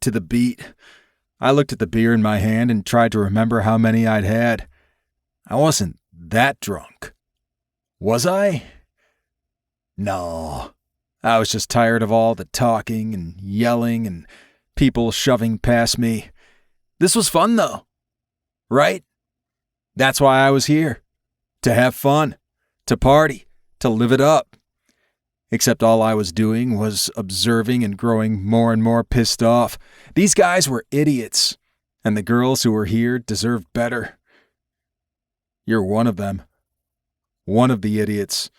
to the beat. I looked at the beer in my hand and tried to remember how many I'd had. I wasn't that drunk. Was I? No. I was just tired of all the talking and yelling and people shoving past me. This was fun, though. Right? That's why I was here. To have fun. To party. To live it up. Except all I was doing was observing and growing more and more pissed off. These guys were idiots, and the girls who were here deserved better. You're one of them. One of the idiots.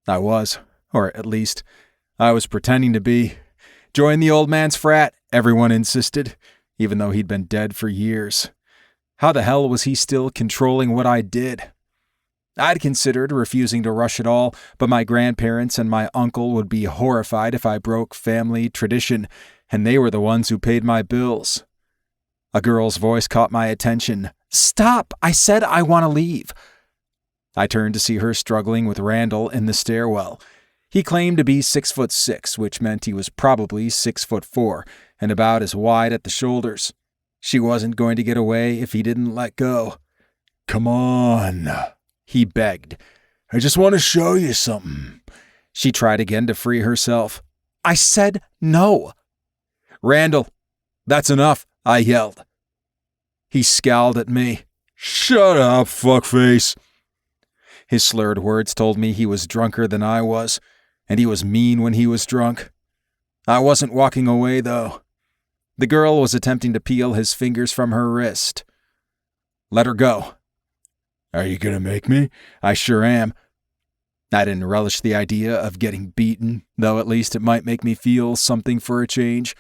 I was, or at least, I was pretending to be. Join the old man's frat, everyone insisted, even though he'd been dead for years. How the hell was he still controlling what I did? I'd considered refusing to rush at all, but my grandparents and my uncle would be horrified if I broke family tradition, and they were the ones who paid my bills. A girl's voice caught my attention. "Stop! I said I want to leave." I turned to see her struggling with Randall in the stairwell. He claimed to be 6'6", which meant he was probably 6'4", and about as wide at the shoulders. She wasn't going to get away if he didn't let go. "Come on," he begged. "I just want to show you something." She tried again to free herself. "I said no." "Randall, that's enough," I yelled. He scowled at me. "Shut up, fuckface." His slurred words told me he was drunker than I was, and he was mean when he was drunk. I wasn't walking away, though. The girl was attempting to peel his fingers from her wrist. "Let her go." "Are you gonna make me?" "I sure am." I didn't relish the idea of getting beaten, though at least it might make me feel something for a change.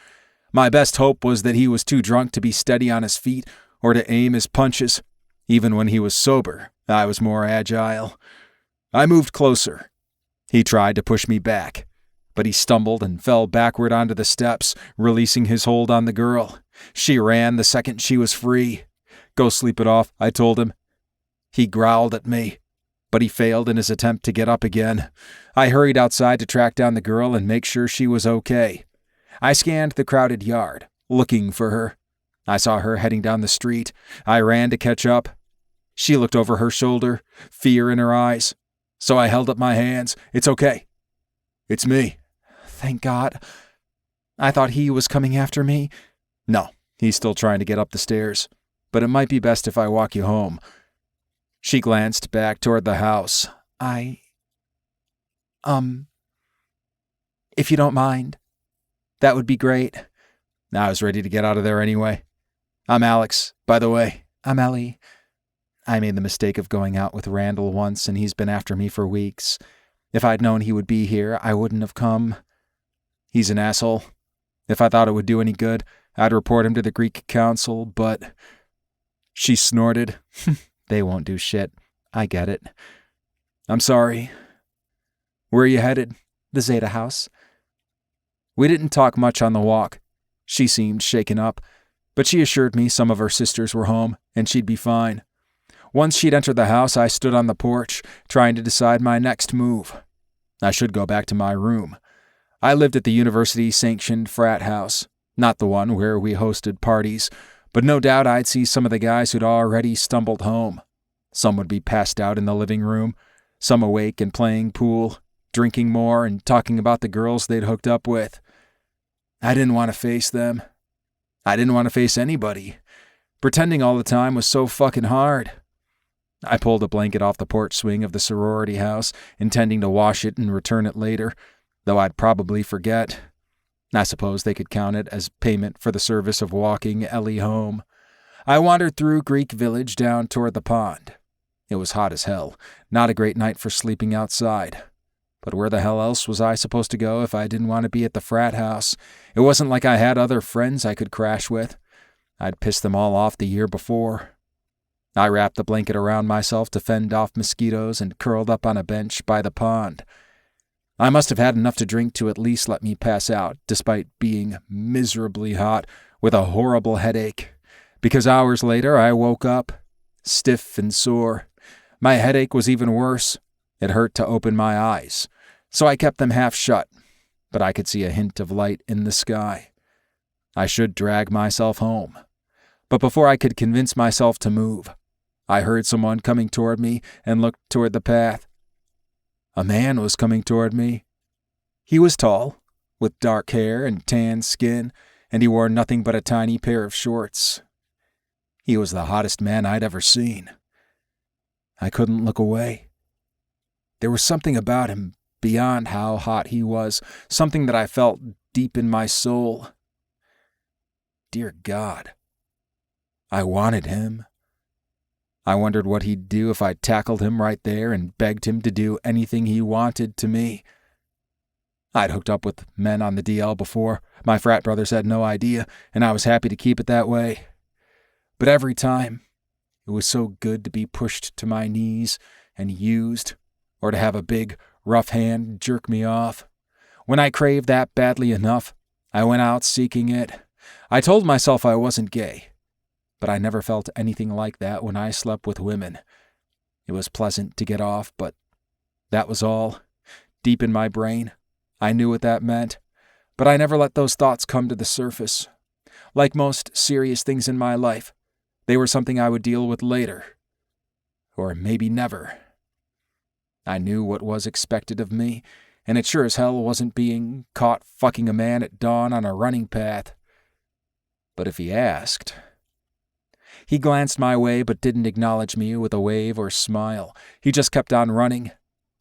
My best hope was that he was too drunk to be steady on his feet or to aim his punches. Even when he was sober, I was more agile. I moved closer. He tried to push me back, but he stumbled and fell backward onto the steps, releasing his hold on the girl. She ran the second she was free. "Go sleep it off," I told him. He growled at me, but he failed in his attempt to get up again. I hurried outside to track down the girl and make sure she was okay. I scanned the crowded yard, looking for her. I saw her heading down the street. I ran to catch up. She looked over her shoulder, fear in her eyes. So I held up my hands. "It's okay. It's me." "Thank God." I thought he was coming after me. "No, he's still trying to get up the stairs. But it might be best if I walk you home." She glanced back toward the house. If you don't mind, that would be great." I was ready to get out of there anyway. "I'm Alex, by the way." "I'm Ellie. I made the mistake of going out with Randall once, and he's been after me for weeks. If I'd known he would be here, I wouldn't have come. He's an asshole. If I thought it would do any good, I'd report him to the Greek council, but..." She snorted. "They won't do shit. I get it." "I'm sorry. Where are you headed?" "The Zeta house." We didn't talk much on the walk. She seemed shaken up, but she assured me some of her sisters were home, and she'd be fine. Once she'd entered the house, I stood on the porch, trying to decide my next move. I should go back to my room. I lived at the university-sanctioned frat house, not the one where we hosted parties, but no doubt I'd see some of the guys who'd already stumbled home. Some would be passed out in the living room, some awake and playing pool, drinking more and talking about the girls they'd hooked up with. I didn't want to face them. I didn't want to face anybody. Pretending all the time was so fucking hard. I pulled a blanket off the porch swing of the sorority house, intending to wash it and return it later, though I'd probably forget. I suppose they could count it as payment for the service of walking Ellie home. I wandered through Greek Village down toward the pond. It was hot as hell, not a great night for sleeping outside. But where the hell else was I supposed to go if I didn't want to be at the frat house? It wasn't like I had other friends I could crash with. I'd pissed them all off the year before. I wrapped the blanket around myself to fend off mosquitoes and curled up on a bench by the pond. I must have had enough to drink to at least let me pass out, despite being miserably hot with a horrible headache, because hours later I woke up, stiff and sore. My headache was even worse. It hurt to open my eyes, so I kept them half shut, but I could see a hint of light in the sky. I should drag myself home. But before I could convince myself to move, I heard someone coming toward me and looked toward the path. A man was coming toward me. He was tall, with dark hair and tan skin, and he wore nothing but a tiny pair of shorts. He was the hottest man I'd ever seen. I couldn't look away. There was something about him beyond how hot he was, something that I felt deep in my soul. Dear God, I wanted him. I wondered what he'd do if I tackled him right there and begged him to do anything he wanted to me. I'd hooked up with men on the DL before. My frat brothers had no idea, and I was happy to keep it that way. But every time, it was so good to be pushed to my knees and used, or to have a big, rough hand jerk me off. When I craved that badly enough, I went out seeking it. I told myself I wasn't gay, but I never felt anything like that when I slept with women. It was pleasant to get off, but that was all. Deep in my brain, I knew what that meant, but I never let those thoughts come to the surface. Like most serious things in my life, they were something I would deal with later. Or maybe never. I knew what was expected of me, and it sure as hell wasn't being caught fucking a man at dawn on a running path. But if he asked... He glanced my way but didn't acknowledge me with a wave or smile. He just kept on running,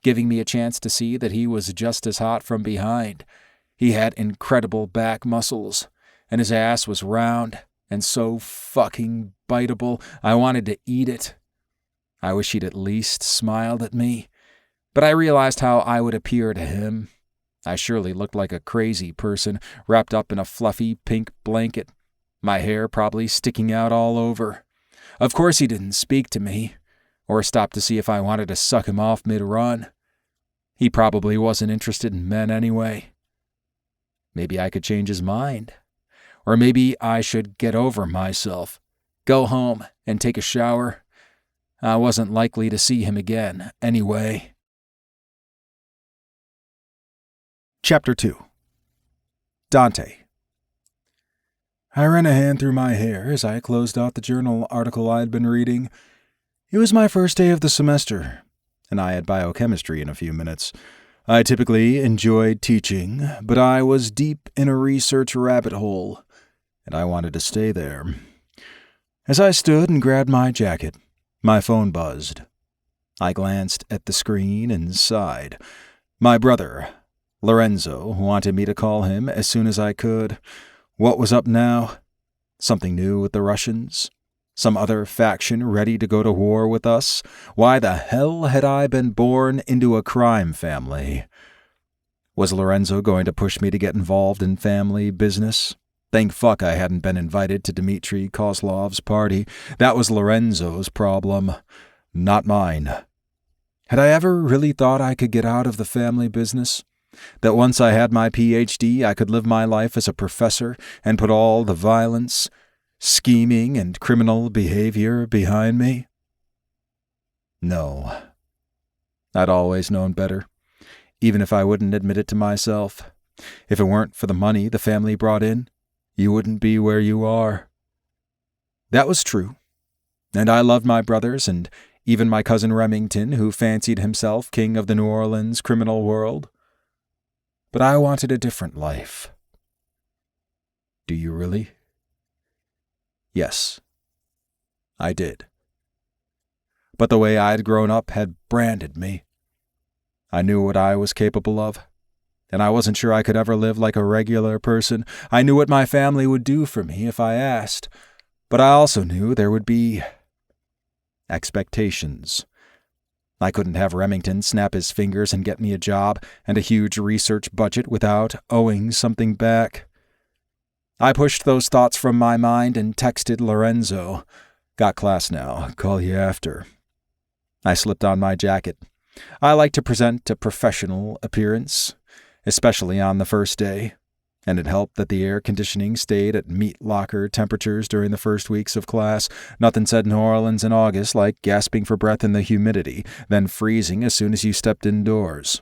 giving me a chance to see that he was just as hot from behind. He had incredible back muscles, and his ass was round and so fucking biteable I wanted to eat it. I wish he'd at least smiled at me, but I realized how I would appear to him. I surely looked like a crazy person, wrapped up in a fluffy pink blanket, my hair probably sticking out all over. Of course he didn't speak to me, or stop to see if I wanted to suck him off mid-run. He probably wasn't interested in men anyway. Maybe I could change his mind. Or maybe I should get over myself, go home and take a shower. I wasn't likely to see him again anyway. Chapter 2. Dante. I ran a hand through my hair as I closed out the journal article I'd been reading. It was my first day of the semester, and I had biochemistry in a few minutes. I typically enjoyed teaching, but I was deep in a research rabbit hole, and I wanted to stay there. As I stood and grabbed my jacket, my phone buzzed. I glanced at the screen and sighed. My brother, Lorenzo, wanted me to call him as soon as I could. What was up now? Something new with the Russians? Some other faction ready to go to war with us? Why the hell had I been born into a crime family? Was Lorenzo going to push me to get involved in family business? Thank fuck I hadn't been invited to Dmitri Kozlov's party. That was Lorenzo's problem, not mine. Had I ever really thought I could get out of the family business? That once I had my PhD, I could live my life as a professor and put all the violence, scheming, and criminal behavior behind me? No. I'd always known better, even if I wouldn't admit it to myself. If it weren't for the money the family brought in, you wouldn't be where you are. That was true, and I loved my brothers and even my cousin Remington, who fancied himself king of the New Orleans criminal world. But I wanted a different life. Do you really? Yes, I did. But the way I'd grown up had branded me. I knew what I was capable of, and I wasn't sure I could ever live like a regular person. I knew what my family would do for me if I asked, but I also knew there would be expectations. I couldn't have Remington snap his fingers and get me a job and a huge research budget without owing something back. I pushed those thoughts from my mind and texted Lorenzo. Got class now. Call you after. I slipped on my jacket. I like to present a professional appearance, especially on the first day, and it helped that the air conditioning stayed at meat locker temperatures during the first weeks of class. Nothing said New Orleans in August like gasping for breath in the humidity, then freezing as soon as you stepped indoors.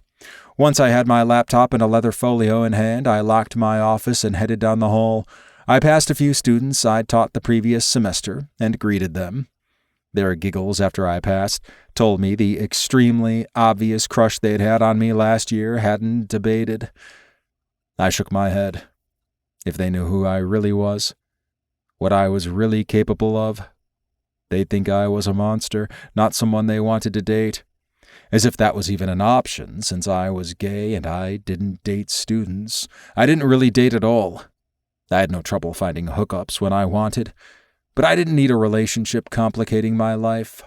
Once I had my laptop and a leather folio in hand, I locked my office and headed down the hall. I passed a few students I'd taught the previous semester and greeted them. Their giggles after I passed told me the extremely obvious crush they'd had on me last year hadn't abated. I shook my head. If they knew who I really was, what I was really capable of, they'd think I was a monster, not someone they wanted to date. As if that was even an option, since I was gay and I didn't date students. I didn't really date at all. I had no trouble finding hookups when I wanted, but I didn't need a relationship complicating my life.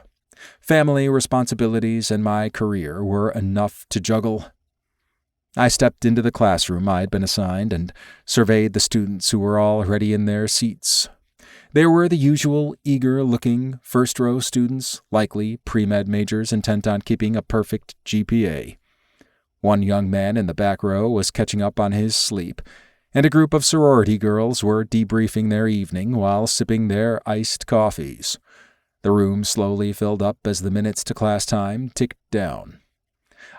Family responsibilities and my career were enough to juggle. I stepped into the classroom I had been assigned and surveyed the students who were already in their seats. There were the usual eager-looking first-row students, likely pre-med majors intent on keeping a perfect GPA. One young man in the back row was catching up on his sleep, and a group of sorority girls were debriefing their evening while sipping their iced coffees. The room slowly filled up as the minutes to class time ticked down.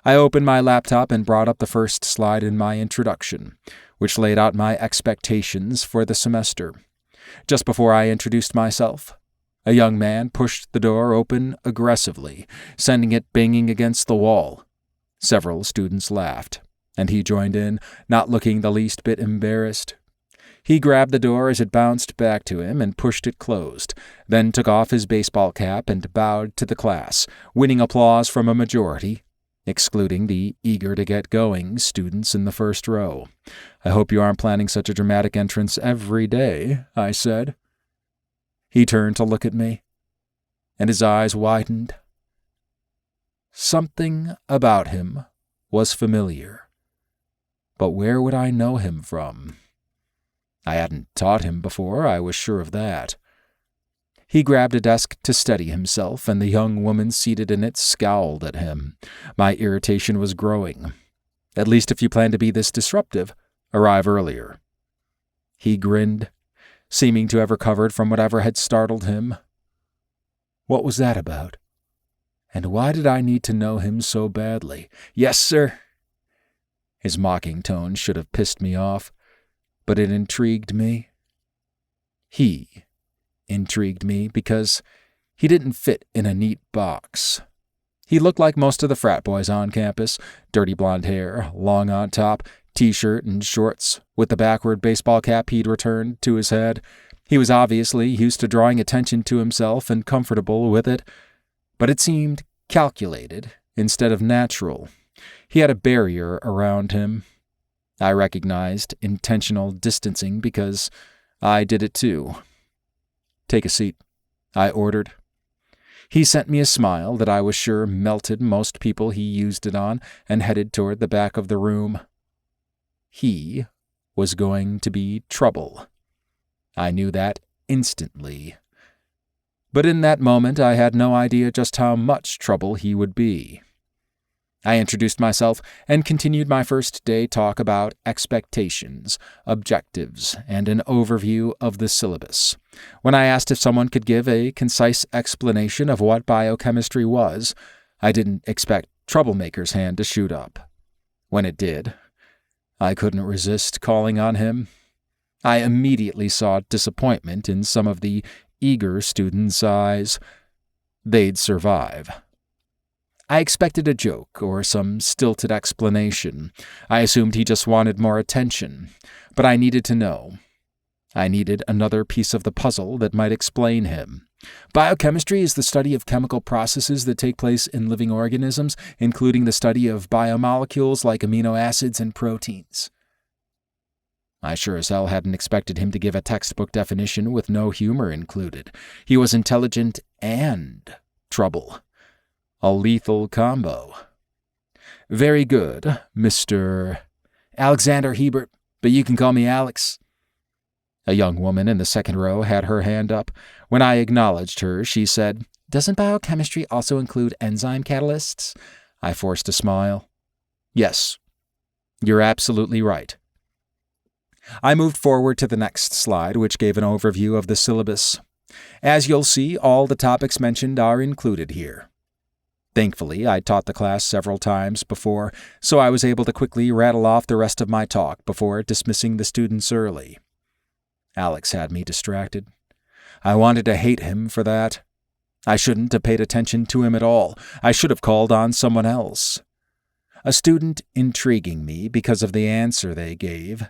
I opened my laptop and brought up the first slide in my introduction, which laid out my expectations for the semester. Just before I introduced myself, a young man pushed the door open aggressively, sending it banging against the wall. Several students laughed, and he joined in, not looking the least bit embarrassed. He grabbed the door as it bounced back to him and pushed it closed, then took off his baseball cap and bowed to the class, winning applause from a majority, excluding the eager-to-get-going students in the first row. "I hope you aren't planning such a dramatic entrance every day," I said. He turned to look at me, and his eyes widened. Something about him was familiar, but where would I know him from? I hadn't taught him before, I was sure of that. He grabbed a desk to steady himself, and the young woman seated in it scowled at him. My irritation was growing. At least if you plan to be this disruptive, arrive earlier. He grinned, seeming to have recovered from whatever had startled him. What was that about? And why did I need to know him so badly? "Yes, sir." His mocking tone should have pissed me off, but it intrigued me. He intrigued me because he didn't fit in a neat box. He looked like most of the frat boys on campus, dirty blonde hair, long on top, t-shirt and shorts, with the backward baseball cap he'd returned to his head. He was obviously used to drawing attention to himself and comfortable with it, but it seemed calculated instead of natural. He had a barrier around him. I recognized intentional distancing because I did it too. "Take a seat," I ordered. He sent me a smile that I was sure melted most people he used it on and headed toward the back of the room. He was going to be trouble. I knew that instantly. But in that moment, I had no idea just how much trouble he would be. I introduced myself and continued my first day talk about expectations, objectives, and an overview of the syllabus. When I asked if someone could give a concise explanation of what biochemistry was, I didn't expect Troublemaker's hand to shoot up. When it did, I couldn't resist calling on him. I immediately saw disappointment in some of the eager students' eyes. They'd survive. I expected a joke or some stilted explanation. I assumed he just wanted more attention, but I needed to know. I needed another piece of the puzzle that might explain him. Biochemistry is the study of chemical processes that take place in living organisms, including the study of biomolecules like amino acids and proteins. I sure as hell hadn't expected him to give a textbook definition with no humor included. He was intelligent and trouble. A lethal combo. "Very good, Mr. Alexander Hebert, but you can call me Alex." A young woman in the second row had her hand up. When I acknowledged her, she said, "Doesn't biochemistry also include enzyme catalysts?" I forced a smile. "Yes, you're absolutely right." I moved forward to the next slide, which gave an overview of the syllabus. As you'll see, all the topics mentioned are included here. Thankfully, I'd taught the class several times before, so I was able to quickly rattle off the rest of my talk before dismissing the students early. Alex had me distracted. I wanted to hate him for that. I shouldn't have paid attention to him at all. I should have called on someone else. A student intriguing me because of the answer they gave.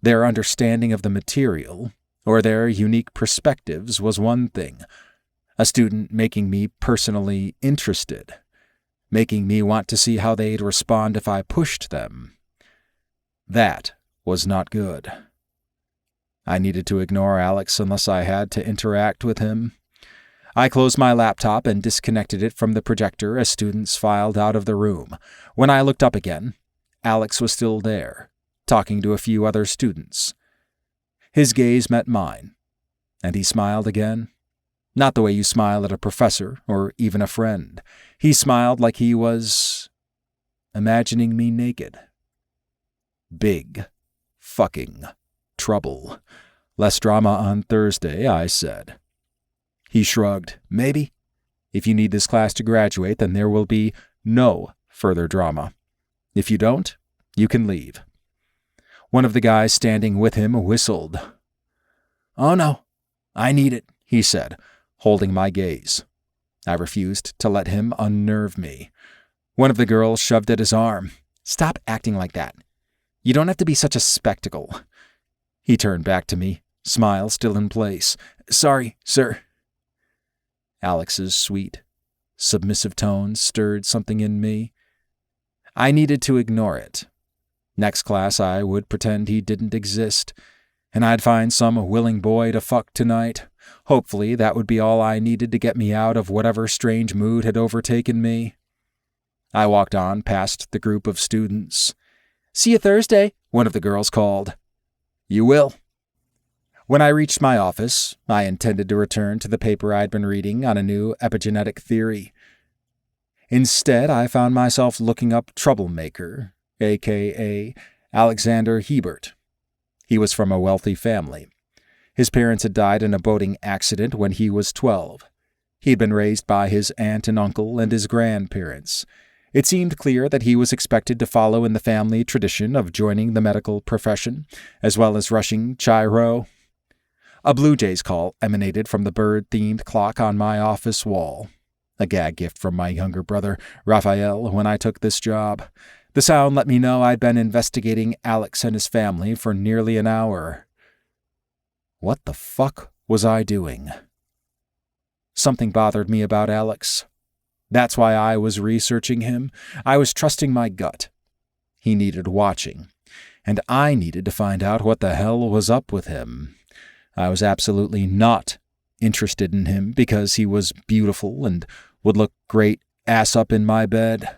Their understanding of the material, or their unique perspectives, was one thing. A student making me personally interested, making me want to see how they'd respond if I pushed them. That was not good. I needed to ignore Alex unless I had to interact with him. I closed my laptop and disconnected it from the projector as students filed out of the room. When I looked up again, Alex was still there, talking to a few other students. His gaze met mine, and he smiled again. Not the way you smile at a professor or even a friend. He smiled like he was imagining me naked. Big fucking trouble. Less drama on Thursday, I said. He shrugged. Maybe. If you need this class to graduate, then there will be no further drama. If you don't, you can leave. One of the guys standing with him whistled. Oh no, I need it, he said, holding my gaze. I refused to let him unnerve me. One of the girls shoved at his arm. Stop acting like that. You don't have to be such a spectacle. He turned back to me, smile still in place. Sorry, sir. Alex's sweet, submissive tone stirred something in me. I needed to ignore it. Next class I would pretend he didn't exist, and I'd find some willing boy to fuck tonight. Hopefully that would be all I needed to get me out of whatever strange mood had overtaken me. I walked on past the group of students. See you Thursday, one of the girls called. You will. When I reached my office, I intended to return to the paper I'd been reading on a new epigenetic theory. Instead, I found myself looking up Troublemaker, a.k.a. Alexander Hebert. He was from a wealthy family. His parents had died in a boating accident when he was 12. He'd been raised by his aunt and uncle and his grandparents. It seemed clear that he was expected to follow in the family tradition of joining the medical profession, as well as rushing Chiro. A Blue Jays call emanated from the bird-themed clock on my office wall, a gag gift from my younger brother, Raphael, when I took this job. The sound let me know I'd been investigating Alex and his family for nearly an hour. What the fuck was I doing? Something bothered me about Alex. That's why I was researching him. I was trusting my gut. He needed watching, and I needed to find out what the hell was up with him. I was absolutely not interested in him because he was beautiful and would look great ass up in my bed.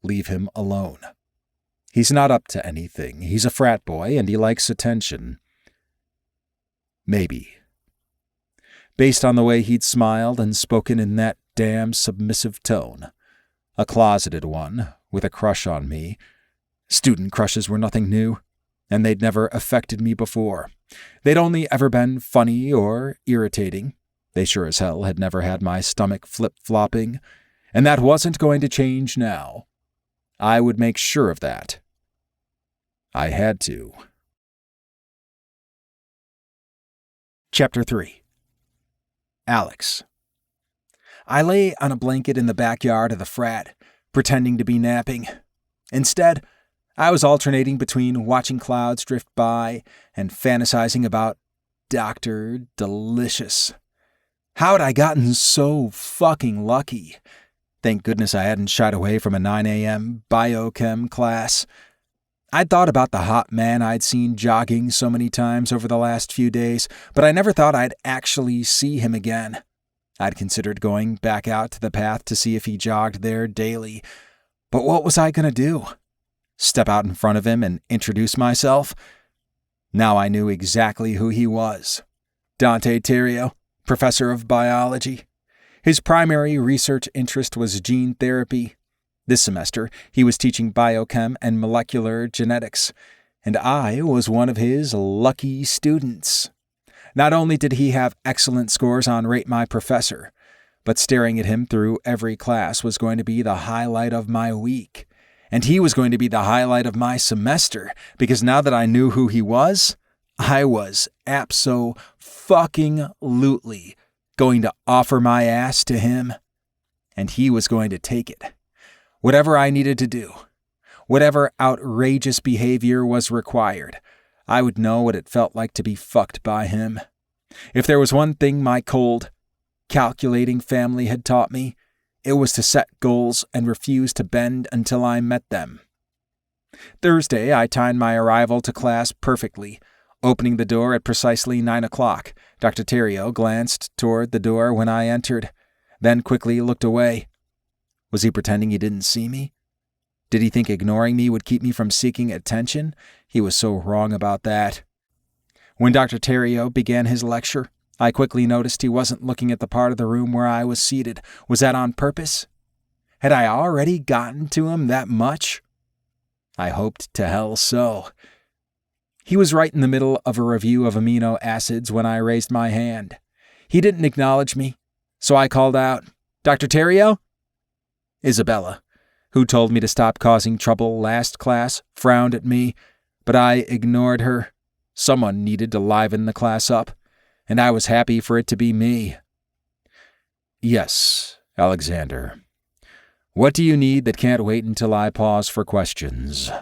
Leave him alone. He's not up to anything. He's a frat boy and he likes attention. Maybe. Based on the way he'd smiled and spoken in that damn submissive tone. A closeted one, with a crush on me. Student crushes were nothing new, and they'd never affected me before. They'd only ever been funny or irritating. They sure as hell had never had my stomach flip-flopping, and that wasn't going to change now. I would make sure of that. I had to. Chapter 3. Alex. I lay on a blanket in the backyard of the frat, pretending to be napping. Instead, I was alternating between watching clouds drift by and fantasizing about Dr. Delicious. How had I gotten so fucking lucky? Thank goodness I hadn't shied away from a 9 a.m. biochem class. I'd thought about the hot man I'd seen jogging so many times over the last few days, but I never thought I'd actually see him again. I'd considered going back out to the path to see if he jogged there daily. But what was I going to do? Step out in front of him and introduce myself? Now I knew exactly who he was. Dante Terrio, professor of biology. His primary research interest was gene therapy. This semester, he was teaching biochem and molecular genetics, and I was one of his lucky students. Not only did he have excellent scores on Rate My Professor, but staring at him through every class was going to be the highlight of my week. And he was going to be the highlight of my semester, because now that I knew who he was, I was abso-fucking-lutely going to offer my ass to him, and he was going to take it. Whatever I needed to do, whatever outrageous behavior was required, I would know what it felt like to be fucked by him. If there was one thing my cold, calculating family had taught me, it was to set goals and refuse to bend until I met them. Thursday, I timed my arrival to class perfectly, opening the door at precisely 9 o'clock. Dr. Terrio glanced toward the door when I entered, then quickly looked away. Was he pretending he didn't see me? Did he think ignoring me would keep me from seeking attention? He was so wrong about that. When Dr. Terrio began his lecture, I quickly noticed he wasn't looking at the part of the room where I was seated. Was that on purpose? Had I already gotten to him that much? I hoped to hell so. He was right in the middle of a review of amino acids when I raised my hand. He didn't acknowledge me, so I called out, "Dr. Terrio?" Isabella, who told me to stop causing trouble last class, frowned at me, but I ignored her. Someone needed to liven the class up, and I was happy for it to be me. "Yes, Alexander. What do you need that can't wait until I pause for questions?"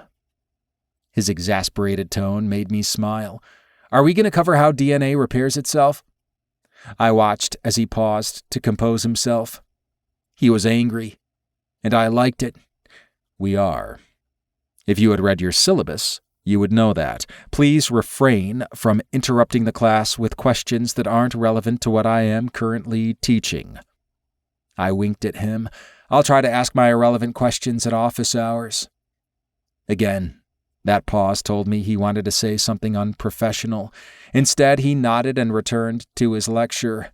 His exasperated tone made me smile. "Are we going to cover how DNA repairs itself?" I watched as he paused to compose himself. He was angry, and I liked it. "We are. If you had read your syllabus, you would know that. Please refrain from interrupting the class with questions that aren't relevant to what I am currently teaching." I winked at him. "I'll try to ask my irrelevant questions at office hours." Again, that pause told me he wanted to say something unprofessional. Instead, he nodded and returned to his lecture.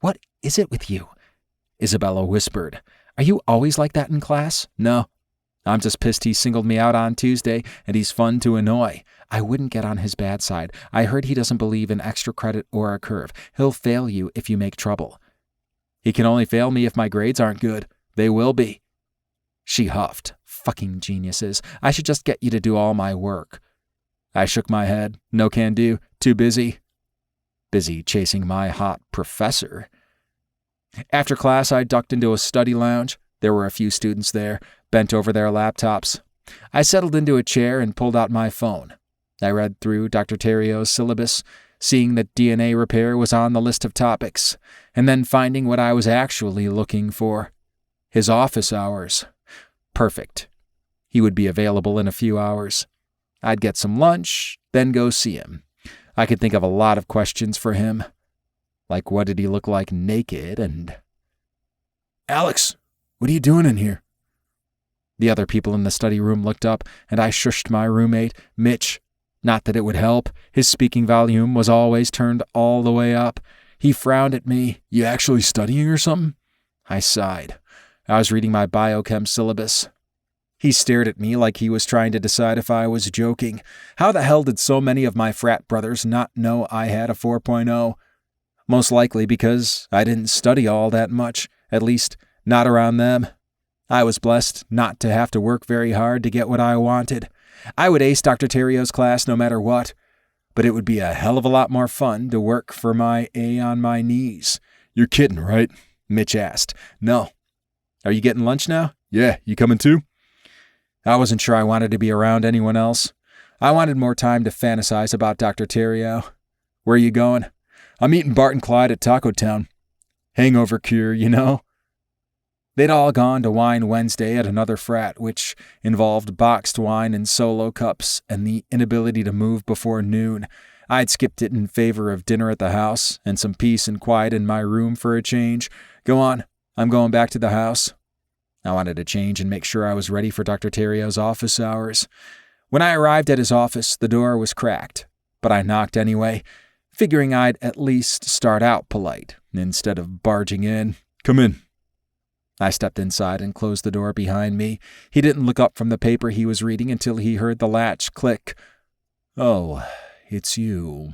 "What is it with you?" Isabella whispered. "Are you always like that in class?" "No. I'm just pissed he singled me out on Tuesday, and he's fun to annoy. I wouldn't get on his bad side. I heard he doesn't believe in extra credit or a curve. He'll fail you if you make trouble." "He can only fail me if my grades aren't good. They will be." She huffed. "Fucking geniuses. I should just get you to do all my work." I shook my head. "No can do. Too busy." Busy chasing my hot professor. After class, I ducked into a study lounge. There were a few students there, bent over their laptops. I settled into a chair and pulled out my phone. I read through Dr. Terrio's syllabus, seeing that DNA repair was on the list of topics, and then finding what I was actually looking for. His office hours. Perfect. He would be available in a few hours. I'd get some lunch, then go see him. I could think of a lot of questions for him. Like, what did he look like naked, and... "Alex, what are you doing in here?" The other people in the study room looked up, and I shushed my roommate, Mitch. Not that it would help. His speaking volume was always turned all the way up. He frowned at me. "You actually studying or something?" I sighed. I was reading my biochem syllabus. He stared at me like he was trying to decide if I was joking. How the hell did so many of my frat brothers not know I had a 4.0? Most likely because I didn't study all that much, at least not around them. I was blessed not to have to work very hard to get what I wanted. I would ace Dr. Terrio's class no matter what, but it would be a hell of a lot more fun to work for my A on my knees. "You're kidding, right?" Mitch asked. "No." "Are you getting lunch now?" "Yeah, you coming too?" I wasn't sure I wanted to be around anyone else. I wanted more time to fantasize about Dr. Terrio. "Where are you going?" "I'm meeting Bart and Clyde at Taco Town. Hangover cure, you know." They'd all gone to Wine Wednesday at another frat, which involved boxed wine in solo cups and the inability to move before noon. I'd skipped it in favor of dinner at the house and some peace and quiet in my room for a change. "Go on, I'm going back to the house." I wanted to change and make sure I was ready for Dr. Terrio's office hours. When I arrived at his office, the door was cracked, but I knocked anyway, figuring I'd at least start out polite instead of barging in. "Come in." I stepped inside and closed the door behind me. He didn't look up from the paper he was reading until he heard the latch click. "Oh, it's you."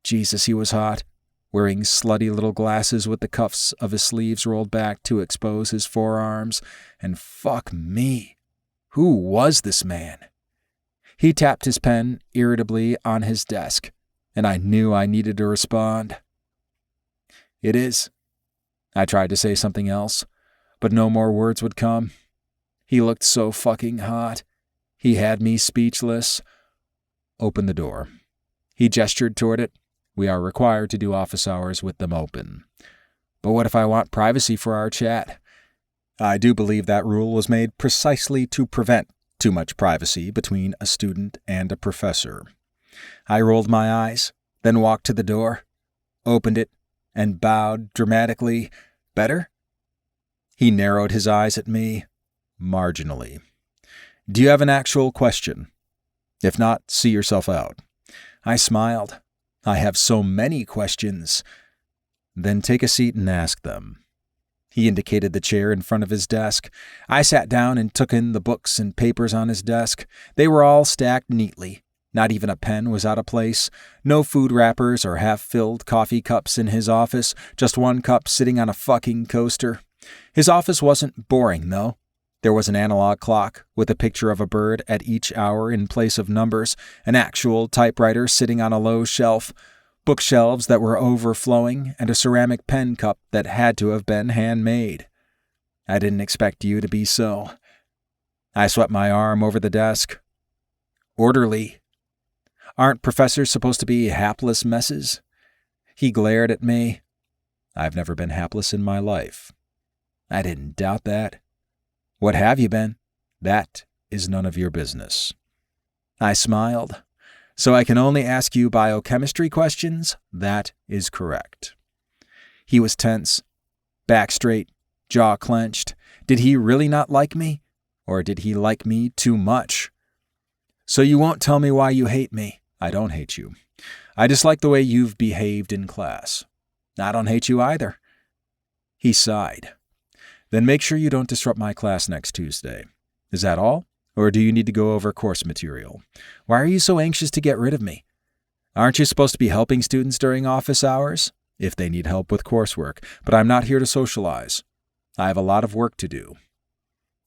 Jesus, he was hot, wearing slutty little glasses with the cuffs of his sleeves rolled back to expose his forearms. And fuck me, who was this man? He tapped his pen irritably on his desk, and I knew I needed to respond. It is. I tried to say something else, but no more words would come. He looked so fucking hot. He had me speechless. Open the door. He gestured toward it. We are required to do office hours with them open. But what if I want privacy for our chat? I do believe that rule was made precisely to prevent too much privacy between a student and a professor. I rolled my eyes, then walked to the door, opened it, and bowed dramatically. Better? He narrowed his eyes at me, marginally. Do you have an actual question? If not, see yourself out. I smiled. I have so many questions. Then take a seat and ask them. He indicated the chair in front of his desk. I sat down and took in the books and papers on his desk. They were all stacked neatly. Not even a pen was out of place. No food wrappers or half-filled coffee cups in his office, just one cup sitting on a fucking coaster. His office wasn't boring, though. There was an analog clock with a picture of a bird at each hour in place of numbers, an actual typewriter sitting on a low shelf, bookshelves that were overflowing, and a ceramic pen cup that had to have been handmade. I didn't expect you to be so. I swept my arm over the desk. Orderly. Aren't professors supposed to be hapless messes? He glared at me. I've never been hapless in my life. I didn't doubt that. What have you been? That is none of your business. I smiled. So I can only ask you biochemistry questions? That is correct. He was tense, back straight, jaw clenched. Did he really not like me? Or did he like me too much? So you won't tell me why you hate me. I don't hate you. I dislike the way you've behaved in class. I don't hate you either. He sighed. Then make sure you don't disrupt my class next Tuesday. Is that all? Or do you need to go over course material? Why are you so anxious to get rid of me? Aren't you supposed to be helping students during office hours? If they need help with coursework, but I'm not here to socialize. I have a lot of work to do.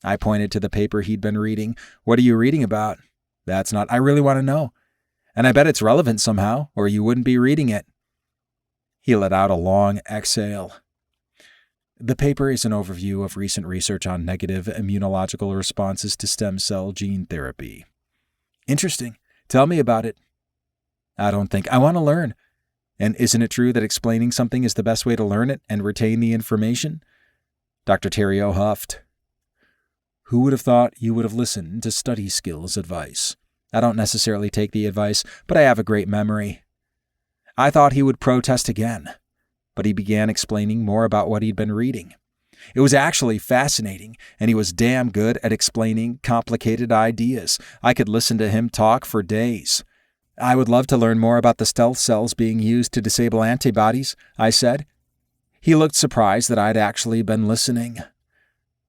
I pointed to the paper he'd been reading. What are you reading about? That's not, I really want to know. And I bet it's relevant somehow, or you wouldn't be reading it. He let out a long exhale. The paper is an overview of recent research on negative immunological responses to stem cell gene therapy. Interesting. Tell me about it. I want to learn. And isn't it true that explaining something is the best way to learn it and retain the information? Dr. Theriot huffed. Who would have thought you would have listened to study skills advice? I don't necessarily take the advice, but I have a great memory. I thought he would protest again, but he began explaining more about what he'd been reading. It was actually fascinating, and he was damn good at explaining complicated ideas. I could listen to him talk for days. I would love to learn more about the stealth cells being used to disable antibodies, I said. He looked surprised that I'd actually been listening.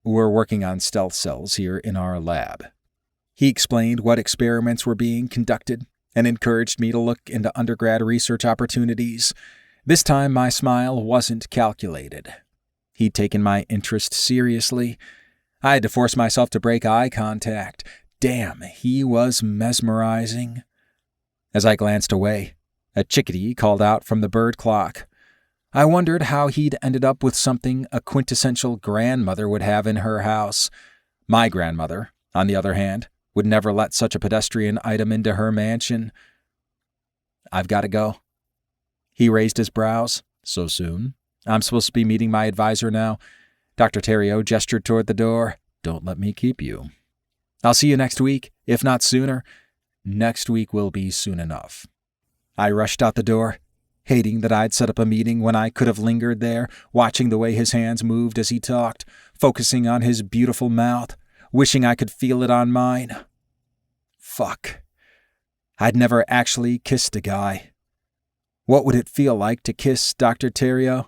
We're working on stealth cells here in our lab. He explained what experiments were being conducted and encouraged me to look into undergrad research opportunities. This time my smile wasn't calculated. He'd taken my interest seriously. I had to force myself to break eye contact. Damn, he was mesmerizing. As I glanced away, a chickadee called out from the bird clock. I wondered how he'd ended up with something a quintessential grandmother would have in her house. My grandmother, on the other hand, would never let such a pedestrian item into her mansion. I've got to go. He raised his brows. So soon? I'm supposed to be meeting my advisor now. Dr. Theriot gestured toward the door. Don't let me keep you. I'll see you next week, if not sooner. Next week will be soon enough. I rushed out the door, hating that I'd set up a meeting when I could have lingered there, watching the way his hands moved as he talked, focusing on his beautiful mouth, wishing I could feel it on mine. Fuck. I'd never actually kissed a guy. What would it feel like to kiss Dr. Theriot?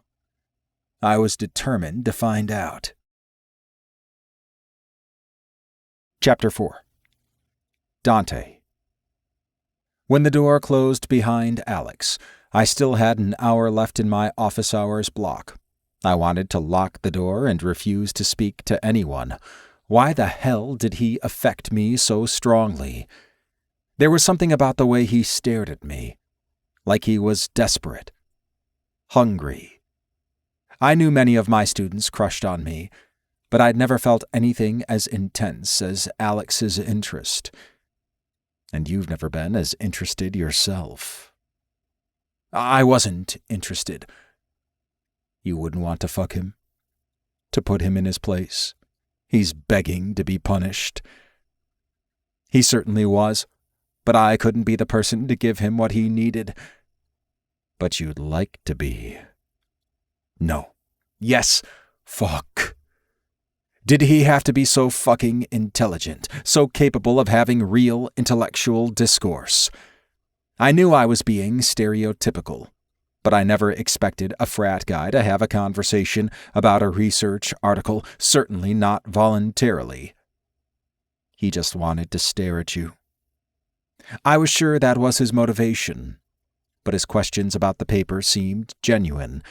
I was determined to find out. Chapter 4. Dante. When the door closed behind Alex, I still had an hour left in my office hours block. I wanted to lock the door and refuse to speak to anyone. Why the hell did he affect me so strongly? There was something about the way he stared at me, like he was desperate, hungry. I knew many of my students crushed on me, but I'd never felt anything as intense as Alex's interest. And you've never been as interested yourself. I wasn't interested. You wouldn't want to fuck him? To put him in his place? He's begging to be punished. He certainly was, but I couldn't be the person to give him what he needed. But you'd like to be. No. Yes. Fuck. Did he have to be so fucking intelligent, so capable of having real intellectual discourse? I knew I was being stereotypical, but I never expected a frat guy to have a conversation about a research article, certainly not voluntarily. He just wanted to stare at you. I was sure that was his motivation, but his questions about the paper seemed genuine.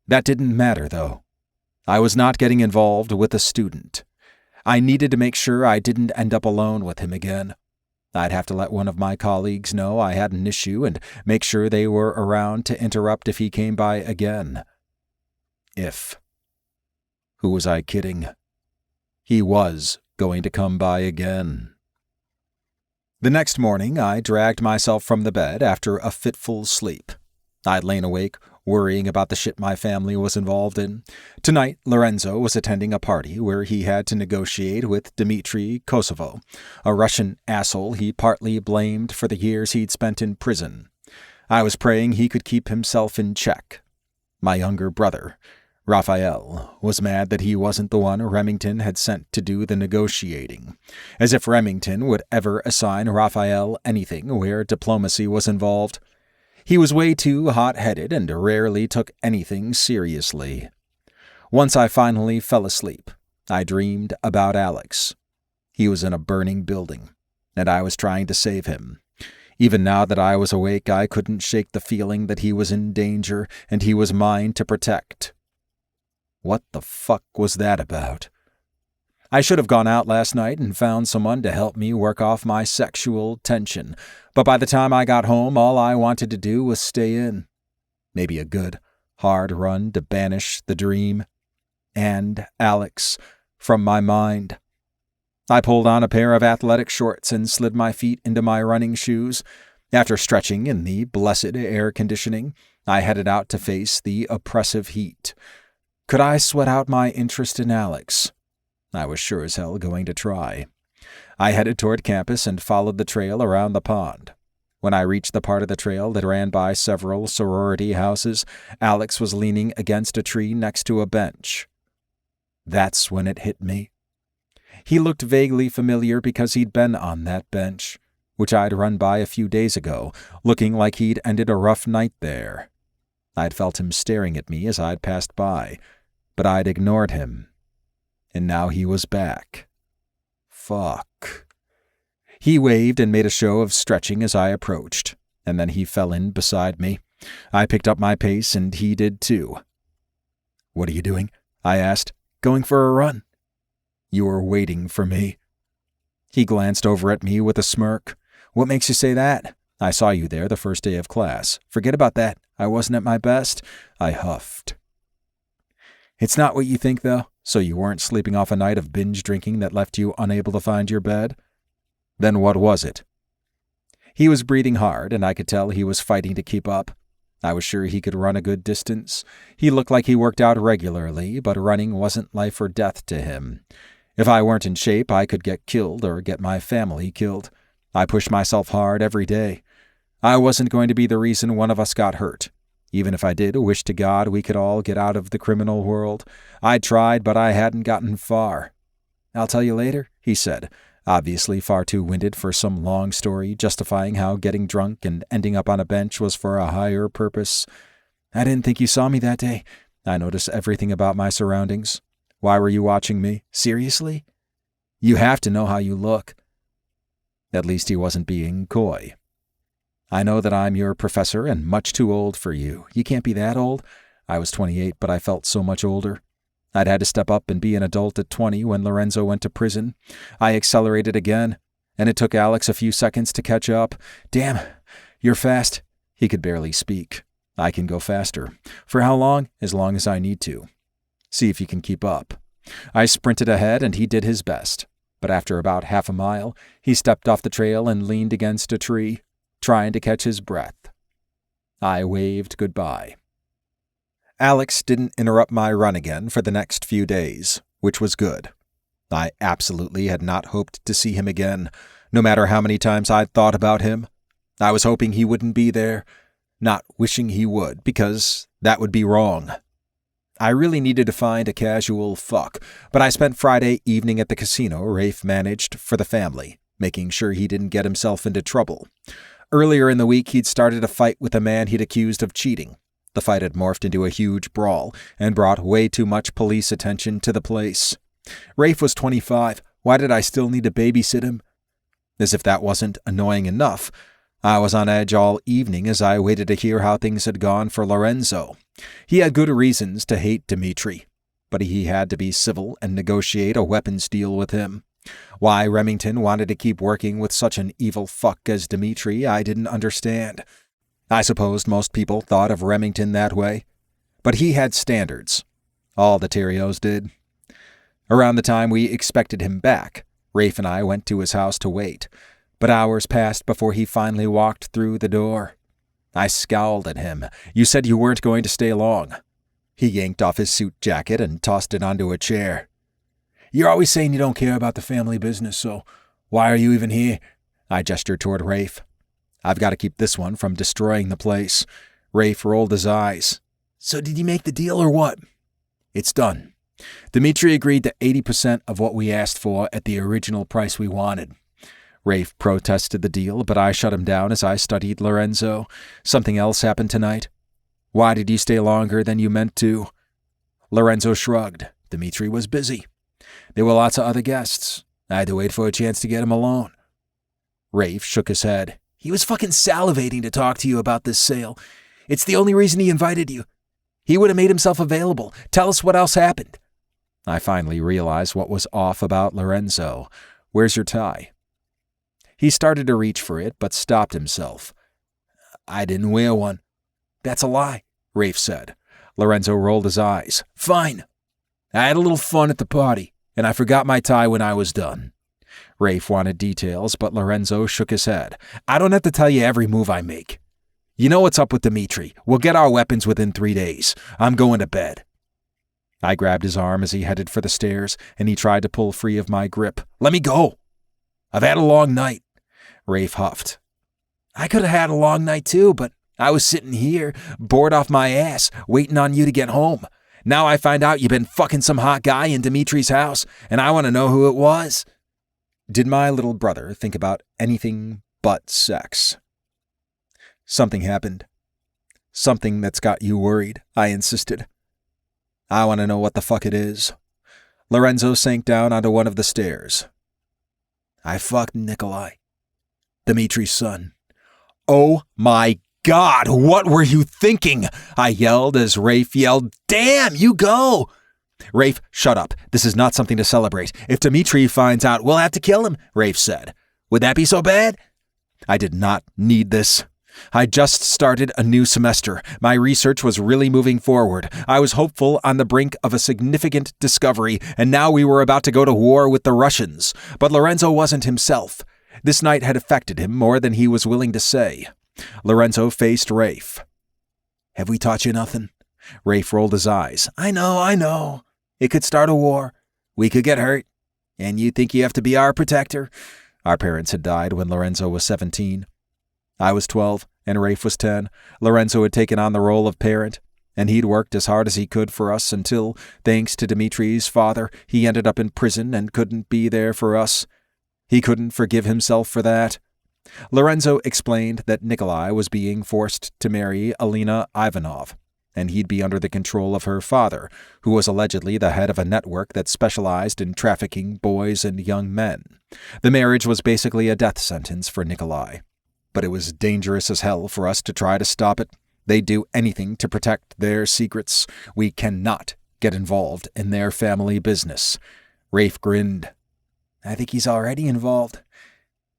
That didn't matter, though. I was not getting involved with a student. I needed to make sure I didn't end up alone with him again. I'd have to let one of my colleagues know I had an issue and make sure they were around to interrupt if he came by again. If. Who was I kidding? He was going to come by again. The next morning, I dragged myself from the bed after a fitful sleep. I'd lain awake, worrying about the shit my family was involved in. Tonight, Lorenzo was attending a party where he had to negotiate with Dmitry Kosovo, a Russian asshole he partly blamed for the years he'd spent in prison. I was praying he could keep himself in check. My younger brother, Raphael, was mad that he wasn't the one Remington had sent to do the negotiating, as if Remington would ever assign Raphael anything where diplomacy was involved. He was way too hot-headed and rarely took anything seriously. Once I finally fell asleep, I dreamed about Alex. He was in a burning building, and I was trying to save him. Even now that I was awake, I couldn't shake the feeling that he was in danger and he was mine to protect. What the fuck was that about? I should have gone out last night and found someone to help me work off my sexual tension, but by the time I got home, all I wanted to do was stay in. Maybe a good, hard run to banish the dream and Alex from my mind. I pulled on a pair of athletic shorts and slid my feet into my running shoes. After stretching in the blessed air conditioning, I headed out to face the oppressive heat. Could I sweat out my interest in Alex? I was sure as hell going to try. I headed toward campus and followed the trail around the pond. When I reached the part of the trail that ran by several sorority houses, Alex was leaning against a tree next to a bench. That's when it hit me. He looked vaguely familiar because he'd been on that bench, which I'd run by a few days ago, looking like he'd ended a rough night there. I'd felt him staring at me as I'd passed by, but I'd ignored him. And now he was back. Fuck. He waved and made a show of stretching as I approached, and then he fell in beside me. I picked up my pace, and he did too. "What are you doing?" I asked. "Going for a run." "You were waiting for me." He glanced over at me with a smirk. "What makes you say that? I saw you there the first day of class. Forget about that. I wasn't at my best." I huffed. "It's not what you think, though. So you weren't sleeping off a night of binge drinking that left you unable to find your bed? Then what was it?" He was breathing hard, and I could tell he was fighting to keep up. I was sure he could run a good distance. He looked like he worked out regularly, but running wasn't life or death to him. If I weren't in shape, I could get killed or get my family killed. I pushed myself hard every day. I wasn't going to be the reason one of us got hurt. Even if I did wish to God we could all get out of the criminal world. I tried, but I hadn't gotten far. "I'll tell you later," he said, obviously far too winded for some long story justifying how getting drunk and ending up on a bench was for a higher purpose. "I didn't think you saw me that day. I noticed everything about my surroundings. Why were you watching me? Seriously? You have to know how you look." At least he wasn't being coy. "I know that I'm your professor and much too old for you. You can't be that old." I was 28, but I felt so much older. I'd had to step up and be an adult at 20 when Lorenzo went to prison. I accelerated again. and it took Alex a few seconds to catch up. Damn, you're fast. He could barely speak. I can go faster. For how long? As long as I need to. See if you can keep up. I sprinted ahead and he did his best. But after about half a mile, he stepped off the trail and leaned against a tree, trying to catch his breath. I waved goodbye. Alex didn't interrupt my run again for the next few days, which was good. I absolutely had not hoped to see him again, no matter how many times I'd thought about him. I was hoping he wouldn't be there, not wishing he would, because that would be wrong. I really needed to find a casual fuck, but I spent Friday evening at the casino Rafe managed for the family, making sure he didn't get himself into trouble. Earlier in the week, he'd started a fight with a man he'd accused of cheating. The fight had morphed into a huge brawl and brought way too much police attention to the place. Rafe was 25. Why did I still need to babysit him? As if that wasn't annoying enough, I was on edge all evening as I waited to hear how things had gone for Lorenzo. He had good reasons to hate Dimitri, but he had to be civil and negotiate a weapons deal with him. Why Remington wanted to keep working with such an evil fuck as Dimitri, I didn't understand. I supposed most people thought of Remington that way, but he had standards. All the Terrios did. Around the time we expected him back, Rafe and I went to his house to wait, but hours passed before he finally walked through the door. I scowled at him. You said you weren't going to stay long. He yanked off his suit jacket and tossed it onto a chair. You're always saying you don't care about the family business, so why are you even here? I gestured toward Rafe. I've got to keep this one from destroying the place. Rafe rolled his eyes. So did you make the deal or what? It's done. Dimitri agreed to 80% of what we asked for at the original price we wanted. Rafe protested the deal, but I shut him down as I studied Lorenzo. Something else happened tonight. Why did you stay longer than you meant to? Lorenzo shrugged. Dimitri was busy. There were lots of other guests. I had to wait for a chance to get him alone. Rafe shook his head. He was fucking salivating to talk to you about this sale. It's the only reason he invited you. He would have made himself available. Tell us what else happened. I finally realized what was off about Lorenzo. Where's your tie? He started to reach for it, but stopped himself. I didn't wear one. That's a lie, Rafe said. Lorenzo rolled his eyes. Fine. I had a little fun at the party, and I forgot my tie when I was done. Rafe wanted details, but Lorenzo shook his head. I don't have to tell you every move I make. You know what's up with Dimitri. We'll get our weapons within 3 days. I'm going to bed. I grabbed his arm as he headed for the stairs, and he tried to pull free of my grip. Let me go. I've had a long night. Rafe huffed. I could have had a long night too, but I was sitting here, bored off my ass, waiting on you to get home. Now I find out you've been fucking some hot guy in Dimitri's house, and I want to know who it was. Did my little brother think about anything but sex? Something happened. Something that's got you worried, I insisted. I want to know what the fuck it is. Lorenzo sank down onto one of the stairs. I fucked Nikolai, Dimitri's son. Oh my God, what were you thinking? I yelled as Rafe yelled, Damn, you go! Rafe, shut up. This is not something to celebrate. If Dimitri finds out, we'll have to kill him, Rafe said. Would that be so bad? I did not need this. I just started a new semester. My research was really moving forward. I was hopeful on the brink of a significant discovery, and now we were about to go to war with the Russians. But Lorenzo wasn't himself. This night had affected him more than he was willing to say. Lorenzo faced Rafe. Have we taught you nothing? Rafe rolled his eyes. I know. It could start a war. We could get hurt. And you think you have to be our protector? Our parents had died when Lorenzo was 17. I was 12, and Rafe was 10. Lorenzo had taken on the role of parent, and he'd worked as hard as he could for us until, thanks to Dimitri's father, he ended up in prison and couldn't be there for us. He couldn't forgive himself for that. Lorenzo explained that Nikolai was being forced to marry Alina Ivanov, and he'd be under the control of her father, who was allegedly the head of a network that specialized in trafficking boys and young men. The marriage was basically a death sentence for Nikolai. But it was dangerous as hell for us to try to stop it. They'd do anything to protect their secrets. We cannot get involved in their family business. Rafe grinned. I think he's already involved.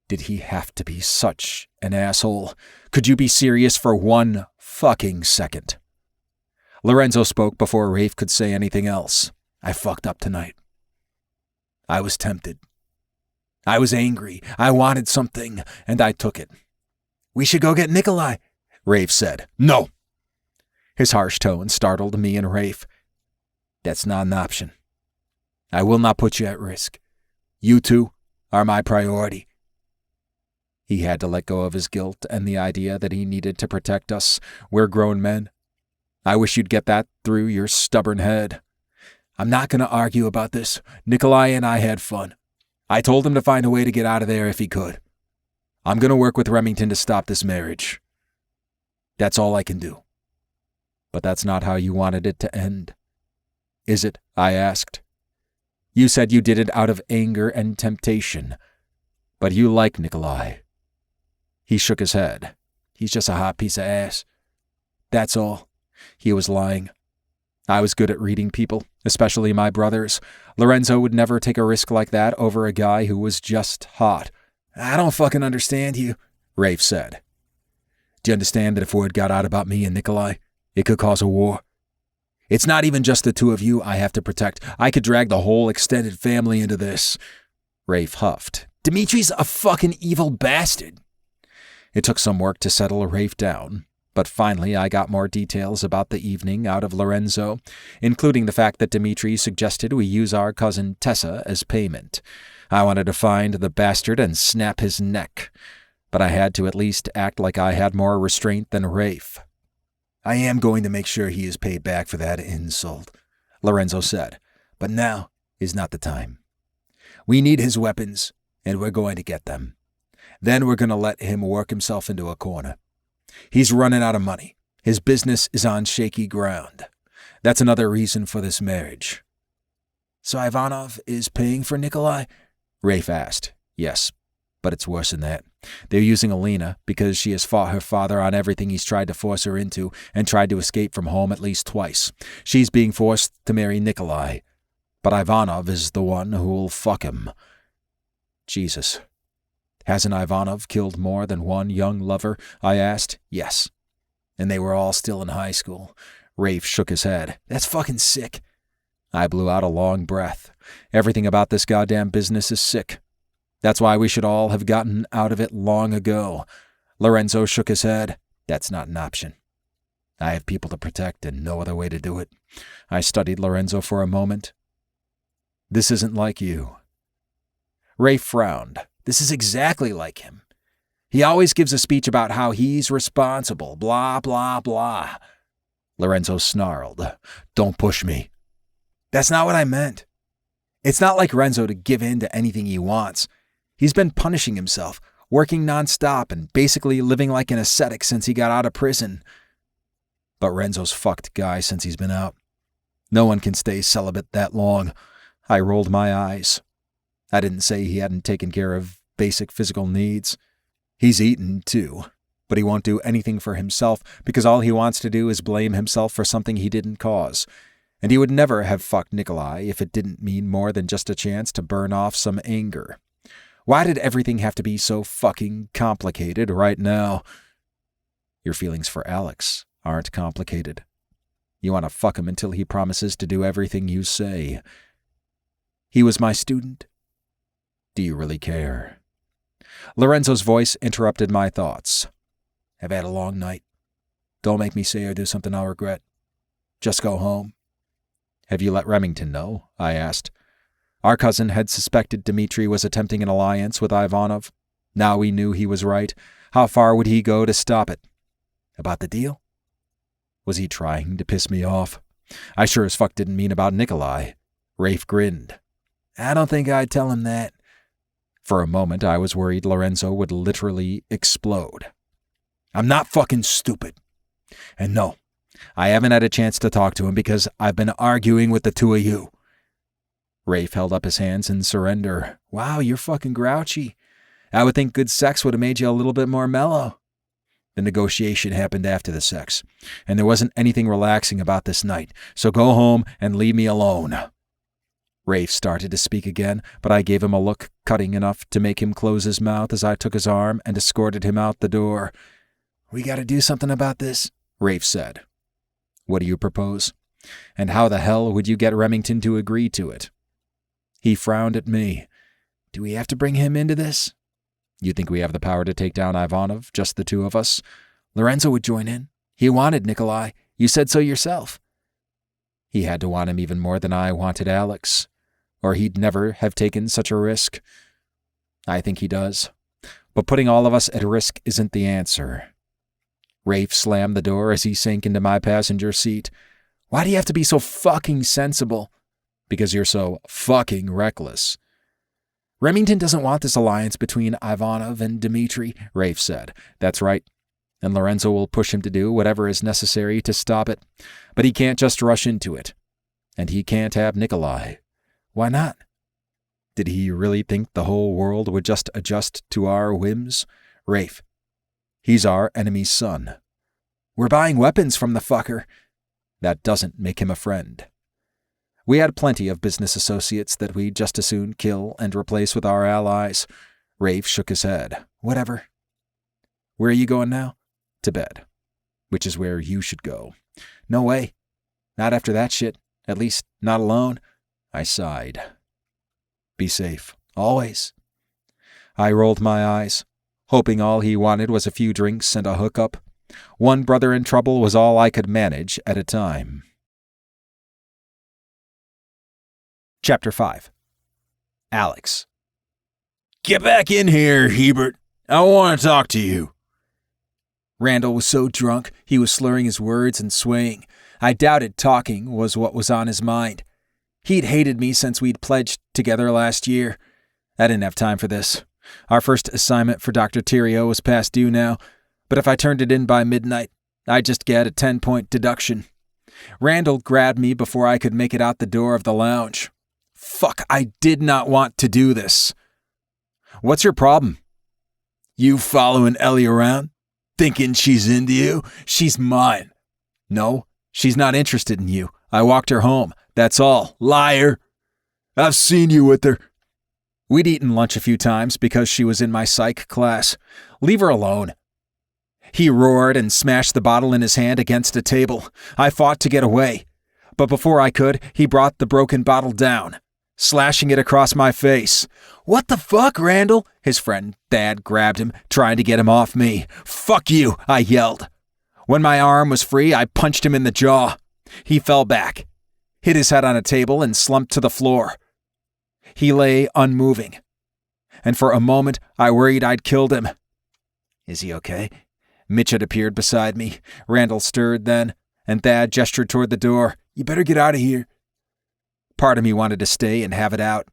Did he have to be such an asshole? Could you be serious for one fucking second? Lorenzo spoke before Rafe could say anything else. I fucked up tonight. I was tempted. I was angry. I wanted something, and I took it. We should go get Nikolai, Rafe said. No. His harsh tone startled me and Rafe. That's not an option. I will not put you at risk. You two are my priority. He had to let go of his guilt and the idea that he needed to protect us. We're grown men. I wish you'd get that through your stubborn head. I'm not going to argue about this. Nikolai and I had fun. I told him to find a way to get out of there if he could. I'm going to work with Remington to stop this marriage. That's all I can do. But that's not how you wanted it to end. Is it? I asked. You said you did it out of anger and temptation. But you like Nikolai. He shook his head. He's just a hot piece of ass. That's all. He was lying. I was good at reading people, especially my brothers. Lorenzo would never take a risk like that over a guy who was just hot. I don't fucking understand you, Rafe said. Do you understand that if word got out about me and Nikolai, it could cause a war? It's not even just the two of you I have to protect. I could drag the whole extended family into this. Rafe huffed. Dimitri's a fucking evil bastard. It took some work to settle Rafe down, but finally I got more details about the evening out of Lorenzo, including the fact that Dimitri suggested we use our cousin Tessa as payment. I wanted to find the bastard and snap his neck, but I had to at least act like I had more restraint than Rafe. I am going to make sure he is paid back for that insult, Lorenzo said, but now is not the time. We need his weapons, and we're going to get them. Then we're going to let him work himself into a corner. He's running out of money. His business is on shaky ground. That's another reason for this marriage. So Ivanov is paying for Nikolai? Rafe asked. Yes, but it's worse than that. They're using Alina because she has fought her father on everything he's tried to force her into and tried to escape from home at least twice. She's being forced to marry Nikolai. But Ivanov is the one who will fuck him. Jesus. Hasn't Ivanov killed more than one young lover? I asked. Yes. And they were all still in high school. Rafe shook his head. That's fucking sick. I blew out a long breath. Everything about this goddamn business is sick. That's why we should all have gotten out of it long ago. Lorenzo shook his head. That's not an option. I have people to protect and no other way to do it. I studied Lorenzo for a moment. This isn't like you. Rafe frowned. This is exactly like him. He always gives a speech about how he's responsible, blah, blah, blah. Lorenzo snarled. Don't push me. That's not what I meant. It's not like Renzo to give in to anything he wants. He's been punishing himself, working nonstop and basically living like an ascetic since he got out of prison. But Renzo's fucked guy since he's been out. No one can stay celibate that long. I rolled my eyes. I didn't say he hadn't taken care of basic physical needs. He's eaten, too, but he won't do anything for himself because all he wants to do is blame himself for something he didn't cause. And he would never have fucked Nikolai if it didn't mean more than just a chance to burn off some anger. Why did everything have to be so fucking complicated right now? Your feelings for Alex aren't complicated. You want to fuck him until he promises to do everything you say. He was my student. Do you really care? Lorenzo's voice interrupted my thoughts. I've had a long night. Don't make me say or do something I'll regret. Just go home. Have you let Remington know? I asked. Our cousin had suspected Dimitri was attempting an alliance with Ivanov. Now we knew he was right. How far would he go to stop it? About the deal? Was he trying to piss me off? I sure as fuck didn't mean about Nikolai. Rafe grinned. I don't think I'd tell him that. For a moment, I was worried Lorenzo would literally explode. I'm not fucking stupid. And no, I haven't had a chance to talk to him because I've been arguing with the two of you. Rafe held up his hands in surrender. Wow, you're fucking grouchy. I would think good sex would have made you a little bit more mellow. The negotiation happened after the sex, and there wasn't anything relaxing about this night, so go home and leave me alone. Rafe started to speak again, but I gave him a look cutting enough to make him close his mouth as I took his arm and escorted him out the door. "We gotta do something about this," Rafe said. "What do you propose? And how the hell would you get Remington to agree to it?" He frowned at me. "Do we have to bring him into this?" "You think we have the power to take down Ivanov, just the two of us?" "Lorenzo would join in. He wanted Nikolai. You said so yourself." "He had to want him even more than I wanted Alex, or he'd never have taken such a risk." "I think he does. But putting all of us at risk isn't the answer." Rafe slammed the door as he sank into my passenger seat. "Why do you have to be so fucking sensible?" "Because you're so fucking reckless." "Remington doesn't want this alliance between Ivanov and Dmitri," Rafe said. "That's right. And Lorenzo will push him to do whatever is necessary to stop it. But he can't just rush into it. And he can't have Nikolai." "Why not?" "Did he really think the whole world would just adjust to our whims? Rafe, he's our enemy's son." "We're buying weapons from the fucker." "That doesn't make him a friend." We had plenty of business associates that we'd just as soon kill and replace with our allies. Rafe shook his head. "Whatever." "Where are you going now?" "To bed. Which is where you should go." "No way. Not after that shit. At least, not alone." I sighed. "Be safe. Always." I rolled my eyes, hoping all he wanted was a few drinks and a hookup. One brother in trouble was all I could manage at a time. Chapter 5. Alex. "Get back in here, Hebert. I want to talk to you." Randall was so drunk, he was slurring his words and swaying. I doubted talking was what was on his mind. He'd hated me since we'd pledged together last year. I didn't have time for this. Our first assignment for Dr. Theriot was past due now, but if I turned it in by midnight, I'd just get a 10-point deduction. Randall grabbed me before I could make it out the door of the lounge. Fuck, I did not want to do this. "What's your problem?" "You following Ellie around? Thinking she's into you? She's mine." "No, she's not interested in you. I walked her home. That's all." "Liar. I've seen you with her." "We'd eaten lunch a few times because she was in my psych class. Leave her alone." He roared and smashed the bottle in his hand against a table. I fought to get away. But before I could, he brought the broken bottle down, slashing it across my face. "What the fuck, Randall?" His friend Thad grabbed him, trying to get him off me. "Fuck you," I yelled. When my arm was free, I punched him in the jaw. He fell back, hit his head on a table, and slumped to the floor. He lay unmoving, and for a moment I worried I'd killed him. "Is he okay?" Mitch had appeared beside me. Randall stirred then, and Thad gestured toward the door. "You better get out of here." Part of me wanted to stay and have it out,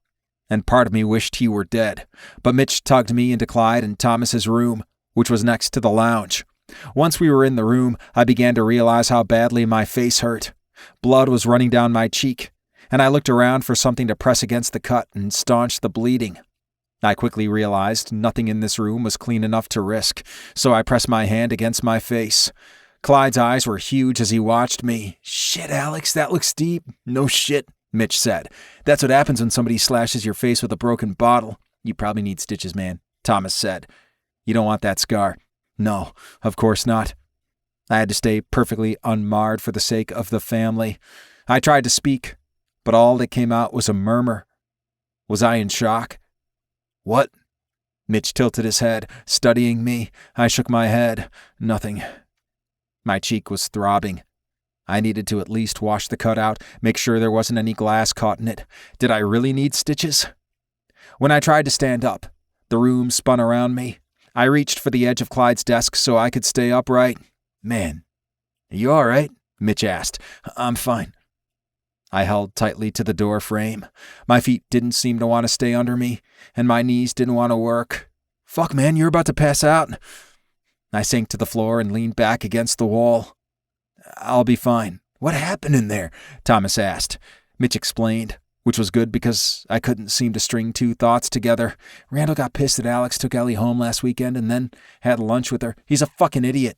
and part of me wished he were dead. But Mitch tugged me into Clyde and Thomas's room, which was next to the lounge. Once we were in the room, I began to realize how badly my face hurt. Blood was running down my cheek, and I looked around for something to press against the cut and staunch the bleeding. I quickly realized nothing in this room was clean enough to risk, so I pressed my hand against my face. Clyde's eyes were huge as he watched me. "Shit, Alex, that looks deep." "No shit," Mitch said. "That's what happens when somebody slashes your face with a broken bottle." "You probably need stitches, man," Thomas said. "You don't want that scar." "No, of course not." I had to stay perfectly unmarred for the sake of the family. I tried to speak, but all that came out was a murmur. Was I in shock? "What?" Mitch tilted his head, studying me. I shook my head. "Nothing." My cheek was throbbing. I needed to at least wash the cut out, make sure there wasn't any glass caught in it. Did I really need stitches? When I tried to stand up, the room spun around me. I reached for the edge of Clyde's desk so I could stay upright. "Man, are you all right?" Mitch asked. "I'm fine." I held tightly to the door frame. My feet didn't seem to want to stay under me, and my knees didn't want to work. "Fuck, man, you're about to pass out." I sank to the floor and leaned back against the wall. "I'll be fine." "What happened in there?" Thomas asked. Mitch explained, which was good because I couldn't seem to string two thoughts together. "Randall got pissed that Alex took Ellie home last weekend and then had lunch with her. He's a fucking idiot."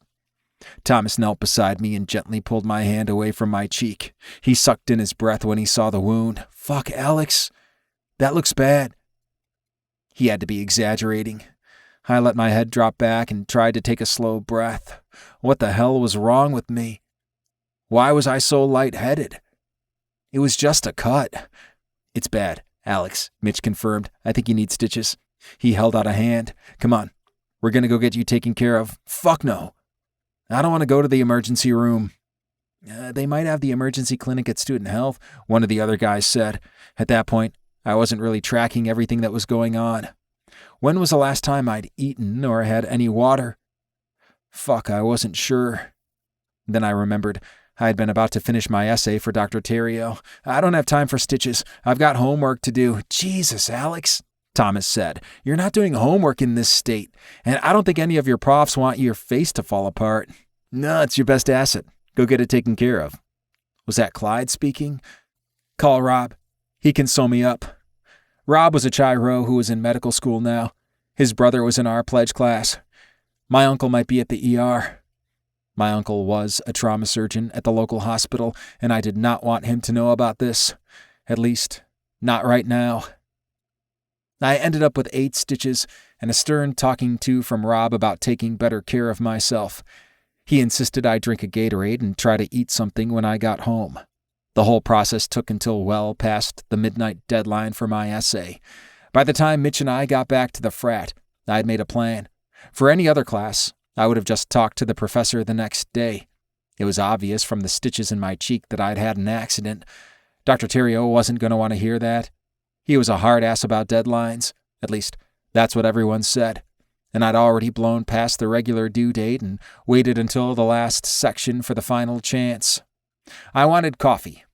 Thomas knelt beside me and gently pulled my hand away from my cheek. He sucked in his breath when he saw the wound. "Fuck, Alex. That looks bad." He had to be exaggerating. I let my head drop back and tried to take a slow breath. What the hell was wrong with me? Why was I so lightheaded? It was just a cut. "It's bad, Alex," Mitch confirmed. "I think you need stitches." He held out a hand. "Come on. We're going to go get you taken care of." "Fuck no. I don't want to go to the emergency room." They might have the emergency clinic at Student Health," one of the other guys said. At that point, I wasn't really tracking everything that was going on. When was the last time I'd eaten or had any water? Fuck, I wasn't sure. Then I remembered I had been about to finish my essay for Dr. Terrio. "I don't have time for stitches. I've got homework to do." "Jesus, Alex," Thomas said. "You're not doing homework in this state, and I don't think any of your profs want your face to fall apart." "No, it's your best asset. Go get it taken care of." Was that Clyde speaking? "Call Rob. He can sew me up." Rob was a chiro who was in medical school now. His brother was in our pledge class. My uncle might be at the ER. My uncle was a trauma surgeon at the local hospital, and I did not want him to know about this. At least, not right now. I ended up with 8 stitches and a stern talking to from Rob about taking better care of myself. He insisted I drink a Gatorade and try to eat something when I got home. The whole process took until well past the midnight deadline for my essay. By the time Mitch and I got back to the frat, I had made a plan. For any other class, I would have just talked to the professor the next day. It was obvious from the stitches in my cheek that I'd had an accident. Dr. Terrio wasn't going to want to hear that. He was a hard ass about deadlines. At least, that's what everyone said. And I'd already blown past the regular due date and waited until the last section for the final chance. I wanted coffee,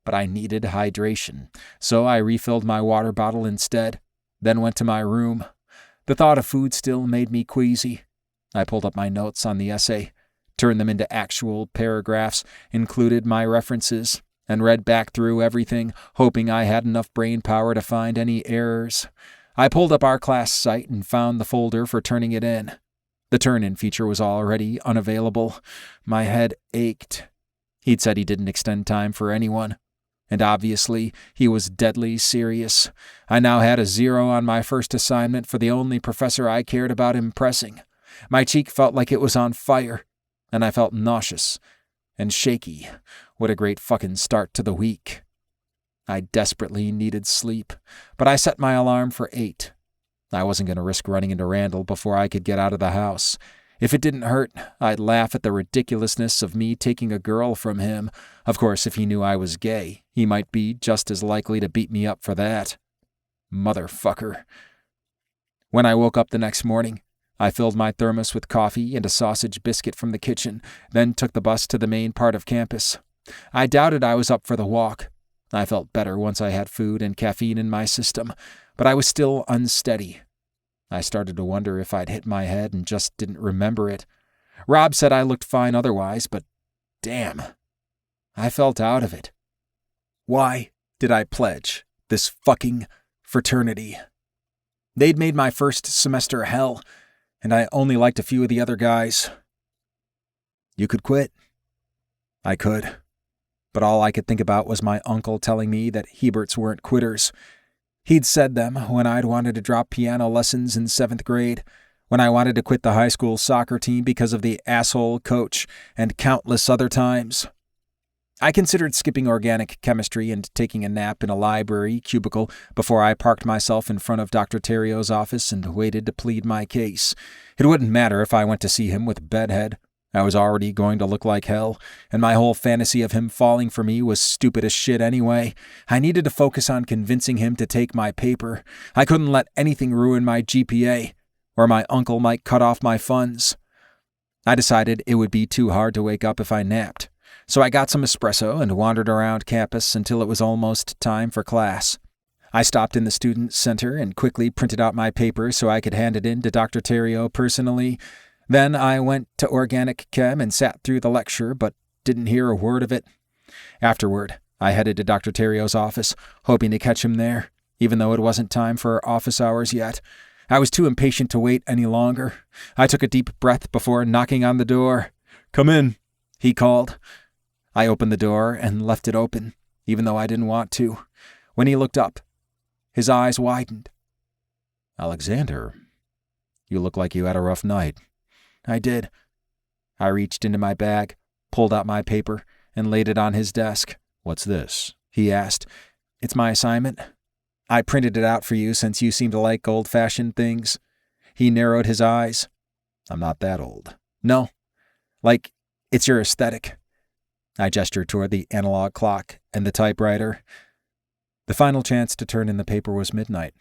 but I needed hydration, so I refilled my water bottle instead, then went to my room. The thought of food still made me queasy. I pulled up my notes on the essay, turned them into actual paragraphs, included my references, and read back through everything, hoping I had enough brain power to find any errors. I pulled up our class site and found the folder for turning it in. The turn-in feature was already unavailable. My head ached. He'd said he didn't extend time for anyone. And obviously, he was deadly serious. I now had a 0 on my first assignment for the only professor I cared about impressing. My cheek felt like it was on fire, and I felt nauseous and shaky. What a great fucking start to the week. I desperately needed sleep, but I set my alarm for 8. I wasn't going to risk running into Randall before I could get out of the house. If it didn't hurt, I'd laugh at the ridiculousness of me taking a girl from him. Of course, if he knew I was gay, he might be just as likely to beat me up for that. Motherfucker. When I woke up the next morning, I filled my thermos with coffee and a sausage biscuit from the kitchen, then took the bus to the main part of campus. I doubted I was up for the walk. I felt better once I had food and caffeine in my system, but I was still unsteady. I started to wonder if I'd hit my head and just didn't remember it. Rob said I looked fine otherwise, but damn, I felt out of it. Why did I pledge this fucking fraternity? They'd made my first semester hell, and I only liked a few of the other guys. You could quit. I could. But all I could think about was my uncle telling me that Heberts weren't quitters. He'd said them when I'd wanted to drop piano lessons in 7th grade, when I wanted to quit the high school soccer team because of the asshole coach, and countless other times. I considered skipping organic chemistry and taking a nap in a library cubicle before I parked myself in front of Dr. Terrio's office and waited to plead my case. It wouldn't matter if I went to see him with bedhead. I was already going to look like hell, and my whole fantasy of him falling for me was stupid as shit anyway. I needed to focus on convincing him to take my paper. I couldn't let anything ruin my GPA, or my uncle might cut off my funds. I decided it would be too hard to wake up if I napped, so I got some espresso and wandered around campus until it was almost time for class. I stopped in the student center and quickly printed out my paper so I could hand it in to Dr. Terrio personally. Then I went to organic chem and sat through the lecture, but didn't hear a word of it. Afterward, I headed to Dr. Terrio's office, hoping to catch him there, even though it wasn't time for office hours yet. I was too impatient to wait any longer. I took a deep breath before knocking on the door. "Come in," he called. I opened the door and left it open, even though I didn't want to. When he looked up, his eyes widened. "Alexander, you look like you had a rough night." I did. I reached into my bag, pulled out my paper, and laid it on his desk. "What's this?" he asked. "It's my assignment. I printed it out for you since you seem to like old-fashioned things." He narrowed his eyes. "I'm not that old." "No. Like, it's your aesthetic." I gestured toward the analog clock and the typewriter. The final chance to turn in the paper was midnight.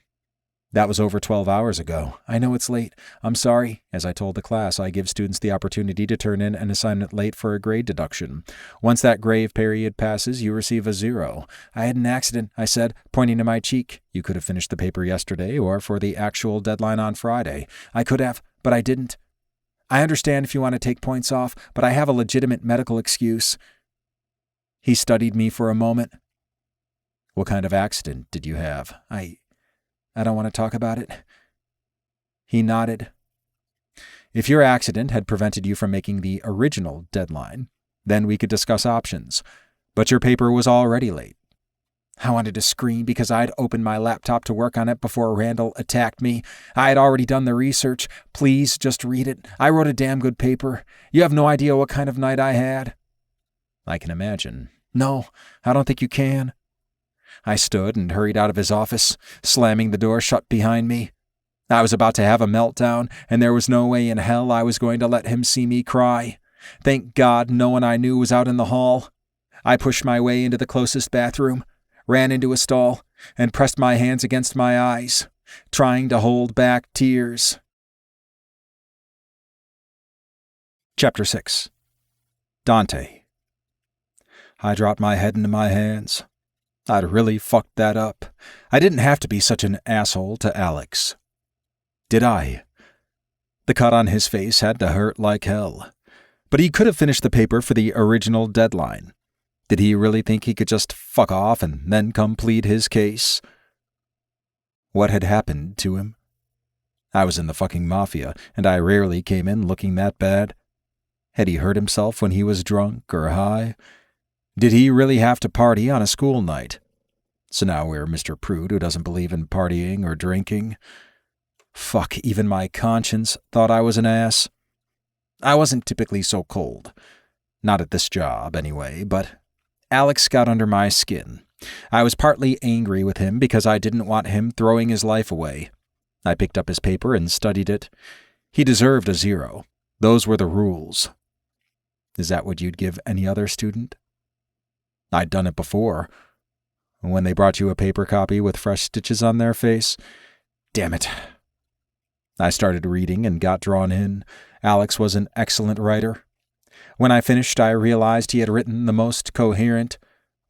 That was over 12 hours ago. "I know it's late. I'm sorry." As I told the class, I give students the opportunity to turn in an assignment late for a grade deduction. Once that grave period passes, you receive a 0. "I had an accident," I said, pointing to my cheek. "You could have finished the paper yesterday or for the actual deadline on Friday." "I could have, but I didn't." "I understand if you want to take points off, but I have a legitimate medical excuse." He studied me for a moment. "What kind of accident did you have?" I don't want to talk about it." He nodded. "If your accident had prevented you from making the original deadline, then we could discuss options. But your paper was already late." I wanted to scream because I'd opened my laptop to work on it before Randall attacked me. I had already done the research. "Please, just read it. I wrote a damn good paper. You have no idea what kind of night I had." "I can imagine." "No, I don't think you can." I stood and hurried out of his office, slamming the door shut behind me. I was about to have a meltdown, and there was no way in hell I was going to let him see me cry. Thank God no one I knew was out in the hall. I pushed my way into the closest bathroom, ran into a stall, and pressed my hands against my eyes, trying to hold back tears. Chapter 6. Dante. I dropped my head into my hands. I'd really fucked that up. I didn't have to be such an asshole to Alex. Did I? The cut on his face had to hurt like hell. But he could have finished the paper for the original deadline. Did he really think he could just fuck off and then come plead his case? What had happened to him? I was in the fucking mafia, and I rarely came in looking that bad. Had he hurt himself when he was drunk or high? Did he really have to party on a school night? So now we're Mr. Prude who doesn't believe in partying or drinking. Fuck, even my conscience thought I was an ass. I wasn't typically so cold. Not at this job, anyway, but Alex got under my skin. I was partly angry with him because I didn't want him throwing his life away. I picked up his paper and studied it. He deserved a 0. Those were the rules. Is that what you'd give any other student? I'd done it before. When they brought you a paper copy with fresh stitches on their face. Damn it. I started reading and got drawn in. Alex was an excellent writer. When I finished, I realized he had written the most coherent,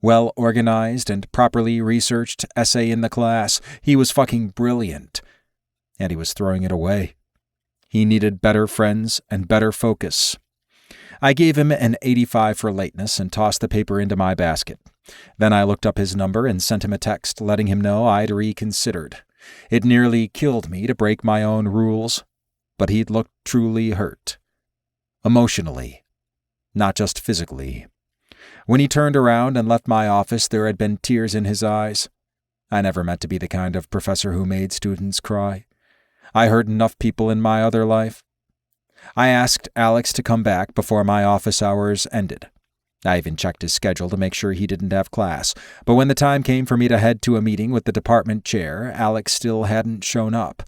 well-organized, and properly researched essay in the class. He was fucking brilliant. And he was throwing it away. He needed better friends and better focus. I gave him an 85 for lateness and tossed the paper into my basket. Then I looked up his number and sent him a text letting him know I'd reconsidered. It nearly killed me to break my own rules, but he'd looked truly hurt. Emotionally, not just physically. When he turned around and left my office, there had been tears in his eyes. I never meant to be the kind of professor who made students cry. I hurt enough people in my other life. I asked Alex to come back before my office hours ended. I even checked his schedule to make sure he didn't have class, but when the time came for me to head to a meeting with the department chair, Alex still hadn't shown up.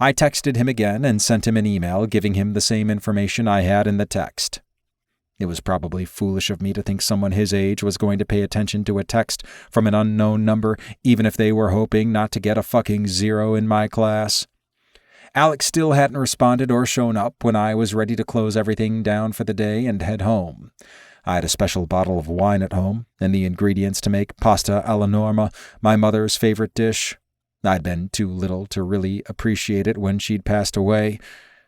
I texted him again and sent him an email giving him the same information I had in the text. It was probably foolish of me to think someone his age was going to pay attention to a text from an unknown number, even if they were hoping not to get a fucking 0 in my class. Alex still hadn't responded or shown up when I was ready to close everything down for the day and head home. I had a special bottle of wine at home and the ingredients to make pasta alla norma, my mother's favorite dish. I'd been too little to really appreciate it when she'd passed away.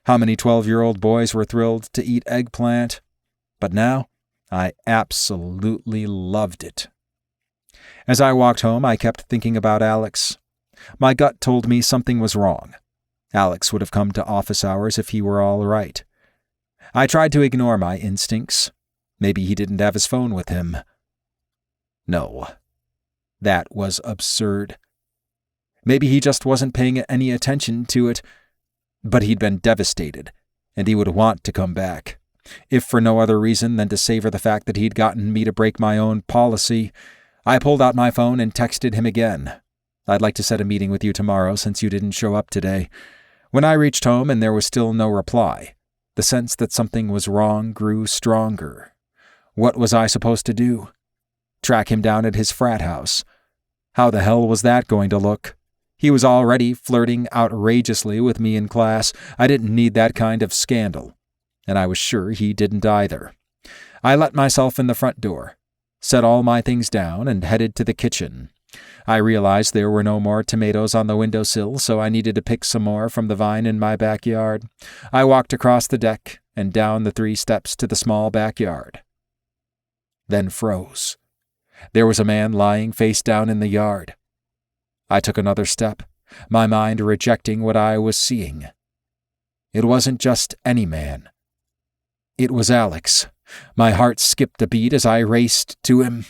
How many 12-year-old boys were thrilled to eat eggplant? But now, I absolutely loved it. As I walked home, I kept thinking about Alex. My gut told me something was wrong. Alex would have come to office hours if he were all right. I tried to ignore my instincts. Maybe he didn't have his phone with him. No, that was absurd. Maybe he just wasn't paying any attention to it, but he'd been devastated, and he would want to come back, if for no other reason than to savor the fact that he'd gotten me to break my own policy. I pulled out my phone and texted him again. I'd like to set a meeting with you tomorrow since you didn't show up today. When I reached home and there was still no reply, the sense that something was wrong grew stronger. What was I supposed to do? Track him down at his frat house? How the hell was that going to look? He was already flirting outrageously with me in class. I didn't need that kind of scandal, and I was sure he didn't either. I let myself in the front door, set all my things down, and headed to the kitchen. I realized there were no more tomatoes on the windowsill, so I needed to pick some more from the vine in my backyard. I walked across the deck and down the 3 steps to the small backyard. Then froze. There was a man lying face down in the yard. I took another step, my mind rejecting what I was seeing. It wasn't just any man. It was Alex. My heart skipped a beat as I raced to him.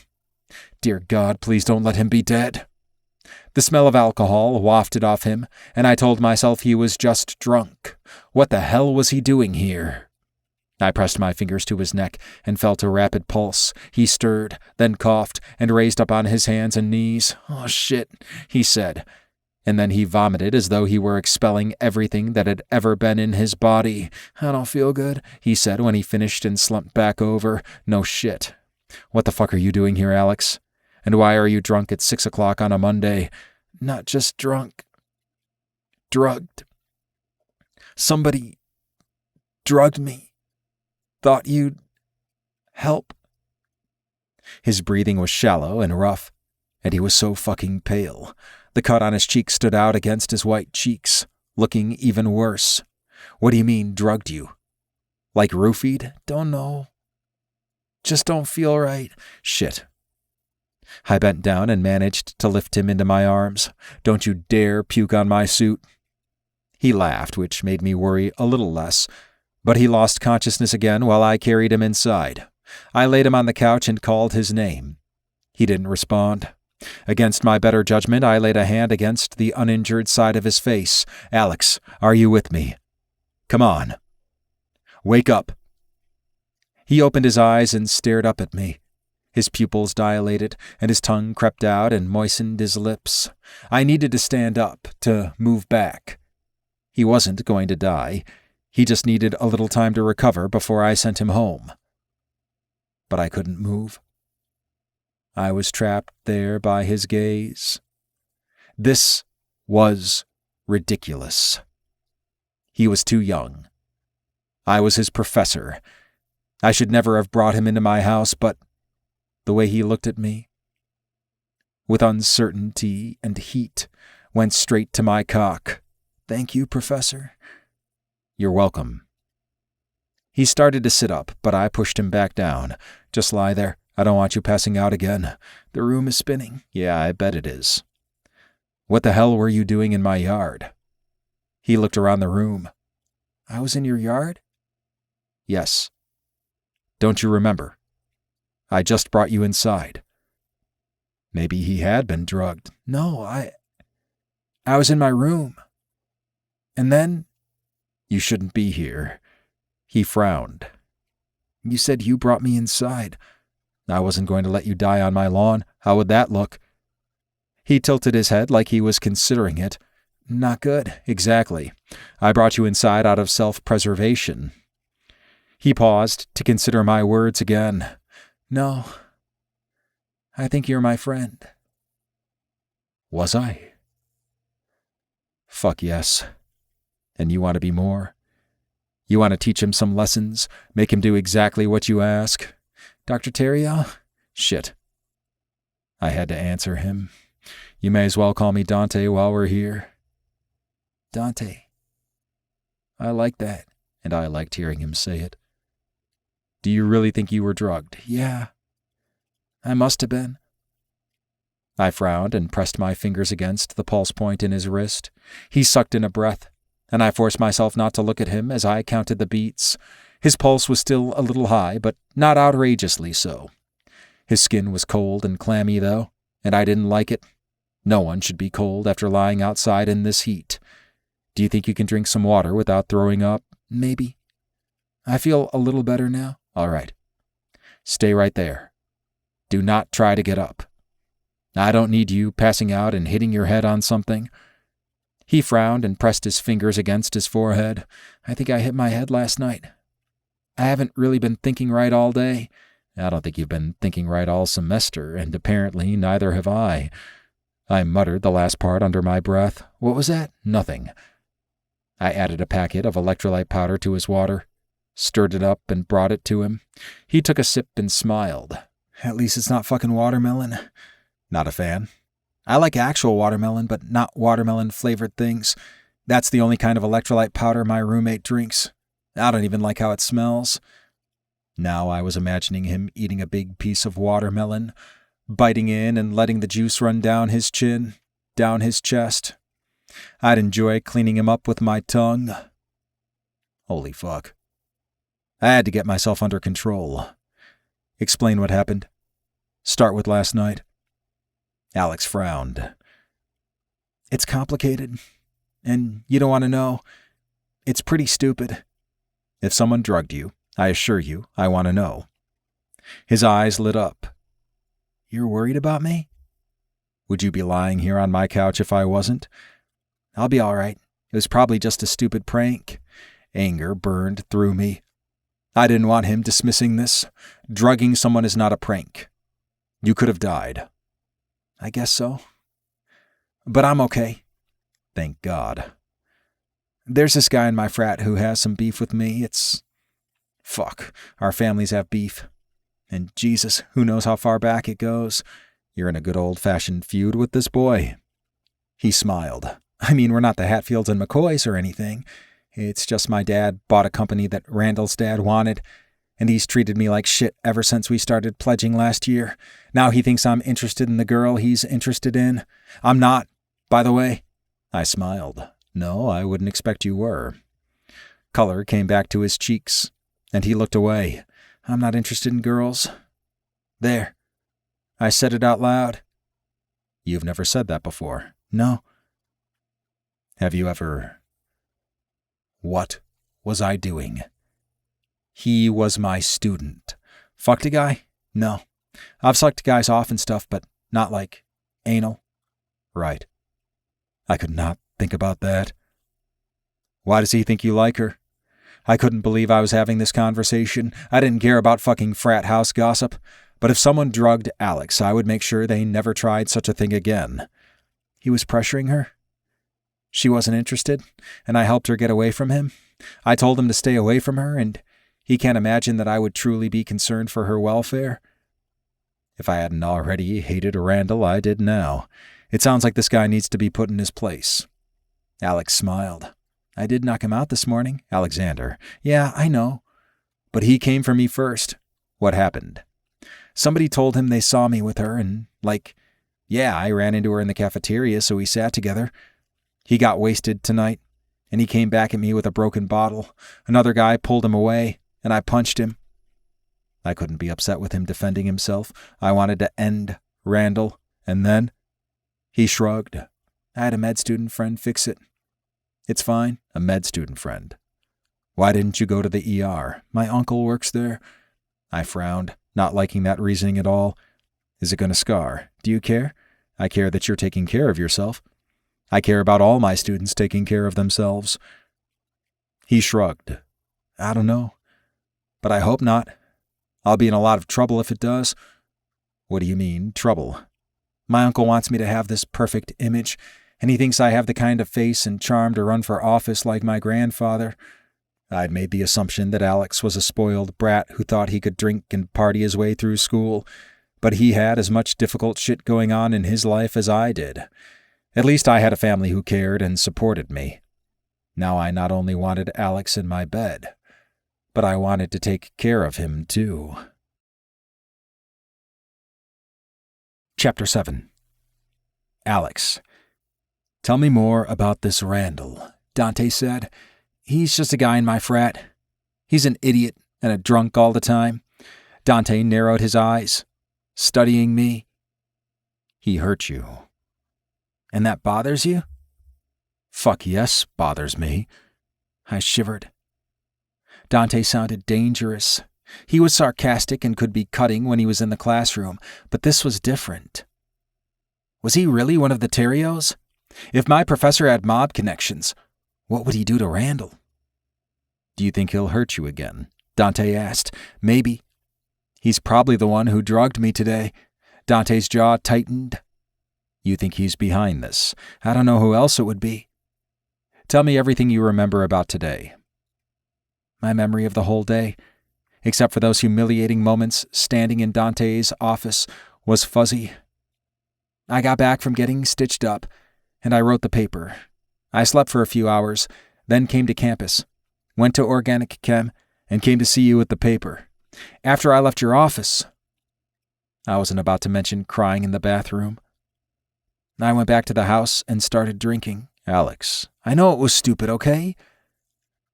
Dear God, please don't let him be dead. The smell of alcohol wafted off him, and I told myself he was just drunk. What the hell was he doing here? I pressed my fingers to his neck and felt a rapid pulse. He stirred, then coughed, and raised up on his hands and knees. Oh, shit, he said. And then he vomited as though he were expelling everything that had ever been in his body. I don't feel good, he said when he finished and slumped back over. No shit. What the fuck are you doing here, Alex? And why are you drunk at 6 o'clock on a Monday? Not just drunk. Drugged. Somebody drugged me. Thought you'd help. His breathing was shallow and rough, and he was so fucking pale. The cut on his cheek stood out against his white cheeks, looking even worse. What do you mean, drugged you? Like roofied? Don't know. Just don't feel right. Shit. I bent down and managed to lift him into my arms. Don't you dare puke on my suit. He laughed, which made me worry a little less, but he lost consciousness again while I carried him inside. I laid him on the couch and called his name. He didn't respond. Against my better judgment, I laid a hand against the uninjured side of his face. Alex, are you with me? Come on. Wake up. He opened his eyes and stared up at me. His pupils dilated, and his tongue crept out and moistened his lips. I needed to stand up, to move back. He wasn't going to die. He just needed a little time to recover before I sent him home. But I couldn't move. I was trapped there by his gaze. This was ridiculous. He was too young. I was his professor. I should never have brought him into my house, but the way he looked at me, with uncertainty and heat, went straight to my cock. Thank you, Professor. You're welcome. He started to sit up, but I pushed him back down. Just lie there. I don't want you passing out again. The room is spinning. Yeah, I bet it is. What the hell were you doing in my yard? He looked around the room. I was in your yard? Yes. Don't you remember? I just brought you inside. Maybe he had been drugged. No, I was in my room. And then, you shouldn't be here. He frowned. You said you brought me inside. I wasn't going to let you die on my lawn. How would that look? He tilted his head like he was considering it. Not good, exactly. I brought you inside out of self-preservation. He paused to consider my words again. No, I think you're my friend. Was I? Fuck yes. And you want to be more? You want to teach him some lessons, make him do exactly what you ask? Dr. Terrio? Shit. I had to answer him. You may as well call me Dante while we're here. Dante. I like that, and I liked hearing him say it. Do you really think you were drugged? Yeah. I must have been. I frowned and pressed my fingers against the pulse point in his wrist. He sucked in a breath, and I forced myself not to look at him as I counted the beats. His pulse was still a little high, but not outrageously so. His skin was cold and clammy, though, and I didn't like it. No one should be cold after lying outside in this heat. Do you think you can drink some water without throwing up? Maybe. I feel a little better now. All right. Stay right there. Do not try to get up. I don't need you passing out and hitting your head on something. He frowned and pressed his fingers against his forehead. I think I hit my head last night. I haven't really been thinking right all day. I don't think you've been thinking right all semester, and apparently neither have I. I muttered the last part under my breath. What was that? Nothing. I added a packet of electrolyte powder to his water, stirred it up, and brought it to him. He took a sip and smiled. At least it's not fucking watermelon. Not a fan. I like actual watermelon, but not watermelon-flavored things. That's the only kind of electrolyte powder my roommate drinks. I don't even like how it smells. Now I was imagining him eating a big piece of watermelon, biting in and letting the juice run down his chin, down his chest. I'd enjoy cleaning him up with my tongue. Holy fuck. I had to get myself under control. Explain what happened. Start with last night. Alex frowned. It's complicated, and you don't want to know. It's pretty stupid. If someone drugged you, I assure you, I want to know. His eyes lit up. You're worried about me? Would you be lying here on my couch if I wasn't? I'll be all right. It was probably just a stupid prank. Anger burned through me. I didn't want him dismissing this. Drugging someone is not a prank. You could have died. I guess so. But I'm okay. Thank God. There's this guy in my frat who has some beef with me. Fuck. Our families have beef. And Jesus, who knows how far back it goes. You're in a good old-fashioned feud with this boy. He smiled. I mean, we're not the Hatfields and McCoys or anything. It's just my dad bought a company that Randall's dad wanted, and he's treated me like shit ever since we started pledging last year. Now he thinks I'm interested in the girl he's interested in. I'm not, by the way. I smiled. No, I wouldn't expect you were. Color came back to his cheeks, and he looked away. I'm not interested in girls. There. I said it out loud. You've never said that before. No. Have you ever... What was I doing? He was my student. Fucked a guy? No. I've sucked guys off and stuff, but not like anal. Right. I could not think about that. Why does he think you like her? I couldn't believe I was having this conversation. I didn't care about fucking frat house gossip. But if someone drugged Alex, I would make sure they never tried such a thing again. He was pressuring her? She wasn't interested, and I helped her get away from him. I told him to stay away from her, and he can't imagine that I would truly be concerned for her welfare. If I hadn't already hated Randall, I did now. It sounds like this guy needs to be put in his place. Alex smiled. I did knock him out this morning, Alexander. Yeah, I know. But he came for me first. What happened? Somebody told him they saw me with her, and I ran into her in the cafeteria, so we sat together. He got wasted tonight, and he came back at me with a broken bottle. Another guy pulled him away, and I punched him. I couldn't be upset with him defending himself. I wanted to end Randall, and then... He shrugged. I had a med student friend fix it. It's fine, a med student friend. Why didn't you go to the ER? My uncle works there. I frowned, not liking that reasoning at all. Is it going to scar? Do you care? I care that you're taking care of yourself. I care about all my students taking care of themselves. He shrugged. I don't know. But I hope not. I'll be in a lot of trouble if it does. What do you mean, trouble? My uncle wants me to have this perfect image, and he thinks I have the kind of face and charm to run for office like my grandfather. I'd made the assumption that Alex was a spoiled brat who thought he could drink and party his way through school, but he had as much difficult shit going on in his life as I did. At least I had a family who cared and supported me. Now I not only wanted Alex in my bed, but I wanted to take care of him too. Chapter 7. Alex. Tell me more about this Randall, Dante said. He's just a guy in my frat. He's an idiot and a drunk all the time. Dante narrowed his eyes, studying me. He hurt you. And that bothers you? Fuck yes, bothers me. I shivered. Dante sounded dangerous. He was sarcastic and could be cutting when he was in the classroom, but this was different. Was he really one of the Terrios? If my professor had mob connections, what would he do to Randall? Do you think he'll hurt you again? Dante asked. Maybe. He's probably the one who drugged me today. Dante's jaw tightened. You think he's behind this? I don't know who else it would be. Tell me everything you remember about today. My memory of the whole day, except for those humiliating moments standing in Dante's office, was fuzzy. I got back from getting stitched up, and I wrote the paper. I slept for a few hours, then came to campus, went to organic chem, and came to see you with the paper. After I left your office, I wasn't about to mention crying in the bathroom. I went back to the house and started drinking. Alex, I know it was stupid, okay?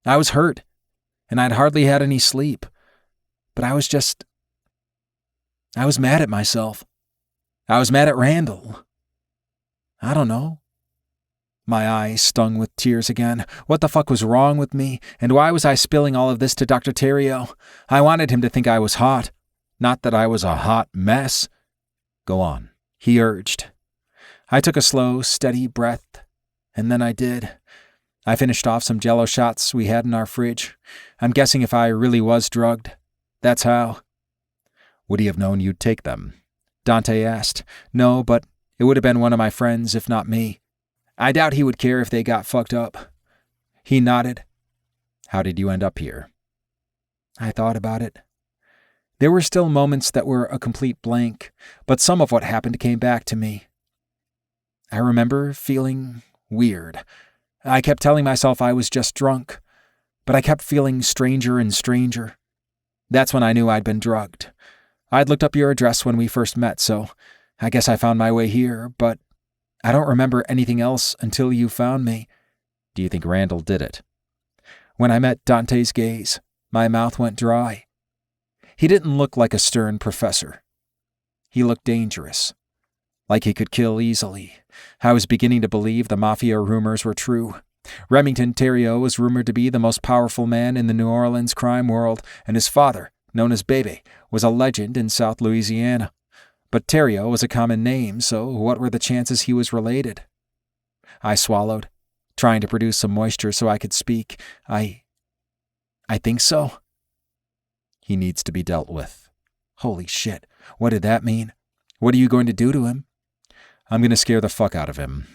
I was hurt, and I'd hardly had any sleep. But I was mad at myself. I was mad at Randall. I don't know. My eyes stung with tears again. What the fuck was wrong with me? And why was I spilling all of this to Dr. Terrio? I wanted him to think I was hot. Not that I was a hot mess. Go on, he urged. I took a slow, steady breath, and then I did. I finished off some Jell-O shots we had in our fridge. I'm guessing if I really was drugged, that's how. Would he have known you'd take them? Dante asked. No, but it would have been one of my friends, if not me. I doubt he would care if they got fucked up. He nodded. How did you end up here? I thought about it. There were still moments that were a complete blank, but some of what happened came back to me. I remember feeling weird. I kept telling myself I was just drunk, but I kept feeling stranger and stranger. That's when I knew I'd been drugged. I'd looked up your address when we first met, so I guess I found my way here, but I don't remember anything else until you found me. Do you think Randall did it? When I met Dante's gaze, my mouth went dry. He didn't look like a stern professor. He looked dangerous, like he could kill easily. I was beginning to believe the mafia rumors were true. Remington Terrio was rumored to be the most powerful man in the New Orleans crime world, and his father, known as Bebe, was a legend in South Louisiana. But Terrio was a common name, so what were the chances he was related? I swallowed, trying to produce some moisture so I could speak. I think so. He needs to be dealt with. Holy shit, what did that mean? What are you going to do to him? I'm going to scare the fuck out of him.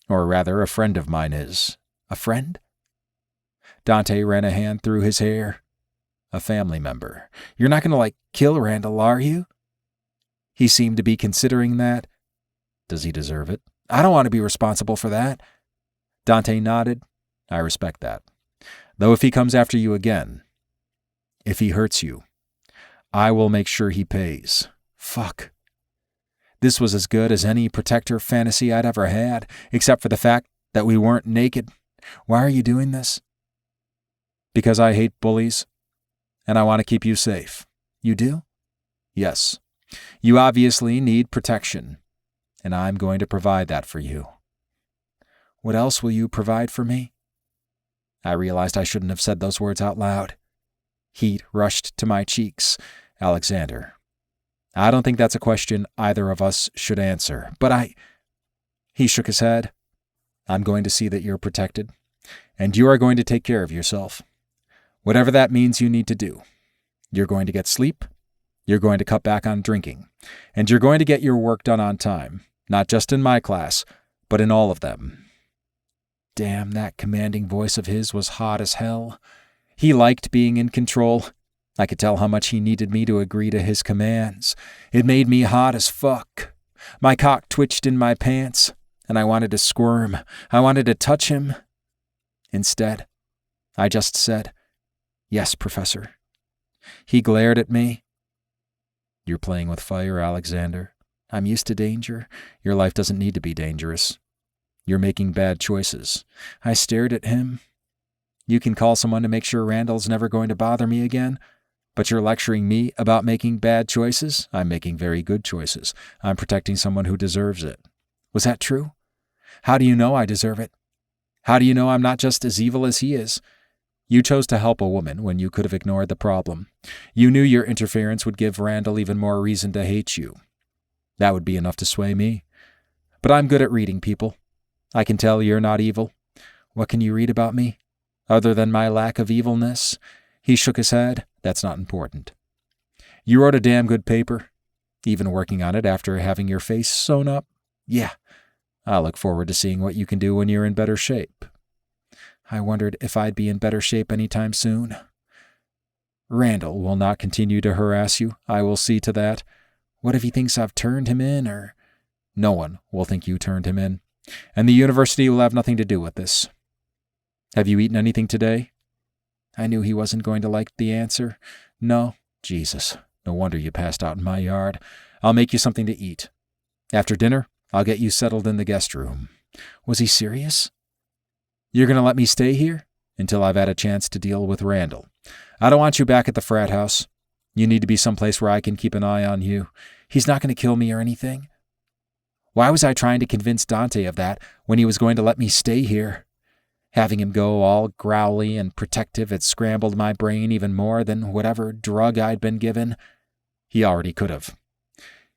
Or rather, a friend of mine is. A friend? Dante ran a hand through his hair. A family member. You're not going to, kill Randall, are you? He seemed to be considering that. Does he deserve it? I don't want to be responsible for that. Dante nodded. I respect that. Though if he comes after you again, if he hurts you, I will make sure he pays. Fuck. This was as good as any protector fantasy I'd ever had, except for the fact that we weren't naked. Why are you doing this? Because I hate bullies, and I want to keep you safe. You do? Yes. You obviously need protection, and I'm going to provide that for you. What else will you provide for me? I realized I shouldn't have said those words out loud. Heat rushed to my cheeks. Alexander, I don't think that's a question either of us should answer, but He shook his head. I'm going to see that you're protected, and you are going to take care of yourself. Whatever that means you need to do. You're going to get sleep, you're going to cut back on drinking, and you're going to get your work done on time, not just in my class, but in all of them. Damn, that commanding voice of his was hot as hell. He liked being in control. I could tell how much he needed me to agree to his commands. It made me hot as fuck. My cock twitched in my pants, and I wanted to squirm. I wanted to touch him. Instead, I just said, "Yes, Professor." He glared at me. You're playing with fire, Alexander. I'm used to danger. Your life doesn't need to be dangerous. You're making bad choices. I stared at him. You can call someone to make sure Randall's never going to bother me again. But you're lecturing me about making bad choices? I'm making very good choices. I'm protecting someone who deserves it. Was that true? How do you know I deserve it? How do you know I'm not just as evil as he is? You chose to help a woman when you could have ignored the problem. You knew your interference would give Randall even more reason to hate you. That would be enough to sway me. But I'm good at reading people. I can tell you're not evil. What can you read about me? Other than my lack of evilness? He shook his head. That's not important. You wrote a damn good paper. Even working on it after having your face sewn up? Yeah. I look forward to seeing what you can do when you're in better shape. I wondered if I'd be in better shape any time soon. Randall will not continue to harass you. I will see to that. What if he thinks I've turned him in, or... No one will think you turned him in. And the university will have nothing to do with this. Have you eaten anything today? I knew he wasn't going to like the answer. No. Jesus. No wonder you passed out in my yard. I'll make you something to eat. After dinner, I'll get you settled in the guest room. Was he serious? You're going to let me stay here? Until I've had a chance to deal with Randall. I don't want you back at the frat house. You need to be someplace where I can keep an eye on you. He's not going to kill me or anything. Why was I trying to convince Dante of that when he was going to let me stay here? Having him go all growly and protective had scrambled my brain even more than whatever drug I'd been given. He already could have.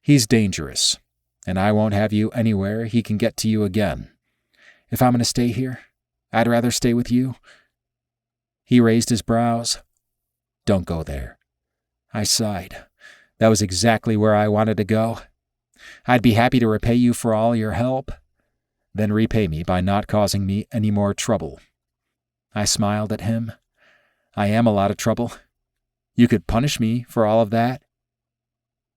He's dangerous, and I won't have you anywhere he can get to you again. If I'm going to stay here, I'd rather stay with you. He raised his brows. Don't go there. I sighed. That was exactly where I wanted to go. I'd be happy to repay you for all your help. Then repay me by not causing me any more trouble. I smiled at him. I am a lot of trouble. You could punish me for all of that.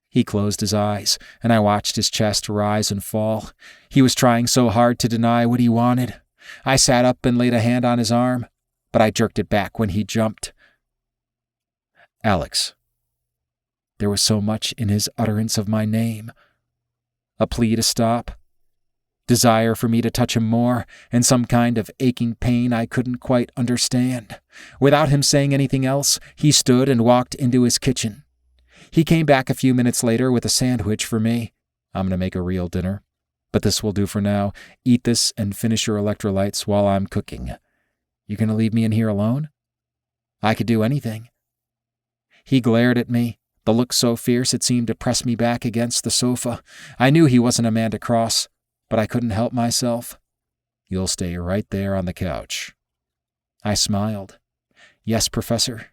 He closed his eyes, and I watched his chest rise and fall. He was trying so hard to deny what he wanted. I sat up and laid a hand on his arm, but I jerked it back when he jumped. Alex. There was so much in his utterance of my name. A plea to stop. Desire for me to touch him more, and some kind of aching pain I couldn't quite understand. Without him saying anything else, he stood and walked into his kitchen. He came back a few minutes later with a sandwich for me. I'm going to make a real dinner. But this will do for now. Eat this and finish your electrolytes while I'm cooking. You going to leave me in here alone? I could do anything. He glared at me, the look so fierce it seemed to press me back against the sofa. I knew he wasn't a man to cross, but I couldn't help myself. You'll stay right there on the couch. I smiled. Yes, Professor.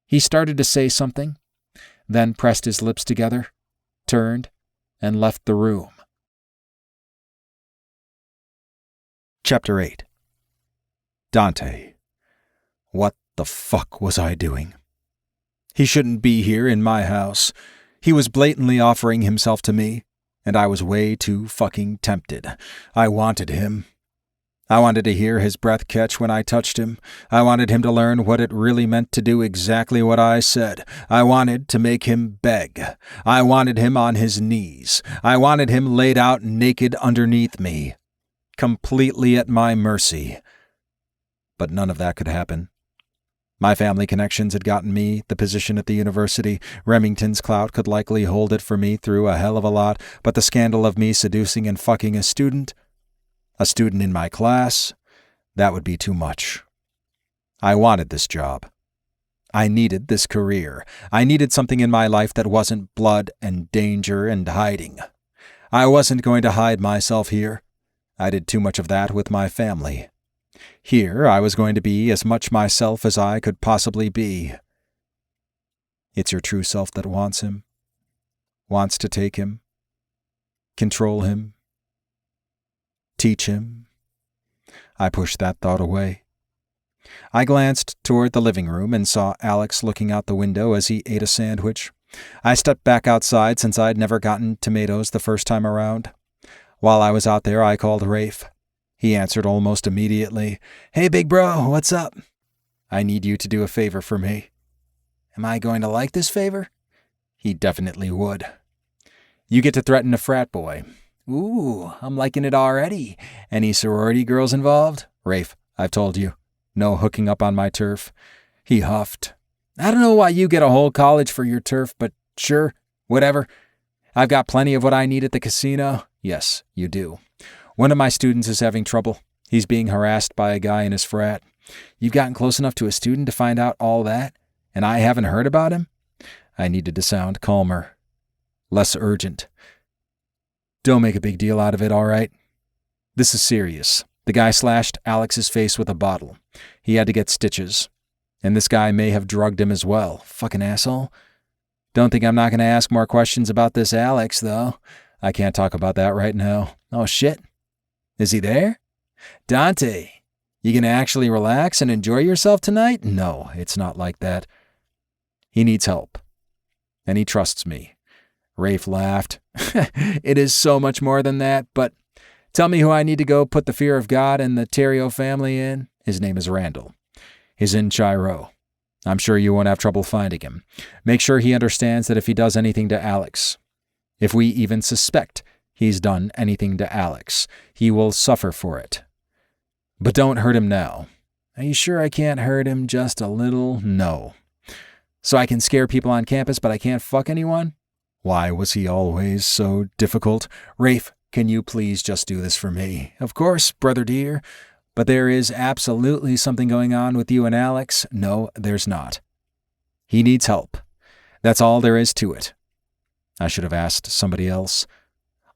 He started to say something, then pressed his lips together, turned, and left the room. Chapter 8. Dante. What the fuck was I doing? He shouldn't be here in my house. He was blatantly offering himself to me, and I was way too fucking tempted. I wanted him. I wanted to hear his breath catch when I touched him. I wanted him to learn what it really meant to do exactly what I said. I wanted to make him beg. I wanted him on his knees. I wanted him laid out naked underneath me, completely at my mercy. But none of that could happen. My family connections had gotten me the position at the university. Remington's clout could likely hold it for me through a hell of a lot, but the scandal of me seducing and fucking a student in my class, that would be too much. I wanted this job. I needed this career. I needed something in my life that wasn't blood and danger and hiding. I wasn't going to hide myself here. I did too much of that with my family. Here I was going to be as much myself as I could possibly be. It's your true self that wants him, wants to take him, control him, teach him. I pushed that thought away. I glanced toward the living room and saw Alex looking out the window as he ate a sandwich. I stepped back outside since I'd never gotten tomatoes the first time around. While I was out there, I called Rafe. He answered almost immediately. Hey, big bro, what's up? I need you to do a favor for me. Am I going to like this favor? He definitely would. You get to threaten a frat boy. Ooh, I'm liking it already. Any sorority girls involved? Rafe, I've told you. No hooking up on my turf. He huffed. I don't know why you get a whole college for your turf, but sure, whatever. I've got plenty of what I need at the casino. Yes, you do. One of my students is having trouble. He's being harassed by a guy in his frat. You've gotten close enough to a student to find out all that, and I haven't heard about him? I needed to sound calmer, less urgent. Don't make a big deal out of it, all right? This is serious. The guy slashed Alex's face with a bottle. He had to get stitches. And this guy may have drugged him as well. Fucking asshole. Don't think I'm not going to ask more questions about this Alex, though. I can't talk about that right now. Oh, shit. Is he there? Dante, you going to actually relax and enjoy yourself tonight? No, it's not like that. He needs help. And he trusts me. Rafe laughed. It is so much more than that, but tell me who I need to go put the fear of God and the Terrio family in. His name is Randall. He's in Chiro. I'm sure you won't have trouble finding him. Make sure he understands that if he does anything to Alex, if we even suspect he's done anything to Alex, he will suffer for it. But don't hurt him now. Are you sure I can't hurt him just a little? No. So I can scare people on campus, but I can't fuck anyone? Why was he always so difficult? Rafe, can you please just do this for me? Of course, brother dear. But there is absolutely something going on with you and Alex. No, there's not. He needs help. That's all there is to it. I should have asked somebody else.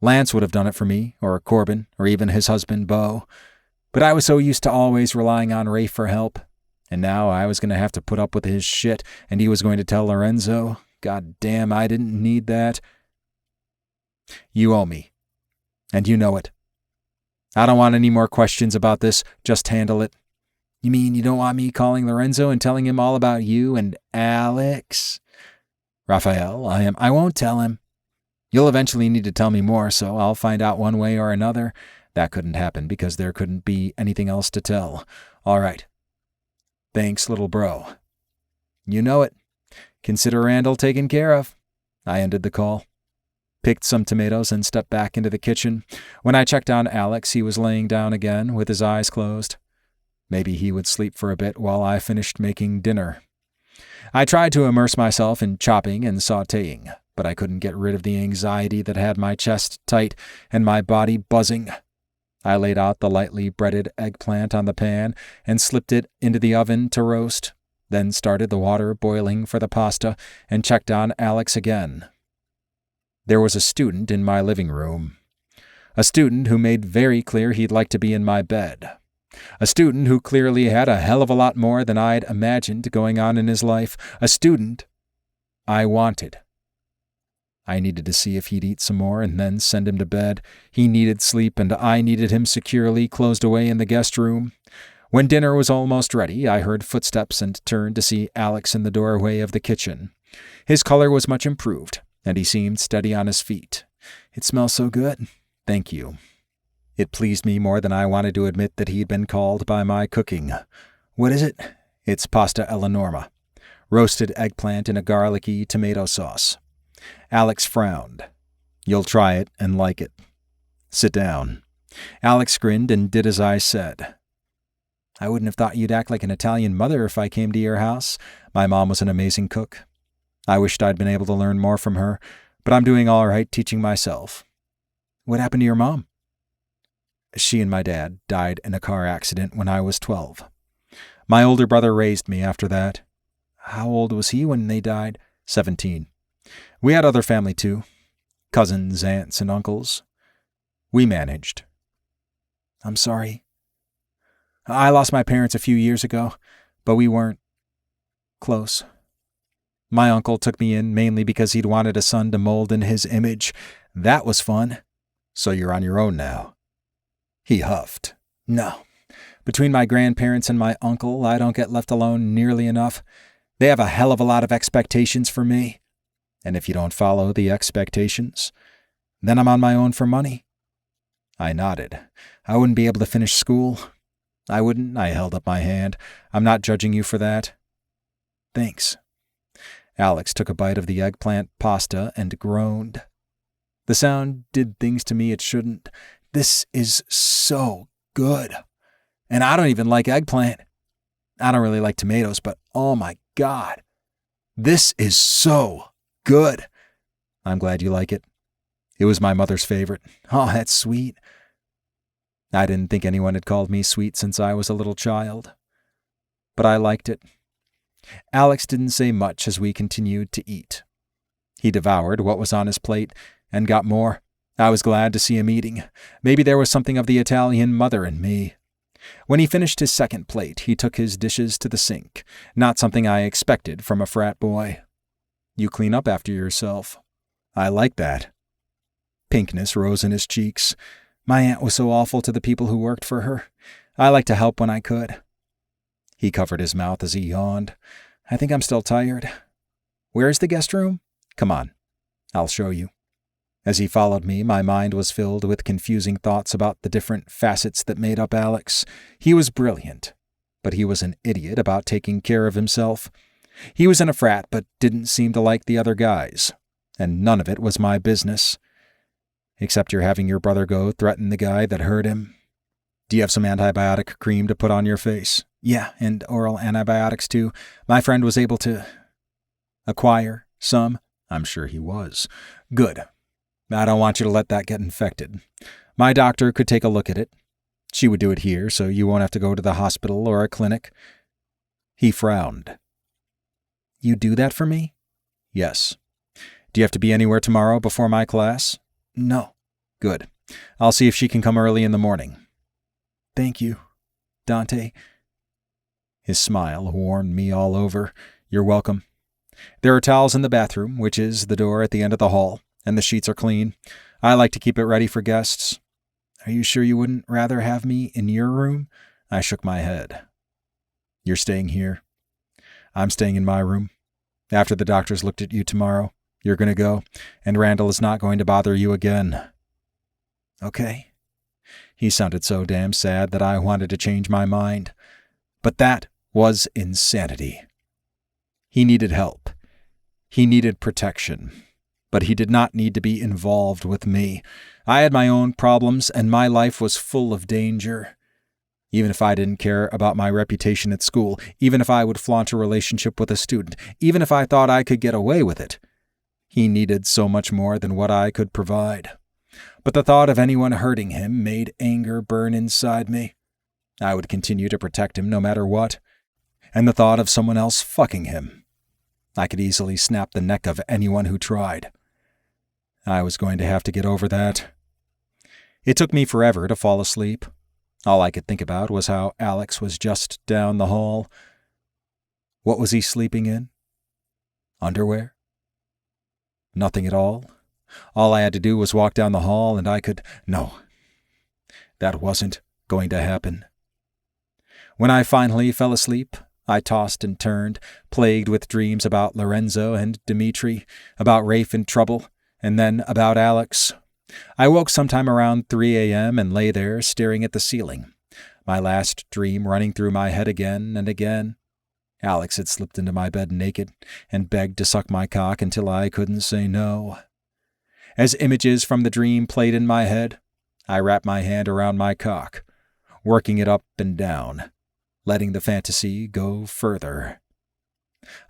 Lance would have done it for me, or Corbin, or even his husband, Beau. But I was so used to always relying on Rafe for help. And now I was going to have to put up with his shit, and he was going to tell Lorenzo. God damn, I didn't need that. You owe me. And you know it. I don't want any more questions about this. Just handle it. You mean you don't want me calling Lorenzo and telling him all about you and Alex? Raphael, I won't tell him. You'll eventually need to tell me more, so I'll find out one way or another. That couldn't happen because there couldn't be anything else to tell. All right. Thanks, little bro. You know it. Consider Randall taken care of. I ended the call. Picked some tomatoes and stepped back into the kitchen. When I checked on Alex, he was laying down again with his eyes closed. Maybe he would sleep for a bit while I finished making dinner. I tried to immerse myself in chopping and sautéing, but I couldn't get rid of the anxiety that had my chest tight and my body buzzing. I laid out the lightly breaded eggplant on the pan and slipped it into the oven to roast, then started the water boiling for the pasta and checked on Alex again. There was a student in my living room. A student who made very clear he'd like to be in my bed. A student who clearly had a hell of a lot more than I'd imagined going on in his life. A student I wanted. I needed to see if he'd eat some more and then send him to bed. He needed sleep, and I needed him securely closed away in the guest room. When dinner was almost ready, I heard footsteps and turned to see Alex in the doorway of the kitchen. His color was much improved, and he seemed steady on his feet. It smells so good. Thank you. It pleased me more than I wanted to admit that he'd been called by my cooking. What is it? It's pasta alla norma. Roasted eggplant in a garlicky tomato sauce. Alex frowned. You'll try it and like it. Sit down. Alex grinned and did as I said. I wouldn't have thought you'd act like an Italian mother if I came to your house. My mom was an amazing cook. I wished I'd been able to learn more from her, but I'm doing all right teaching myself. What happened to your mom? She and my dad died in a car accident when I was 12. My older brother raised me after that. How old was he when they died? 17. We had other family too. Cousins, aunts, and uncles. We managed. I'm sorry. I lost my parents a few years ago, but we weren't close. My uncle took me in mainly because he'd wanted a son to mold in his image. That was fun. So you're on your own now. He huffed. No. Between my grandparents and my uncle, I don't get left alone nearly enough. They have a hell of a lot of expectations for me. And if you don't follow the expectations, then I'm on my own for money. I nodded. I wouldn't be able to finish school. I wouldn't. I held up my hand. I'm not judging you for that. Thanks. Alex took a bite of the eggplant pasta and groaned. The sound did things to me it shouldn't. This is so good. And I don't even like eggplant. I don't really like tomatoes, but oh my God. This is so good. I'm glad you like it. It was my mother's favorite. Oh, that's sweet. I didn't think anyone had called me sweet since I was a little child. But I liked it. Alex didn't say much as we continued to eat. He devoured what was on his plate and got more. I was glad to see him eating. Maybe there was something of the Italian mother in me. When he finished his second plate, he took his dishes to the sink, not something I expected from a frat boy. You clean up after yourself. I like that. Pinkness rose in his cheeks. My aunt was so awful to the people who worked for her. I liked to help when I could. He covered his mouth as he yawned. I think I'm still tired. Where's the guest room? Come on. I'll show you. As he followed me, my mind was filled with confusing thoughts about the different facets that made up Alex. He was brilliant, but he was an idiot about taking care of himself. He was in a frat, but didn't seem to like the other guys, and none of it was my business. Except you're having your brother go threaten the guy that hurt him. Do you have some antibiotic cream to put on your face? Yeah, and oral antibiotics too. My friend was able to acquire some. I'm sure he was. Good. I don't want you to let that get infected. My doctor could take a look at it. She would do it here, so you won't have to go to the hospital or a clinic. He frowned. You do that for me? Yes. Do you have to be anywhere tomorrow before my class? No. Good. I'll see if she can come early in the morning. Thank you, Dante. His smile warmed me all over. You're welcome. There are towels in the bathroom, which is the door at the end of the hall, and the sheets are clean. I like to keep it ready for guests. Are you sure you wouldn't rather have me in your room? I shook my head. You're staying here. I'm staying in my room. After the doctors looked at you tomorrow, you're going to go, and Randall is not going to bother you again. Okay. He sounded so damn sad that I wanted to change my mind. But that was insanity. He needed help. He needed protection. But he did not need to be involved with me. I had my own problems, and my life was full of danger. Even if I didn't care about my reputation at school, even if I would flaunt a relationship with a student, even if I thought I could get away with it, he needed so much more than what I could provide. But the thought of anyone hurting him made anger burn inside me. I would continue to protect him no matter what. And the thought of someone else fucking him. I could easily snap the neck of anyone who tried. I was going to have to get over that. It took me forever to fall asleep. All I could think about was how Alex was just down the hall. What was he sleeping in? Underwear? Nothing at all? All I had to do was walk down the hall and I could... No, that wasn't going to happen. When I finally fell asleep, I tossed and turned, plagued with dreams about Lorenzo and Dimitri, about Rafe in trouble, and then about Alex. I woke sometime around 3 a.m. and lay there staring at the ceiling, my last dream running through my head again and again. Alex had slipped into my bed naked and begged to suck my cock until I couldn't say no. As images from the dream played in my head, I wrapped my hand around my cock, working it up and down, letting the fantasy go further.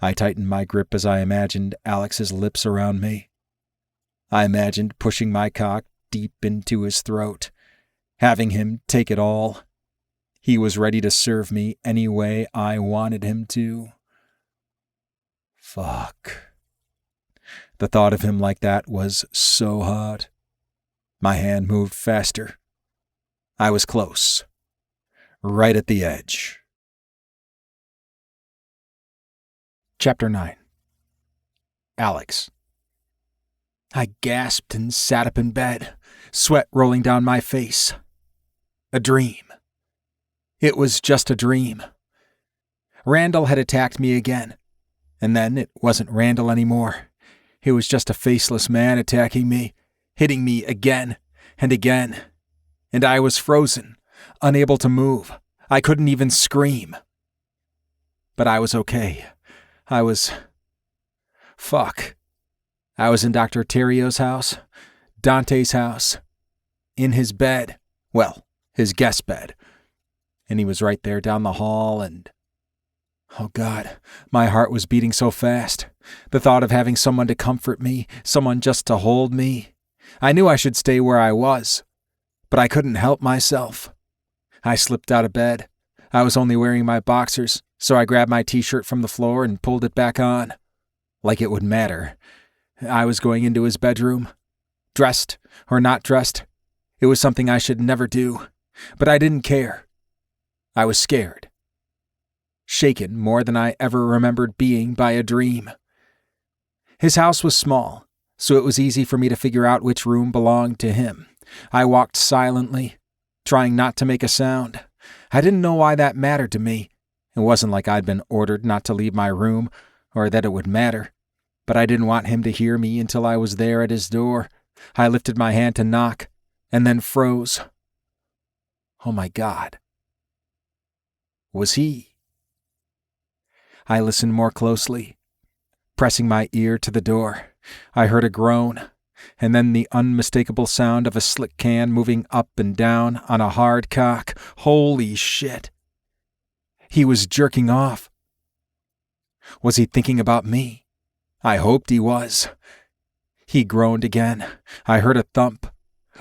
I tightened my grip as I imagined Alex's lips around me. I imagined pushing my cock deep into his throat, having him take it all. He was ready to serve me any way I wanted him to. Fuck. The thought of him like that was so hot. My hand moved faster. I was close. Right at the edge. Chapter 9. Alex. I gasped and sat up in bed, sweat rolling down my face. A dream. It was just a dream. Randall had attacked me again, and then it wasn't Randall anymore. It was just a faceless man attacking me, hitting me again and again, and I was frozen, unable to move. I couldn't even scream. But I was okay. Fuck. I was in Dr. Terrio's house, Dante's house, in his bed, well, his guest bed, and he was right there down the hall, and Oh God, my heart was beating so fast. The thought of having someone to comfort me, someone just to hold me. I knew I should stay where I was, but I couldn't help myself. I slipped out of bed. I was only wearing my boxers, so I grabbed my t-shirt from the floor and pulled it back on. Like it would matter. I was going into his bedroom. Dressed or not dressed, it was something I should never do, but I didn't care. I was scared. Shaken more than I ever remembered being by a dream. His house was small, so it was easy for me to figure out which room belonged to him. I walked silently, trying not to make a sound. I didn't know why that mattered to me. It wasn't like I'd been ordered not to leave my room, or that it would matter, but I didn't want him to hear me until I was there at his door. I lifted my hand to knock, and then froze. Oh my God. Was he? I listened more closely. Pressing my ear to the door, I heard a groan, and then the unmistakable sound of a slick can moving up and down on a hard cock. Holy shit. He was jerking off. Was he thinking about me? I hoped he was. He groaned again. I heard a thump.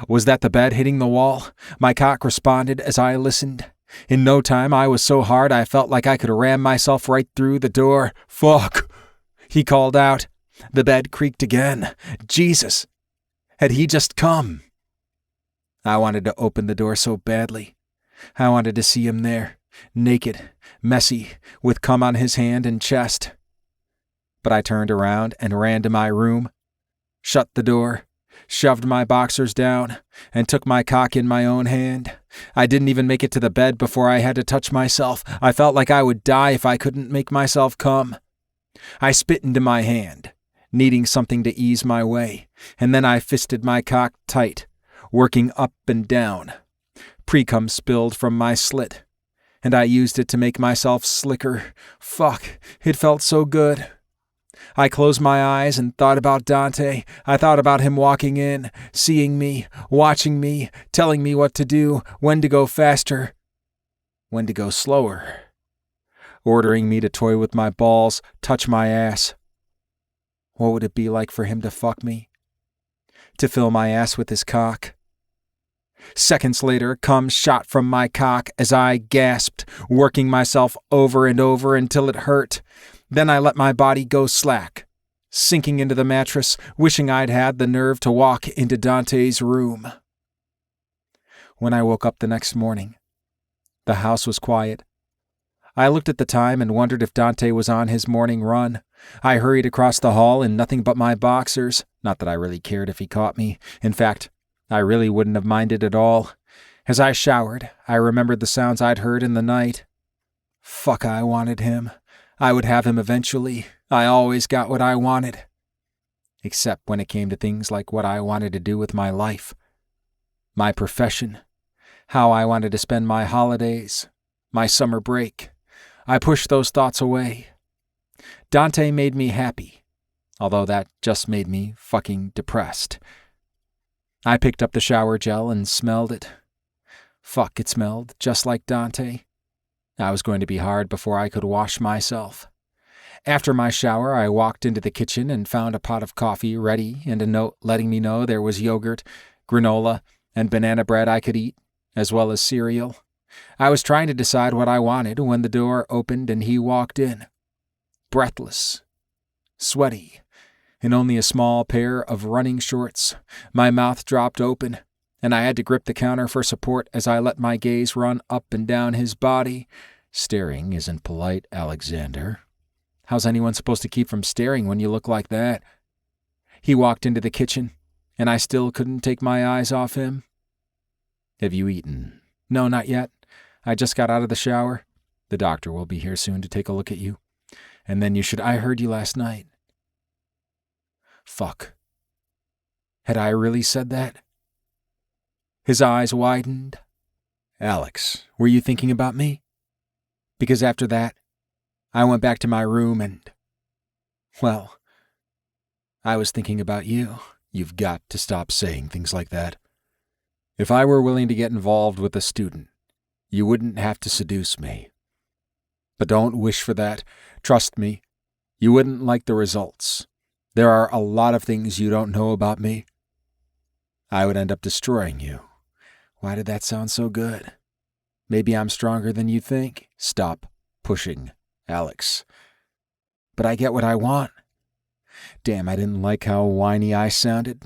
Was that the bed hitting the wall? My cock responded as I listened. In no time, I was so hard I felt like I could ram myself right through the door. Fuck! He called out. The bed creaked again. Jesus! Had he just come? I wanted to open the door so badly. I wanted to see him there, naked, messy, with cum on his hand and chest. But I turned around and ran to my room, shut the door, shoved my boxers down, and took my cock in my own hand. I didn't even make it to the bed before I had to touch myself. I felt like I would die if I couldn't make myself come. I spit into my hand, needing something to ease my way, and then I fisted my cock tight, working up and down. Pre-cum spilled from my slit, and I used it to make myself slicker. Fuck, it felt so good. I closed my eyes and thought about Dante. I thought about him walking in, seeing me, watching me, telling me what to do, when to go faster, when to go slower, ordering me to toy with my balls, touch my ass. What would it be like for him to fuck me? To fill my ass with his cock? Seconds later, cum shot from my cock as I gasped, working myself over and over until it hurt. Then I let my body go slack, sinking into the mattress, wishing I'd had the nerve to walk into Dante's room. When I woke up the next morning, the house was quiet. I looked at the time and wondered if Dante was on his morning run. I hurried across the hall in nothing but my boxers. Not that I really cared if he caught me. In fact, I really wouldn't have minded at all. As I showered, I remembered the sounds I'd heard in the night. Fuck, I wanted him. I would have him eventually. I always got what I wanted. Except when it came to things like what I wanted to do with my life. My profession. How I wanted to spend my holidays. My summer break. I pushed those thoughts away. Dante made me happy, although that just made me fucking depressed. I picked up the shower gel and smelled it. Fuck, it smelled just like Dante. I was going to be hard before I could wash myself. After my shower, I walked into the kitchen and found a pot of coffee ready and a note letting me know there was yogurt, granola, and banana bread I could eat, as well as cereal. I was trying to decide what I wanted when the door opened and he walked in. Breathless, sweaty, in only a small pair of running shorts. My mouth dropped open, and I had to grip the counter for support as I let my gaze run up and down his body. Staring isn't polite, Alexander. How's anyone supposed to keep from staring when you look like that? He walked into the kitchen, and I still couldn't take my eyes off him. Have you eaten? No, not yet. I just got out of the shower. The doctor will be here soon to take a look at you. And then you should... I heard you last night. Fuck. Had I really said that? His eyes widened. Alex, were you thinking about me? Because after that, I went back to my room and... well, I was thinking about you. You've got to stop saying things like that. If I were willing to get involved with a student, you wouldn't have to seduce me. But don't wish for that. Trust me, you wouldn't like the results. There are a lot of things you don't know about me. I would end up destroying you. Why did that sound so good? Maybe I'm stronger than you think. Stop pushing, Alex. But I get what I want. Damn, I didn't like how whiny I sounded.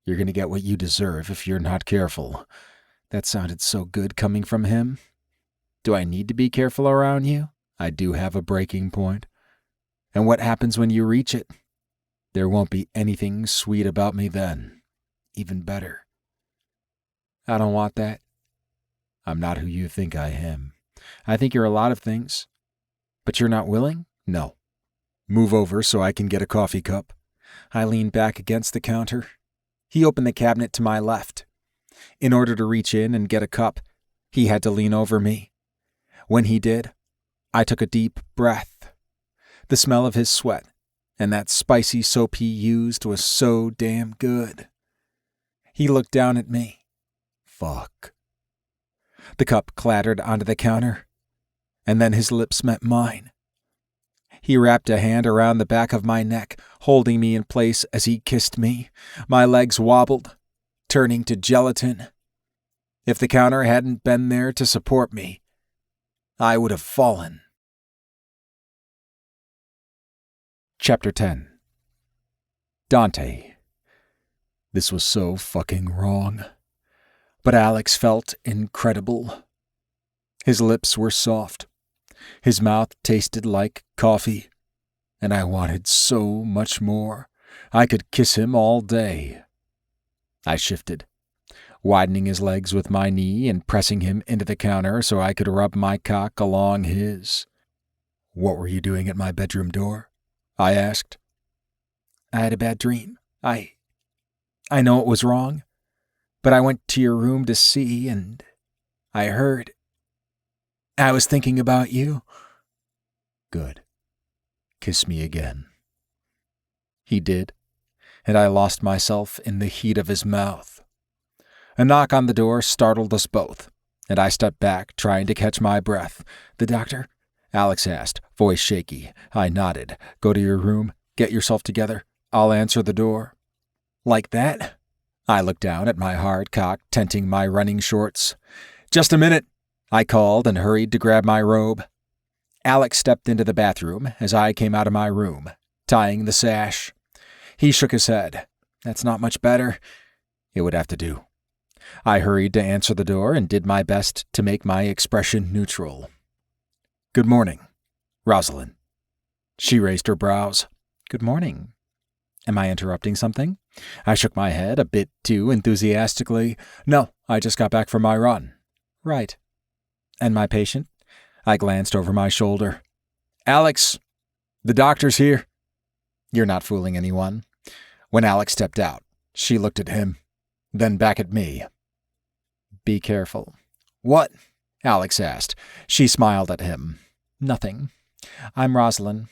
You're going to get what you deserve if you're not careful. That sounded so good coming from him. Do I need to be careful around you? I do have a breaking point. And what happens when you reach it? There won't be anything sweet about me then. Even better. I don't want that. I'm not who you think I am. I think you're a lot of things. But you're not willing? No. Move over so I can get a coffee cup. I leaned back against the counter. He opened the cabinet to my left. In order to reach in and get a cup, he had to lean over me. When he did, I took a deep breath. The smell of his sweat and that spicy soap he used was so damn good. He looked down at me. Fuck. The cup clattered onto the counter, and then his lips met mine. He wrapped a hand around the back of my neck, holding me in place as he kissed me. My legs wobbled, turning to gelatin. If the counter hadn't been there to support me, I would have fallen. Chapter 10. Dante. This was so fucking wrong. But Alex felt incredible. His lips were soft. His mouth tasted like coffee. And I wanted so much more. I could kiss him all day. I shifted, widening his legs with my knee and pressing him into the counter so I could rub my cock along his. What were you doing at my bedroom door? I asked. I had a bad dream. I know it was wrong, but I went to your room to see, and I heard. I was thinking about you. Good. Kiss me again. He did, and I lost myself in the heat of his mouth. A knock on the door startled us both, and I stepped back, trying to catch my breath. The doctor? Alex asked, voice shaky. I nodded. Go to your room. Get yourself together. I'll answer the door. Like that? I looked down at my hard cock, tenting my running shorts. Just a minute, I called and hurried to grab my robe. Alex stepped into the bathroom as I came out of my room, tying the sash. He shook his head. That's not much better. It would have to do. I hurried to answer the door and did my best to make my expression neutral. Good morning, Rosalind. She raised her brows. Good morning. Am I interrupting something? I shook my head a bit too enthusiastically. No, I just got back from my run. Right. And my patient? I glanced over my shoulder. Alex, the doctor's here. You're not fooling anyone. When Alex stepped out, she looked at him, then back at me. Be careful. What? Alex asked. She smiled at him. Nothing. I'm Rosalind.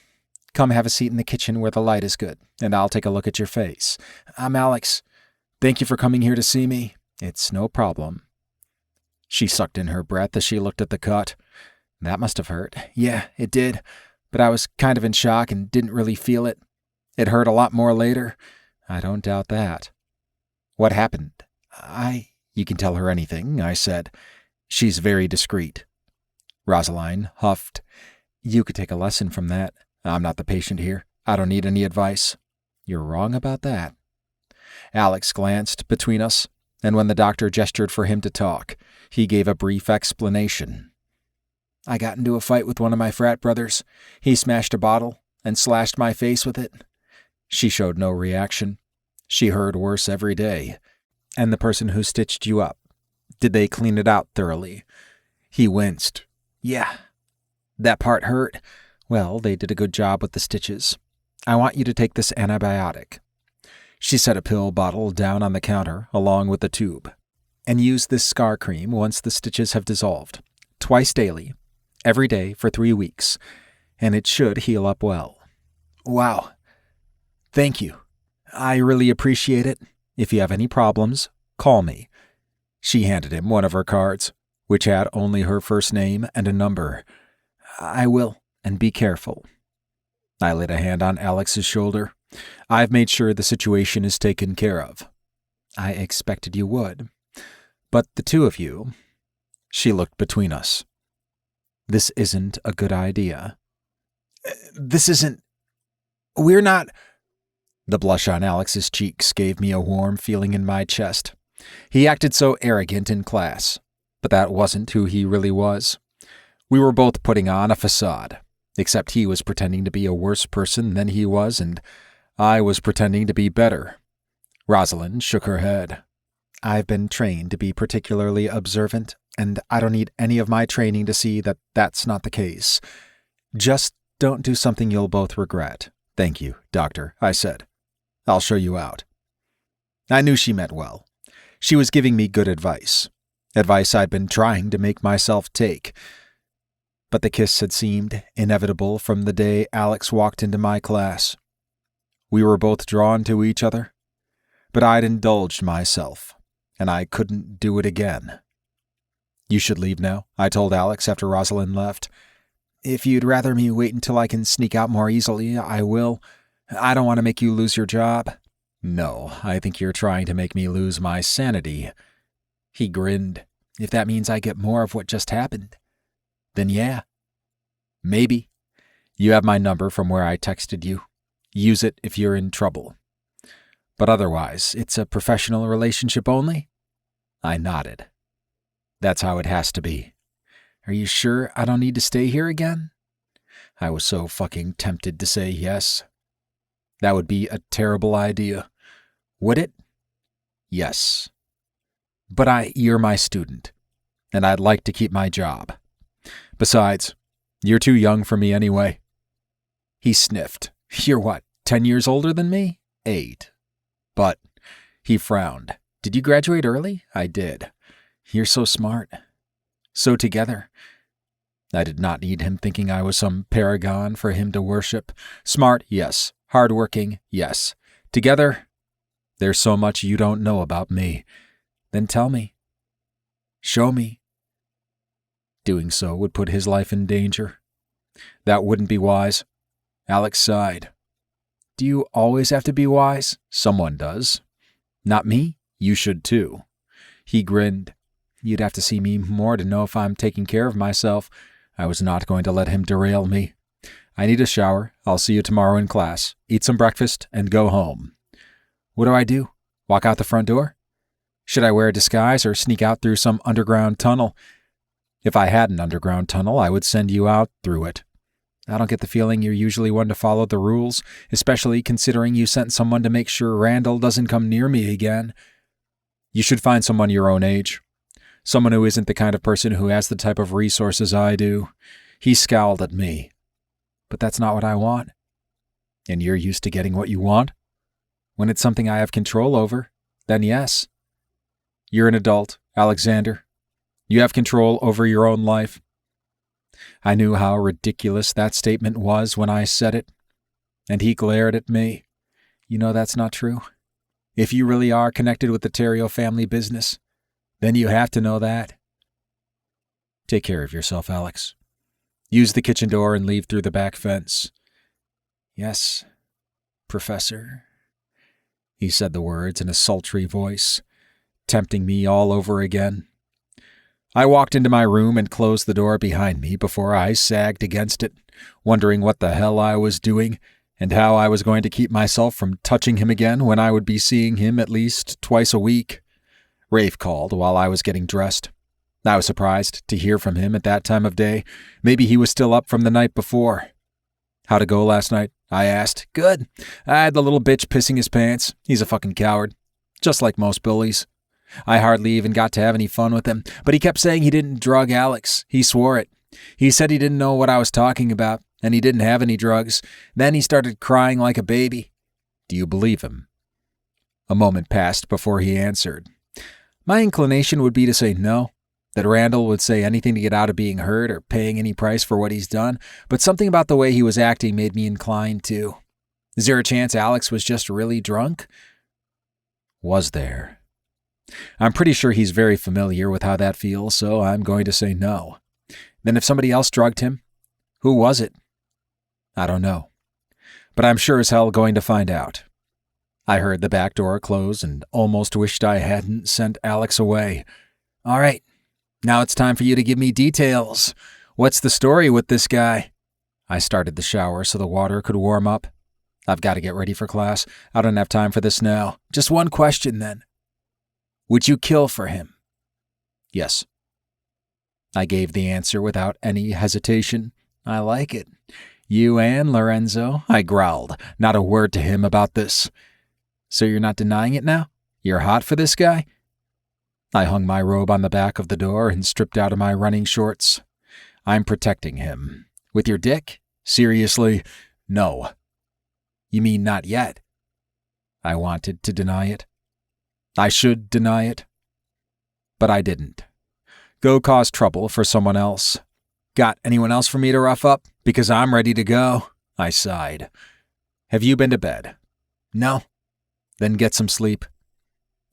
Come have a seat in the kitchen where the light is good, and I'll take a look at your face. I'm Alex. Thank you for coming here to see me. It's no problem. She sucked in her breath as she looked at the cut. That must have hurt. Yeah, it did. But I was kind of in shock and didn't really feel it. It hurt a lot more later. I don't doubt that. What happened? You can tell her anything, I said. She's very discreet. Rosaline huffed. You could take a lesson from that. I'm not the patient here. I don't need any advice. You're wrong about that. Alex glanced between us, and when the doctor gestured for him to talk, he gave a brief explanation. I got into a fight with one of my frat brothers. He smashed a bottle and slashed my face with it. She showed no reaction. She heard worse every day. And the person who stitched you up, did they clean it out thoroughly? He winced. Yeah. That part hurt. Well, they did a good job with the stitches. I want you to take this antibiotic. She set a pill bottle down on the counter along with the tube. And use this scar cream once the stitches have dissolved. Twice daily. Every day for 3 weeks. And it should heal up well. Wow. Thank you. I really appreciate it. If you have any problems, call me. She handed him one of her cards, which had only her first name and a number. I will, and be careful. I laid a hand on Alex's shoulder. I've made sure the situation is taken care of. I expected you would. But the two of you... She looked between us. This isn't a good idea. This isn't... We're not... The blush on Alex's cheeks gave me a warm feeling in my chest. He acted so arrogant in class, but that wasn't who he really was. We were both putting on a facade, except he was pretending to be a worse person than he was, and I was pretending to be better. Rosalind shook her head. I've been trained to be particularly observant, and I don't need any of my training to see that that's not the case. Just don't do something you'll both regret. Thank you, Doctor, I said. I'll show you out. I knew she meant well. She was giving me good advice. Advice I'd been trying to make myself take. But the kiss had seemed inevitable from the day Alex walked into my class. We were both drawn to each other, but I'd indulged myself, and I couldn't do it again. You should leave now, I told Alex after Rosalind left. If you'd rather me wait until I can sneak out more easily, I will. I don't want to make you lose your job. No, I think you're trying to make me lose my sanity. He grinned. If that means I get more of what just happened, then yeah. Maybe. You have my number from where I texted you. Use it if you're in trouble. But otherwise, it's a professional relationship only? I nodded. That's how it has to be. Are you sure I don't need to stay here again? I was so fucking tempted to say yes. That would be a terrible idea. Would it? Yes. But you're my student, and I'd like to keep my job. Besides, you're too young for me anyway. He sniffed. You're what, 10 years older than me? 8. But, he frowned. Did you graduate early? I did. You're so smart. So together. I did not need him thinking I was some paragon for him to worship. Smart, yes. Hardworking, yes. Together, there's so much you don't know about me. Then tell me. Show me. Doing so would put his life in danger. That wouldn't be wise. Alex sighed. Do you always have to be wise? Someone does. Not me? You should too. He grinned. You'd have to see me more to know if I'm taking care of myself. I was not going to let him derail me. I need a shower. I'll see you tomorrow in class. Eat some breakfast and go home. What do I do? Walk out the front door? Should I wear a disguise or sneak out through some underground tunnel? If I had an underground tunnel, I would send you out through it. I don't get the feeling you're usually one to follow the rules, especially considering you sent someone to make sure Randall doesn't come near me again. You should find someone your own age. Someone who isn't the kind of person who has the type of resources I do. He scowled at me. But that's not what I want. And you're used to getting what you want? When it's something I have control over, then yes. You're an adult, Alexander. You have control over your own life. I knew how ridiculous that statement was when I said it, and he glared at me. You know that's not true. If you really are connected with the Terrio family business, then you have to know that. Take care of yourself, Alex. Use the kitchen door and leave through the back fence. Yes, Professor. He said the words in a sultry voice, tempting me all over again. I walked into my room and closed the door behind me before I sagged against it, wondering what the hell I was doing and how I was going to keep myself from touching him again when I would be seeing him at least twice a week. Rafe called while I was getting dressed. I was surprised to hear from him at that time of day. Maybe he was still up from the night before. How'd it go last night? I asked. Good. I had the little bitch pissing his pants. He's a fucking coward. Just like most bullies. I hardly even got to have any fun with him, but he kept saying he didn't drug Alex. He swore it. He said he didn't know what I was talking about, and he didn't have any drugs. Then he started crying like a baby. Do you believe him? A moment passed before he answered. My inclination would be to say no, that Randall would say anything to get out of being hurt or paying any price for what he's done, but something about the way he was acting made me inclined to. Is there a chance Alex was just really drunk? Was there? I'm pretty sure he's very familiar with how that feels, so I'm going to say no. Then if somebody else drugged him, Who was it? I don't know. But I'm sure as hell going to find out. I heard the back door close and almost wished I hadn't sent Alex away. All right, now it's time for you to give me details. What's the story with this guy? I started the shower so the water could warm up. I've got to get ready for class. I don't have time for this now. Just one question then. Would you kill for him? Yes. I gave the answer without any hesitation. I like it. You and Lorenzo, I growled. Not a word to him about this. So you're not denying it now? You're hot for this guy? I hung my robe on the back of the door and stripped out of my running shorts. I'm protecting him. With your dick? Seriously? No. You mean not yet? I wanted to deny it. I should deny it. But I didn't. Go cause trouble for someone else. Got anyone else for me to rough up? Because I'm ready to go. I sighed. Have you been to bed? No. Then get some sleep.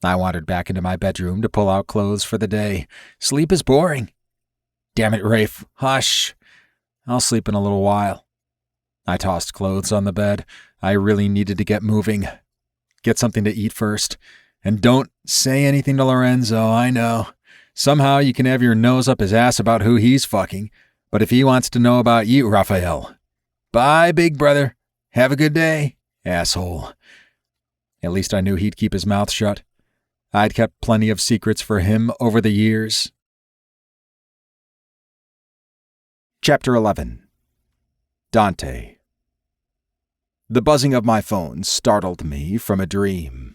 I wandered back into my bedroom to pull out clothes for the day. Sleep is boring. Damn it, Rafe. Hush. I'll sleep in a little while. I tossed clothes on the bed. I really needed to get moving. Get something to eat first. And don't say anything to Lorenzo, I know. Somehow you can have your nose up his ass about who he's fucking. But if he wants to know about you, Raphael. Bye, big brother. Have a good day, asshole. At least I knew he'd keep his mouth shut. I'd kept plenty of secrets for him over the years. Chapter 11. Dante. The buzzing of my phone startled me from a dream.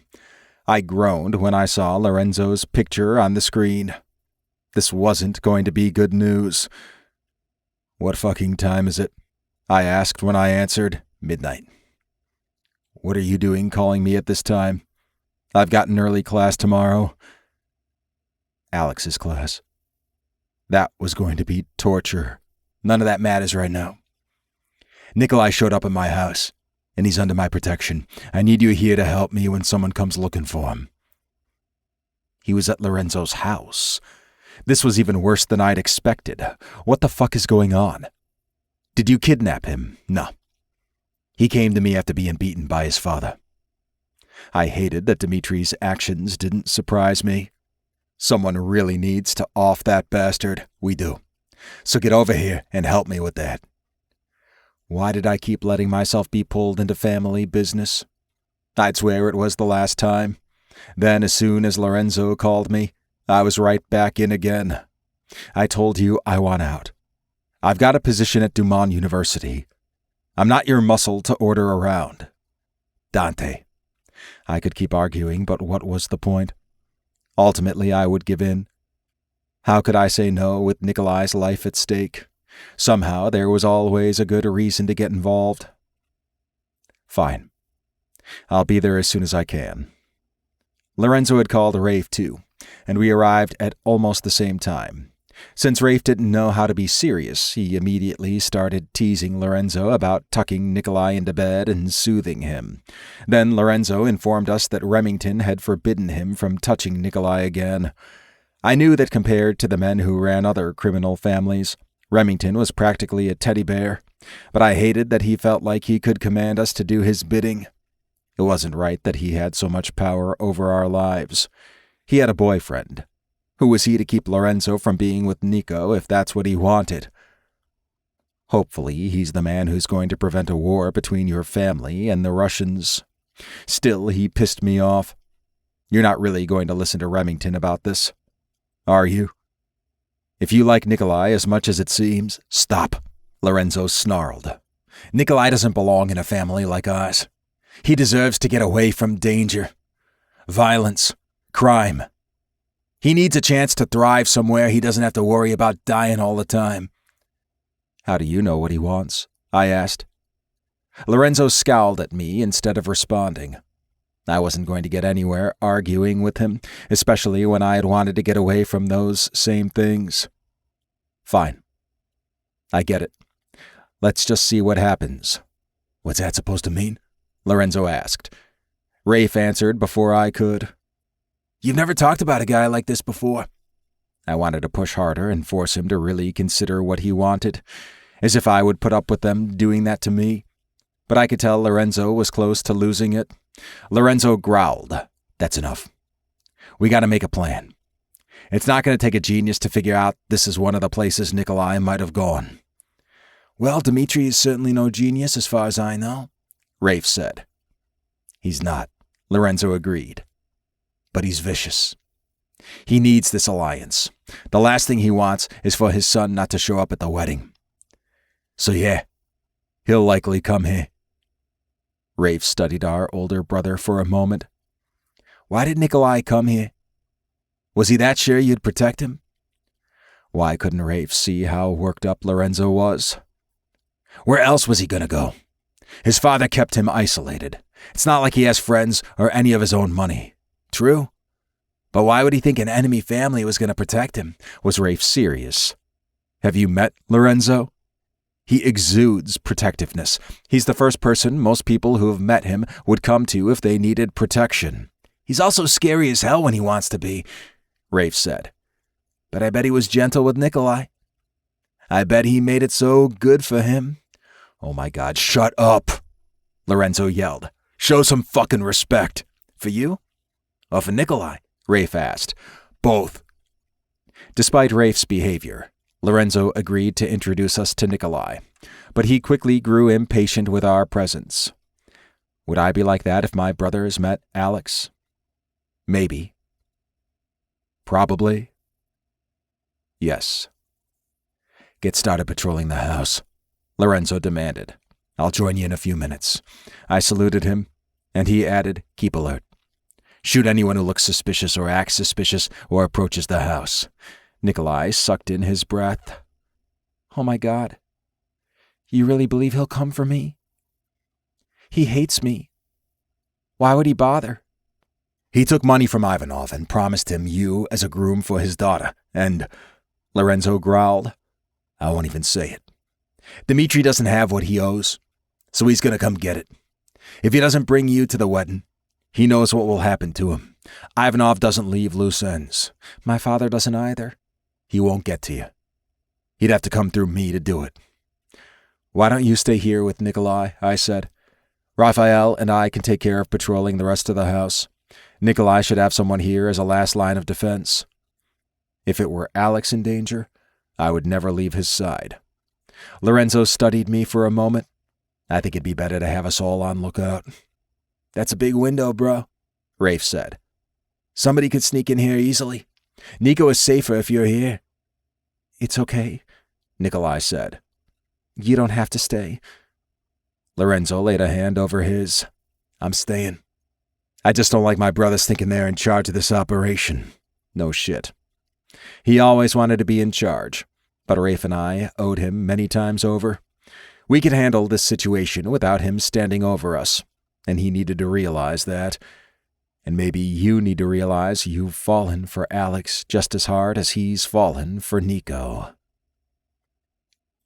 I groaned when I saw Lorenzo's picture on the screen. This wasn't going to be good news. What fucking time is it? I asked when I answered. Midnight. What are you doing calling me at this time? I've got an early class tomorrow. Alex's class. That was going to be torture. None of that matters right now. Nikolai showed up at my house, and he's under my protection. I need you here to help me when someone comes looking for him. He was at Lorenzo's house. This was even worse than I'd expected. What the fuck is going on? Did you kidnap him? No. He came to me after being beaten by his father. I hated that Dimitri's actions didn't surprise me. Someone really needs to off that bastard. We do. So get over here and help me with that. Why did I keep letting myself be pulled into family business? I'd swear it was the last time. Then as soon as Lorenzo called me, I was right back in again. I told you I want out. I've got a position at Dumont University. I'm not your muscle to order around. Dante. I could keep arguing, but what was the point? Ultimately, I would give in. How could I say no with Nikolai's life at stake? Somehow, there was always a good reason to get involved. Fine. I'll be there as soon as I can. Lorenzo had called Rafe too, and we arrived at almost the same time. Since Rafe didn't know how to be serious, he immediately started teasing Lorenzo about tucking Nikolai into bed and soothing him. Then Lorenzo informed us that Remington had forbidden him from touching Nikolai again. I knew that compared to the men who ran other criminal families, Remington was practically a teddy bear, but I hated that he felt like he could command us to do his bidding. It wasn't right that he had so much power over our lives. He had a boyfriend. Who was he to keep Lorenzo from being with Nico if that's what he wanted? Hopefully, he's the man who's going to prevent a war between your family and the Russians. Still, he pissed me off. You're not really going to listen to Remington about this, are you? If you like Nikolai as much as it seems, stop, Lorenzo snarled. Nikolai doesn't belong in a family like ours. He deserves to get away from danger, violence, crime. He needs a chance to thrive somewhere he doesn't have to worry about dying all the time. How do you know what he wants? I asked. Lorenzo scowled at me instead of responding. I wasn't going to get anywhere arguing with him, especially when I had wanted to get away from those same things. Fine. I get it. Let's just see what happens. What's that supposed to mean? Lorenzo asked. Rafe answered before I could. You've never talked about a guy like this before. I wanted to push harder and force him to really consider what he wanted. as if I would put up with them doing that to me. But I could tell Lorenzo was close to losing it. Lorenzo growled, "That's enough. We got to make a plan. It's not going to take a genius to figure out this is one of the places Nikolai might have gone." "Well, Dmitri is certainly no genius as far as I know," Rafe said. "He's not," Lorenzo agreed. "But he's vicious. He needs this alliance. The last thing he wants is for his son not to show up at the wedding. So yeah, he'll likely come here." Rafe studied our older brother for a moment. "Why did Nikolai come here? Was he that sure you'd protect him?" Why couldn't Rafe see how worked up Lorenzo was? Where else was he going to go? His father kept him isolated. It's not like he has friends or any of his own money. True. But why would he think an enemy family was going to protect him? Was Rafe serious? Have you met Lorenzo? He exudes protectiveness. He's the first person most people who have met him would come to if they needed protection. He's also scary as hell when he wants to be, Rafe said. But I bet he was gentle with Nikolai. I bet he made it so good for him. Oh my God, shut up, Lorenzo yelled. Show some fucking respect. For you? Or for Nikolai? Rafe asked. Both. Despite Rafe's behavior, Lorenzo agreed to introduce us to Nikolai, but he quickly grew impatient with our presence. Would I be like that if my brothers met Alex? Maybe. Probably. Yes. Get started patrolling the house, Lorenzo demanded. I'll join you in a few minutes. I saluted him, and he added, keep alert. Shoot anyone who looks suspicious or acts suspicious or approaches the house. Nikolai sucked in his breath. Oh my God. You really believe he'll come for me? He hates me. Why would he bother? He took money from Ivanov and promised him you as a groom for his daughter, and Lorenzo growled. I won't even say it. Dmitri doesn't have what he owes, so he's going to come get it. If he doesn't bring you to the wedding, he knows what will happen to him. Ivanov doesn't leave loose ends. My father doesn't either. He won't get to you. He'd have to come through me to do it. Why don't you stay here with Nikolai? I said. Raphael and I can take care of patrolling the rest of the house. Nikolai should have someone here as a last line of defense. If it were Alex in danger, I would never leave his side. Lorenzo studied me for a moment. I think it'd be better to have us all on lookout. That's a big window, bro, Rafe said. Somebody could sneak in here easily. Nico is safer if you're here. It's okay, Nikolai said. You don't have to stay. Lorenzo laid a hand over his. I'm staying. I just don't like my brothers thinking they're in charge of this operation. No shit. He always wanted to be in charge, but Rafe and I owed him many times over. We could handle this situation without him standing over us, and he needed to realize that. And maybe you need to realize you've fallen for Alex just as hard as he's fallen for Nico.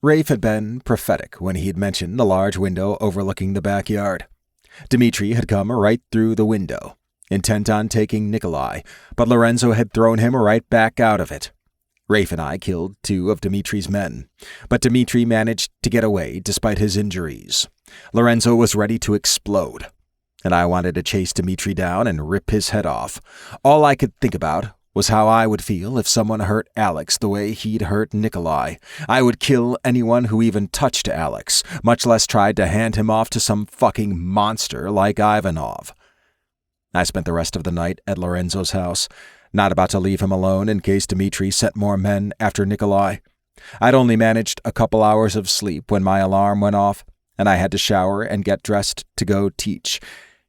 Rafe had been prophetic when he'd mentioned the large window overlooking the backyard. Dmitri had come right through the window, intent on taking Nikolai, but Lorenzo had thrown him right back out of it. Rafe and I killed 2 of Dmitri's men, but Dmitri managed to get away despite his injuries. Lorenzo was ready to explode, and I wanted to chase Dmitri down and rip his head off. All I could think about was how I would feel if someone hurt Alex the way he'd hurt Nikolai. I would kill anyone who even touched Alex, much less tried to hand him off to some fucking monster like Ivanov. I spent the rest of the night at Lorenzo's house, not about to leave him alone in case Dmitri sent more men after Nikolai. I'd only managed a couple hours of sleep when my alarm went off, and I had to shower and get dressed to go teach,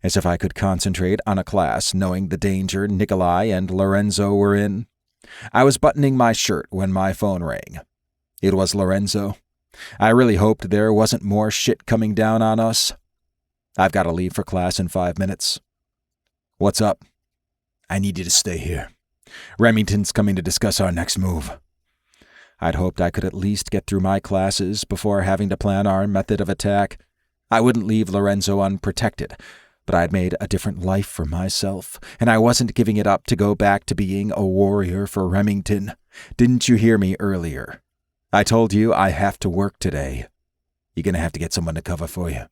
as if I could concentrate on a class knowing the danger Nikolai and Lorenzo were in. I was buttoning my shirt when my phone rang. It was Lorenzo. I really hoped there wasn't more shit coming down on us. I've got to leave for class in 5 minutes. What's up? I need you to stay here. Remington's coming to discuss our next move. I'd hoped I could at least get through my classes before having to plan our method of attack. I wouldn't leave Lorenzo unprotected, but I'd made a different life for myself, and I wasn't giving it up to go back to being a warrior for Remington. Didn't you hear me earlier? I told you I have to work today. You're going to have to get someone to cover for you.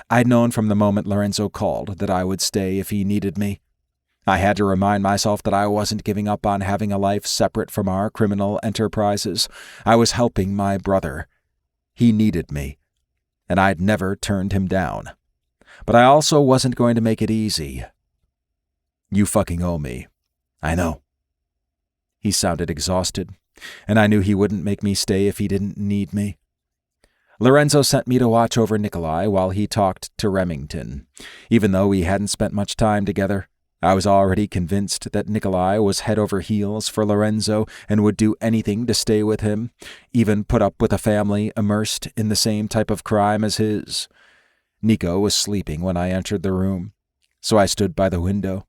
I'd known from the moment Lorenzo called that I would stay if he needed me. I had to remind myself that I wasn't giving up on having a life separate from our criminal enterprises. I was helping my brother. He needed me, and I'd never turned him down. But I also wasn't going to make it easy. You fucking owe me. I know. He sounded exhausted, and I knew he wouldn't make me stay if he didn't need me. Lorenzo sent me to watch over Nikolai while he talked to Remington. Even though we hadn't spent much time together, I was already convinced that Nikolai was head over heels for Lorenzo and would do anything to stay with him, even put up with a family immersed in the same type of crime as his. Nico was sleeping when I entered the room, so I stood by the window,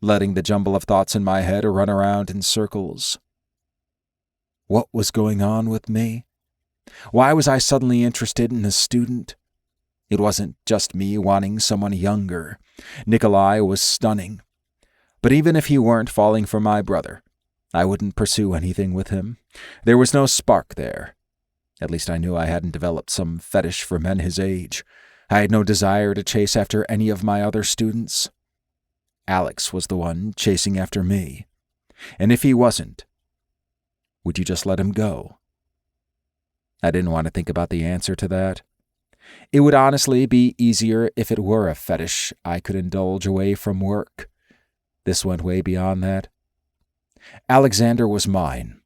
letting the jumble of thoughts in my head run around in circles. What was going on with me? Why was I suddenly interested in a student? It wasn't just me wanting someone younger. Nikolai was stunning. But even if he weren't falling for my brother, I wouldn't pursue anything with him. There was no spark there. At least I knew I hadn't developed some fetish for men his age. I had no desire to chase after any of my other students. Alex was the one chasing after me. And if he wasn't, would you just let him go? I didn't want to think about the answer to that. It would honestly be easier if it were a fetish I could indulge away from work. This went way beyond that. Alexander was mine.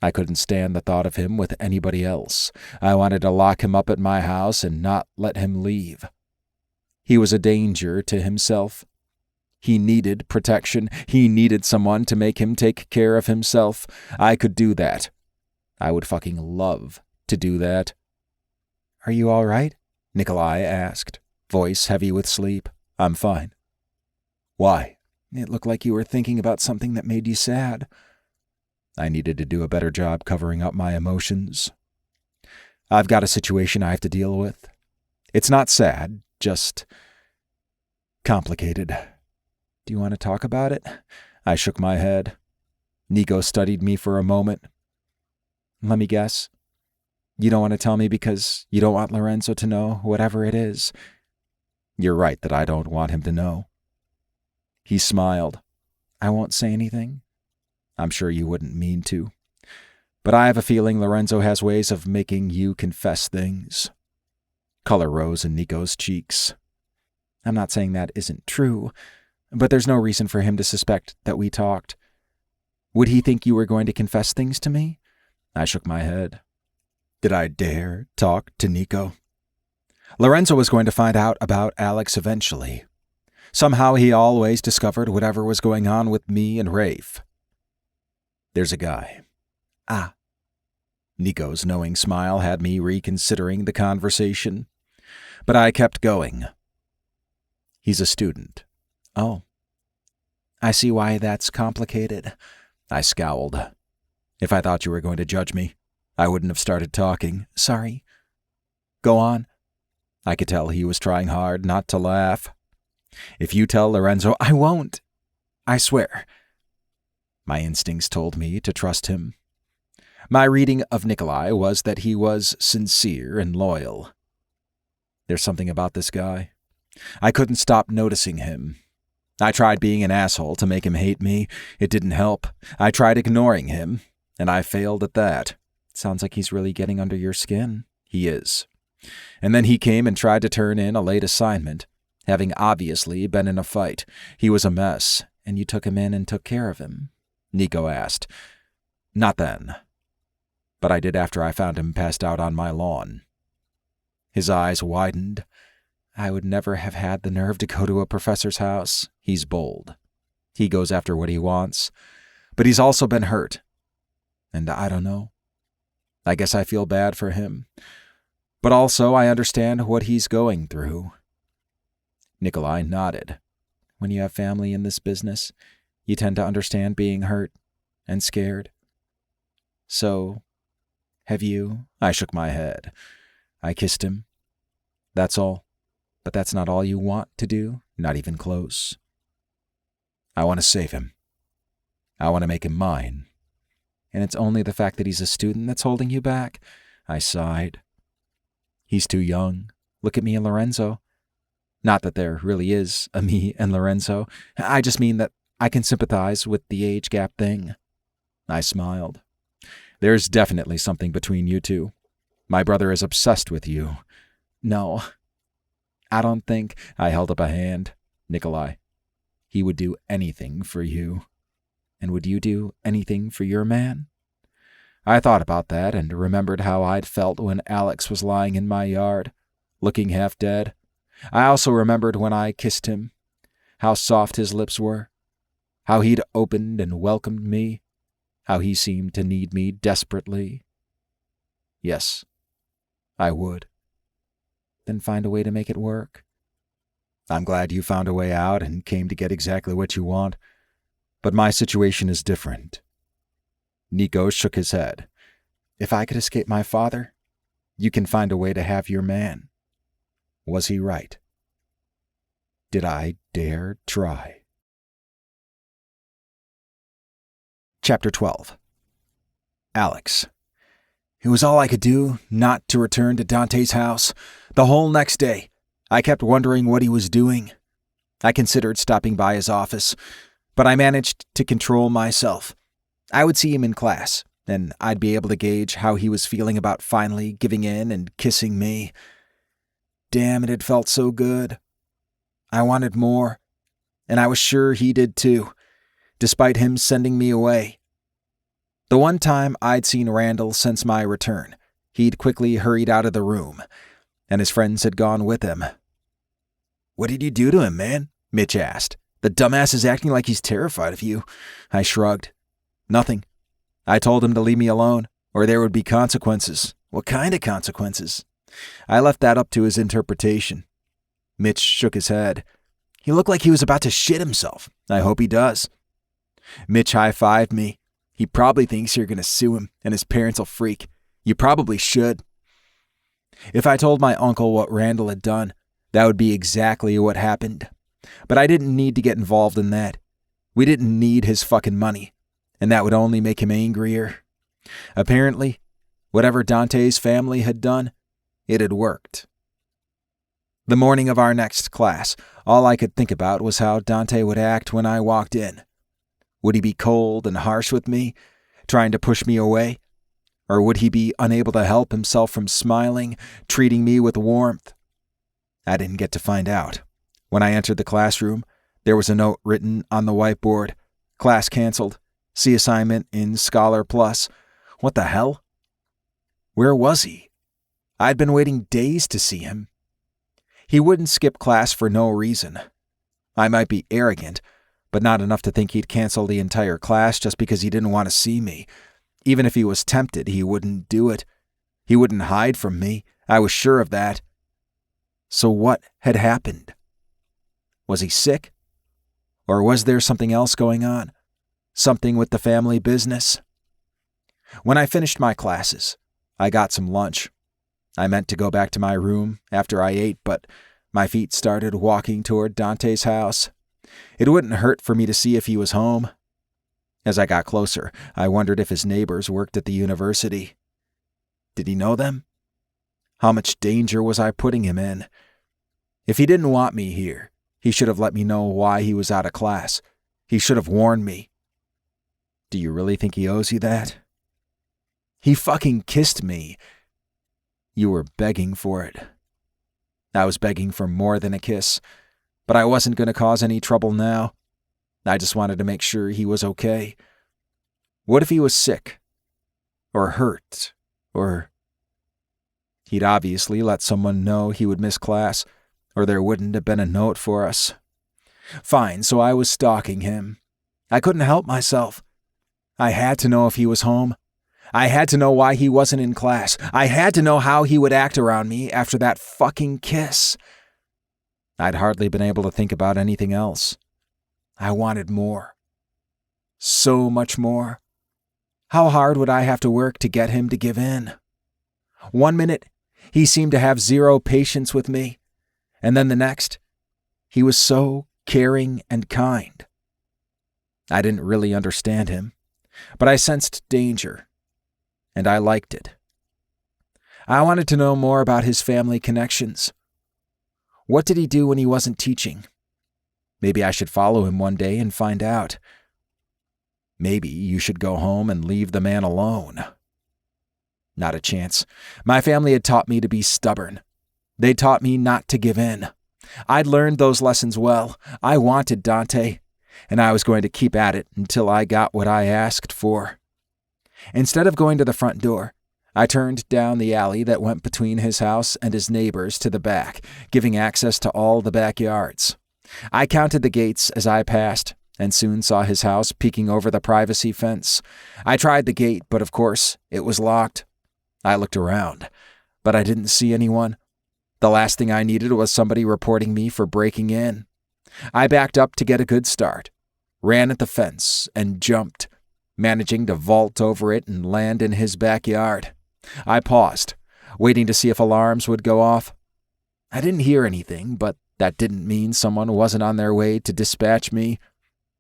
I couldn't stand the thought of him with anybody else. I wanted to lock him up at my house and not let him leave. He was a danger to himself. He needed protection. He needed someone to make him take care of himself. I could do that. I would fucking love to do that. Are you all right? Nikolai asked, voice heavy with sleep. I'm fine. Why? It looked like you were thinking about something that made you sad. I needed to do a better job covering up my emotions. I've got a situation I have to deal with. It's not sad, just complicated. Do you want to talk about it? I shook my head. Nico studied me for a moment. Let me guess. You don't want to tell me because you don't want Lorenzo to know whatever it is. You're right that I don't want him to know. He smiled. I won't say anything. I'm sure you wouldn't mean to. But I have a feeling Lorenzo has ways of making you confess things. Color rose in Nico's cheeks. I'm not saying that isn't true, but there's no reason for him to suspect that we talked. Would he think you were going to confess things to me? I shook my head. Did I dare talk to Nico? Lorenzo was going to find out about Alex eventually. Somehow he always discovered whatever was going on with me and Rafe. There's a guy. Ah. Nico's knowing smile had me reconsidering the conversation, but I kept going. He's a student. Oh. I see why that's complicated. I scowled. If I thought you were going to judge me, I wouldn't have started talking. Sorry. Go on. I could tell he was trying hard not to laugh. If you tell Lorenzo, I won't. I swear. My instincts told me to trust him. My reading of Nikolai was that he was sincere and loyal. There's something about this guy. I couldn't stop noticing him. I tried being an asshole to make him hate me. It didn't help. I tried ignoring him, and I failed at that. Sounds like he's really getting under your skin. He is. And then he came and tried to turn in a late assignment, having obviously been in a fight. He was a mess, and you took him in and took care of him? Nico asked. Not then. But I did after I found him passed out on my lawn. His eyes widened. I would never have had the nerve to go to a professor's house. He's bold. He goes after what he wants. But he's also been hurt. And I don't know. I guess I feel bad for him. But also I understand what he's going through. Nikolai nodded. When you have family in this business, you tend to understand being hurt and scared. So, have you? I shook my head. I kissed him. That's all. But that's not all you want to do, not even close. I want to save him. I want to make him mine. and it's only the fact that he's a student that's holding you back?" I sighed. "He's too young. Look at me and Lorenzo." Not that there really is a me and Lorenzo. I just mean that I can sympathize with the age gap thing. I smiled. "There's definitely something between you two. My brother is obsessed with you." "No, I don't think—" I held up a hand. "Nikolai, he would do anything for you. And would you do anything for your man?" I thought about that and remembered how I'd felt when Alex was lying in my yard, looking half dead. I also remembered when I kissed him, how soft his lips were, how he'd opened and welcomed me, how he seemed to need me desperately. Yes, I would. Then find a way to make it work. I'm glad you found a way out and came to get exactly what you want, but my situation is different. Nico shook his head. "If I could escape my father, you can find a way to have your man." Was he right? Did I dare try? Chapter 12. Alex. It was all I could do not to return to Dante's house. The whole next day, I kept wondering what he was doing. I considered stopping by his office, but I managed to control myself. I would see him in class, and I'd be able to gauge how he was feeling about finally giving in and kissing me. Damn, it had felt so good. I wanted more, and I was sure he did too, despite him sending me away. The one time I'd seen Randall since my return, he'd quickly hurried out of the room, and his friends had gone with him. "What did you do to him, man?" Mitch asked. "The dumbass is acting like he's terrified of you." I shrugged. "Nothing. I told him to leave me alone, or there would be consequences." "What kind of consequences?" I left that up to his interpretation. Mitch shook his head. "He looked like he was about to shit himself. I hope he does." Mitch high-fived me. "He probably thinks you're going to sue him, and his parents will freak. You probably should." If I told my uncle what Randall had done, that would be exactly what happened. But I didn't need to get involved in that. We didn't need his fucking money, and that would only make him angrier. Apparently, whatever Dante's family had done, it had worked. The morning of our next class, all I could think about was how Dante would act when I walked in. Would he be cold and harsh with me, trying to push me away? Or would he be unable to help himself from smiling, treating me with warmth? I didn't get to find out. When I entered the classroom, there was a note written on the whiteboard. "Class canceled. See assignment in Scholar Plus." What the hell? Where was he? I'd been waiting days to see him. He wouldn't skip class for no reason. I might be arrogant, but not enough to think he'd cancel the entire class just because he didn't want to see me. Even if he was tempted, he wouldn't do it. He wouldn't hide from me. I was sure of that. So what had happened? Was he sick? Or was there something else going on? Something with the family business? When I finished my classes, I got some lunch. I meant to go back to my room after I ate, but my feet started walking toward Dante's house. It wouldn't hurt for me to see if he was home. As I got closer, I wondered if his neighbors worked at the university. Did he know them? How much danger was I putting him in? If he didn't want me here, he should have let me know why he was out of class. He should have warned me. Do you really think he owes you that? He fucking kissed me. You were begging for it. I was begging for more than a kiss, but I wasn't going to cause any trouble now. I just wanted to make sure he was okay. What if he was sick? Or hurt? Or... He'd obviously let someone know he would miss class, or there wouldn't have been a note for us. Fine, so I was stalking him. I couldn't help myself. I had to know if he was home. I had to know why he wasn't in class. I had to know how he would act around me after that fucking kiss. I'd hardly been able to think about anything else. I wanted more. So much more. How hard would I have to work to get him to give in? 1 minute, he seemed to have zero patience with me, and then the next, he was so caring and kind. I didn't really understand him. But I sensed danger, and I liked it. I wanted to know more about his family connections. What did he do when he wasn't teaching? Maybe I should follow him one day and find out. Maybe you should go home and leave the man alone. Not a chance. My family had taught me to be stubborn. They taught me not to give in. I'd learned those lessons well. I wanted Dante, and I was going to keep at it until I got what I asked for. Instead of going to the front door, I turned down the alley that went between his house and his neighbor's to the back, giving access to all the backyards. I counted the gates as I passed, and soon saw his house peeking over the privacy fence. I tried the gate, but of course, it was locked. I looked around, but I didn't see anyone. The last thing I needed was somebody reporting me for breaking in. I backed up to get a good start, ran at the fence, and jumped, managing to vault over it and land in his backyard. I paused, waiting to see if alarms would go off. I didn't hear anything, but that didn't mean someone wasn't on their way to dispatch me.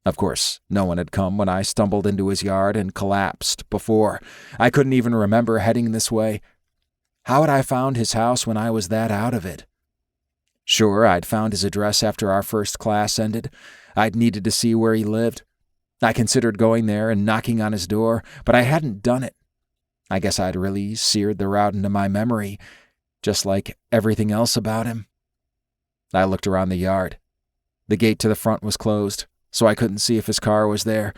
Of course, no one had come when I stumbled into his yard and collapsed before. I couldn't even remember heading this way. How had I found his house when I was that out of it? Sure, I'd found his address after our first class ended. I'd needed to see where he lived. I considered going there and knocking on his door, but I hadn't done it. I guess I'd really seared the route into my memory, just like everything else about him. I looked around the yard. The gate to the front was closed, so I couldn't see if his car was there.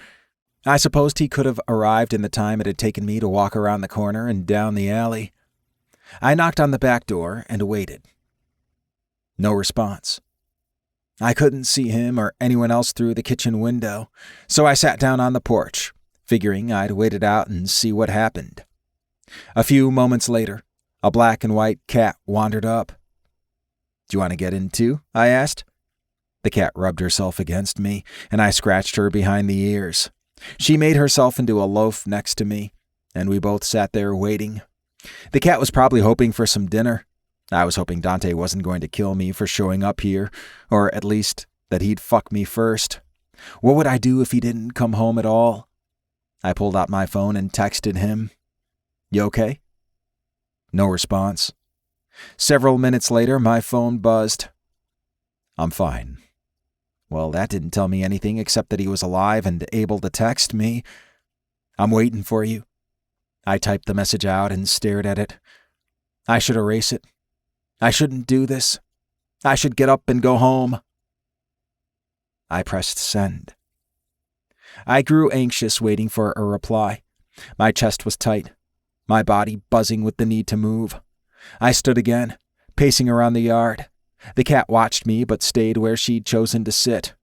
I supposed he could have arrived in the time it had taken me to walk around the corner and down the alley. I knocked on the back door and waited. No response. I couldn't see him or anyone else through the kitchen window, so I sat down on the porch, figuring I'd wait it out and see what happened. A few moments later, a black and white cat wandered up. "Do you want to get in too?" I asked. The cat rubbed herself against me, and I scratched her behind the ears. She made herself into a loaf next to me, and we both sat there waiting. The cat was probably hoping for some dinner. I was hoping Dante wasn't going to kill me for showing up here, or at least that he'd fuck me first. What would I do if he didn't come home at all? I pulled out my phone and texted him. "You okay?" No response. Several minutes later, my phone buzzed. "I'm fine." Well, that didn't tell me anything except that he was alive and able to text me. "I'm waiting for you." I typed the message out and stared at it. I should erase it. I shouldn't do this. I should get up and go home. I pressed send. I grew anxious waiting for a reply. My chest was tight, my body buzzing with the need to move. I stood again, pacing around the yard. The cat watched me but stayed where she'd chosen to sit.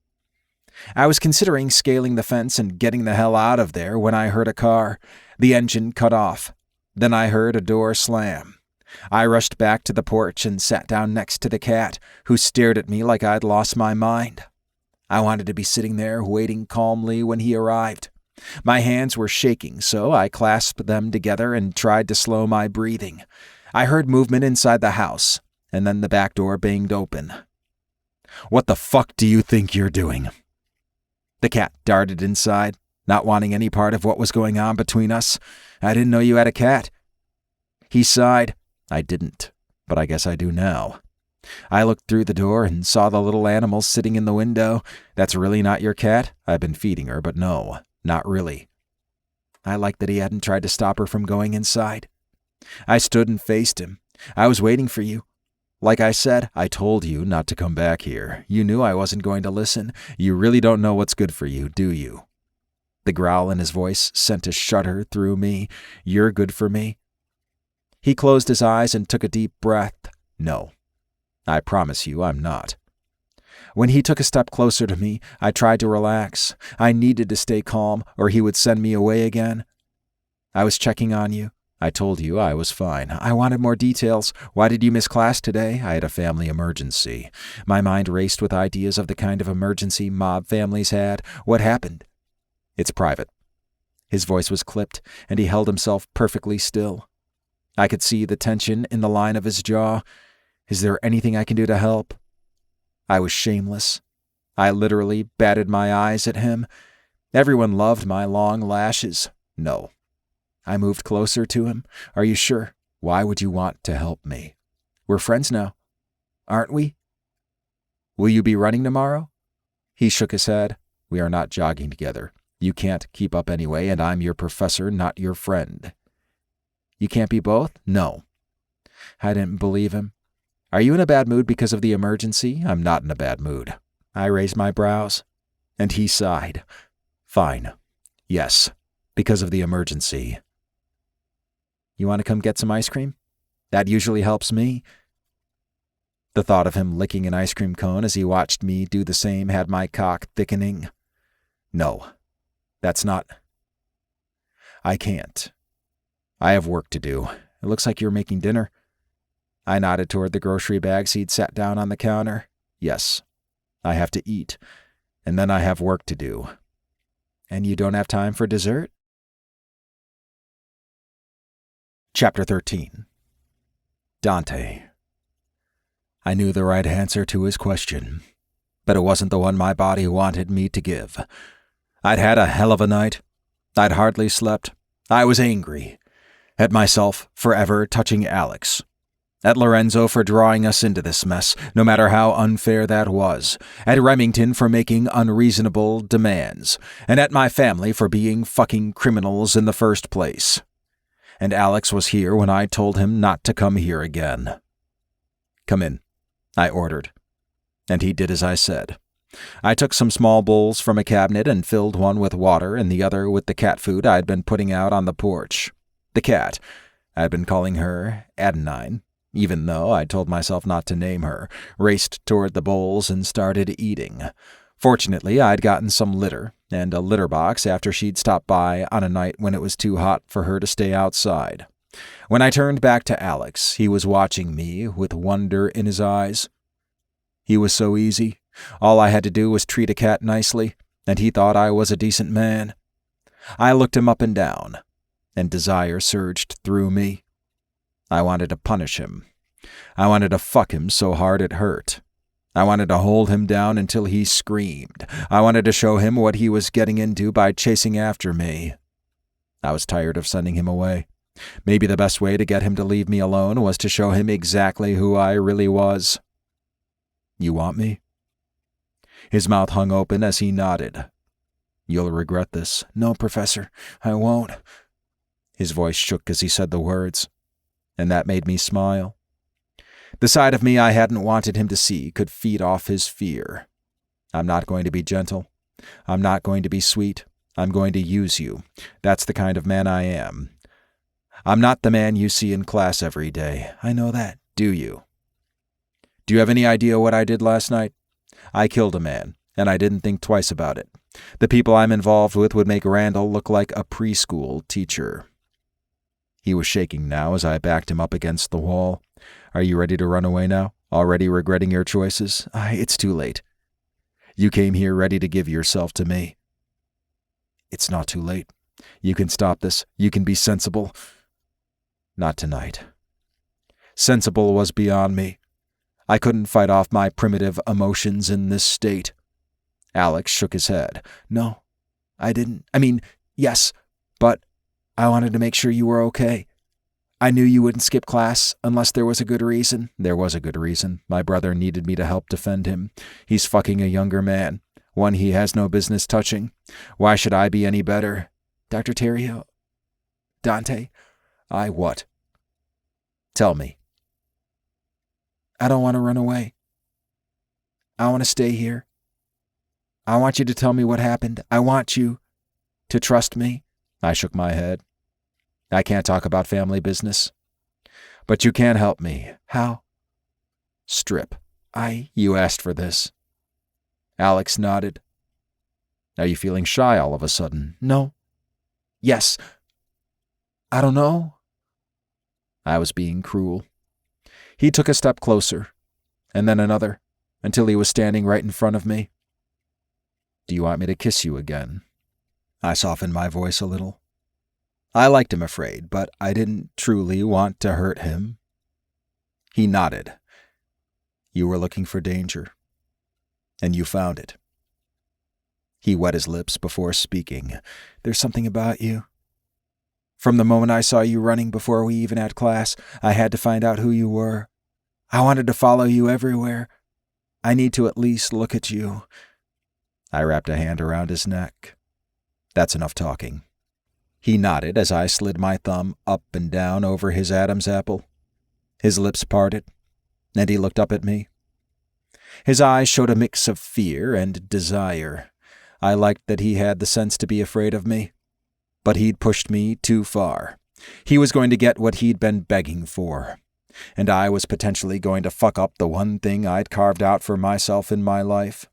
I was considering scaling the fence and getting the hell out of there when I heard a car. The engine cut off. Then I heard a door slam. I rushed back to the porch and sat down next to the cat, who stared at me like I'd lost my mind. I wanted to be sitting there waiting calmly when he arrived. My hands were shaking, so I clasped them together and tried to slow my breathing. I heard movement inside the house, and then the back door banged open. "What the fuck do you think you're doing?" The cat darted inside, not wanting any part of what was going on between us. "I didn't know you had a cat." He sighed. "I didn't, but I guess I do now." I looked through the door and saw the little animal sitting in the window. "That's really not your cat? I've been feeding her, but no, not really." I liked that he hadn't tried to stop her from going inside. I stood and faced him. "I was waiting for you. Like I said, I told you not to come back here. You knew I wasn't going to listen. You really don't know what's good for you, do you?" The growl in his voice sent a shudder through me. "You're good for me?" He closed his eyes and took a deep breath. "No, I promise you I'm not." When he took a step closer to me, I tried to relax. I needed to stay calm, or he would send me away again. "I was checking on you. I told you I was fine. I wanted more details. Why did you miss class today?" "I had a family emergency." My mind raced with ideas of the kind of emergency mob families had. "What happened?" "It's private." His voice was clipped, and he held himself perfectly still. I could see the tension in the line of his jaw. "Is there anything I can do to help?" I was shameless. I literally batted my eyes at him. Everyone loved my long lashes. No. I moved closer to him. Are you sure? Why would you want to help me? We're friends now, aren't we? Will you be running tomorrow? He shook his head. We are not jogging together. You can't keep up anyway, and I'm your professor, not your friend. You can't be both? No. I didn't believe him. Are you in a bad mood because of the emergency? I'm not in a bad mood. I raised my brows, and he sighed. Fine. Yes, because of the emergency. You want to come get some ice cream? That usually helps me. The thought of him licking an ice cream cone as he watched me do the same had my cock thickening. No, that's not. I can't. I have work to do. It looks like you're making dinner. I nodded toward the grocery bags he'd set down on the counter. Yes, I have to eat, and then I have work to do. And you don't have time for dessert? Chapter 13. Dante. I knew the right answer to his question, but it wasn't the one my body wanted me to give. I'd had a hell of a night. I'd hardly slept. I was angry. At myself for ever touching Alex. At Lorenzo for drawing us into this mess, no matter how unfair that was. At Remington for making unreasonable demands. And at my family for being fucking criminals in the first place. And Alex was here when I told him not to come here again. Come in, I ordered. And he did as I said. I took some small bowls from a cabinet and filled one with water and the other with the cat food I'd been putting out on the porch. The cat. I'd been calling her Adenine, even though I told myself not to name her, raced toward the bowls and started eating. Fortunately, I'd gotten some litter and a litter box after she'd stopped by on a night when it was too hot for her to stay outside. When I turned back to Alex, he was watching me with wonder in his eyes. He was so easy. All I had to do was treat a cat nicely, and he thought I was a decent man. I looked him up and down, and desire surged through me. I wanted to punish him. I wanted to fuck him so hard it hurt. I wanted to hold him down until he screamed. I wanted to show him what he was getting into by chasing after me. I was tired of sending him away. Maybe the best way to get him to leave me alone was to show him exactly who I really was. You want me? His mouth hung open as he nodded. You'll regret this. No, Professor, I won't. His voice shook as he said the words, and that made me smile. The side of me I hadn't wanted him to see could feed off his fear. I'm not going to be gentle. I'm not going to be sweet. I'm going to use you. That's the kind of man I am. I'm not the man you see in class every day. I know that. Do you? Do you have any idea what I did last night? I killed a man, and I didn't think twice about it. The people I'm involved with would make Randall look like a preschool teacher. He was shaking now as I backed him up against the wall. Are you ready to run away now? Already regretting your choices? It's too late. You came here ready to give yourself to me. It's not too late. You can stop this. You can be sensible. Not tonight. Sensible was beyond me. I couldn't fight off my primitive emotions in this state. Alex shook his head. No, I didn't. Yes, but I wanted to make sure you were okay. I knew you wouldn't skip class unless there was a good reason. There was a good reason. My brother needed me to help defend him. He's fucking a younger man, one he has no business touching. Why should I be any better? Dr. Terrio? Dante? What? Tell me. I don't want to run away. I want to stay here. I want you to tell me what happened. I want you to trust me. I shook my head. I can't talk about family business. But you can help me. How? Strip. You asked for this. Alex nodded. Are you feeling shy all of a sudden? No. Yes. I don't know. I was being cruel. He took a step closer, and then another, until he was standing right in front of me. Do you want me to kiss you again? I softened my voice a little. I liked him afraid, but I didn't truly want to hurt him. He nodded. You were looking for danger, and you found it. He wet his lips before speaking. There's something about you. From the moment I saw you running before we even had class, I had to find out who you were. I wanted to follow you everywhere. I need to at least look at you. I wrapped a hand around his neck. That's enough talking. He nodded as I slid my thumb up and down over his Adam's apple. His lips parted, and he looked up at me. His eyes showed a mix of fear and desire. I liked that he had the sense to be afraid of me, but he'd pushed me too far. He was going to get what he'd been begging for, and I was potentially going to fuck up the one thing I'd carved out for myself in my life.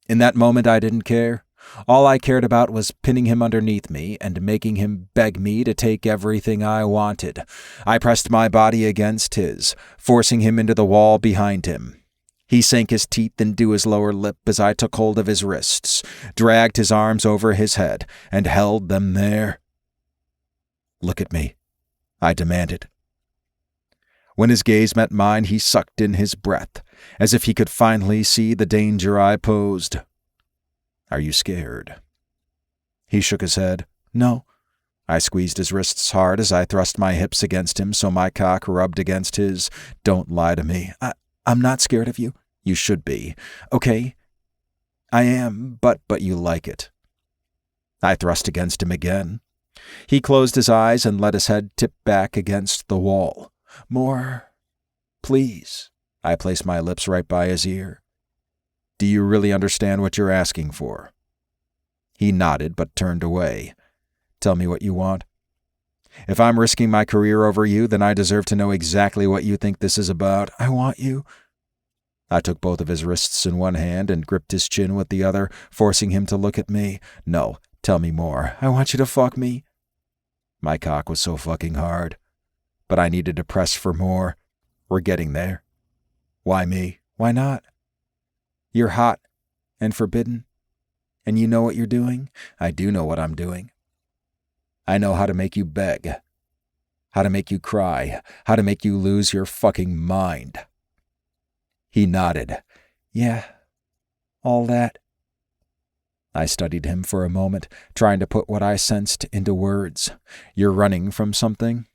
In that moment, I didn't care. All I cared about was pinning him underneath me and making him beg me to take everything I wanted. I pressed my body against his, forcing him into the wall behind him. He sank his teeth into his lower lip as I took hold of his wrists, dragged his arms over his head, and held them there. Look at me, I demanded. When his gaze met mine, he sucked in his breath, as if he could finally see the danger I posed. Are you scared? He shook his head. No. I squeezed his wrists hard as I thrust my hips against him so my cock rubbed against his. Don't lie to me. I'm not scared of you. You should be. Okay? I am, but you like it. I thrust against him again. He closed his eyes and let his head tip back against the wall. More. Please. I placed my lips right by his ear. Do you really understand what you're asking for? He nodded but turned away. Tell me what you want. If I'm risking my career over you, then I deserve to know exactly what you think this is about. I want you. I took both of his wrists in one hand and gripped his chin with the other, forcing him to look at me. No, tell me more. I want you to fuck me. My cock was so fucking hard, but I needed to press for more. We're getting there. Why me? Why not? You're hot and forbidden, and you know what you're doing? I do know what I'm doing. I know how to make you beg, how to make you cry, how to make you lose your fucking mind. He nodded. Yeah, all that. I studied him for a moment, trying to put what I sensed into words. You're running from something?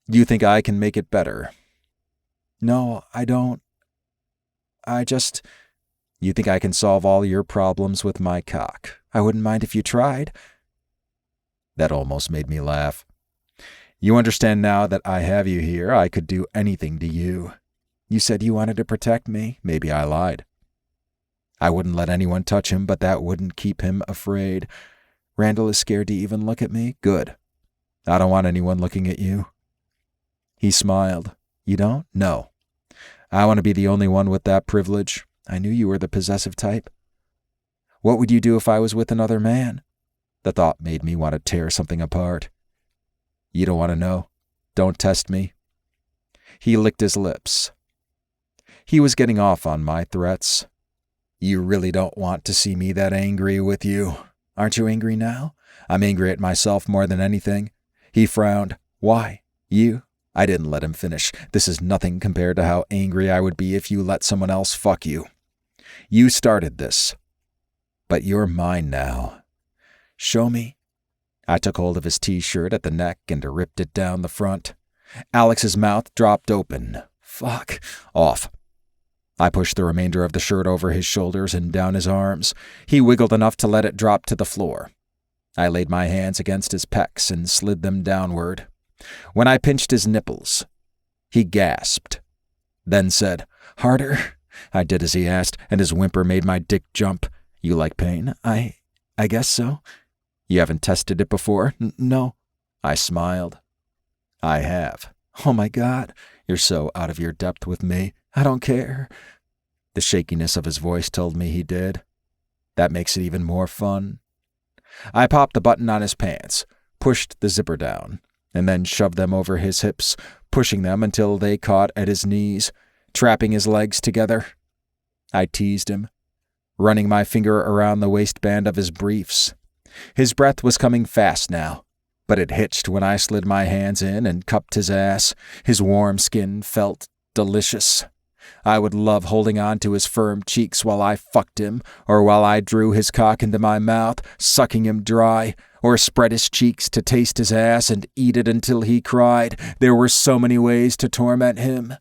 You think I can make it better? No, I don't. You think I can solve all your problems with my cock? I wouldn't mind if you tried. That almost made me laugh. You understand now that I have you here, I could do anything to you. You said you wanted to protect me. Maybe I lied. I wouldn't let anyone touch him, but that wouldn't keep him afraid. Randall is scared to even look at me? Good. I don't want anyone looking at you. He smiled. You don't? No. I want to be the only one with that privilege. I knew you were the possessive type. What would you do if I was with another man? The thought made me want to tear something apart. You don't want to know. Don't test me. He licked his lips. He was getting off on my threats. You really don't want to see me that angry with you. Aren't you angry now? I'm angry at myself more than anything. He frowned. Why? You? I didn't let him finish. This is nothing compared to how angry I would be if you let someone else fuck you. You started this. But you're mine now. Show me. I took hold of his t-shirt at the neck and ripped it down the front. Alex's mouth dropped open. Fuck. Off. I pushed the remainder of the shirt over his shoulders and down his arms. He wiggled enough to let it drop to the floor. I laid my hands against his pecs and slid them downward. When I pinched his nipples, he gasped, then said, Harder? I did as he asked, and his whimper made my dick jump. You like pain? I guess so. You haven't tested it before? No. I smiled. I have. Oh my God, you're so out of your depth with me. I don't care. The shakiness of his voice told me he did. That makes it even more fun. I popped the button on his pants, pushed the zipper down, and then shoved them over his hips, pushing them until they caught at his knees, trapping his legs together. I teased him, running my finger around the waistband of his briefs. His breath was coming fast now, but it hitched when I slid my hands in and cupped his ass. His warm skin felt delicious. I would love holding on to his firm cheeks while I fucked him, or while I drew his cock into my mouth, sucking him dry, or spread his cheeks to taste his ass and eat it until he cried. There were so many ways to torment him.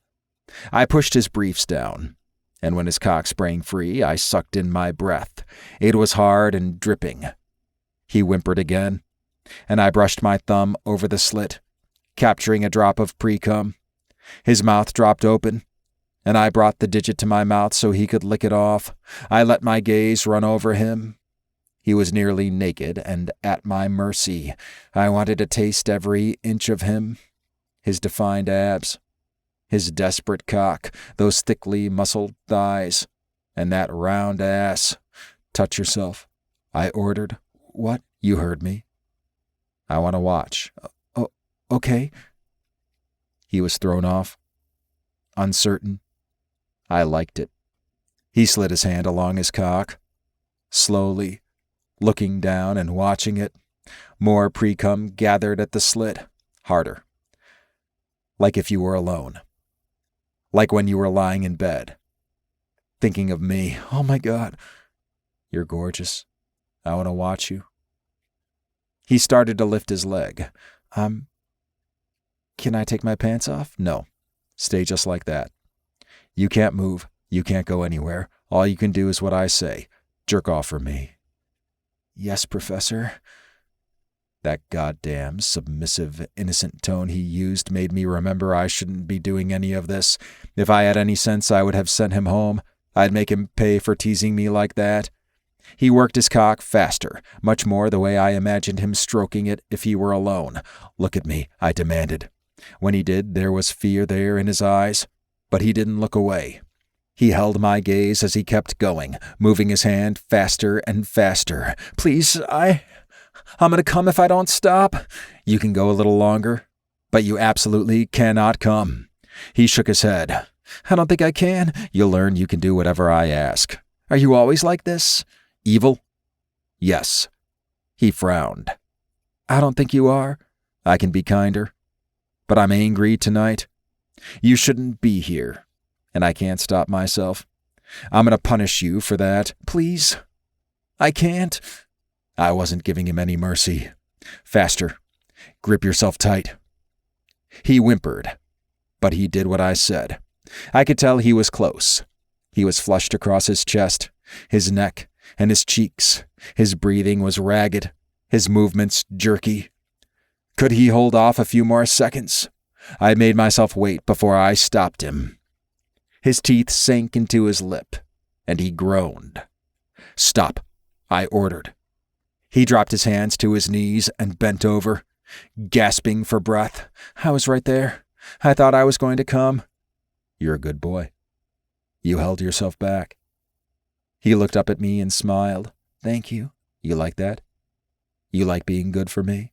I pushed his briefs down, and when his cock sprang free, I sucked in my breath. It was hard and dripping. He whimpered again, and I brushed my thumb over the slit, capturing a drop of pre-cum. His mouth dropped open, and I brought the digit to my mouth so he could lick it off. I let my gaze run over him. He was nearly naked and at my mercy. I wanted to taste every inch of him, his defined abs, his desperate cock, those thickly muscled thighs, and that round ass. Touch yourself, I ordered. What? You heard me. I want to watch. Oh, okay. He was thrown off, uncertain. I liked it. He slid his hand along his cock, slowly, looking down and watching it. More pre-cum gathered at the slit, harder. Like if you were alone. Like when you were lying in bed, thinking of me. Oh my God, you're gorgeous. I want to watch you. He started to lift his leg. Can I take my pants off? No. Stay just like that. You can't move. You can't go anywhere. All you can do is what I say. Jerk off for me. Yes, Professor. That goddamn submissive, innocent tone he used made me remember I shouldn't be doing any of this. If I had any sense, I would have sent him home. I'd make him pay for teasing me like that. He worked his cock faster, much more the way I imagined him stroking it if he were alone. Look at me, I demanded. When he did, there was fear there in his eyes, but he didn't look away. He held my gaze as he kept going, moving his hand faster and faster. Please, I'm gonna come if I don't stop. You can go a little longer, but you absolutely cannot come. He shook his head. I don't think I can. You'll learn you can do whatever I ask. Are you always like this? Evil? Yes. He frowned. I don't think you are. I can be kinder. But I'm angry tonight. You shouldn't be here, and I can't stop myself. I'm going to punish you for that. Please. I can't. I wasn't giving him any mercy. Faster. Grip yourself tight. He whimpered, but he did what I said. I could tell he was close. He was flushed across his chest, his neck, and his cheeks. His breathing was ragged, his movements jerky. Could he hold off a few more seconds? I made myself wait before I stopped him. His teeth sank into his lip, and he groaned. Stop, I ordered. He dropped his hands to his knees and bent over, gasping for breath. I was right there. I thought I was going to come. You're a good boy. You held yourself back. He looked up at me and smiled. Thank you. You like that? You like being good for me?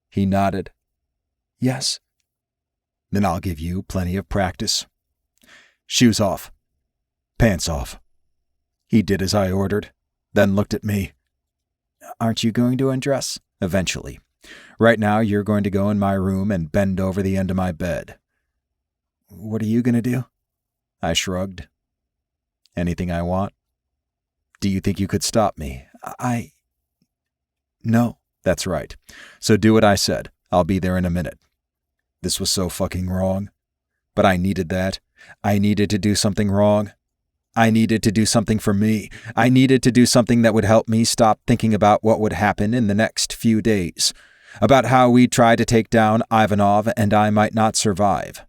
He nodded. Yes. Then I'll give you plenty of practice. Shoes off. Pants off. He did as I ordered, then looked at me. Aren't you going to undress? Eventually. Right now you're going to go in my room and bend over the end of my bed. What are you going to do? I shrugged. Anything I want? Do you think you could stop me? No, that's right. So do what I said. I'll be there in a minute. This was so fucking wrong. But I needed that. I needed to do something wrong. I needed to do something for me. I needed to do something that would help me stop thinking about what would happen in the next few days. About how we'd try to take down Ivanov and I might not survive.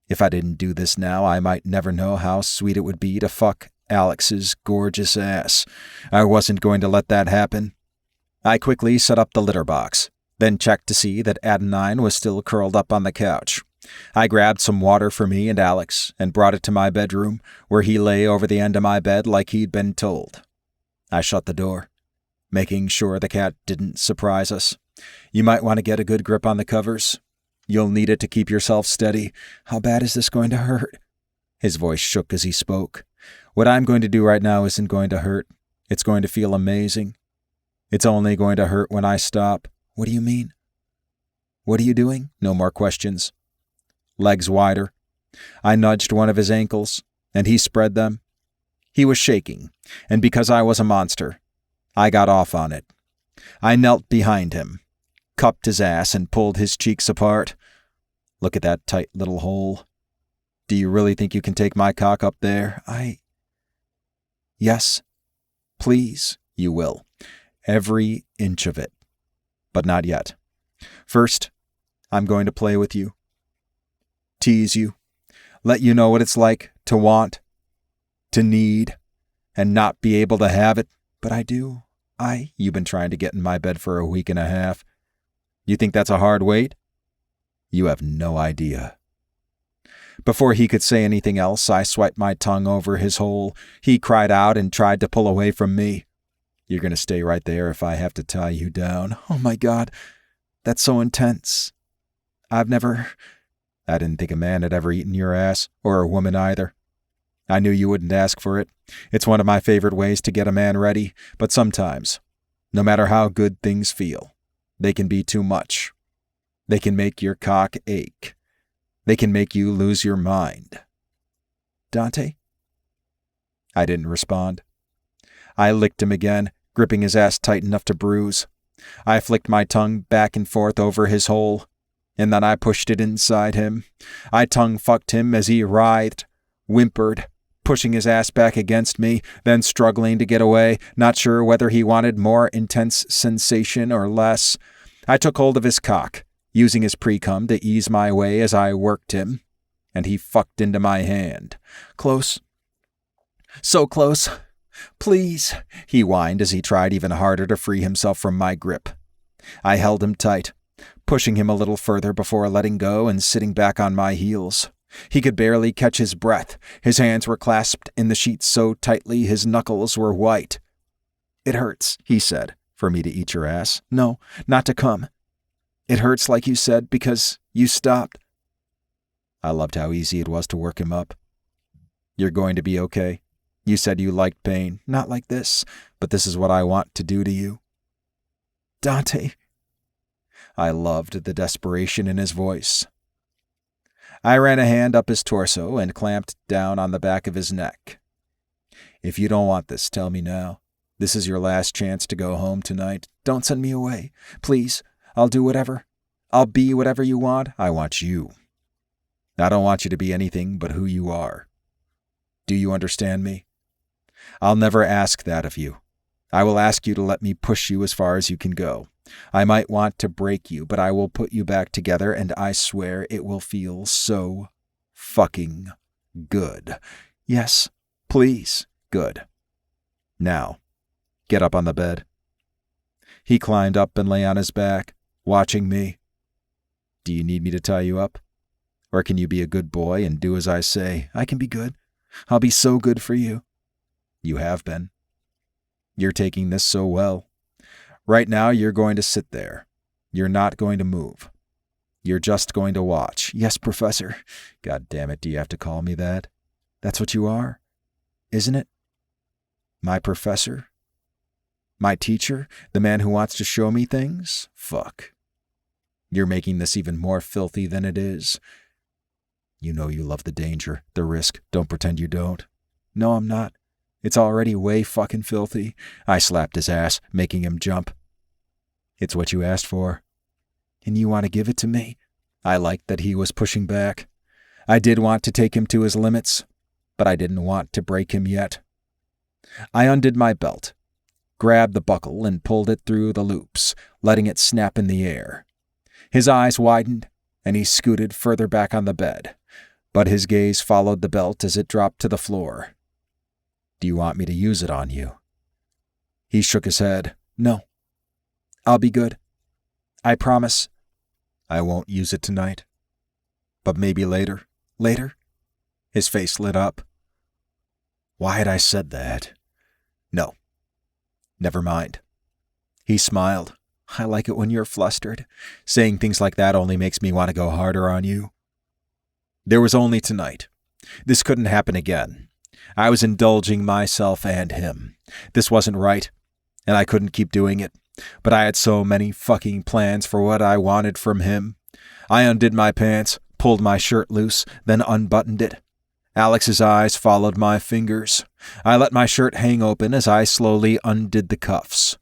If I didn't do this now, I might never know how sweet it would be to fuck Alex's gorgeous ass. I wasn't going to let that happen. I quickly set up the litter box, then checked to see that Adenine was still curled up on the couch. I grabbed some water for me and Alex and brought it to my bedroom, where he lay over the end of my bed like he'd been told. I shut the door, making sure the cat didn't surprise us. You might want to get a good grip on the covers. You'll need it to keep yourself steady. How bad is this going to hurt? His voice shook as he spoke. What I'm going to do right now isn't going to hurt. It's going to feel amazing. It's only going to hurt when I stop. What do you mean? What are you doing? No more questions. Legs wider, I nudged one of his ankles, and he spread them. He was shaking, and because I was a monster, I got off on it. I knelt behind him, cupped his ass, and pulled his cheeks apart. Look at that tight little hole. Do you really think you can take my cock up there? Yes, please, you will. Every inch of it. But not yet. First, I'm going to play with you. Tease you. Let you know what it's like to want, to need, and not be able to have it. But I do. You've been trying to get in my bed for a week and a half. You think that's a hard wait? You have no idea. Before he could say anything else, I swiped my tongue over his hole. He cried out and tried to pull away from me. You're going to stay right there if I have to tie you down. Oh my God, that's so intense. I didn't think a man had ever eaten your ass, or a woman either. I knew you wouldn't ask for it. It's one of my favorite ways to get a man ready, but sometimes, no matter how good things feel, they can be too much. They can make your cock ache. They can make you lose your mind. Dante? I didn't respond. I licked him again, gripping his ass tight enough to bruise. I flicked my tongue back and forth over his hole, and then I pushed it inside him. I tongue-fucked him as he writhed, whimpered, pushing his ass back against me, then struggling to get away, not sure whether he wanted more intense sensation or less. I took hold of his cock, using his pre-cum to ease my way as I worked him, and he fucked into my hand. Close. So close. Please, he whined as he tried even harder to free himself from my grip. I held him tight, pushing him a little further before letting go and sitting back on my heels. He could barely catch his breath. His hands were clasped in the sheets so tightly his knuckles were white. It hurts, he said, for me to eat your ass. No, not to come. It hurts like you said because you stopped. I loved how easy it was to work him up. You're going to be okay. You said you liked pain. Not like this, but this is what I want to do to you. Dante. I loved the desperation in his voice. I ran a hand up his torso and clamped down on the back of his neck. If you don't want this, tell me now. This is your last chance to go home tonight. Don't send me away. Please, I'll do whatever. I'll be whatever you want. I want you. I don't want you to be anything but who you are. Do you understand me? I'll never ask that of you. I will ask you to let me push you as far as you can go. I might want to break you, but I will put you back together, and I swear it will feel so fucking good. Yes, please, good. Now, get up on the bed. He climbed up and lay on his back, watching me. Do you need me to tie you up? Or can you be a good boy and do as I say? I can be good. I'll be so good for you. You have been. You're taking this so well. Right now, you're going to sit there. You're not going to move. You're just going to watch. Yes, Professor. God damn it, do you have to call me that? That's what you are, isn't it? My professor? My teacher? The man who wants to show me things? Fuck. You're making this even more filthy than it is. You know you love the danger, the risk. Don't pretend you don't. No, I'm not. It's already way fucking filthy. I slapped his ass, making him jump. It's what you asked for. And you want to give it to me? I liked that he was pushing back. I did want to take him to his limits, but I didn't want to break him yet. I undid my belt, grabbed the buckle and pulled it through the loops, letting it snap in the air. His eyes widened, and he scooted further back on the bed, but his gaze followed the belt as it dropped to the floor. Do you want me to use it on you? He shook his head. No. I'll be good. I promise. I won't use it tonight. But maybe later. Later? His face lit up. Why had I said that? No. Never mind. He smiled. I like it when you're flustered. Saying things like that only makes me want to go harder on you. There was only tonight. This couldn't happen again. I was indulging myself and him. This wasn't right, and I couldn't keep doing it. But I had so many fucking plans for what I wanted from him. I undid my pants, pulled my shirt loose, then unbuttoned it. Alex's eyes followed my fingers. I let my shirt hang open as I slowly undid the cuffs.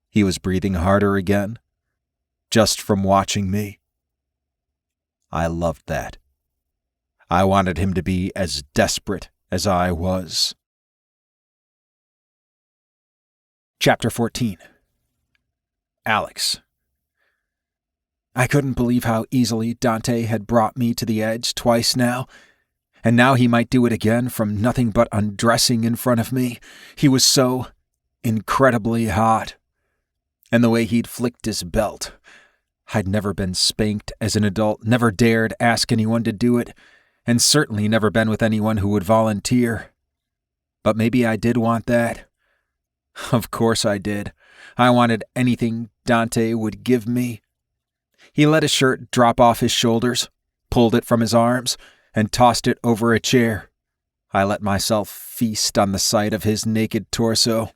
He was breathing harder again, just from watching me. I loved that. I wanted him to be as desperate as I was. Chapter 14. Alex. I couldn't believe how easily Dante had brought me to the edge twice now, and now he might do it again from nothing but undressing in front of me. He was so incredibly hot. And the way he'd flicked his belt. I'd never been spanked as an adult, never dared ask anyone to do it, and certainly never been with anyone who would volunteer. But maybe I did want that. Of course I did. I wanted anything Dante would give me. He let his shirt drop off his shoulders, pulled it from his arms, and tossed it over a chair. I let myself feast on the sight of his naked torso.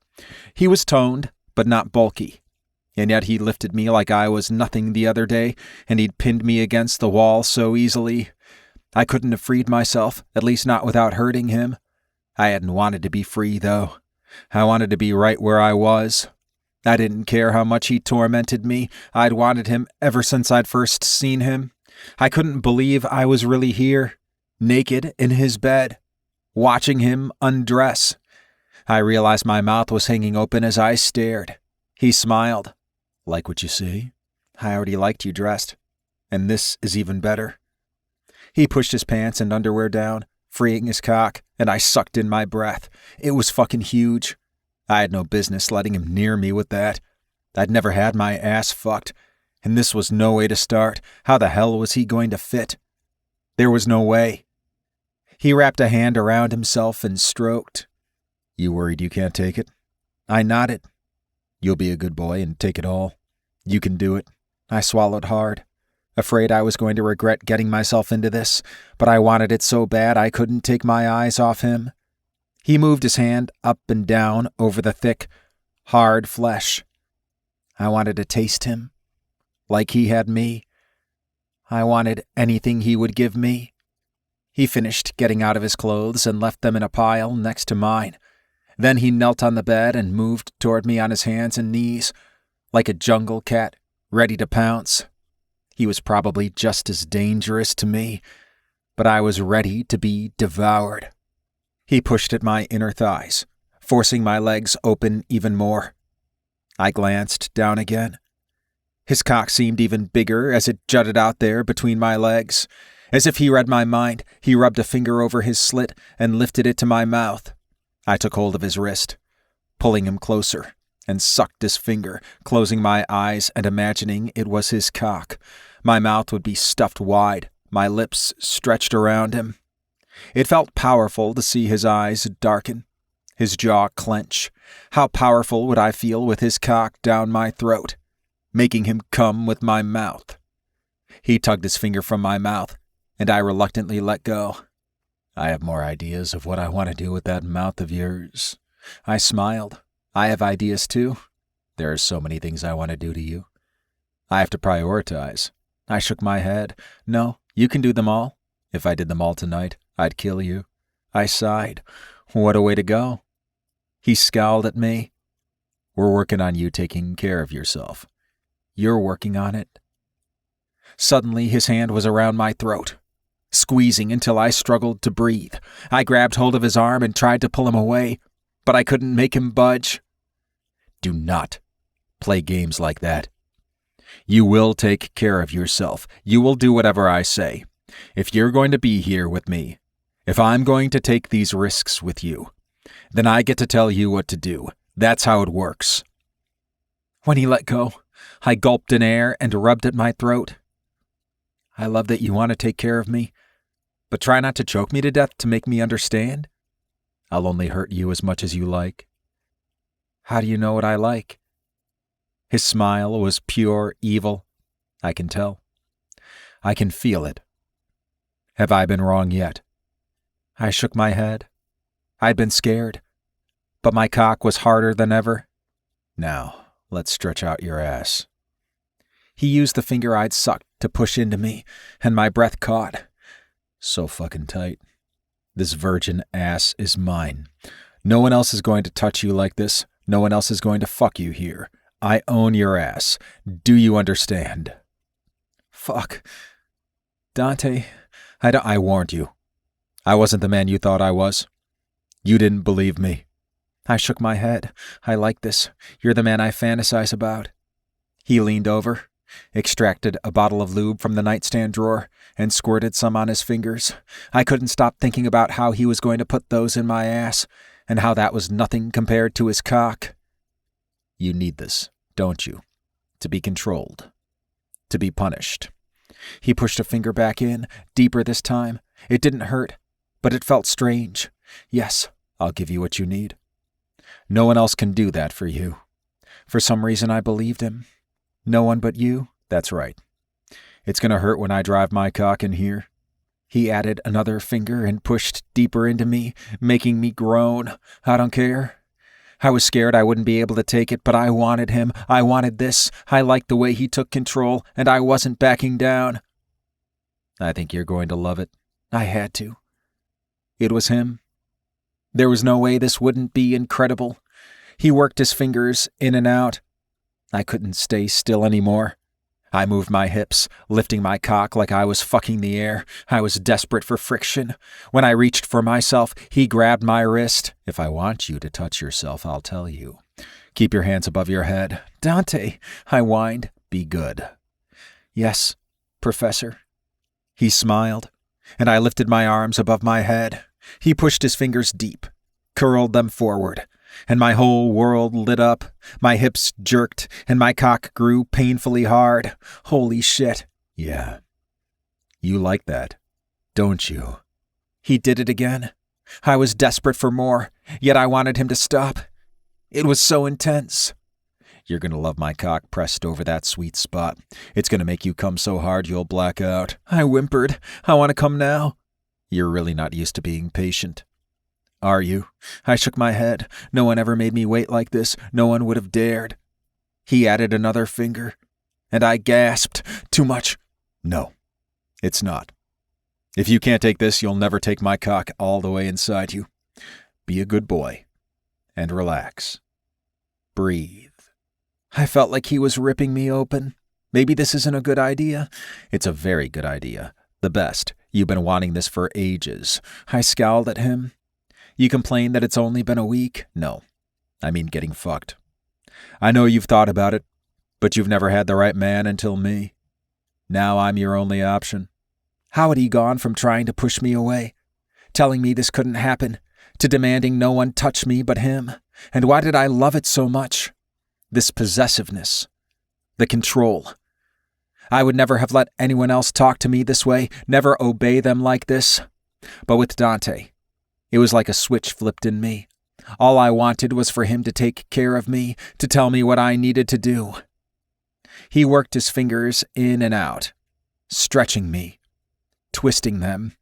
He was toned, but not bulky. And yet he lifted me like I was nothing the other day, and he'd pinned me against the wall so easily. I couldn't have freed myself, at least not without hurting him. I hadn't wanted to be free, though. I wanted to be right where I was. I didn't care how much he tormented me. I'd wanted him ever since I'd first seen him. I couldn't believe I was really here, naked in his bed, watching him undress. I realized my mouth was hanging open as I stared. He smiled. Like what you see? I already liked you dressed. And this is even better. He pushed his pants and underwear down, freeing his cock, and I sucked in my breath. It was fucking huge. I had no business letting him near me with that. I'd never had my ass fucked, and this was no way to start. How the hell was he going to fit? There was no way. He wrapped a hand around himself and stroked. You worried you can't take it? I nodded. You'll be a good boy and take it all. You can do it. I swallowed hard, afraid I was going to regret getting myself into this, but I wanted it so bad I couldn't take my eyes off him. He moved his hand up and down over the thick, hard flesh. I wanted to taste him, like he had me. I wanted anything he would give me. He finished getting out of his clothes and left them in a pile next to mine. Then he knelt on the bed and moved toward me on his hands and knees, like a jungle cat, ready to pounce. He was probably just as dangerous to me, but I was ready to be devoured. He pushed at my inner thighs, forcing my legs open even more. I glanced down again. His cock seemed even bigger as it jutted out there between my legs. As if he read my mind, he rubbed a finger over his slit and lifted it to my mouth. I took hold of his wrist, pulling him closer, and sucked his finger, closing my eyes and imagining it was his cock. My mouth would be stuffed wide, my lips stretched around him. It felt powerful to see his eyes darken, his jaw clench. How powerful would I feel with his cock down my throat, making him come with my mouth? He tugged his finger from my mouth, and I reluctantly let go. I have more ideas of what I want to do with that mouth of yours. I smiled. I have ideas too. There are so many things I want to do to you. I have to prioritize. I shook my head. No, you can do them all. If I did them all tonight, I'd kill you. I sighed. What a way to go. He scowled at me. We're working on you taking care of yourself. You're working on it. Suddenly, his hand was around my throat, squeezing until I struggled to breathe. I grabbed hold of his arm and tried to pull him away, but I couldn't make him budge. Do not play games like that. You will take care of yourself. You will do whatever I say. If you're going to be here with me, if I'm going to take these risks with you, then I get to tell you what to do. That's how it works. When he let go, I gulped in air and rubbed at my throat. I love that you want to take care of me, but try not to choke me to death to make me understand. I'll only hurt you as much as you like. How do you know what I like? His smile was pure evil. I can tell. I can feel it. Have I been wrong yet? I shook my head. I'd been scared, but my cock was harder than ever. Now, let's stretch out your ass. He used the finger I'd sucked to push into me, and my breath caught. So fucking tight. This virgin ass is mine. No one else is going to touch you like this. No one else is going to fuck you here. I own your ass. Do you understand? Fuck. Dante, I warned you. I wasn't the man you thought I was. You didn't believe me. I shook my head. I like this. You're the man I fantasize about. He leaned over, extracted a bottle of lube from the nightstand drawer, and squirted some on his fingers. I couldn't stop thinking about how he was going to put those in my ass, and how that was nothing compared to his cock. You need this, don't you? To be controlled. To be punished. He pushed a finger back in, deeper this time. It didn't hurt, but it felt strange. Yes, I'll give you what you need. No one else can do that for you. For some reason I believed him. No one but you? That's right. It's gonna hurt when I drive my cock in here. He added another finger and pushed deeper into me, making me groan. I don't care. I was scared I wouldn't be able to take it, but I wanted him. I wanted this. I liked the way he took control, and I wasn't backing down. I think you're going to love it. I had to. It was him. There was no way this wouldn't be incredible. He worked his fingers in and out. I couldn't stay still anymore. I moved my hips, lifting my cock like I was fucking the air. I was desperate for friction. When I reached for myself, he grabbed my wrist. If I want you to touch yourself, I'll tell you. Keep your hands above your head. Dante, I whined. Be good. Yes, Professor. He smiled, and I lifted my arms above my head. He pushed his fingers deep, curled them forward, and my whole world lit up. My hips jerked, and my cock grew painfully hard. Holy shit. Yeah. You like that, don't you? He did it again. I was desperate for more, yet I wanted him to stop. It was so intense. You're gonna love my cock pressed over that sweet spot. It's gonna make you come so hard you'll black out. I whimpered. I want to come now. You're really not used to being patient. Are you? I shook my head. No one ever made me wait like this. No one would have dared. He added another finger, and I gasped. Too much. No, it's not. If you can't take this, you'll never take my cock all the way inside you. Be a good boy, and relax. Breathe. I felt like he was ripping me open. Maybe this isn't a good idea. It's a very good idea. The best. You've been wanting this for ages. I scowled at him. You complain that it's only been a week? No. I mean getting fucked. I know you've thought about it, but you've never had the right man until me. Now I'm your only option. How had he gone from trying to push me away, telling me this couldn't happen, to demanding no one touch me but him? And why did I love it so much? This possessiveness. The control. I would never have let anyone else talk to me this way, never obey them like this. But with Dante, it was like a switch flipped in me. All I wanted was for him to take care of me, to tell me what I needed to do. He worked his fingers in and out, stretching me, twisting them.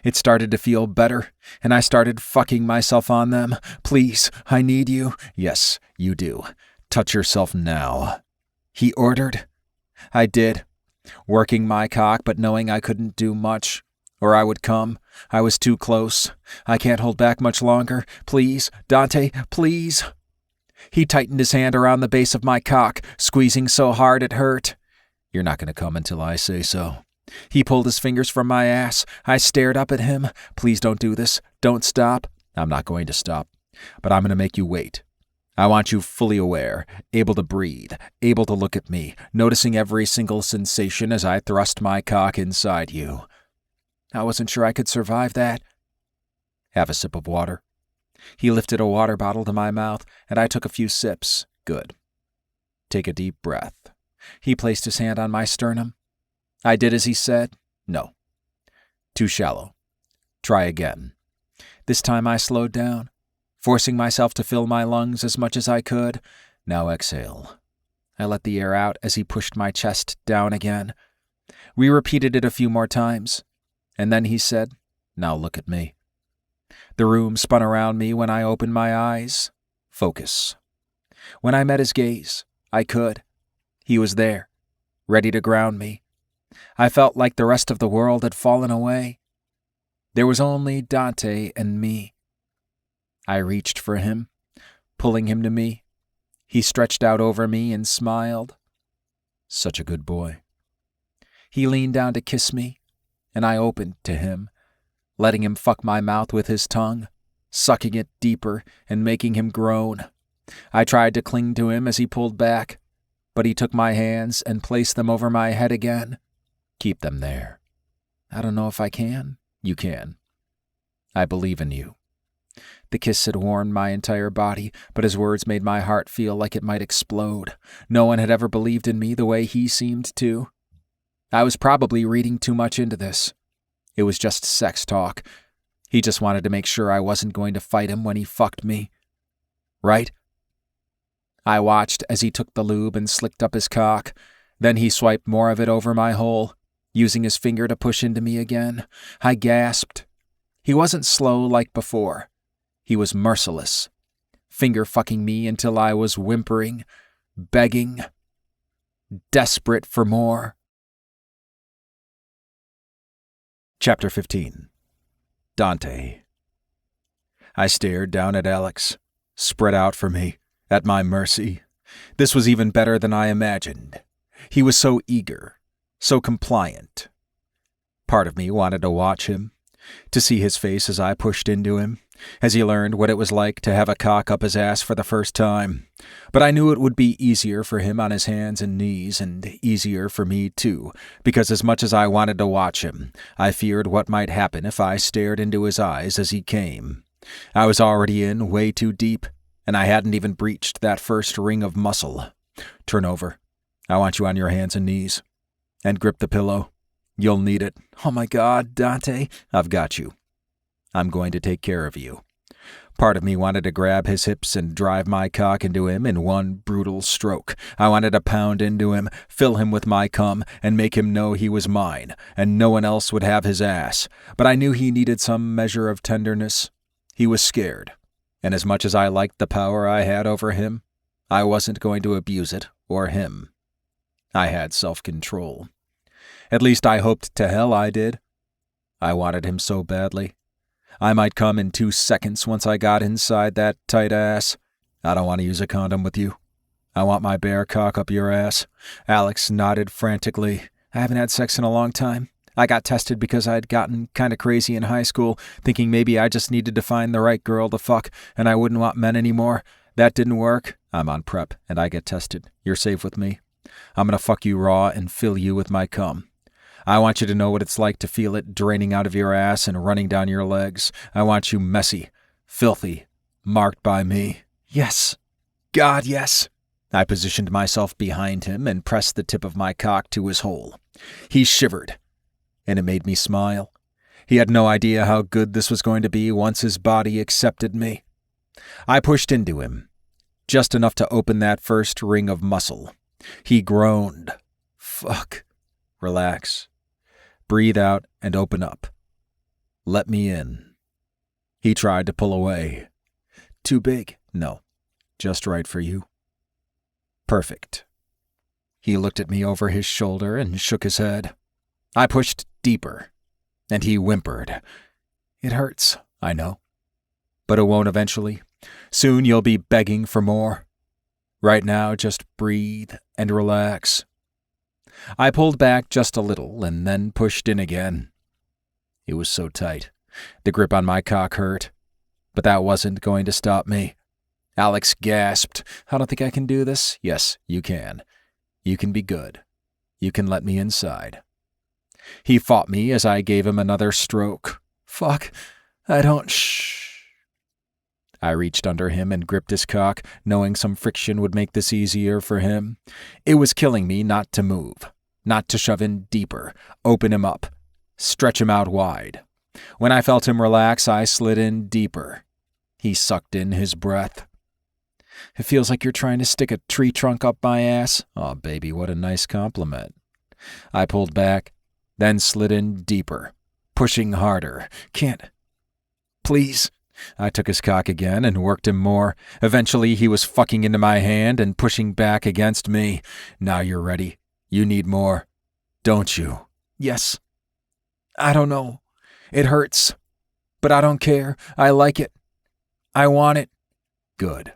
It started to feel better, and I started fucking myself on them. Please, I need you. Yes, you do. Touch yourself now. He ordered. I did, working my cock but knowing I couldn't do much, or I would come. I was too close. I can't hold back much longer. Please, Dante, please. He tightened his hand around the base of my cock, squeezing so hard it hurt. You're not going to come until I say so. He pulled his fingers from my ass. I stared up at him. Please don't do this. Don't stop. I'm not going to stop, but I'm going to make you wait. I want you fully aware, able to breathe, able to look at me, noticing every single sensation as I thrust my cock inside you. I wasn't sure I could survive that. Have a sip of water. He lifted a water bottle to my mouth, and I took a few sips. Good. Take a deep breath. He placed his hand on my sternum. I did as he said. No. Too shallow. Try again. This time I slowed down, forcing myself to fill my lungs as much as I could. Now exhale. I let the air out as he pushed my chest down again. We repeated it a few more times, and then he said, Now look at me. The room spun around me when I opened my eyes. Focus. When I met his gaze, I could. He was there, ready to ground me, I felt like the rest of the world had fallen away. There was only Dante and me. I reached for him, pulling him to me. He stretched out over me and smiled. Such a good boy. He leaned down to kiss me, and I opened to him, letting him fuck my mouth with his tongue, sucking it deeper and making him groan. I tried to cling to him as he pulled back, but he took my hands and placed them over my head again. Keep them there. I don't know if I can. You can. I believe in you. The kiss had warmed my entire body, but his words made my heart feel like it might explode. No one had ever believed in me the way he seemed to. I was probably reading too much into this. It was just sex talk. He just wanted to make sure I wasn't going to fight him when he fucked me. Right? I watched as he took the lube and slicked up his cock. Then he swiped more of it over my hole, using his finger to push into me again. I gasped. He wasn't slow like before. He was merciless, finger-fucking me until I was whimpering, begging, desperate for more. Chapter 15. Dante. I stared down at Alex, spread out for me, at my mercy. This was even better than I imagined. He was so eager, so compliant. Part of me wanted to watch him, to see his face as I pushed into him, as he learned what it was like to have a cock up his ass for the first time. But I knew it would be easier for him on his hands and knees, and easier for me too, because as much as I wanted to watch him, I feared what might happen if I stared into his eyes as he came. I was already in way too deep, and I hadn't even breached that first ring of muscle. Turn over. I want you on your hands and knees. And grip the pillow. You'll need it. Oh my God, Dante, I've got you. I'm going to take care of you. Part of me wanted to grab his hips and drive my cock into him in one brutal stroke. I wanted to pound into him, fill him with my cum, and make him know he was mine, and no one else would have his ass. But I knew he needed some measure of tenderness. He was scared, and as much as I liked the power I had over him, I wasn't going to abuse it or him. I had self-control. At least I hoped to hell I did. I wanted him so badly. I might come in 2 seconds once I got inside that tight ass. I don't want to use a condom with you. I want my bare cock up your ass. Alex nodded frantically. I haven't had sex in a long time. I got tested because I'd gotten kind of crazy in high school, thinking maybe I just needed to find the right girl to fuck and I wouldn't want men anymore. That didn't work. I'm on prep and I get tested. You're safe with me. I'm gonna fuck you raw and fill you with my cum. I want you to know what it's like to feel it draining out of your ass and running down your legs. I want you messy, filthy, marked by me. Yes. God, yes. I positioned myself behind him and pressed the tip of my cock to his hole. He shivered, and it made me smile. He had no idea how good this was going to be once his body accepted me. I pushed into him, just enough to open that first ring of muscle. He groaned. Fuck. Relax. Breathe out and open up. Let me in. He tried to pull away. Too big? No. Just right for you. Perfect. He looked at me over his shoulder and shook his head. I pushed deeper, and he whimpered. It hurts, I know. But it won't eventually. Soon you'll be begging for more. Right now, just breathe and relax. I pulled back just a little and then pushed in again. It was so tight. The grip on my cock hurt. But that wasn't going to stop me. Alex gasped. I don't think I can do this. Yes, you can. You can be good. You can let me inside. He fought me as I gave him another stroke. Fuck. I don't. Shh. I reached under him and gripped his cock, knowing some friction would make this easier for him. It was killing me not to move, not to shove in deeper, open him up, stretch him out wide. When I felt him relax, I slid in deeper. He sucked in his breath. It feels like you're trying to stick a tree trunk up my ass. Oh, baby, what a nice compliment. I pulled back, then slid in deeper, pushing harder. Can't. Please. I took his cock again and worked him more. Eventually, he was fucking into my hand and pushing back against me. Now you're ready. You need more. Don't you? Yes. I don't know. It hurts. But I don't care. I like it. I want it. Good.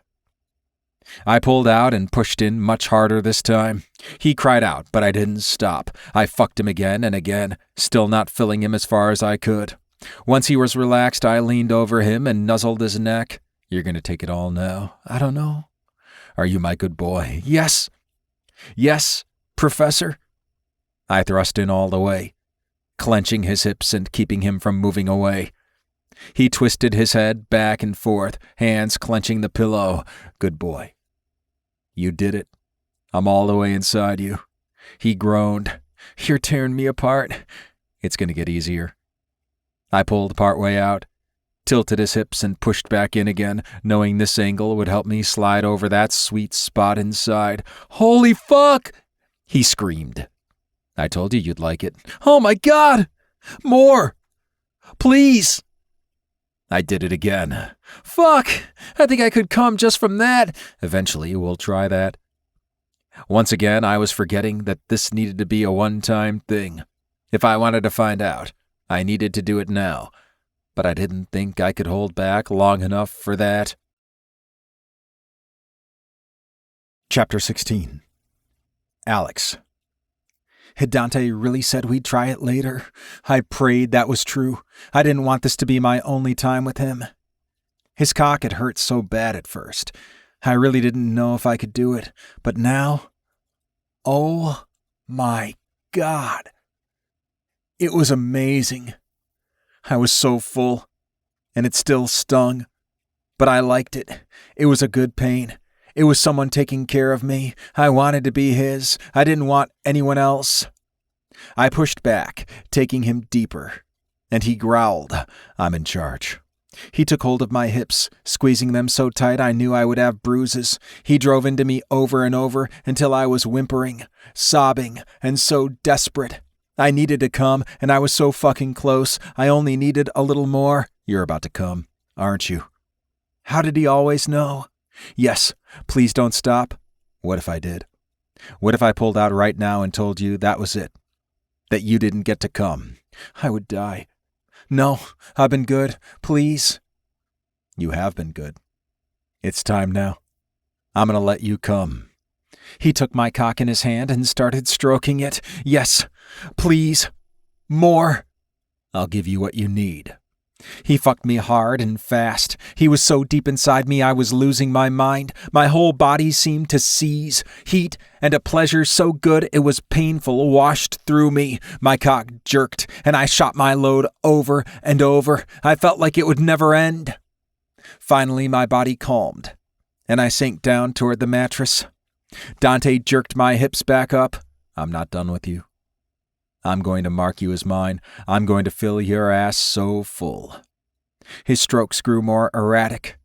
I pulled out and pushed in much harder this time. He cried out, but I didn't stop. I fucked him again and again, still not filling him as far as I could. Once he was relaxed, I leaned over him and nuzzled his neck. You're going to take it all now? I don't know. Are you my good boy? Yes. Yes, Professor. I thrust in all the way, clenching his hips and keeping him from moving away. He twisted his head back and forth, hands clenching the pillow. Good boy. You did it. I'm all the way inside you. He groaned. You're tearing me apart. It's going to get easier. I pulled part way out, tilted his hips and pushed back in again, knowing this angle would help me slide over that sweet spot inside. Holy fuck! He screamed. I told you you'd like it. Oh my God! More! Please! I did it again. Fuck! I think I could come just from that. Eventually, we'll try that. Once again, I was forgetting that this needed to be a one-time thing. If I wanted to find out, I needed to do it now. But I didn't think I could hold back long enough for that. Chapter 16. Alex. Had Dante really said we'd try it later? I prayed that was true. I didn't want this to be my only time with him. His cock had hurt so bad at first. I really didn't know if I could do it. But now, oh my God. It was amazing. I was so full, and it still stung. But I liked it. It was a good pain. It was someone taking care of me. I wanted to be his. I didn't want anyone else. I pushed back, taking him deeper, and he growled. I'm in charge. He took hold of my hips, squeezing them so tight I knew I would have bruises. He drove into me over and over until I was whimpering, sobbing, and so desperate. I needed to come, and I was so fucking close. I only needed a little more. You're about to come, aren't you? How did he always know? Yes, please don't stop. What if I did? What if I pulled out right now and told you that was it? That you didn't get to come? I would die. No, I've been good. Please. You have been good. It's time now. I'm going to let you come. He took my cock in his hand and started stroking it. Yes, please. More. I'll give you what you need. He fucked me hard and fast. He was so deep inside me I was losing my mind. My whole body seemed to seize. Heat and a pleasure so good it was painful washed through me. My cock jerked, and I shot my load over and over. I felt like it would never end. Finally, my body calmed, and I sank down toward the mattress. Dante jerked my hips back up. I'm not done with you. I'm going to mark you as mine. I'm going to fill your ass so full. His strokes grew more erratic,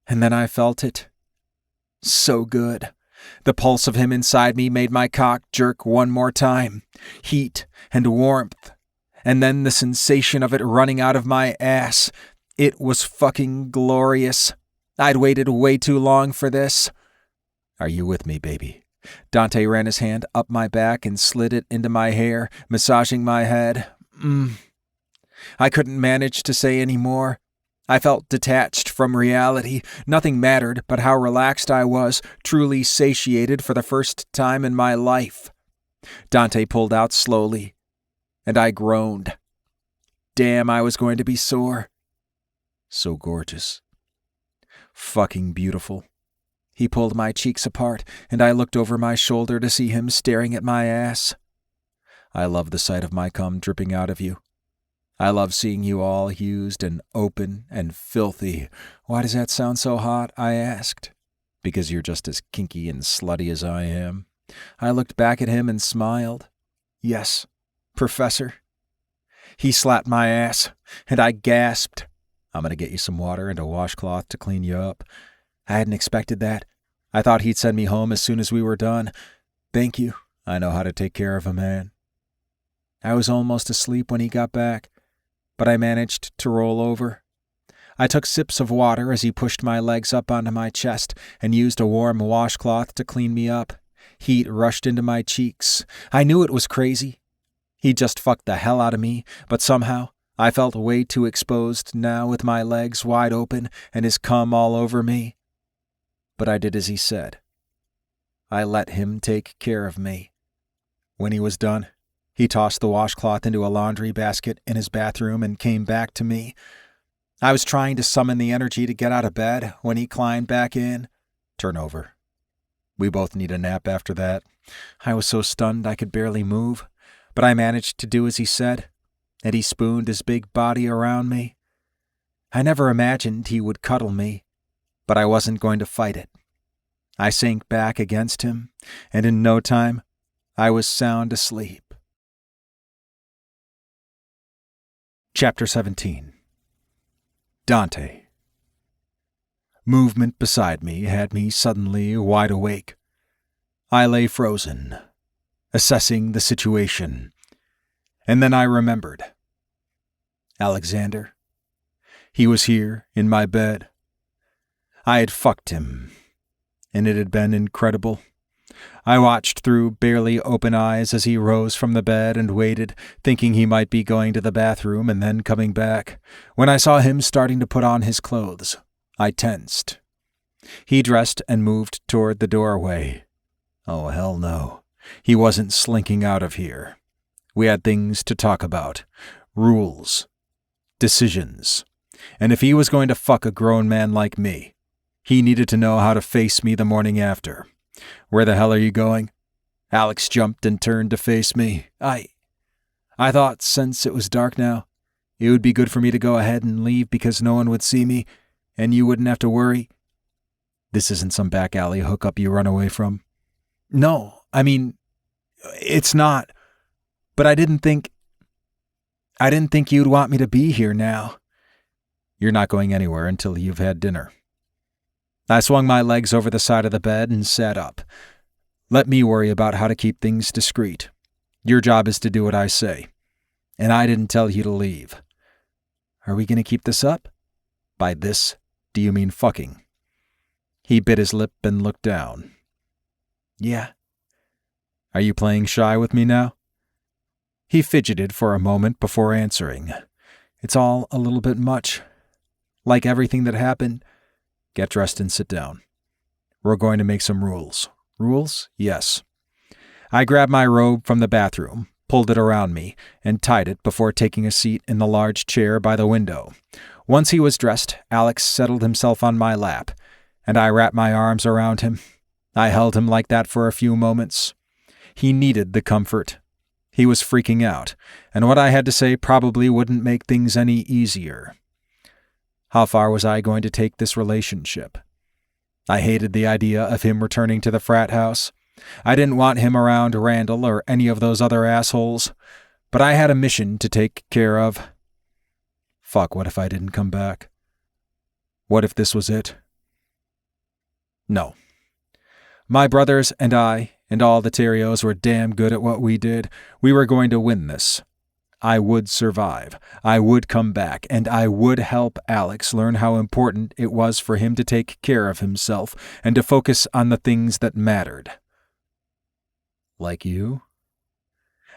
and then I felt it. So good. The pulse of him inside me made my cock jerk one more time. Heat and warmth, and then the sensation of it running out of my ass. It was fucking glorious. I'd waited way too long for this. Are you with me, baby? Dante ran his hand up my back and slid it into my hair, massaging my head. I couldn't manage to say any more. I felt detached from reality. Nothing mattered but how relaxed I was, truly satiated for the first time in my life. Dante pulled out slowly, and I groaned. Damn, I was going to be sore. So gorgeous. Fucking beautiful. He pulled my cheeks apart, and I looked over my shoulder to see him staring at my ass. I love the sight of my cum dripping out of you. I love seeing you all used and open and filthy. Why does that sound so hot? I asked. Because you're just as kinky and slutty as I am. I looked back at him and smiled. Yes, Professor. He slapped my ass, and I gasped. I'm going to get you some water and a washcloth to clean you up. I hadn't expected that. I thought he'd send me home as soon as we were done. Thank you. I know how to take care of a man. I was almost asleep when he got back, but I managed to roll over. I took sips of water as he pushed my legs up onto my chest and used a warm washcloth to clean me up. Heat rushed into my cheeks. I knew it was crazy, He just fucked the hell out of me, but somehow I felt way too exposed now with my legs wide open and his cum all over me. But I did as he said. I let him take care of me. When he was done, he tossed the washcloth into a laundry basket in his bathroom and came back to me. I was trying to summon the energy to get out of bed when he climbed back in. Turn over. We both need a nap after that. I was so stunned I could barely move, but I managed to do as he said, and he spooned his big body around me. I never imagined he would cuddle me, but I wasn't going to fight it. I sank back against him, and in no time, I was sound asleep. Chapter 17. Dante. Movement beside me had me suddenly wide awake. I lay frozen, assessing the situation, and then I remembered. Alexander. He was here, in my bed. I had fucked him, and it had been incredible. I watched through barely open eyes as he rose from the bed and waited, thinking he might be going to the bathroom and then coming back. When I saw him starting to put on his clothes, I tensed. He dressed and moved toward the doorway. Oh, hell no. He wasn't slinking out of here. We had things to talk about. Rules. Decisions. And if he was going to fuck a grown man like me, he needed to know how to face me the morning after. Where the hell are you going? Alex jumped and turned to face me. I thought, since it was dark now, it would be good for me to go ahead and leave because no one would see me, and you wouldn't have to worry. This isn't some back alley hookup you run away from. No, I mean, it's not. But I didn't think you'd want me to be here now. You're not going anywhere until you've had dinner. I swung my legs over the side of the bed and sat up. Let me worry about how to keep things discreet. Your job is to do what I say. And I didn't tell you to leave. Are we going to keep this up? By this, do you mean fucking? He bit his lip and looked down. Yeah. Are you playing shy with me now? He fidgeted for a moment before answering. It's all a little bit much. Like everything that happened. Get dressed and sit down. We're going to make some rules. Rules? Yes. I grabbed my robe from the bathroom, pulled it around me, and tied it before taking a seat in the large chair by the window. Once he was dressed, Alex settled himself on my lap, and I wrapped my arms around him. I held him like that for a few moments. He needed the comfort. He was freaking out, and what I had to say probably wouldn't make things any easier. How far was I going to take this relationship? I hated the idea of him returning to the frat house. I didn't want him around Randall or any of those other assholes, but I had a mission to take care of. Fuck, what if I didn't come back? What if this was it? No. My brothers and I and all the Terrios were damn good at what we did. We were going to win this. I would survive. I would come back, and I would help Alex learn how important it was for him to take care of himself and to focus on the things that mattered. Like you?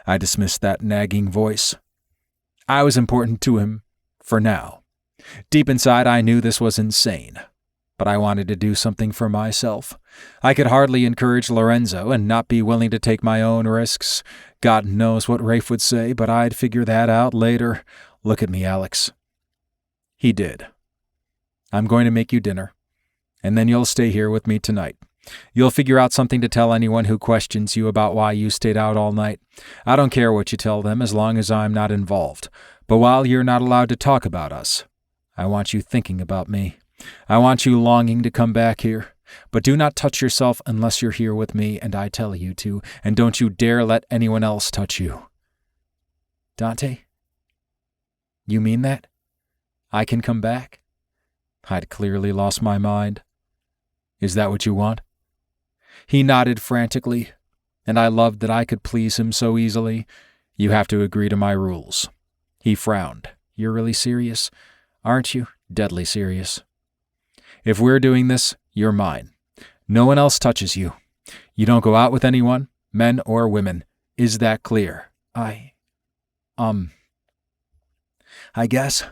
I dismissed that nagging voice. I was important to him, for now. Deep inside, I knew this was insane, but I wanted to do something for myself. I could hardly encourage Lorenzo and not be willing to take my own risks. God knows what Rafe would say, but I'd figure that out later. Look at me, Alex. He did. I'm going to make you dinner, and then you'll stay here with me tonight. You'll figure out something to tell anyone who questions you about why you stayed out all night. I don't care what you tell them as long as I'm not involved. But while you're not allowed to talk about us, I want you thinking about me. I want you longing to come back here. But do not touch yourself unless you're here with me and I tell you to, and don't you dare let anyone else touch you. Dante? You mean that? I can come back? I'd clearly lost my mind. Is that what you want? He nodded frantically, and I loved that I could please him so easily. You have to agree to my rules. He frowned. You're really serious? Aren't you? Deadly serious. If we're doing this, you're mine. No one else touches you. You don't go out with anyone, men or women. Is that clear? I guess.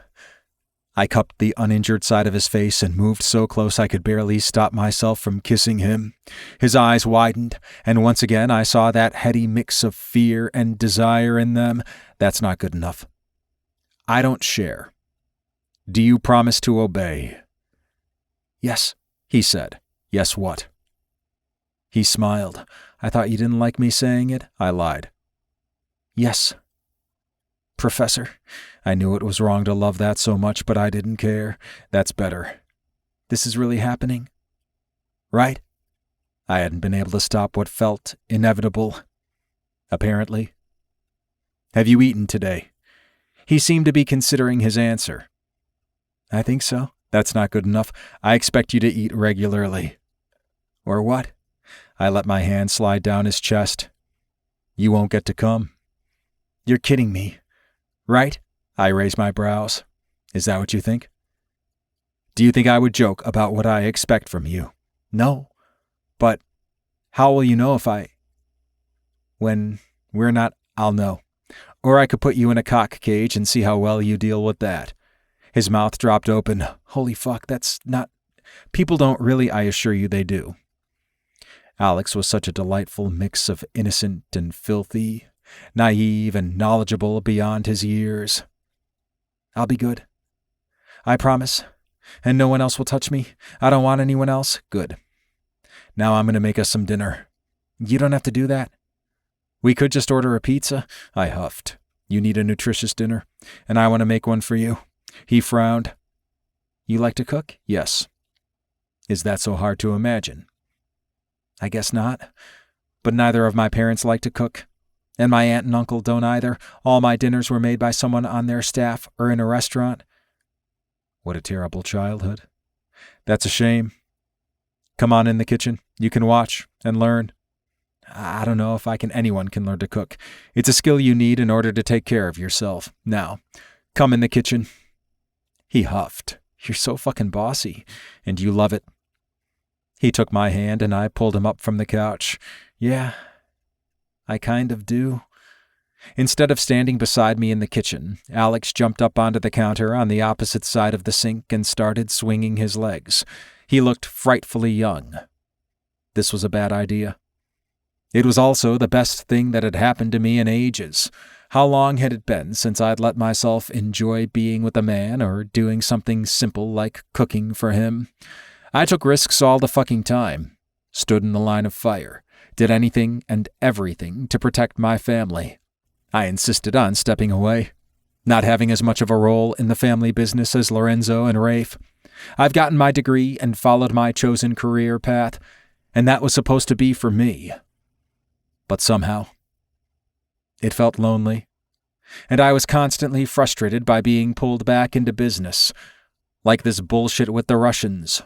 I cupped the uninjured side of his face and moved so close I could barely stop myself from kissing him. His eyes widened, and once again I saw that heady mix of fear and desire in them. That's not good enough. I don't share. Do you promise to obey? Yes, he said. Yes, what? He smiled. I thought you didn't like me saying it. I lied. Yes. Professor, I knew it was wrong to love that so much, but I didn't care. That's better. This is really happening? Right? I hadn't been able to stop what felt inevitable. Apparently. Have you eaten today? He seemed to be considering his answer. I think so. That's not good enough. I expect you to eat regularly. Or what? I let my hand slide down his chest. You won't get to come. You're kidding me. Right? I raised my brows. Is that what you think? Do you think I would joke about what I expect from you? No. But how will you know if when we're not, I'll know. Or I could put you in a cock cage and see how well you deal with that. His mouth dropped open. Holy fuck, that's not... People don't really, I assure you they do. Alex was such a delightful mix of innocent and filthy, naive and knowledgeable beyond his years. I'll be good. I promise. And no one else will touch me. I don't want anyone else. Good. Now I'm going to make us some dinner. You don't have to do that. We could just order a pizza. I huffed. You need a nutritious dinner, and I want to make one for you. He frowned. You like to cook? Yes. Is that so hard to imagine? I guess not. But neither of my parents like to cook. And my aunt and uncle don't either. All my dinners were made by someone on their staff or in a restaurant. What a terrible childhood. That's a shame. Come on in the kitchen. You can watch and learn. I don't know if anyone can learn to cook. It's a skill you need in order to take care of yourself. Now, come in the kitchen. He huffed. You're so fucking bossy, and you love it. He took my hand and I pulled him up from the couch. Yeah, I kind of do. Instead of standing beside me in the kitchen, Alex jumped up onto the counter on the opposite side of the sink and started swinging his legs. He looked frightfully young. This was a bad idea. It was also the best thing that had happened to me in ages. How long had it been since I'd let myself enjoy being with a man or doing something simple like cooking for him? I took risks all the fucking time, stood in the line of fire, did anything and everything to protect my family. I insisted on stepping away, not having as much of a role in the family business as Lorenzo and Rafe. I've gotten my degree and followed my chosen career path, and that was supposed to be for me. But somehow, it felt lonely, and I was constantly frustrated by being pulled back into business, like this bullshit with the Russians.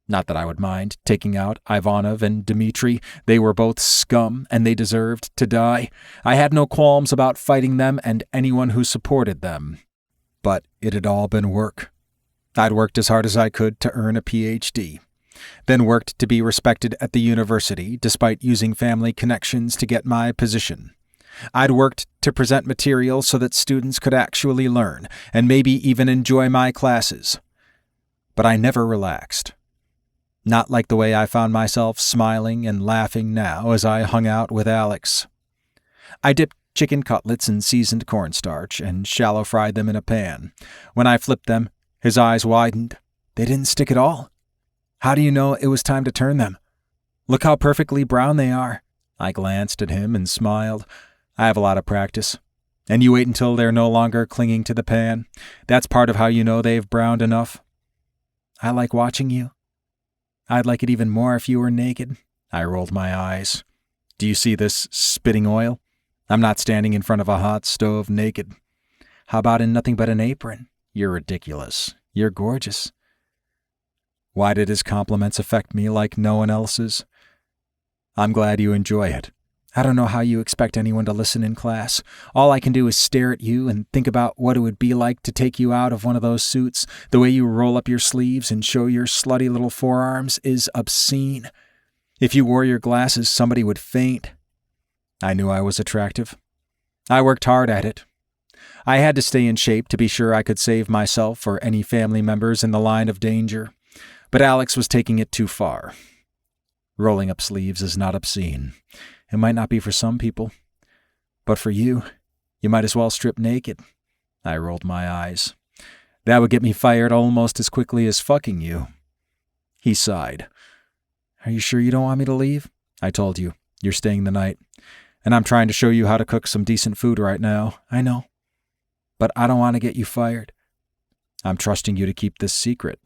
Not that I would mind taking out Ivanov and Dmitri. They were both scum, and they deserved to die. I had no qualms about fighting them and anyone who supported them. But it had all been work. I'd worked as hard as I could to earn a PhD, then worked to be respected at the university despite using family connections to get my position. I'd worked to present material so that students could actually learn and maybe even enjoy my classes. But I never relaxed. Not like the way I found myself smiling and laughing now as I hung out with Alex. I dipped chicken cutlets in seasoned cornstarch and shallow fried them in a pan. When I flipped them, his eyes widened. They didn't stick at all. How do you know it was time to turn them? Look how perfectly brown they are. I glanced at him and smiled. I have a lot of practice. And you wait until they're no longer clinging to the pan. That's part of how you know they've browned enough. I like watching you. I'd like it even more if you were naked. I rolled my eyes. Do you see this spitting oil? I'm not standing in front of a hot stove naked. How about in nothing but an apron? You're ridiculous. You're gorgeous. Why did his compliments affect me like no one else's? I'm glad you enjoy it. I don't know how you expect anyone to listen in class. All I can do is stare at you and think about what it would be like to take you out of one of those suits. The way you roll up your sleeves and show your slutty little forearms is obscene. If you wore your glasses, somebody would faint. I knew I was attractive. I worked hard at it. I had to stay in shape to be sure I could save myself or any family members in the line of danger, but Alex was taking it too far. Rolling up sleeves is not obscene. It might not be for some people, but for you might as well strip naked. I rolled my eyes. That would get me fired almost as quickly as fucking you. He sighed. Are you sure you don't want me to leave? I told you, you're staying the night. And I'm trying to show you how to cook some decent food right now. I know. But I don't want to get you fired. I'm trusting you to keep this secret.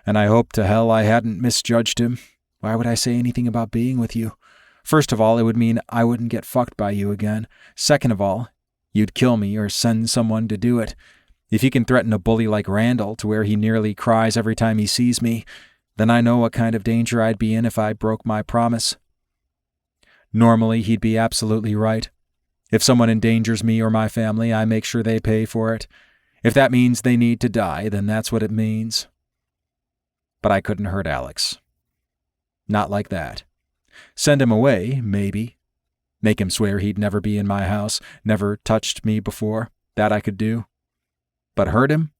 And I hope to hell I hadn't misjudged him. Why would I say anything about being with you? First of all, it would mean I wouldn't get fucked by you again. Second of all, you'd kill me or send someone to do it. If you can threaten a bully like Randall to where he nearly cries every time he sees me, then I know what kind of danger I'd be in if I broke my promise. Normally, he'd be absolutely right. If someone endangers me or my family, I make sure they pay for it. If that means they need to die, then that's what it means. But I couldn't hurt Alex. Not like that. Send him away, maybe. Make him swear he'd never be in my house, never touched me before. That I could do. But hurt him?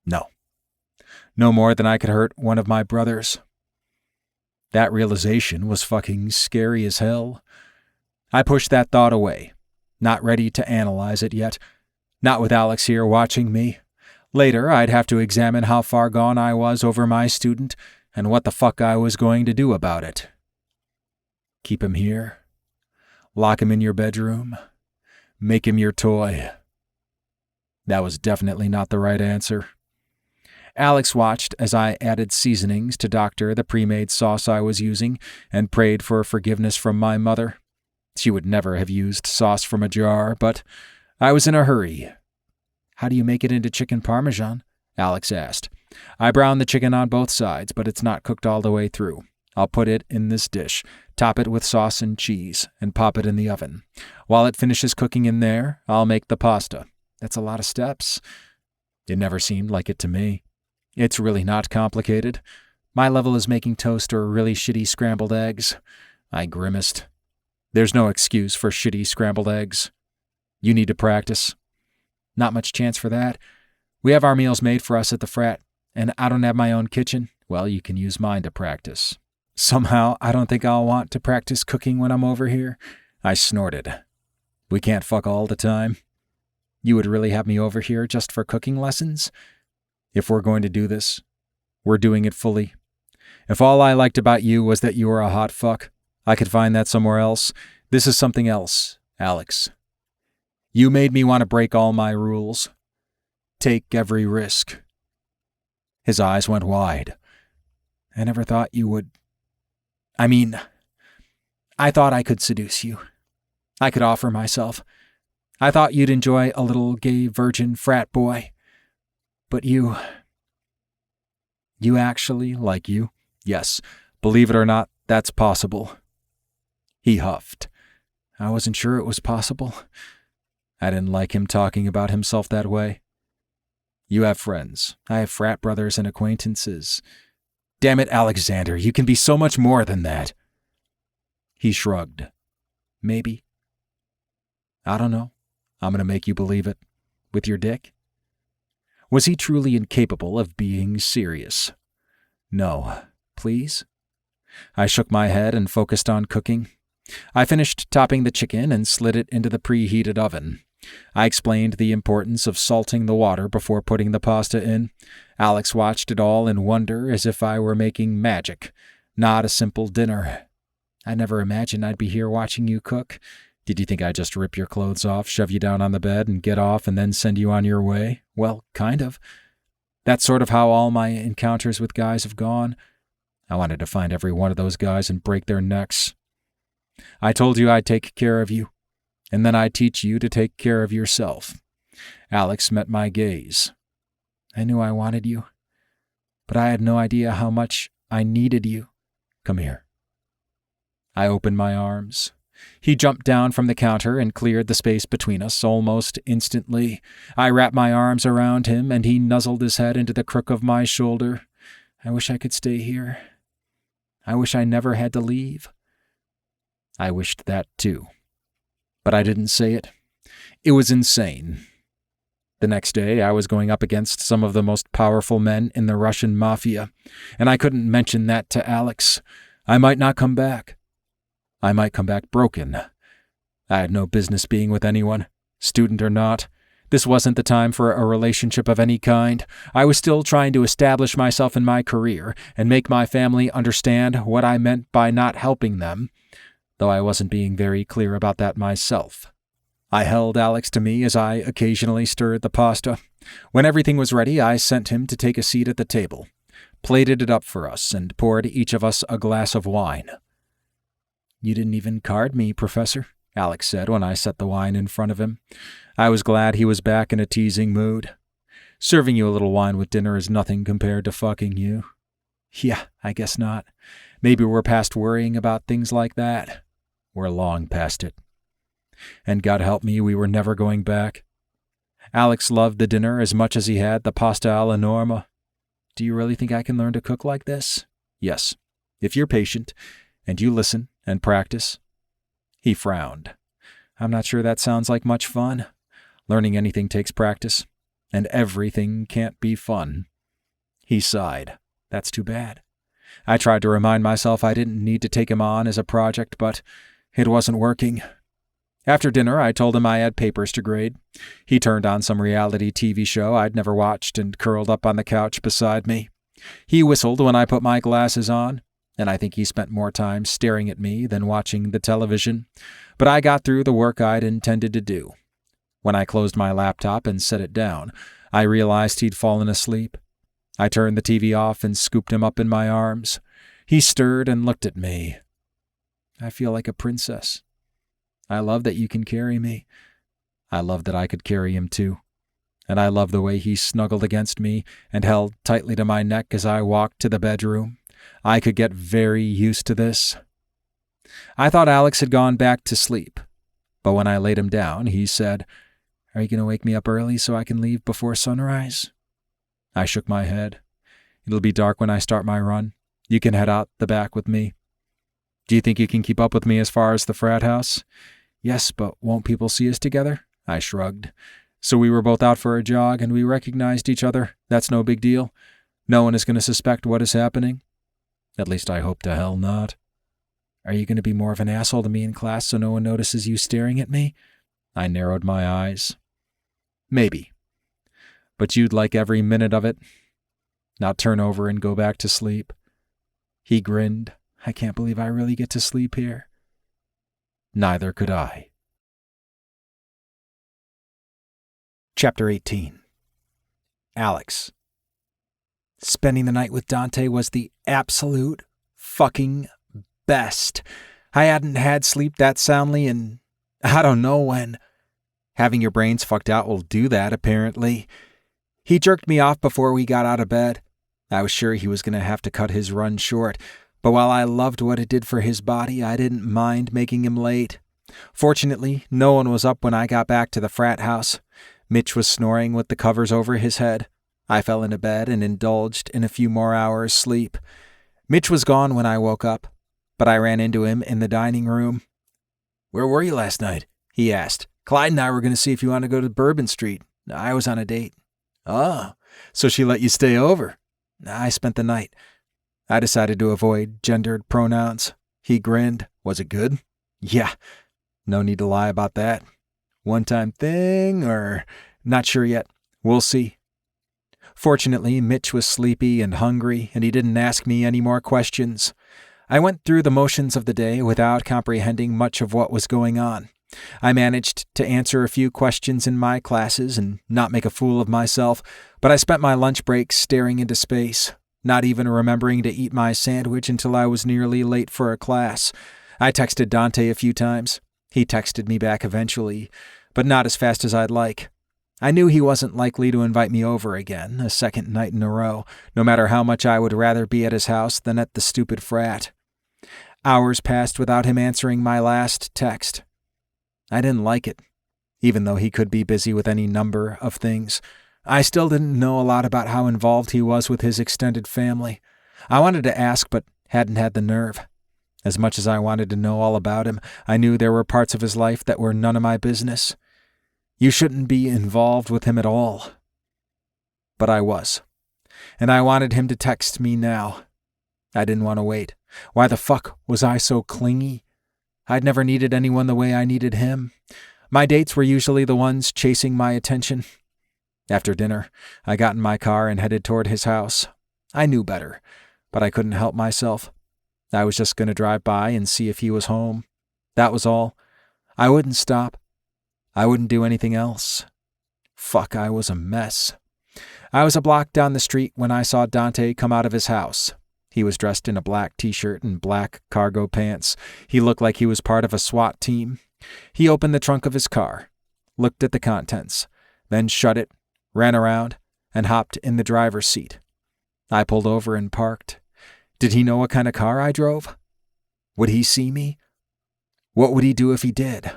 No. No more than I could hurt one of my brothers. That realization was fucking scary as hell. I pushed that thought away, not ready to analyze it yet, not with Alex here watching me. Later, I'd have to examine how far gone I was over my student and what the fuck I was going to do about it. Keep him here. Lock him in your bedroom. Make him your toy. That was definitely not the right answer. Alex watched as I added seasonings to doctor the pre-made sauce I was using and prayed for forgiveness from my mother. She would never have used sauce from a jar, but I was in a hurry. How do you make it into chicken parmesan? Alex asked. I browned the chicken on both sides, but it's not cooked all the way through. I'll put it in this dish, top it with sauce and cheese, and pop it in the oven. While it finishes cooking in there, I'll make the pasta. That's a lot of steps. It never seemed like it to me. It's really not complicated. My level is making toast or really shitty scrambled eggs. I grimaced. There's no excuse for shitty scrambled eggs. You need to practice. Not much chance for that. We have our meals made for us at the frat, and I don't have my own kitchen. Well, you can use mine to practice. Somehow, I don't think I'll want to practice cooking when I'm over here. I snorted. We can't fuck all the time. You would really have me over here just for cooking lessons? If we're going to do this, we're doing it fully. If all I liked about you was that you were a hot fuck, I could find that somewhere else. This is something else, Alex. You made me want to break all my rules. Take every risk. His eyes went wide. I never thought you would. I thought I could seduce you. I could offer myself. I thought you'd enjoy a little gay virgin frat boy. But you actually like you? Yes, believe it or not, that's possible. He huffed. I wasn't sure it was possible. I didn't like him talking about himself that way. You have friends. I have frat brothers and acquaintances. Damn it, Alexander, you can be so much more than that. He shrugged. Maybe. I don't know. I'm going to make you believe it. With your dick? Was he truly incapable of being serious? No. Please? I shook my head and focused on cooking. I finished topping the chicken and slid it into the preheated oven. I explained the importance of salting the water before putting the pasta in. Alex watched it all in wonder as if I were making magic, not a simple dinner. I never imagined I'd be here watching you cook. Did you think I'd just rip your clothes off, shove you down on the bed, and get off and then send you on your way? Well, kind of. That's sort of how all my encounters with guys have gone. I wanted to find every one of those guys and break their necks. I told you I'd take care of you, and then I'd teach you to take care of yourself. Alex met my gaze. I knew I wanted you, but I had no idea how much I needed you. Come here. I opened my arms. He jumped down from the counter and cleared the space between us almost instantly. I wrapped my arms around him, and he nuzzled his head into the crook of my shoulder. I wish I could stay here. I wish I never had to leave. I wished that too. But I didn't say it. It was insane. The next day, I was going up against some of the most powerful men in the Russian mafia, and I couldn't mention that to Alex. I might not come back. I might come back broken. I had no business being with anyone, student or not. This wasn't the time for a relationship of any kind. I was still trying to establish myself in my career and make my family understand what I meant by not helping them, though I wasn't being very clear about that myself. I held Alex to me as I occasionally stirred the pasta. When everything was ready, I sent him to take a seat at the table, plated it up for us, and poured each of us a glass of wine. "You didn't even card me, Professor," Alex said when I set the wine in front of him. I was glad he was back in a teasing mood. "Serving you a little wine with dinner is nothing compared to fucking you." "Yeah, I guess not. Maybe we're past worrying about things like that." "We're long past it." And God help me, we were never going back. Alex loved the dinner as much as he had the pasta alla norma. "Do you really think I can learn to cook like this?" "Yes, if you're patient, and you listen and practice." He frowned. "I'm not sure that sounds like much fun. Learning anything takes practice, and everything can't be fun." He sighed. "That's too bad." I tried to remind myself I didn't need to take him on as a project, but it wasn't working. After dinner, I told him I had papers to grade. He turned on some reality TV show I'd never watched and curled up on the couch beside me. He whistled when I put my glasses on, and I think he spent more time staring at me than watching the television. But I got through the work I'd intended to do. When I closed my laptop and set it down, I realized he'd fallen asleep. I turned the TV off and scooped him up in my arms. He stirred and looked at me. "I feel like a princess. I love that you can carry me." I loved that I could carry him too. And I loved the way he snuggled against me and held tightly to my neck as I walked to the bedroom. I could get very used to this. I thought Alex had gone back to sleep, but when I laid him down, he said, "Are you going to wake me up early so I can leave before sunrise?" I shook my head. "It'll be dark when I start my run. You can head out the back with me." "Do you think you can keep up with me as far as the frat house?" "Yes, but won't people see us together?" I shrugged. "So we were both out for a jog and we recognized each other. That's no big deal. No one is going to suspect what is happening." "At least I hope to hell not." "Are you going to be more of an asshole to me in class so no one notices you staring at me?" I narrowed my eyes. "Maybe. But you'd like every minute of it. Not turn over and go back to sleep." He grinned. "I can't believe I really get to sleep here." Neither could I. Chapter 18. Alex. Spending the night with Dante was the absolute fucking best. I hadn't had sleep that soundly in I don't know when. Having your brains fucked out will do that, apparently. He jerked me off before we got out of bed. I was sure he was going to have to cut his run short, but while I loved what it did for his body, I didn't mind making him late. Fortunately, no one was up when I got back to the frat house. Mitch was snoring with the covers over his head. I fell into bed and indulged in a few more hours' sleep. Mitch was gone when I woke up, but I ran into him in the dining room. "Where were you last night?" he asked. "Clyde and I were going to see if you want to go to Bourbon Street. I was on a date." "Oh, so she let you stay over?" "I spent the night." I decided to avoid gendered pronouns. He grinned. "Was it good?" "Yeah. No need to lie about that." "One-time thing, or not sure yet? We'll see." Fortunately, Mitch was sleepy and hungry, and he didn't ask me any more questions. I went through the motions of the day without comprehending much of what was going on. I managed to answer a few questions in my classes and not make a fool of myself, but I spent my lunch breaks staring into space, not even remembering to eat my sandwich until I was nearly late for a class. I texted Dante a few times. He texted me back eventually, but not as fast as I'd like. I knew he wasn't likely to invite me over again, a second night in a row, no matter how much I would rather be at his house than at the stupid frat. Hours passed without him answering my last text. I didn't like it, even though he could be busy with any number of things. I still didn't know a lot about how involved he was with his extended family. I wanted to ask, but hadn't had the nerve. As much as I wanted to know all about him, I knew there were parts of his life that were none of my business. You shouldn't be involved with him at all. But I was, and I wanted him to text me now. I didn't want to wait. Why the fuck was I so clingy? I'd never needed anyone the way I needed him. My dates were usually the ones chasing my attention. After dinner, I got in my car and headed toward his house. I knew better, but I couldn't help myself. I was just going to drive by and see if he was home. That was all. I wouldn't stop. I wouldn't do anything else. Fuck, I was a mess. I was a block down the street when I saw Dante come out of his house. He was dressed in a black t-shirt and black cargo pants. He looked like he was part of a SWAT team. He opened the trunk of his car, looked at the contents, then shut it, ran around, and hopped in the driver's seat. I pulled over and parked. Did he know what kind of car I drove? Would he see me? What would he do if he did?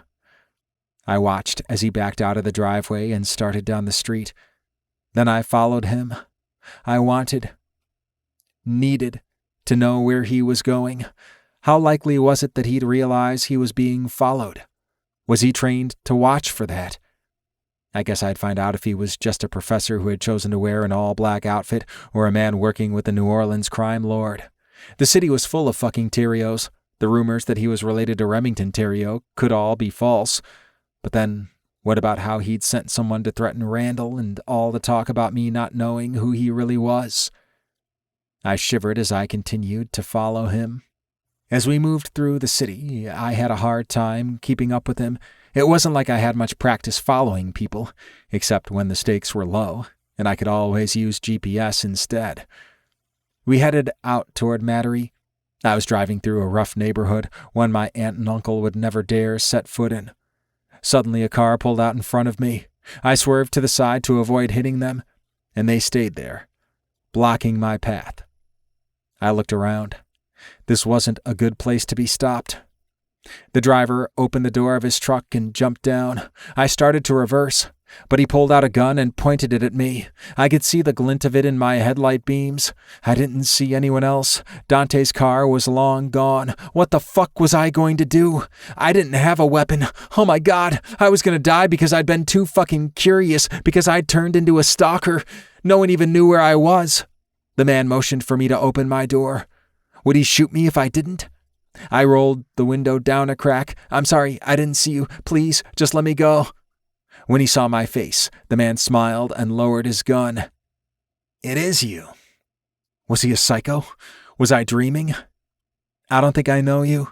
I watched as he backed out of the driveway and started down the street. Then I followed him. I needed to know where he was going. How likely was it that he'd realize he was being followed? Was he trained to watch for that? I guess I'd find out if he was just a professor who had chosen to wear an all-black outfit or a man working with the New Orleans crime lord. The city was full of fucking Terrios. The rumors that he was related to Remington Terrio could all be false. But then, what about how he'd sent someone to threaten Randall and all the talk about me not knowing who he really was? I shivered as I continued to follow him. As we moved through the city, I had a hard time keeping up with him. It wasn't like I had much practice following people, except when the stakes were low, and I could always use GPS instead. We headed out toward Mattery. I was driving through a rough neighborhood, one my aunt and uncle would never dare set foot in. Suddenly a car pulled out in front of me. I swerved to the side to avoid hitting them, and they stayed there, blocking my path. I looked around. This wasn't a good place to be stopped. The driver opened the door of his truck and jumped down. I started to reverse, but he pulled out a gun and pointed it at me. I could see the glint of it in my headlight beams. I didn't see anyone else. Dante's car was long gone. What the fuck was I going to do? I didn't have a weapon. Oh my God, I was going to die because I'd been too fucking curious, because I'd turned into a stalker. No one even knew where I was. The man motioned for me to open my door. Would he shoot me if I didn't? I rolled the window down a crack. I'm sorry, I didn't see you. Please, just let me go. When he saw my face, the man smiled and lowered his gun. It is you. Was he a psycho? Was I dreaming? I don't think I know you.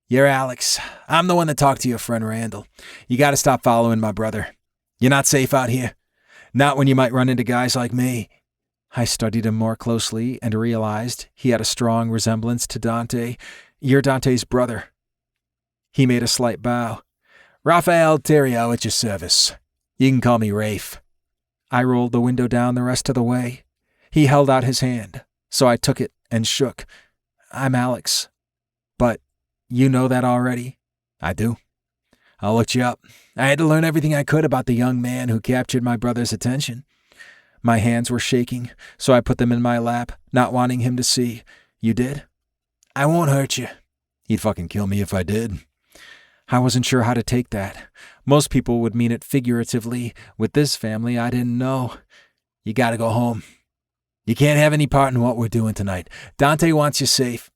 You're Alex. I'm the one that talked to your friend Randall. You gotta stop following my brother. You're not safe out here. Not when you might run into guys like me. I studied him more closely and realized he had a strong resemblance to Dante. You're Dante's brother. He made a slight bow. Raphael Terrio at your service. You can call me Rafe. I rolled the window down the rest of the way. He held out his hand, so I took it and shook. I'm Alex. But you know that already? I do. I looked you up. I had to learn everything I could about the young man who captured my brother's attention. My hands were shaking, so I put them in my lap, not wanting him to see. You did? I won't hurt you. He'd fucking kill me if I did. I wasn't sure how to take that. Most people would mean it figuratively. With this family, I didn't know. You gotta go home. You can't have any part in what we're doing tonight. Dante wants you safe,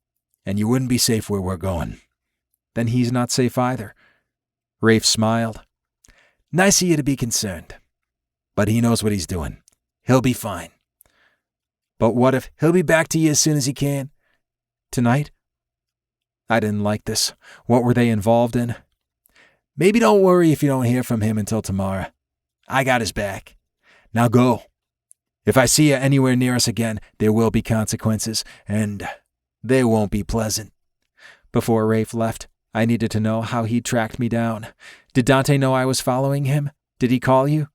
and you wouldn't be safe where we're going. Then he's not safe either. Rafe smiled. Nice of you to be concerned. But he knows what he's doing. He'll be fine. But what if he'll be back to you as soon as he can? Tonight? I didn't like this. What were they involved in? Maybe don't worry if you don't hear from him until tomorrow. I got his back. Now go. If I see you anywhere near us again, there will be consequences, and they won't be pleasant. Before Rafe left, I needed to know how he'd tracked me down. Did Dante know I was following him? Did he call you?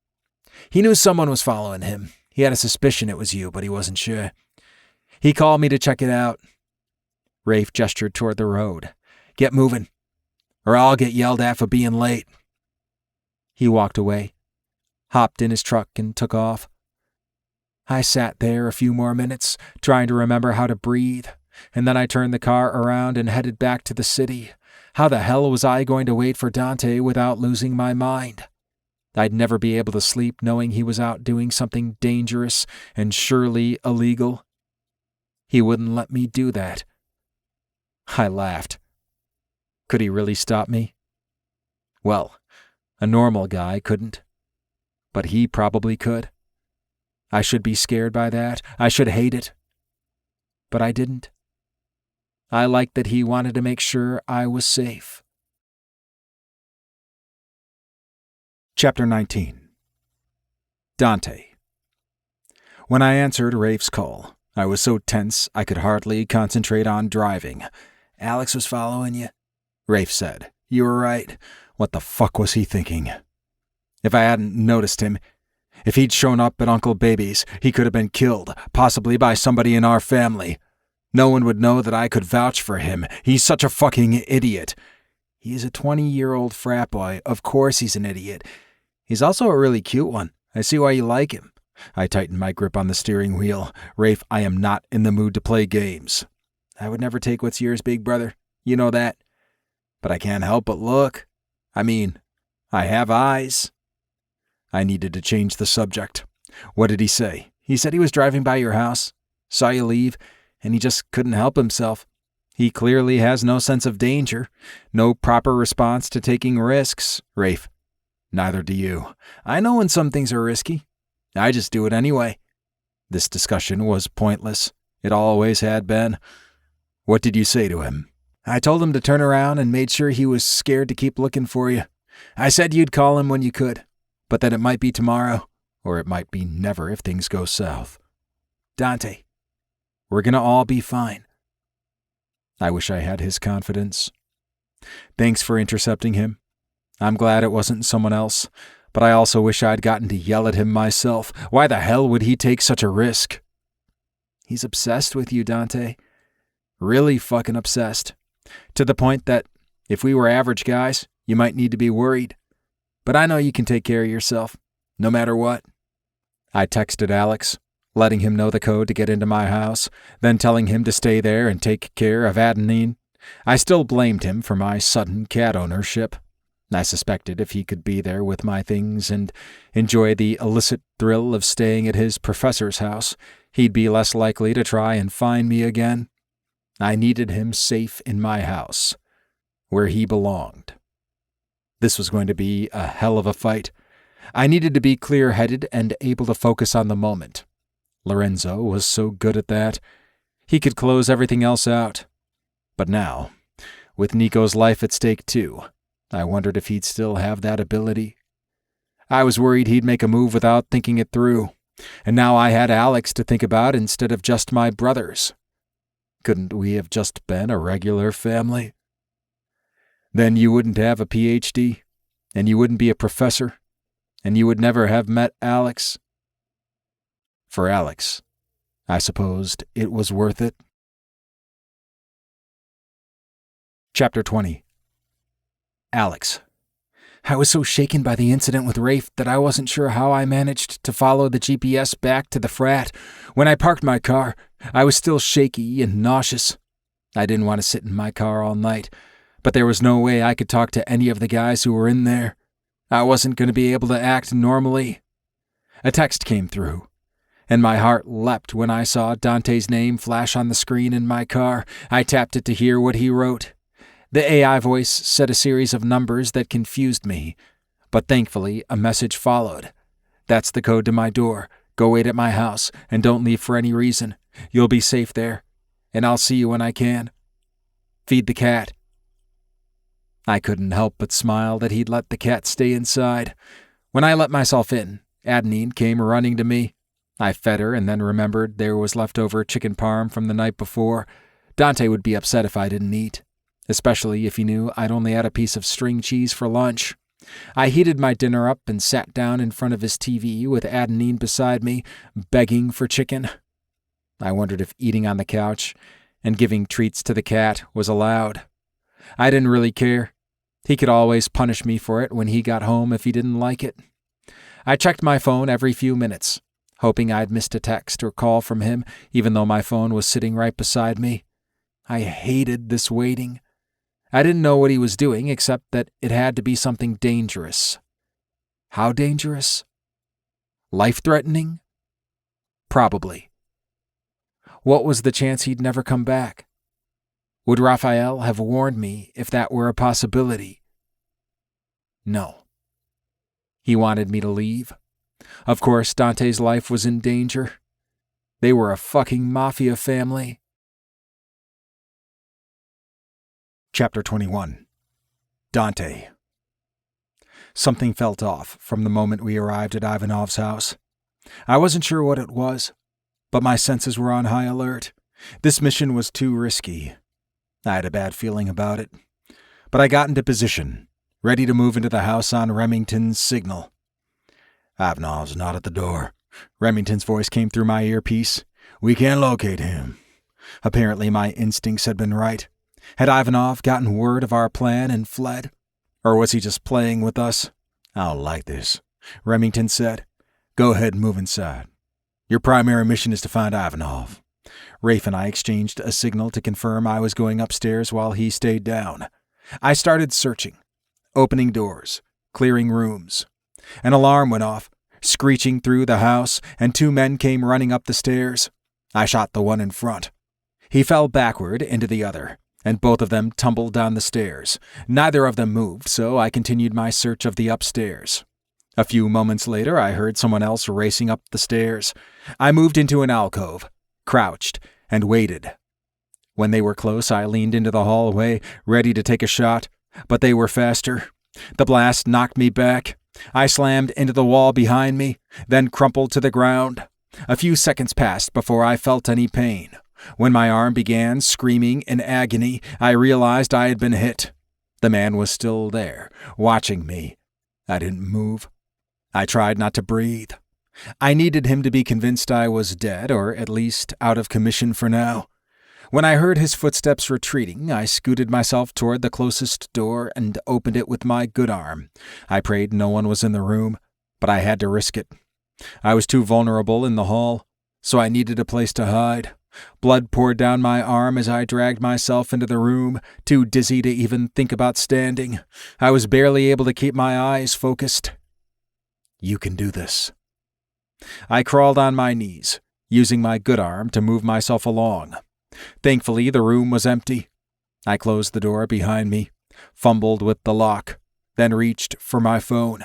He knew someone was following him. He had a suspicion it was you, but he wasn't sure. He called me to check it out. Rafe gestured toward the road. Get moving, or I'll get yelled at for being late. He walked away, hopped in his truck, and took off. I sat there a few more minutes, trying to remember how to breathe, and then I turned the car around and headed back to the city. How the hell was I going to wait for Dante without losing my mind? I'd never be able to sleep knowing he was out doing something dangerous and surely illegal. He wouldn't let me do that. I laughed. Could he really stop me? Well, a normal guy couldn't. But he probably could. I should be scared by that. I should hate it. But I didn't. I liked that he wanted to make sure I was safe. Chapter 19. Dante. When I answered Rafe's call, I was so tense I could hardly concentrate on driving. "Alex was following you," Rafe said. "You were right. What the fuck was he thinking?" If I hadn't noticed him, if he'd shown up at Uncle Baby's, he could have been killed, possibly by somebody in our family. No one would know that I could vouch for him. He's such a fucking idiot. He's a 20-year-old frat boy. Of course he's an idiot. He's also a really cute one. I see why you like him. I tightened my grip on the steering wheel. Rafe, I am not in the mood to play games. I would never take what's yours, big brother. You know that. But I can't help but look. I mean, I have eyes. I needed to change the subject. What did he say? He said he was driving by your house, saw you leave, and he just couldn't help himself. He clearly has no sense of danger, no proper response to taking risks. Rafe, neither do you. I know when some things are risky. I just do it anyway. This discussion was pointless. It always had been. What did you say to him? I told him to turn around and made sure he was scared to keep looking for you. I said you'd call him when you could, but that it might be tomorrow, or it might be never if things go south. Dante, we're gonna all be fine. I wish I had his confidence. Thanks for intercepting him. I'm glad it wasn't someone else, but I also wish I'd gotten to yell at him myself. Why the hell would he take such a risk? He's obsessed with you, Dante. Really fucking obsessed. To the point that if we were average guys, you might need to be worried. But I know you can take care of yourself, no matter what. I texted Alex, letting him know the code to get into my house, then telling him to stay there and take care of Adenine. I still blamed him for my sudden cat ownership. I suspected if he could be there with my things and enjoy the illicit thrill of staying at his professor's house, he'd be less likely to try and find me again. I needed him safe in my house, where he belonged. This was going to be a hell of a fight. I needed to be clear-headed and able to focus on the moment. Lorenzo was so good at that. He could close everything else out. But now, with Nico's life at stake too, I wondered if he'd still have that ability. I was worried he'd make a move without thinking it through, and now I had Alex to think about instead of just my brothers. Couldn't we have just been a regular family? Then you wouldn't have a PhD, and you wouldn't be a professor, and you would never have met Alex. For Alex, I supposed it was worth it. Chapter 20. Alex. I was so shaken by the incident with Rafe that I wasn't sure how I managed to follow the GPS back to the frat. When I parked my car, I was still shaky and nauseous. I didn't want to sit in my car all night, but there was no way I could talk to any of the guys who were in there. I wasn't going to be able to act normally. A text came through, and my heart leapt when I saw Dante's name flash on the screen in my car. I tapped it to hear what he wrote. The AI voice said a series of numbers that confused me, but thankfully a message followed. That's the code to my door. Go wait at my house, and don't leave for any reason. You'll be safe there, and I'll see you when I can. Feed the cat. I couldn't help but smile that he'd let the cat stay inside. When I let myself in, Adenine came running to me. I fed her and then remembered there was leftover chicken parm from the night before. Dante would be upset if I didn't eat, especially if he knew I'd only had a piece of string cheese for lunch. I heated my dinner up and sat down in front of his TV with Adenine beside me, begging for chicken. I wondered if eating on the couch and giving treats to the cat was allowed. I didn't really care. He could always punish me for it when he got home if he didn't like it. I checked my phone every few minutes, hoping I'd missed a text or call from him, even though my phone was sitting right beside me. I hated this waiting. I didn't know what he was doing, except that it had to be something dangerous. How dangerous? Life-threatening? Probably. What was the chance he'd never come back? Would Raphael have warned me if that were a possibility? No. He wanted me to leave. Of course, Dante's life was in danger. They were a fucking mafia family. Chapter 21. Dante. Something felt off from the moment we arrived at Ivanov's house. I wasn't sure what it was, but my senses were on high alert. This mission was too risky. I had a bad feeling about it. But I got into position, ready to move into the house on Remington's signal. Ivanov's not at the door. Remington's voice came through my earpiece. We can't locate him. Apparently my instincts had been right. Had Ivanov gotten word of our plan and fled? Or was he just playing with us? I don't like this, Remington said. Go ahead and move inside. Your primary mission is to find Ivanov. Rafe and I exchanged a signal to confirm I was going upstairs while he stayed down. I started searching, opening doors, clearing rooms. An alarm went off, screeching through the house, and 2 men came running up the stairs. I shot the one in front. He fell backward into the other, and both of them tumbled down the stairs. Neither of them moved, so I continued my search of the upstairs. A few moments later, I heard someone else racing up the stairs. I moved into an alcove, crouched, and waited. When they were close, I leaned into the hallway, ready to take a shot, but they were faster. The blast knocked me back. I slammed into the wall behind me, then crumpled to the ground. A few seconds passed before I felt any pain. When my arm began screaming in agony, I realized I had been hit. The man was still there, watching me. I didn't move. I tried not to breathe. I needed him to be convinced I was dead, or at least out of commission for now. When I heard his footsteps retreating, I scooted myself toward the closest door and opened it with my good arm. I prayed no one was in the room, but I had to risk it. I was too vulnerable in the hall, so I needed a place to hide. Blood poured down my arm as I dragged myself into the room, too dizzy to even think about standing. I was barely able to keep my eyes focused. You can do this. I crawled on my knees, using my good arm to move myself along. Thankfully, the room was empty. I closed the door behind me, fumbled with the lock, then reached for my phone.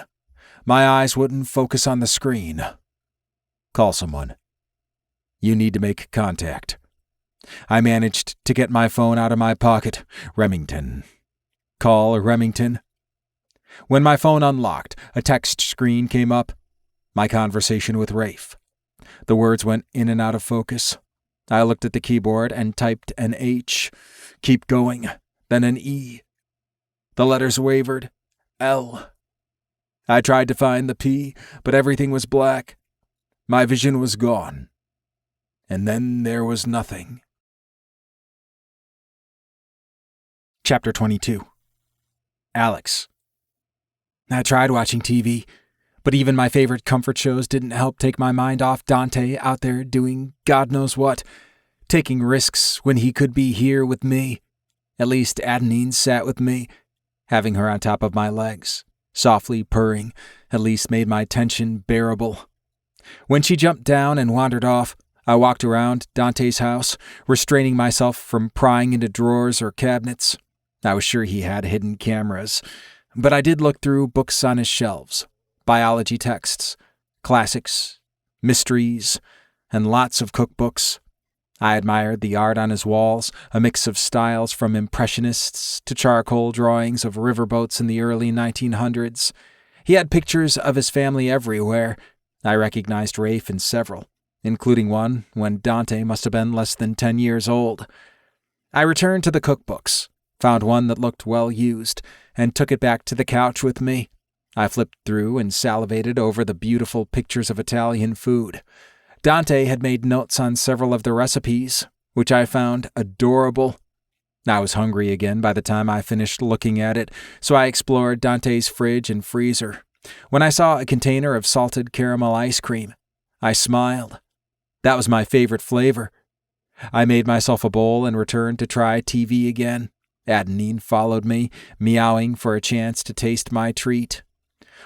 My eyes wouldn't focus on the screen. Call someone. You need to make contact. I managed to get my phone out of my pocket. Remington. Call Remington. When my phone unlocked, a text screen came up. My conversation with Rafe. The words went in and out of focus. I looked at the keyboard and typed an H. Keep going. Then an E. The letters wavered. L. I tried to find the P, but everything was black. My vision was gone. And then there was nothing. Chapter 22. Alex. I tried watching TV, but even my favorite comfort shows didn't help take my mind off Dante out there doing God knows what, taking risks when he could be here with me. At least Adenine sat with me, having her on top of my legs, softly purring, at least made my tension bearable. When she jumped down and wandered off, I walked around Dante's house, restraining myself from prying into drawers or cabinets. I was sure he had hidden cameras, but I did look through books on his shelves, biology texts, classics, mysteries, and lots of cookbooks. I admired the art on his walls, a mix of styles from impressionists to charcoal drawings of riverboats in the early 1900s. He had pictures of his family everywhere. I recognized Rafe in several, including one when Dante must have been less than 10 years old. I returned to the cookbooks, found one that looked well used, and took it back to the couch with me. I flipped through and salivated over the beautiful pictures of Italian food. Dante had made notes on several of the recipes, which I found adorable. I was hungry again by the time I finished looking at it, so I explored Dante's fridge and freezer. When I saw a container of salted caramel ice cream, I smiled. That was my favorite flavor. I made myself a bowl and returned to try TV again. Adenine followed me, meowing for a chance to taste my treat.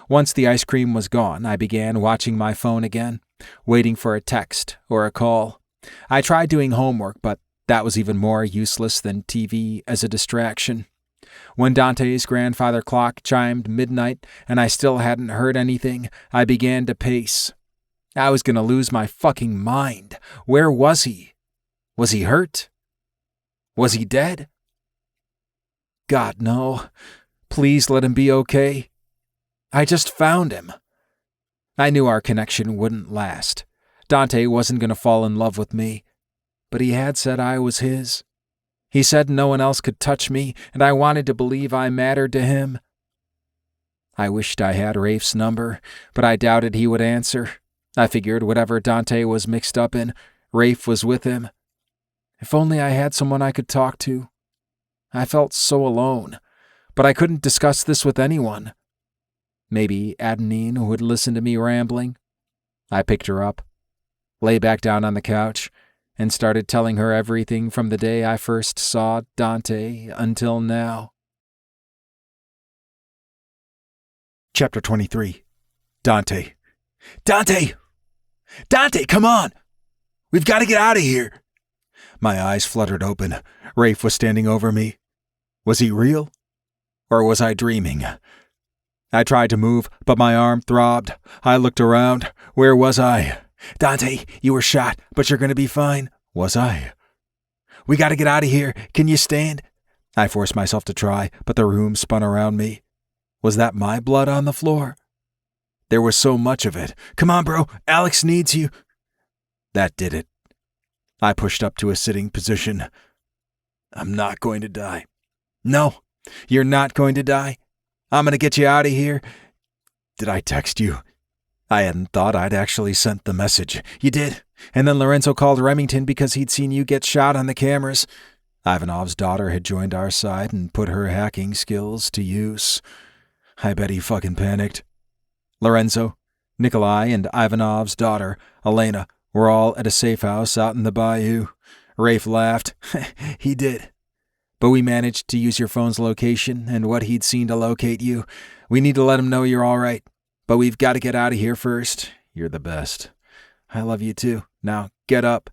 Once the ice cream was gone, I began watching my phone again, waiting for a text or a call. I tried doing homework, but that was even more useless than TV as a distraction. When Dante's grandfather clock chimed midnight and I still hadn't heard anything, I began to pace. I was going to lose my fucking mind. Where was he? Was he hurt? Was he dead? God, no. Please let him be okay. I just found him. I knew our connection wouldn't last. Dante wasn't going to fall in love with me, but he had said I was his. He said no one else could touch me, and I wanted to believe I mattered to him. I wished I had Rafe's number, but I doubted he would answer. I figured whatever Dante was mixed up in, Rafe was with him. If only I had someone I could talk to. I felt so alone, but I couldn't discuss this with anyone. Maybe Adenine would listen to me rambling. I picked her up, lay back down on the couch, and started telling her everything from the day I first saw Dante until now. Chapter 23. Dante. Dante! Dante, come on! We've got to get out of here! My eyes fluttered open. Rafe was standing over me. Was he real? Or was I dreaming? I tried to move, but my arm throbbed. I looked around. Where was I? Dante, you were shot, but you're going to be fine. Was I? We got to get out of here. Can you stand? I forced myself to try, but the room spun around me. Was that my blood on the floor? There was so much of it. Come on, bro. Alex needs you. That did it. I pushed up to a sitting position. I'm not going to die. No, you're not going to die. I'm going to get you out of here. Did I text you? I hadn't thought I'd actually sent the message. You did. And then Lorenzo called Remington because he'd seen you get shot on the cameras. Ivanov's daughter had joined our side and put her hacking skills to use. I bet he fucking panicked. Lorenzo, Nikolai, and Ivanov's daughter, Elena, were all at a safe house out in the bayou. Rafe laughed. He did. But we managed to use your phone's location and what he'd seen to locate you. We need to let him know you're all right. But we've got to get out of here first. You're the best. I love you too. Now, get up.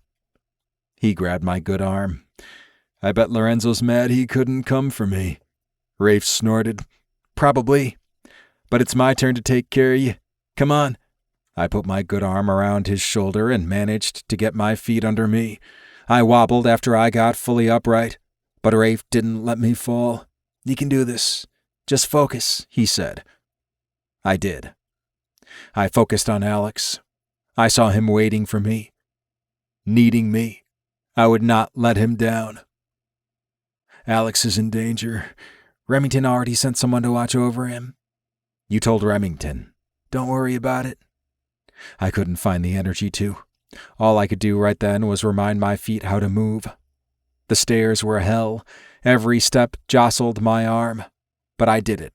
He grabbed my good arm. I bet Lorenzo's mad he couldn't come for me. Rafe snorted. Probably. But it's my turn to take care of you. Come on. I put my good arm around his shoulder and managed to get my feet under me. I wobbled after I got fully upright, but Rafe didn't let me fall. You can do this. Just focus, he said. I did. I focused on Alex. I saw him waiting for me, needing me. I would not let him down. Alex is in danger. Remington already sent someone to watch over him. You told Remington. Don't worry about it. I couldn't find the energy to. All I could do right then was remind my feet how to move. The stairs were hell. Every step jostled my arm. But I did it.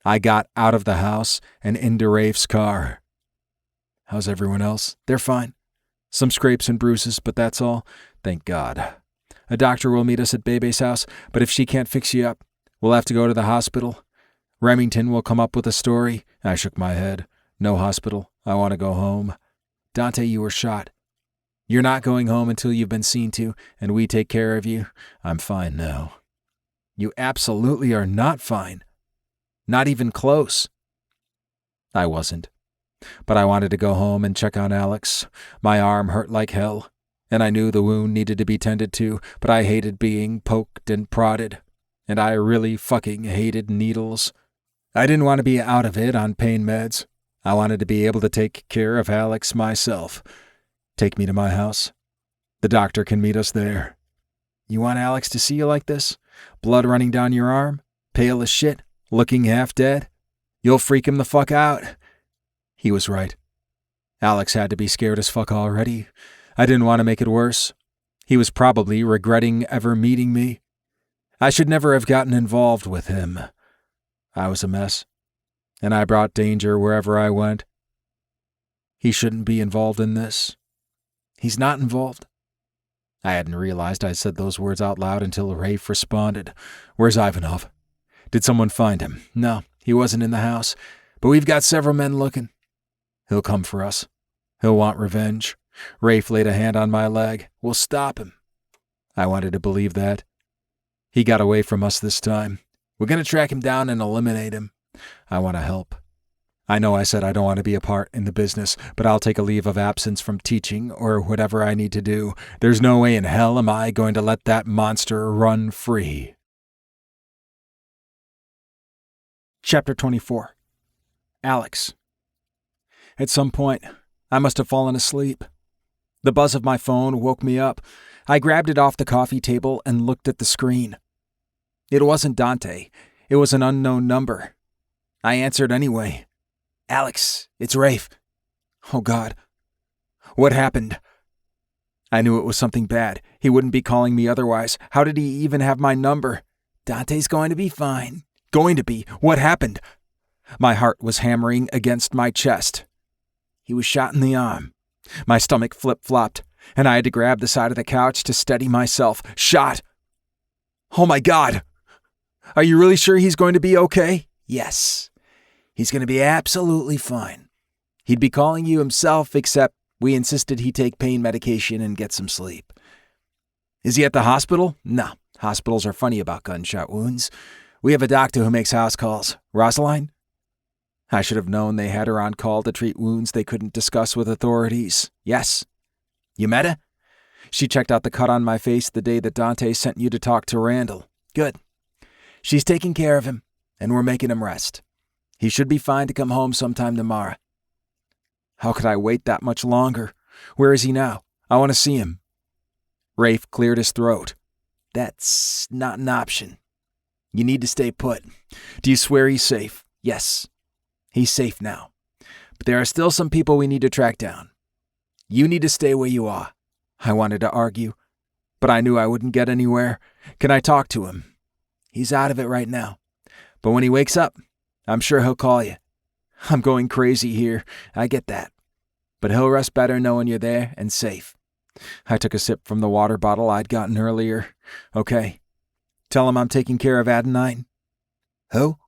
I got out of the house and into Rafe's car. How's everyone else? They're fine. Some scrapes and bruises, but that's all. Thank God. A doctor will meet us at Bebe's house, but if she can't fix you up, we'll have to go to the hospital. Remington will come up with a story. I shook my head. No hospital. I want to go home. Dante, you were shot. You're not going home until you've been seen to, and we take care of you. I'm fine now. You absolutely are not fine. Not even close. I wasn't. But I wanted to go home and check on Alex. My arm hurt like hell, and I knew the wound needed to be tended to, but I hated being poked and prodded, and I really fucking hated needles. I didn't want to be out of it on pain meds. I wanted to be able to take care of Alex myself. Take me to my house. The doctor can meet us there. You want Alex to see you like this? Blood running down your arm? Pale as shit? Looking half dead? You'll freak him the fuck out. He was right. Alex had to be scared as fuck already. I didn't want to make it worse. He was probably regretting ever meeting me. I should never have gotten involved with him. I was a mess, and I brought danger wherever I went. He shouldn't be involved in this. He's not involved. I hadn't realized I said those words out loud until Rafe responded. Where's Ivanov? Did someone find him? No, he wasn't in the house, But we've got several men looking. He'll come for us. He'll want revenge. Rafe laid a hand on my leg. We'll stop him. I wanted to believe that. He got away from us this time. We're going to track him down and eliminate him. I want to help. I know I said I don't want to be a part in the business, but I'll take a leave of absence from teaching or whatever I need to do. There's no way in hell am I going to let that monster run free. Chapter 24. Alex. At some point, I must have fallen asleep. The buzz of my phone woke me up. I grabbed it off the coffee table and looked at the screen. It wasn't Dante. It was an unknown number. I answered anyway. Alex, it's Rafe. Oh, God. What happened? I knew it was something bad. He wouldn't be calling me otherwise. How did he even have my number? Dante's going to be fine. Going to be? What happened? My heart was hammering against my chest. He was shot in the arm. My stomach flip-flopped, and I had to grab the side of the couch to steady myself. Shot! Oh, my God! Are you really sure he's going to be okay? Yes. He's going to be absolutely fine. He'd be calling you himself, except we insisted he take pain medication and get some sleep. Is he at the hospital? No. Hospitals are funny about gunshot wounds. We have a doctor who makes house calls. Rosaline? I should have known they had her on call to treat wounds they couldn't discuss with authorities. Yes. You met her? She checked out the cut on my face the day that Dante sent you to talk to Randall. Good. She's taking care of him, and we're making him rest. He should be fine to come home sometime tomorrow. How could I wait that much longer? Where is he now? I want to see him. Rafe cleared his throat. That's not an option. You need to stay put. Do you swear he's safe? Yes. He's safe now. But there are still some people we need to track down. You need to stay where you are. I wanted to argue, but I knew I wouldn't get anywhere. Can I talk to him? He's out of it right now. But when he wakes up, I'm sure he'll call you. I'm going crazy here. I get that. But he'll rest better knowing you're there and safe. I took a sip from the water bottle I'd gotten earlier. Okay. Tell him I'm taking care of Adenine. Who?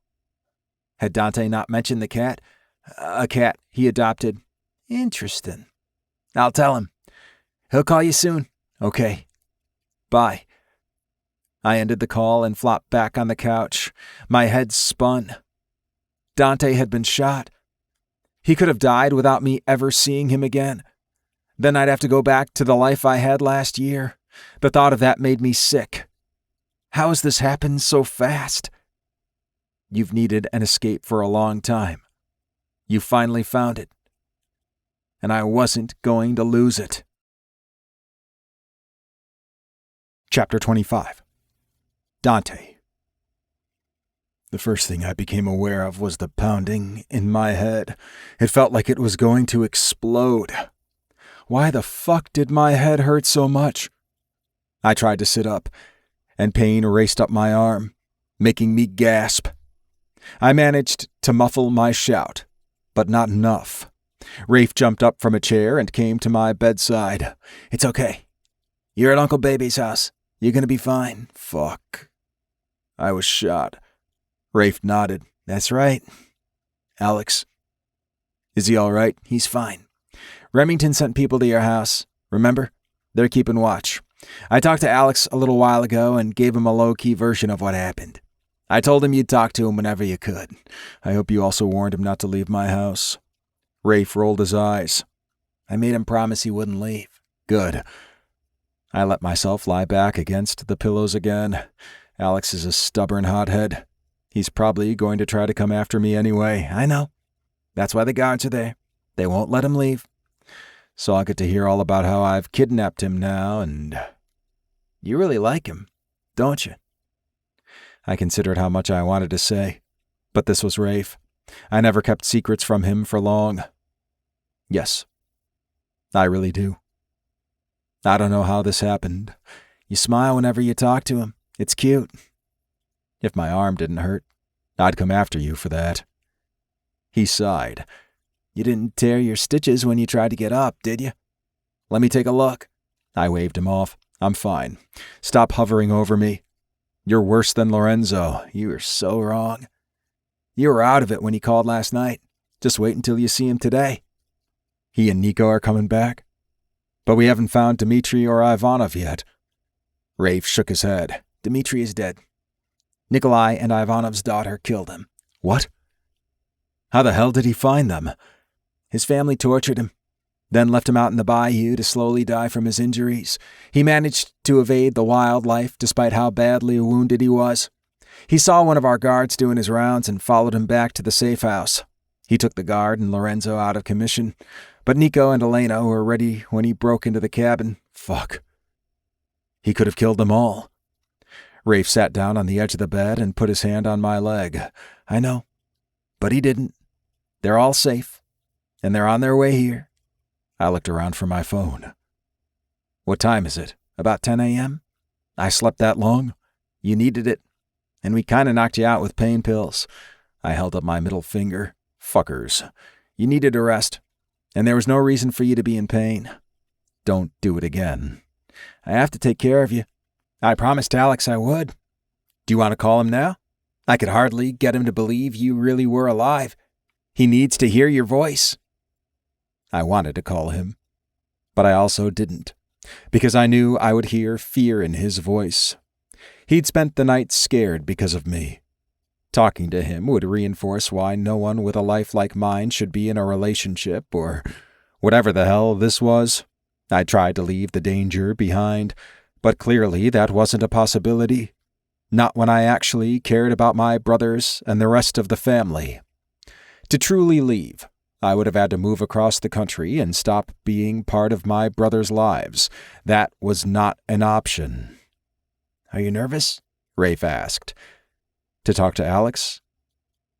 Had Dante not mentioned the cat? A cat he adopted. Interesting. I'll tell him. He'll call you soon. Okay. Bye. I ended the call and flopped back on the couch. My head spun. Dante had been shot. He could have died without me ever seeing him again. Then I'd have to go back to the life I had last year. The thought of that made me sick. How has this happened so fast? You've needed an escape for a long time. You finally found it. And I wasn't going to lose it. Chapter 25. Dante. The first thing I became aware of was the pounding in my head. It felt like it was going to explode. Why the fuck did my head hurt so much? I tried to sit up, and pain raced up my arm, making me gasp. I managed to muffle my shout, but not enough. Rafe jumped up from a chair and came to my bedside. It's okay. You're at Uncle Baby's house. You're gonna be fine. Fuck. I was shot. Rafe nodded. That's right. Alex. Is he all right? He's fine. Remington sent people to your house. Remember? They're keeping watch. I talked to Alex a little while ago and gave him a low-key version of what happened. I told him you'd talk to him whenever you could. I hope you also warned him not to leave my house. Rafe rolled his eyes. I made him promise he wouldn't leave. Good. I let myself lie back against the pillows again. Alex is a stubborn hothead. He's probably going to try to come after me anyway. I know. That's why the guards are there. They won't let him leave. So I'll get to hear all about how I've kidnapped him now, and... You really like him, don't you? I considered how much I wanted to say, but this was Rafe. I never kept secrets from him for long. Yes, I really do. I don't know how this happened. You smile whenever you talk to him. It's cute. If my arm didn't hurt, I'd come after you for that. He sighed. You didn't tear your stitches when you tried to get up, did you? Let me take a look. I waved him off. I'm fine. Stop hovering over me. You're worse than Lorenzo. You were so wrong. You were out of it when he called last night. Just wait until you see him today. He and Nico are coming back? But we haven't found Dmitri or Ivanov yet. Rafe shook his head. Dmitri is dead. Nikolai and Ivanov's daughter killed him. What? How the hell did he find them? His family tortured him, then left him out in the bayou to slowly die from his injuries. He managed to evade the wildlife despite how badly wounded he was. He saw one of our guards doing his rounds and followed him back to the safe house. He took the guard and Lorenzo out of commission, but Nico and Elena were ready when he broke into the cabin. Fuck. He could have killed them all. Rafe sat down on the edge of the bed and put his hand on my leg. I know, but he didn't. They're all safe, and they're on their way here. I looked around for my phone. What time is it? About 10 a.m.? I slept that long? You needed it, and we kind of knocked you out with pain pills. I held up my middle finger. Fuckers. You needed a rest, and there was no reason for you to be in pain. Don't do it again. I have to take care of you. I promised Alex I would. Do you want to call him now? I could hardly get him to believe you really were alive. He needs to hear your voice. I wanted to call him, but I also didn't, because I knew I would hear fear in his voice. He'd spent the night scared because of me. Talking to him would reinforce why no one with a life like mine should be in a relationship or whatever the hell this was. I tried to leave the danger behind, but clearly that wasn't a possibility. Not when I actually cared about my brothers and the rest of the family. To truly leave, I would have had to move across the country and stop being part of my brothers' lives. That was not an option. Are you nervous? Rafe asked. To talk to Alex?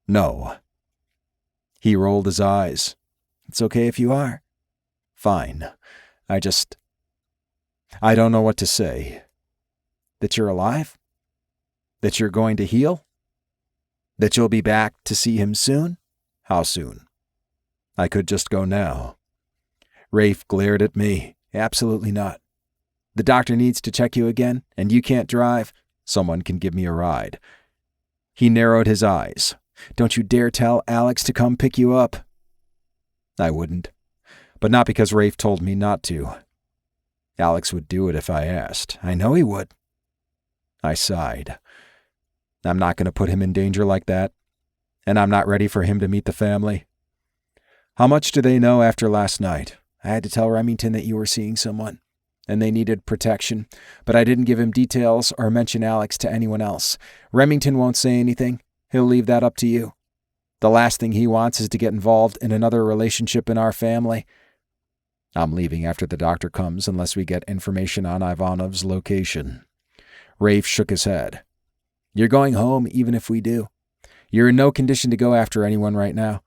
No. He rolled his eyes. It's okay if you are. Fine. I don't know what to say. That you're alive? That you're going to heal? That you'll be back to see him soon? How soon? I could just go now. Rafe glared at me. Absolutely not. The doctor needs to check you again, and you can't drive. Someone can give me a ride. He narrowed his eyes. Don't you dare tell Alex to come pick you up. I wouldn't, but not because Rafe told me not to. Alex would do it if I asked. I know he would. I sighed. I'm not going to put him in danger like that, and I'm not ready for him to meet the family. How much do they know after last night? I had to tell Remington that you were seeing someone, and they needed protection, but I didn't give him details or mention Alex to anyone else. Remington won't say anything. He'll leave that up to you. The last thing he wants is to get involved in another relationship in our family. I'm leaving after the doctor comes unless we get information on Ivanov's location. Rafe shook his head. You're going home even if we do. You're in no condition to go after anyone right now.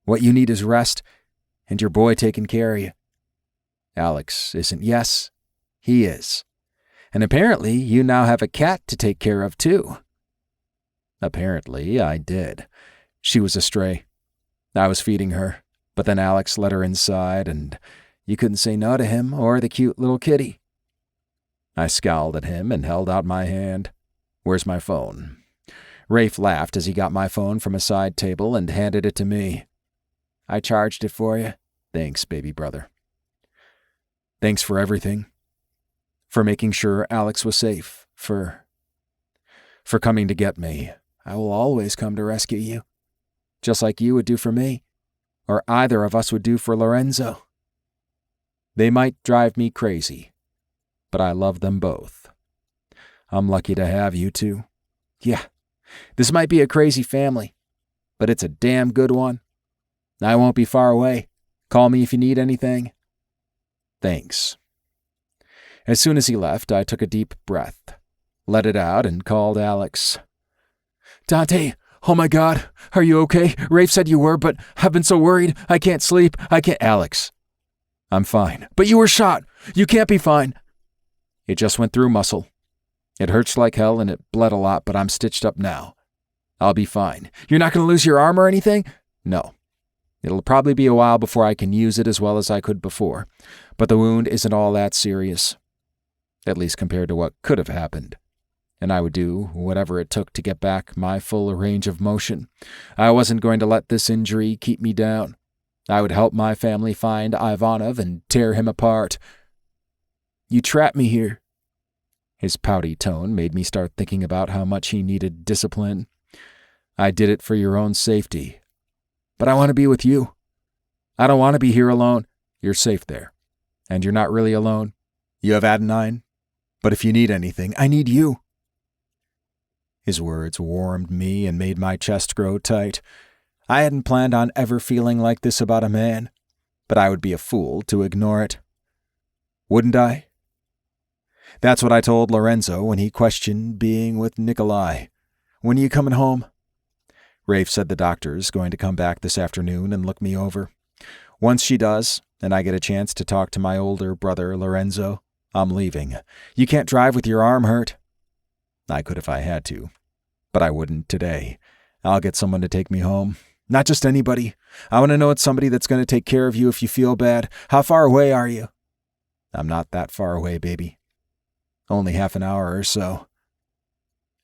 What you need is rest, and your boy taking care of you. Alex isn't. Yes, he is. And apparently you now have a cat to take care of too. Apparently I did. She was a stray. I was feeding her, but then Alex let her inside and you couldn't say no to him or the cute little kitty. I scowled at him and held out my hand. Where's my phone? Rafe laughed as he got my phone from a side table and handed it to me. I charged it for you. Thanks, baby brother. Thanks for everything. For making sure Alex was safe. For coming to get me. I will always come to rescue you. Just like you would do for me. Or either of us would do for Lorenzo. They might drive me crazy, but I love them both. I'm lucky to have you two. Yeah, this might be a crazy family, but it's a damn good one. I won't be far away. Call me if you need anything. Thanks. As soon as he left, I took a deep breath, let it out, and called Alex. Dante, oh my God, are you okay? Rafe said you were, but I've been so worried. I can't sleep. Alex, I'm fine. But you were shot. You can't be fine. It just went through muscle. It hurts like hell and it bled a lot, but I'm stitched up now. I'll be fine. You're not going to lose your arm or anything? No. It'll probably be a while before I can use it as well as I could before, but the wound isn't all that serious. At least compared to what could have happened. and I would do whatever it took to get back my full range of motion. I wasn't going to let this injury keep me down. I would help my family find Ivanov and tear him apart. You trapped me here. His pouty tone made me start thinking about how much he needed discipline. I did it for your own safety. But I want to be with you. I don't want to be here alone. You're safe there. And you're not really alone. You have Adenine. But if you need anything, I need you. His words warmed me and made my chest grow tight. I hadn't planned on ever feeling like this about a man, but I would be a fool to ignore it. Wouldn't I? That's what I told Lorenzo when he questioned being with Nikolai. When are you coming home? Rafe said the doctor's going to come back this afternoon and look me over. Once she does, and I get a chance to talk to my older brother, Lorenzo, I'm leaving. You can't drive with your arm hurt. I could if I had to, but I wouldn't today. I'll get someone to take me home. Not just anybody. I want to know it's somebody that's going to take care of you if you feel bad. How far away are you? I'm not that far away, baby. Only half an hour or so.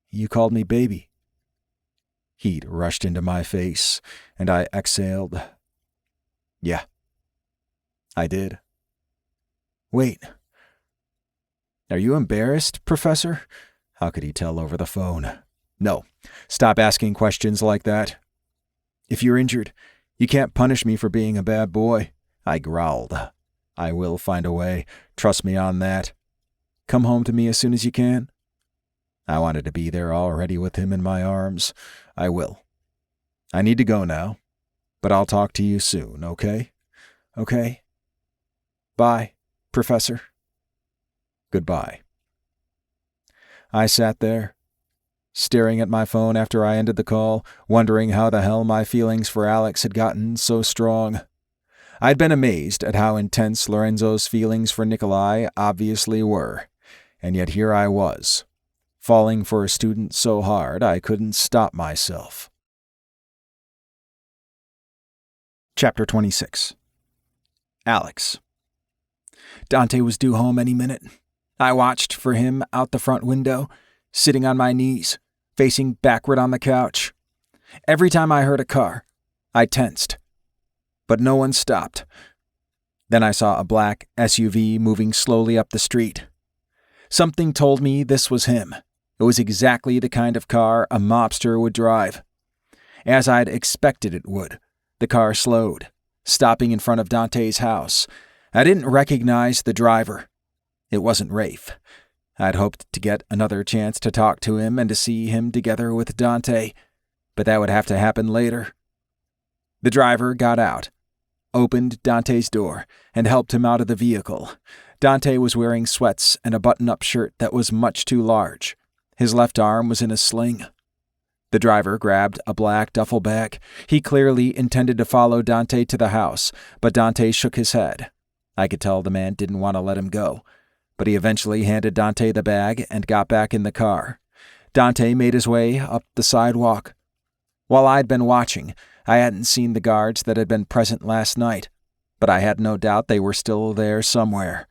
You called me baby. Heat rushed into my face, and I exhaled. Yeah, I did. Wait. Are you embarrassed, Professor? How could he tell over the phone? No, stop asking questions like that. If you're injured, you can't punish me for being a bad boy. I growled. I will find a way. Trust me on that. Come home to me as soon as you can. I wanted to be there already with him in my arms. I will. I need to go now, but I'll talk to you soon, okay? Okay? Bye, Professor. Goodbye. I sat there, staring at my phone after I ended the call, wondering how the hell my feelings for Alex had gotten so strong. I'd been amazed at how intense Lorenzo's feelings for Nikolai obviously were, and yet here I was, falling for a student so hard I couldn't stop myself. Chapter 26. Alex. Dante was due home any minute. I watched for him out the front window, sitting on my knees, facing backward on the couch. Every time I heard a car, I tensed. But no one stopped. Then I saw a black SUV moving slowly up the street. Something told me this was him. It was exactly the kind of car a mobster would drive. As I'd expected it would, the car slowed, stopping in front of Dante's house. I didn't recognize the driver. It wasn't Rafe. I'd hoped to get another chance to talk to him and to see him together with Dante, but that would have to happen later. The driver got out, opened Dante's door, and helped him out of the vehicle. Dante was wearing sweats and a button-up shirt that was much too large. His left arm was in a sling. The driver grabbed a black duffel bag. He clearly intended to follow Dante to the house, but Dante shook his head. I could tell the man didn't want to let him go, but he eventually handed Dante the bag and got back in the car. Dante made his way up the sidewalk. While I'd been watching, I hadn't seen the guards that had been present last night, but I had no doubt they were still there somewhere.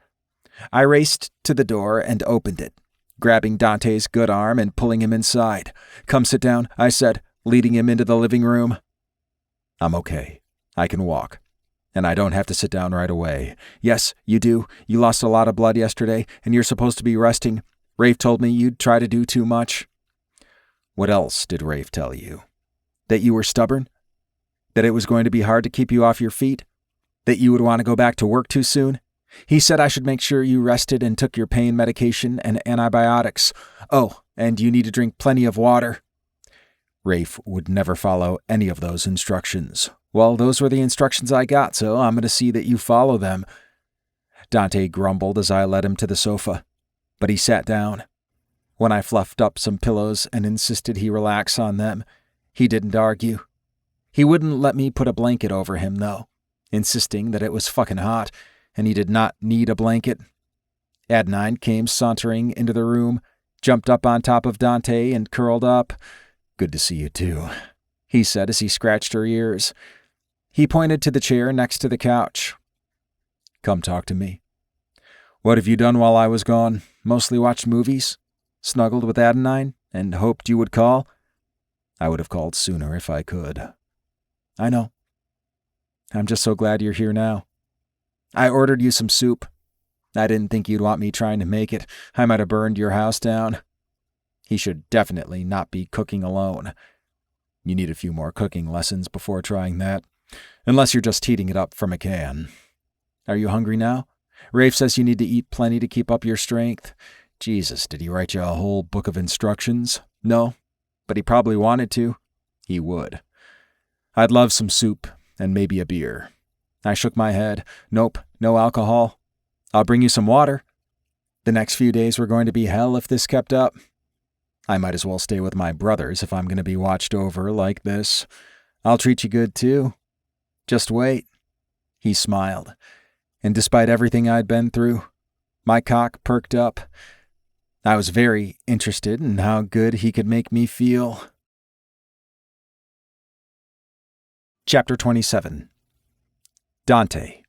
I raced to the door and opened it, grabbing Dante's good arm and pulling him inside. "Come sit down," I said, leading him into the living room. "I'm okay. I can walk. And I don't have to sit down right away." "Yes, you do. You lost a lot of blood yesterday, and you're supposed to be resting. Rafe told me you'd try to do too much." "What else did Rafe tell you?" "That you were stubborn? That it was going to be hard to keep you off your feet? That you would want to go back to work too soon? He said I should make sure you rested and took your pain medication and antibiotics. Oh, and you need to drink plenty of water." Rafe would never follow any of those instructions. "Well, those were the instructions I got, so I'm going to see that you follow them." Dante grumbled as I led him to the sofa, but he sat down. When I fluffed up some pillows and insisted he relax on them, he didn't argue. He wouldn't let me put a blanket over him, though, insisting that it was fucking hot, and he did not need a blanket. Adenine came sauntering into the room, jumped up on top of Dante and curled up. "Good to see you, too," he said as he scratched her ears. He pointed to the chair next to the couch. "Come talk to me." "What have you done while I was gone? Mostly watched movies?" snuggled with Adenine, and hoped you would call? I would have called sooner if I could. I know. I'm just so glad you're here now. I ordered you some soup. I didn't think you'd want me trying to make it. I might have burned your house down. He should definitely not be cooking alone. You need a few more cooking lessons before trying that, unless you're just heating it up from a can. Are you hungry now? Rafe says you need to eat plenty to keep up your strength. Jesus, did he write you a whole book of instructions? No, but he probably wanted to. He would. I'd love some soup and maybe a beer. I shook my head. Nope, no alcohol. I'll bring you some water. The next few days were going to be hell if this kept up. I might as well stay with my brothers if I'm going to be watched over like this. I'll treat you good, too. Just wait. He smiled, and despite everything I'd been through, my cock perked up. I was very interested in how good he could make me feel. Chapter 27. Dante.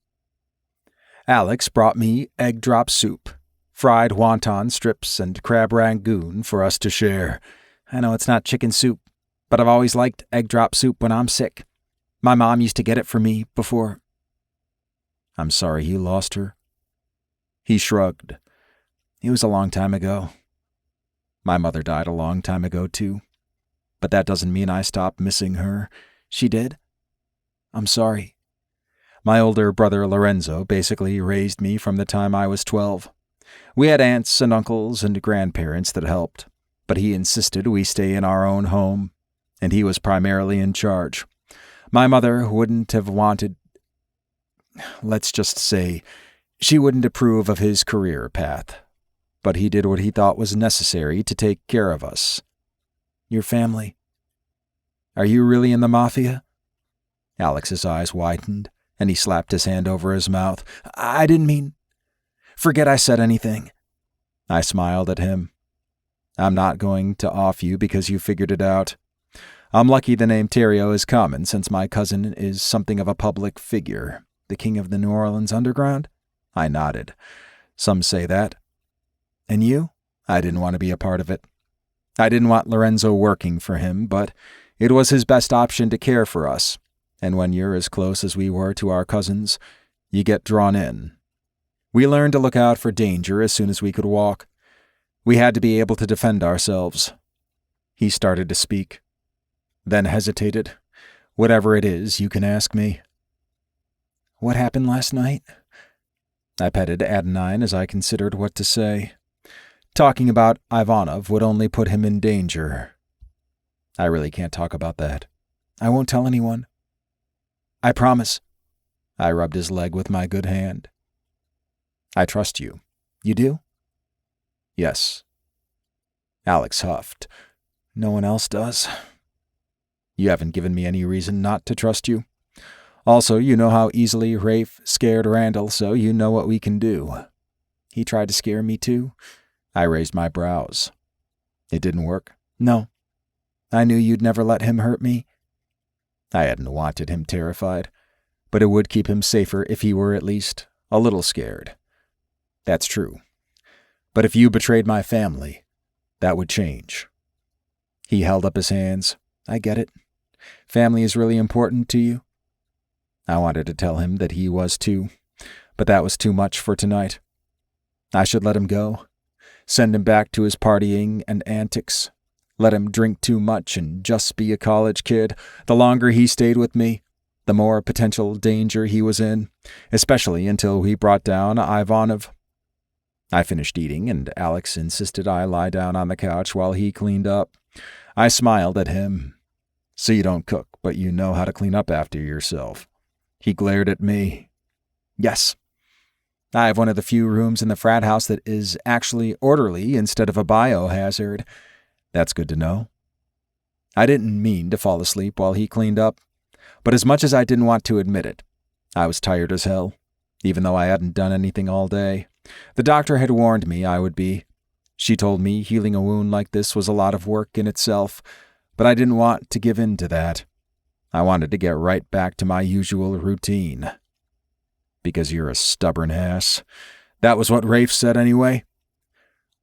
Alex brought me egg drop soup, fried wonton strips, and crab rangoon for us to share. I know it's not chicken soup, but I've always liked egg drop soup when I'm sick. My mom used to get it for me before. I'm sorry you lost her. He shrugged. It was a long time ago. My mother died a long time ago, too. But that doesn't mean I stopped missing her. She did? I'm sorry. My older brother Lorenzo basically raised me from the time I was 12. We had aunts and uncles and grandparents that helped, but he insisted we stay in our own home, and he was primarily in charge. My mother wouldn't have wanted... Let's just say, she wouldn't approve of his career path, but he did what he thought was necessary to take care of us. Your family. Are you really in the mafia? Alex's eyes widened, and he slapped his hand over his mouth. I didn't mean... Forget I said anything. I smiled at him. I'm not going to off you because you figured it out. I'm lucky the name Terrio is common since my cousin is something of a public figure. The king of the New Orleans underground? I nodded. Some say that. And you? I didn't want to be a part of it. I didn't want Lorenzo working for him, but it was his best option to care for us. And when you're as close as we were to our cousins, you get drawn in. We learned to look out for danger as soon as we could walk. We had to be able to defend ourselves. He started to speak, then hesitated. Whatever it is, you can ask me. What happened last night? I petted Adenine as I considered what to say. Talking about Ivanov would only put him in danger. I really can't talk about that. I won't tell anyone. I promise. I rubbed his leg with my good hand. I trust you. You do? Yes. Alex huffed. No one else does. You haven't given me any reason not to trust you. Also, you know how easily Rafe scared Randall, so you know what we can do. He tried to scare me too. I raised my brows. It didn't work? No. I knew you'd never let him hurt me. I hadn't wanted him terrified, but it would keep him safer if he were at least a little scared. That's true. But if you betrayed my family, that would change. He held up his hands. I get it. Family is really important to you. I wanted to tell him that he was too, but that was too much for tonight. I should let him go. Send him back to his partying and antics. Let him drink too much and just be a college kid. The longer he stayed with me, the more potential danger he was in, especially until he brought down Ivanov. I finished eating, and Alex insisted I lie down on the couch while he cleaned up. I smiled at him. So you don't cook, but you know how to clean up after yourself. He glared at me. Yes. I have one of the few rooms in the frat house that is actually orderly instead of a biohazard. That's good to know. I didn't mean to fall asleep while he cleaned up, but as much as I didn't want to admit it, I was tired as hell, even though I hadn't done anything all day. The doctor had warned me I would be. She told me healing a wound like this was a lot of work in itself, but I didn't want to give in to that. I wanted to get right back to my usual routine. Because you're a stubborn ass. That was what Rafe said anyway.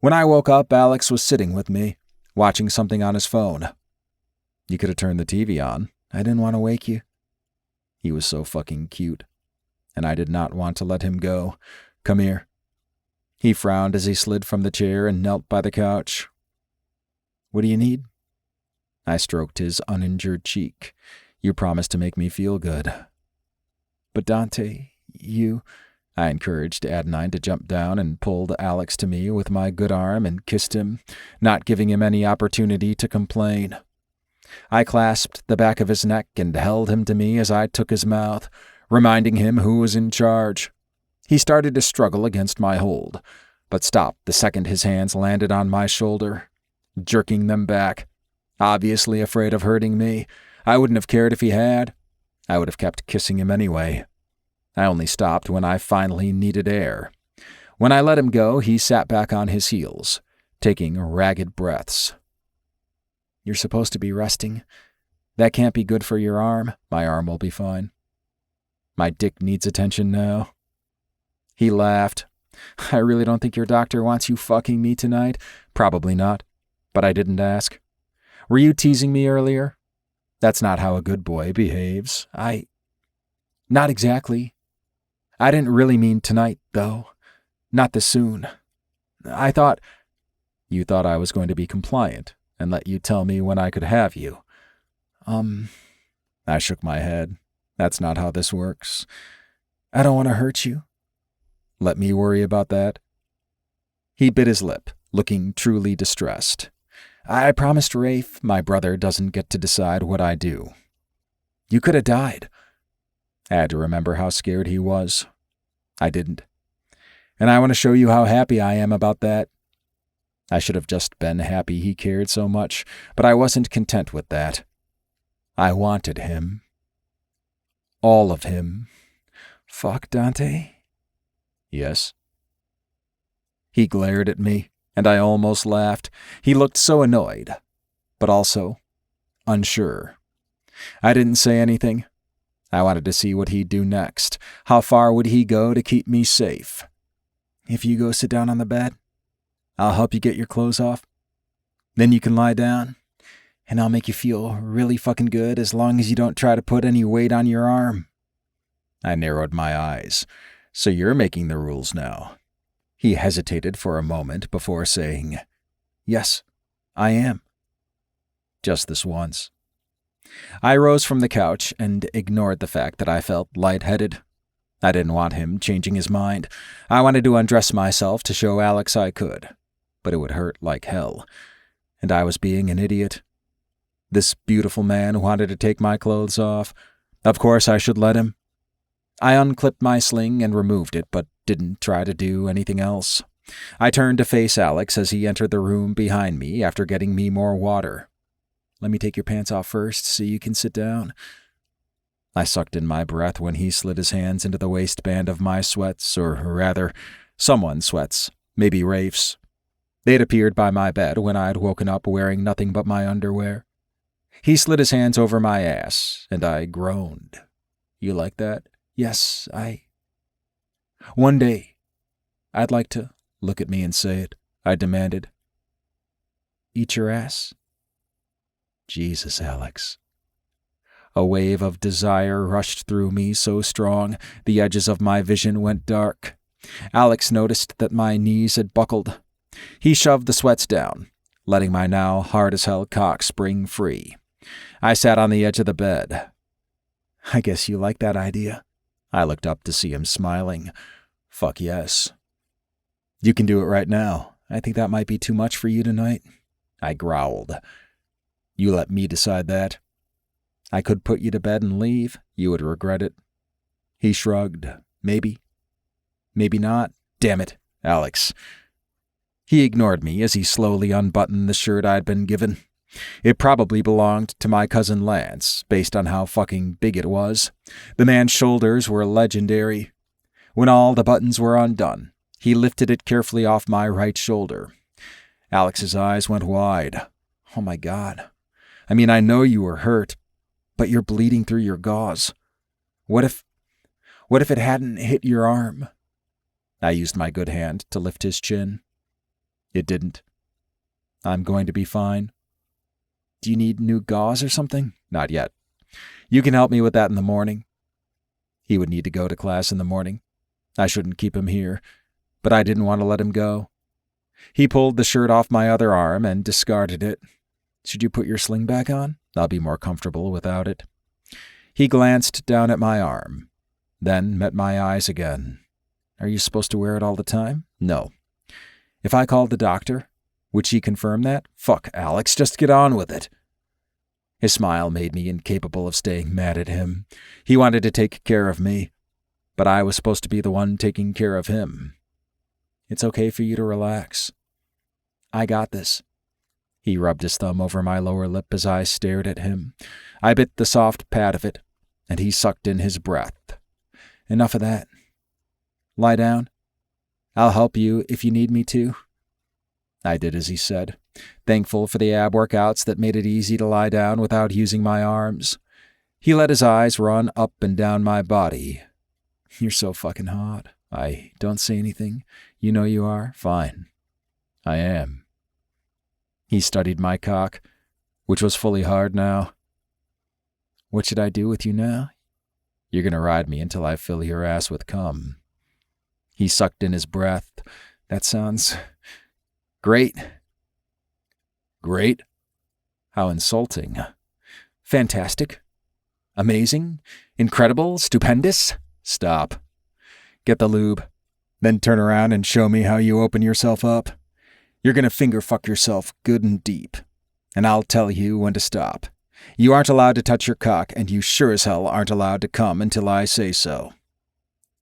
When I woke up, Alex was sitting with me, watching something on his phone. You could have turned the TV on. I didn't want to wake you. He was so fucking cute, and I did not want to let him go. Come here. He frowned as he slid from the chair and knelt by the couch. What do you need? I stroked his uninjured cheek. You promised to make me feel good. But Dante, you... I encouraged Adenine to jump down and pulled Alex to me with my good arm and kissed him, not giving him any opportunity to complain. I clasped the back of his neck and held him to me as I took his mouth, reminding him who was in charge. He started to struggle against my hold, but stopped the second his hands landed on my shoulder, jerking them back. Obviously afraid of hurting me. I wouldn't have cared if he had. I would have kept kissing him anyway. I only stopped when I finally needed air. When I let him go, he sat back on his heels, taking ragged breaths. You're supposed to be resting. That can't be good for your arm. My arm will be fine. My dick needs attention now. He laughed. I really don't think your doctor wants you fucking me tonight. Probably not, but I didn't ask. Were you teasing me earlier? That's not how a good boy behaves. Not exactly. I didn't really mean tonight, though. Not this soon. I thought... You thought I was going to be compliant and let you tell me when I could have you. I shook my head. That's not how this works. I don't want to hurt you. Let me worry about that. He bit his lip, looking truly distressed. I promised Rafe my brother doesn't get to decide what I do. You could have died. I had to remember how scared he was. I didn't. And I want to show you how happy I am about that. I should have just been happy he cared so much, but I wasn't content with that. I wanted him. All of him. Fuck, Dante? Yes. He glared at me, and I almost laughed. He looked so annoyed, but also unsure. I didn't say anything. I wanted to see what he'd do next. How far would he go to keep me safe? If you go sit down on the bed, I'll help you get your clothes off. Then you can lie down, and I'll make you feel really fucking good as long as you don't try to put any weight on your arm. I narrowed my eyes. So you're making the rules now. He hesitated for a moment before saying, Yes, I am. Just this once. I rose from the couch and ignored the fact that I felt lightheaded. I didn't want him changing his mind. I wanted to undress myself to show Alex I could, but it would hurt like hell, and I was being an idiot. This beautiful man wanted to take my clothes off. Of course I should let him. I unclipped my sling and removed it, but didn't try to do anything else. I turned to face Alex as he entered the room behind me after getting me more water. Let me take your pants off first so you can sit down. I sucked in my breath when he slid his hands into the waistband of my sweats, or rather, someone's sweats, maybe Rafe's. They had appeared by my bed when I had woken up wearing nothing but my underwear. He slid his hands over my ass, and I groaned. You like that? Yes, One day, I'd like to look at me and say it, I demanded. Eat your ass? Jesus, Alex. A wave of desire rushed through me so strong, the edges of my vision went dark. Alex noticed that my knees had buckled. He shoved the sweats down, letting my now hard-as-hell cock spring free. I sat on the edge of the bed. I guess you like that idea. I looked up to see him smiling. Fuck yes. You can do it right now. I think that might be too much for you tonight. I growled. You let me decide that. I could put you to bed and leave. You would regret it. He shrugged. Maybe. Maybe not. Damn it, Alex. He ignored me as he slowly unbuttoned the shirt I'd been given. It probably belonged to my cousin Lance, based on how fucking big it was. The man's shoulders were legendary. When all the buttons were undone, he lifted it carefully off my right shoulder. Alex's eyes went wide. Oh my God. I mean, I know you were hurt, but you're bleeding through your gauze. What if it hadn't hit your arm? I used my good hand to lift his chin. It didn't. I'm going to be fine. Do you need new gauze or something? Not yet. You can help me with that in the morning. He would need to go to class in the morning. I shouldn't keep him here, but I didn't want to let him go. He pulled the shirt off my other arm and discarded it. Should you put your sling back on? I'll be more comfortable without it. He glanced down at my arm, then met my eyes again. Are you supposed to wear it all the time? No. If I called the doctor, would she confirm that? Fuck, Alex, just get on with it. His smile made me incapable of staying mad at him. He wanted to take care of me, but I was supposed to be the one taking care of him. It's okay for you to relax. I got this. He rubbed his thumb over my lower lip as I stared at him. I bit the soft pad of it, and he sucked in his breath. Enough of that. Lie down. I'll help you if you need me to. I did as he said, thankful for the ab workouts that made it easy to lie down without using my arms. He let his eyes run up and down my body. You're so fucking hot. I don't say anything. You know you are. Fine. I am. He studied my cock, which was fully hard now. What should I do with you now? You're going to ride me until I fill your ass with cum. He sucked in his breath. That sounds great. Great? How insulting. Fantastic. Amazing. Incredible. Stupendous. Stop. Get the lube. Then turn around and show me how you open yourself up. You're going to finger fuck yourself good and deep, and I'll tell you when to stop. You aren't allowed to touch your cock, and you sure as hell aren't allowed to come until I say so.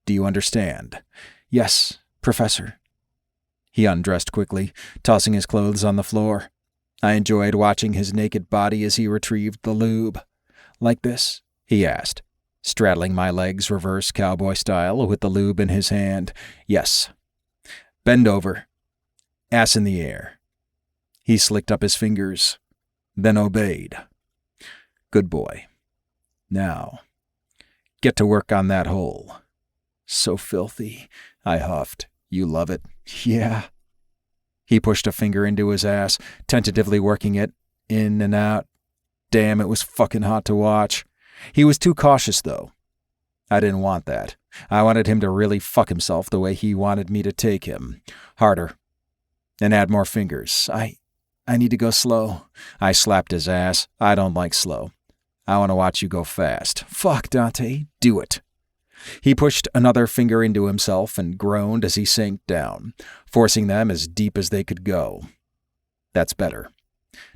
Do you understand? Yes, Professor. He undressed quickly, tossing his clothes on the floor. I enjoyed watching his naked body as he retrieved the lube. Like this? He asked, straddling my legs reverse cowboy style with the lube in his hand. Yes. Bend over. Ass in the air. He slicked up his fingers, then obeyed. Good boy. Now, get to work on that hole. So filthy, I huffed. You love it? Yeah. He pushed a finger into his ass, tentatively working it in and out. Damn, it was fucking hot to watch. He was too cautious, though. I didn't want that. I wanted him to really fuck himself the way he wanted me to take him. Harder. And add more fingers. I need to go slow. I slapped his ass. I don't like slow. I want to watch you go fast. Fuck, Dante. Do it. He pushed another finger into himself and groaned as he sank down, forcing them as deep as they could go. That's better.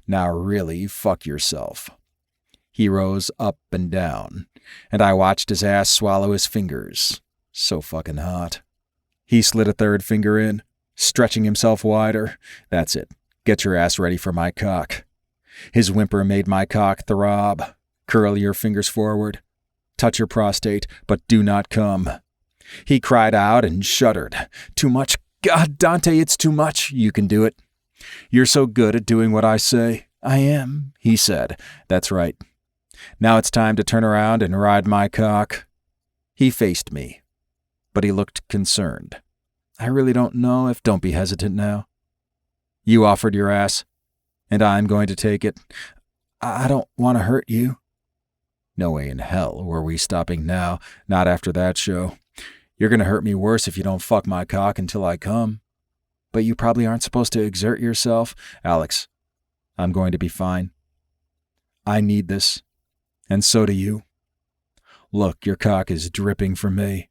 Now really fuck yourself. He rose up and down, and I watched his ass swallow his fingers. So fucking hot. He slid a third finger in, stretching himself wider. That's it. Get your ass ready for my cock. His whimper made my cock throb. Curl your fingers forward. Touch your prostate, but do not come. He cried out and shuddered. Too much. God, Dante, it's too much. You can do it. You're so good at doing what I say. I am, he said. That's right. Now it's time to turn around and ride my cock. He faced me, but he looked concerned. I really don't know if... Don't be hesitant now. You offered your ass, and I'm going to take it. I don't want to hurt you. No way in hell were we stopping now, not after that show. You're going to hurt me worse if you don't fuck my cock until I come. But you probably aren't supposed to exert yourself. Alex, I'm going to be fine. I need this, and so do you. Look, your cock is dripping from me.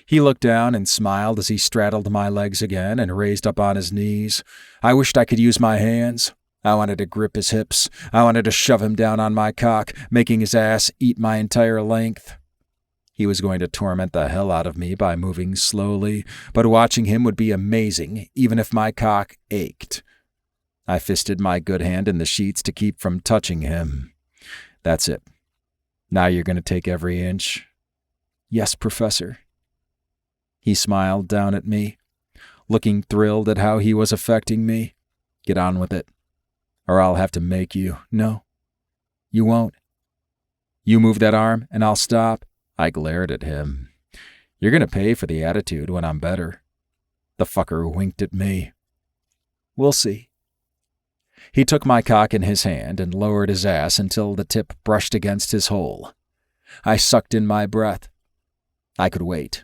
He looked down and smiled as he straddled my legs again and raised up on his knees. I wished I could use my hands. I wanted to grip his hips. I wanted to shove him down on my cock, making his ass eat my entire length. He was going to torment the hell out of me by moving slowly, but watching him would be amazing, even if my cock ached. I fisted my good hand in the sheets to keep from touching him. That's it. Now you're going to take every inch. Yes, Professor. He smiled down at me, looking thrilled at how he was affecting me. Get on with it, or I'll have to make you. No, you won't. You move that arm, and I'll stop. I glared at him. You're going to pay for the attitude when I'm better. The fucker winked at me. We'll see. He took my cock in his hand and lowered his ass until the tip brushed against his hole. I sucked in my breath. I could wait.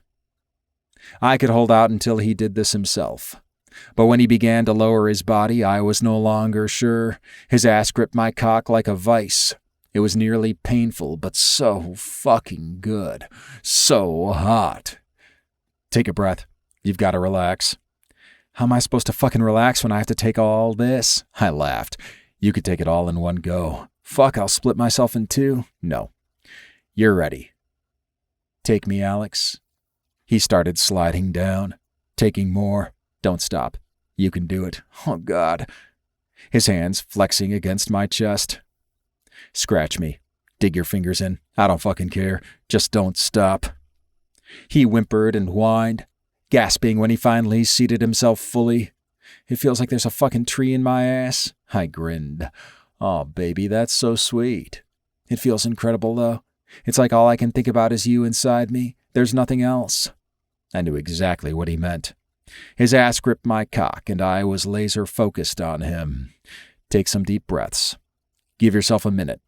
I could hold out until he did this himself. But when he began to lower his body, I was no longer sure. His ass gripped my cock like a vice. It was nearly painful, but so fucking good. So hot. Take a breath. You've got to relax. How am I supposed to fucking relax when I have to take all this? I laughed. You could take it all in one go. Fuck, I'll split myself in two. No. You're ready. Take me, Alex. He started sliding down, taking more. Don't stop. You can do it. Oh, God. His hands flexing against my chest. Scratch me. Dig your fingers in. I don't fucking care. Just don't stop. He whimpered and whined, gasping when he finally seated himself fully. It feels like there's a fucking tree in my ass. I grinned. Oh, baby, that's so sweet. It feels incredible, though. It's like all I can think about is you inside me. There's nothing else. I knew exactly what he meant. His ass gripped my cock, and I was laser-focused on him. Take some deep breaths. Give yourself a minute.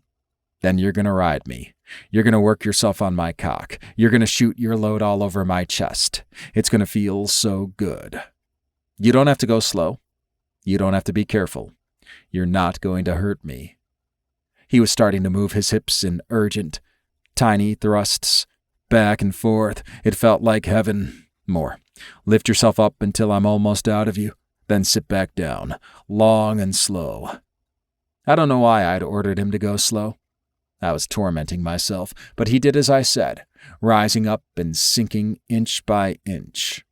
Then you're gonna ride me. You're gonna work yourself on my cock. You're gonna shoot your load all over my chest. It's gonna feel so good. You don't have to go slow. You don't have to be careful. You're not going to hurt me. He was starting to move his hips in urgent, tiny thrusts, back and forth. It felt like heaven. More. Lift yourself up until I'm almost out of you, then sit back down, long and slow. I don't know why I'd ordered him to go slow. I was tormenting myself, but he did as I said, rising up and sinking inch by inch.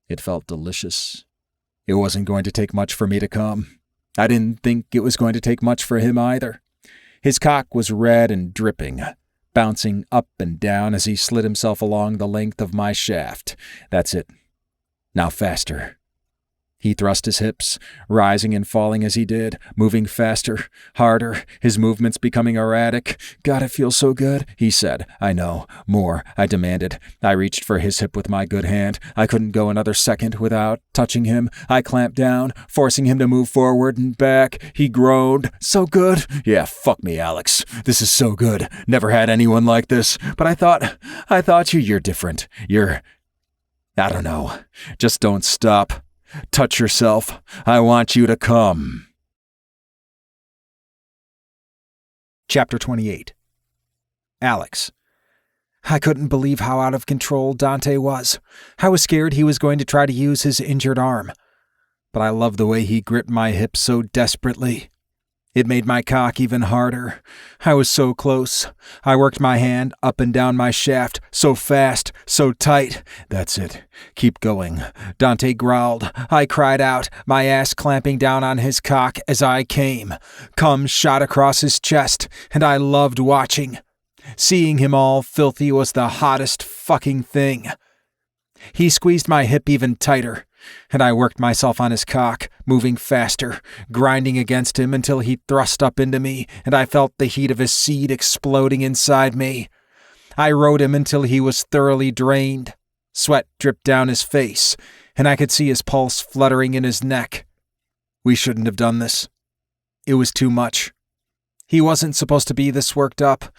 It felt delicious. It wasn't going to take much for me to come. I didn't think it was going to take much for him either. His cock was red and dripping, bouncing up and down as he slid himself along the length of my shaft. That's it. Now faster. He thrust his hips, rising and falling as he did, moving faster, harder, his movements becoming erratic. God, it feels so good, he said. I know. More, I demanded. I reached for his hip with my good hand. I couldn't go another second without touching him. I clamped down, forcing him to move forward and back. He groaned. So good. Yeah, fuck me, Alex. This is so good. Never had anyone like this. But I thought you're different. I don't know. Just don't stop. Touch yourself. I want you to come. Chapter 28. Alex. I couldn't believe how out of control Dante was. I was scared he was going to try to use his injured arm. But I loved the way he gripped my hip so desperately. It made my cock even harder. I was so close. I worked my hand up and down my shaft, so fast, so tight. That's it. Keep going. Dante growled. I cried out, my ass clamping down on his cock as I came. Cum shot across his chest, and I loved watching. Seeing him all filthy was the hottest fucking thing. He squeezed my hip even tighter, and I worked myself on his cock, moving faster, grinding against him until he thrust up into me, and I felt the heat of his seed exploding inside me. I rode him until he was thoroughly drained. Sweat dripped down his face, and I could see his pulse fluttering in his neck. We shouldn't have done this. It was too much. He wasn't supposed to be this worked up,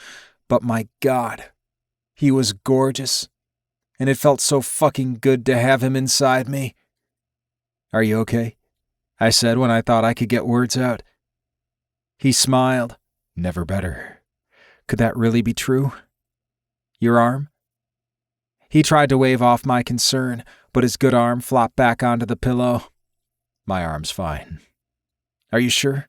but my God, he was gorgeous, and it felt so fucking good to have him inside me. Are you okay? I said when I thought I could get words out. He smiled. Never better. Could that really be true? Your arm? He tried to wave off my concern, but his good arm flopped back onto the pillow. My arm's fine. Are you sure?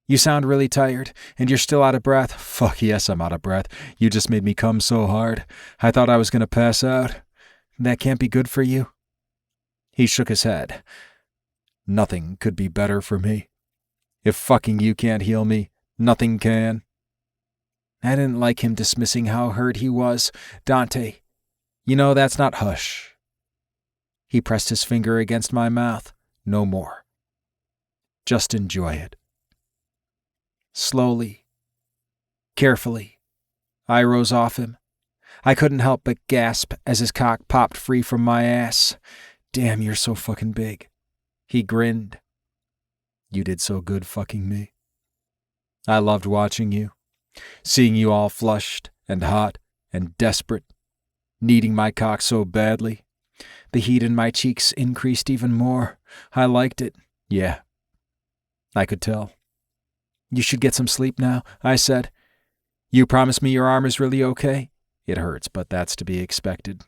You sound really tired, and you're still out of breath. Fuck yes, I'm out of breath. You just made me come so hard. I thought I was going to pass out. That can't be good for you. He shook his head. Nothing could be better for me. If fucking you can't heal me, nothing can. I didn't like him dismissing how hurt he was. Dante, you know that's not hush. He pressed his finger against my mouth. No more. Just enjoy it. Slowly, carefully, I rose off him. I couldn't help but gasp as his cock popped free from my ass. Damn, you're so fucking big. He grinned. You did so good fucking me. I loved watching you, seeing you all flushed and hot and desperate, needing my cock so badly. The heat in my cheeks increased even more. I liked it. Yeah. I could tell. You should get some sleep now, I said. You promise me your arm is really okay? It hurts, but that's to be expected.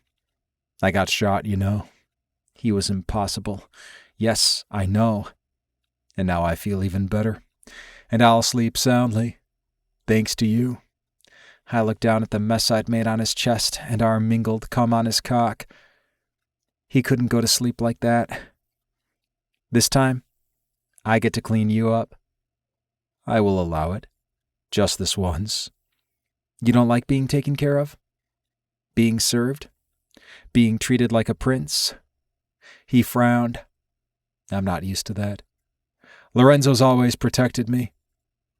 I got shot, you know. He was impossible. Yes, I know. And now I feel even better. And I'll sleep soundly. Thanks to you. I looked down at the mess I'd made on his chest and our mingled cum on his cock. He couldn't go to sleep like that. This time, I get to clean you up. I will allow it. Just this once. You don't like being taken care of? Being served? Being treated like a prince? He frowned. I'm not used to that. Lorenzo's always protected me,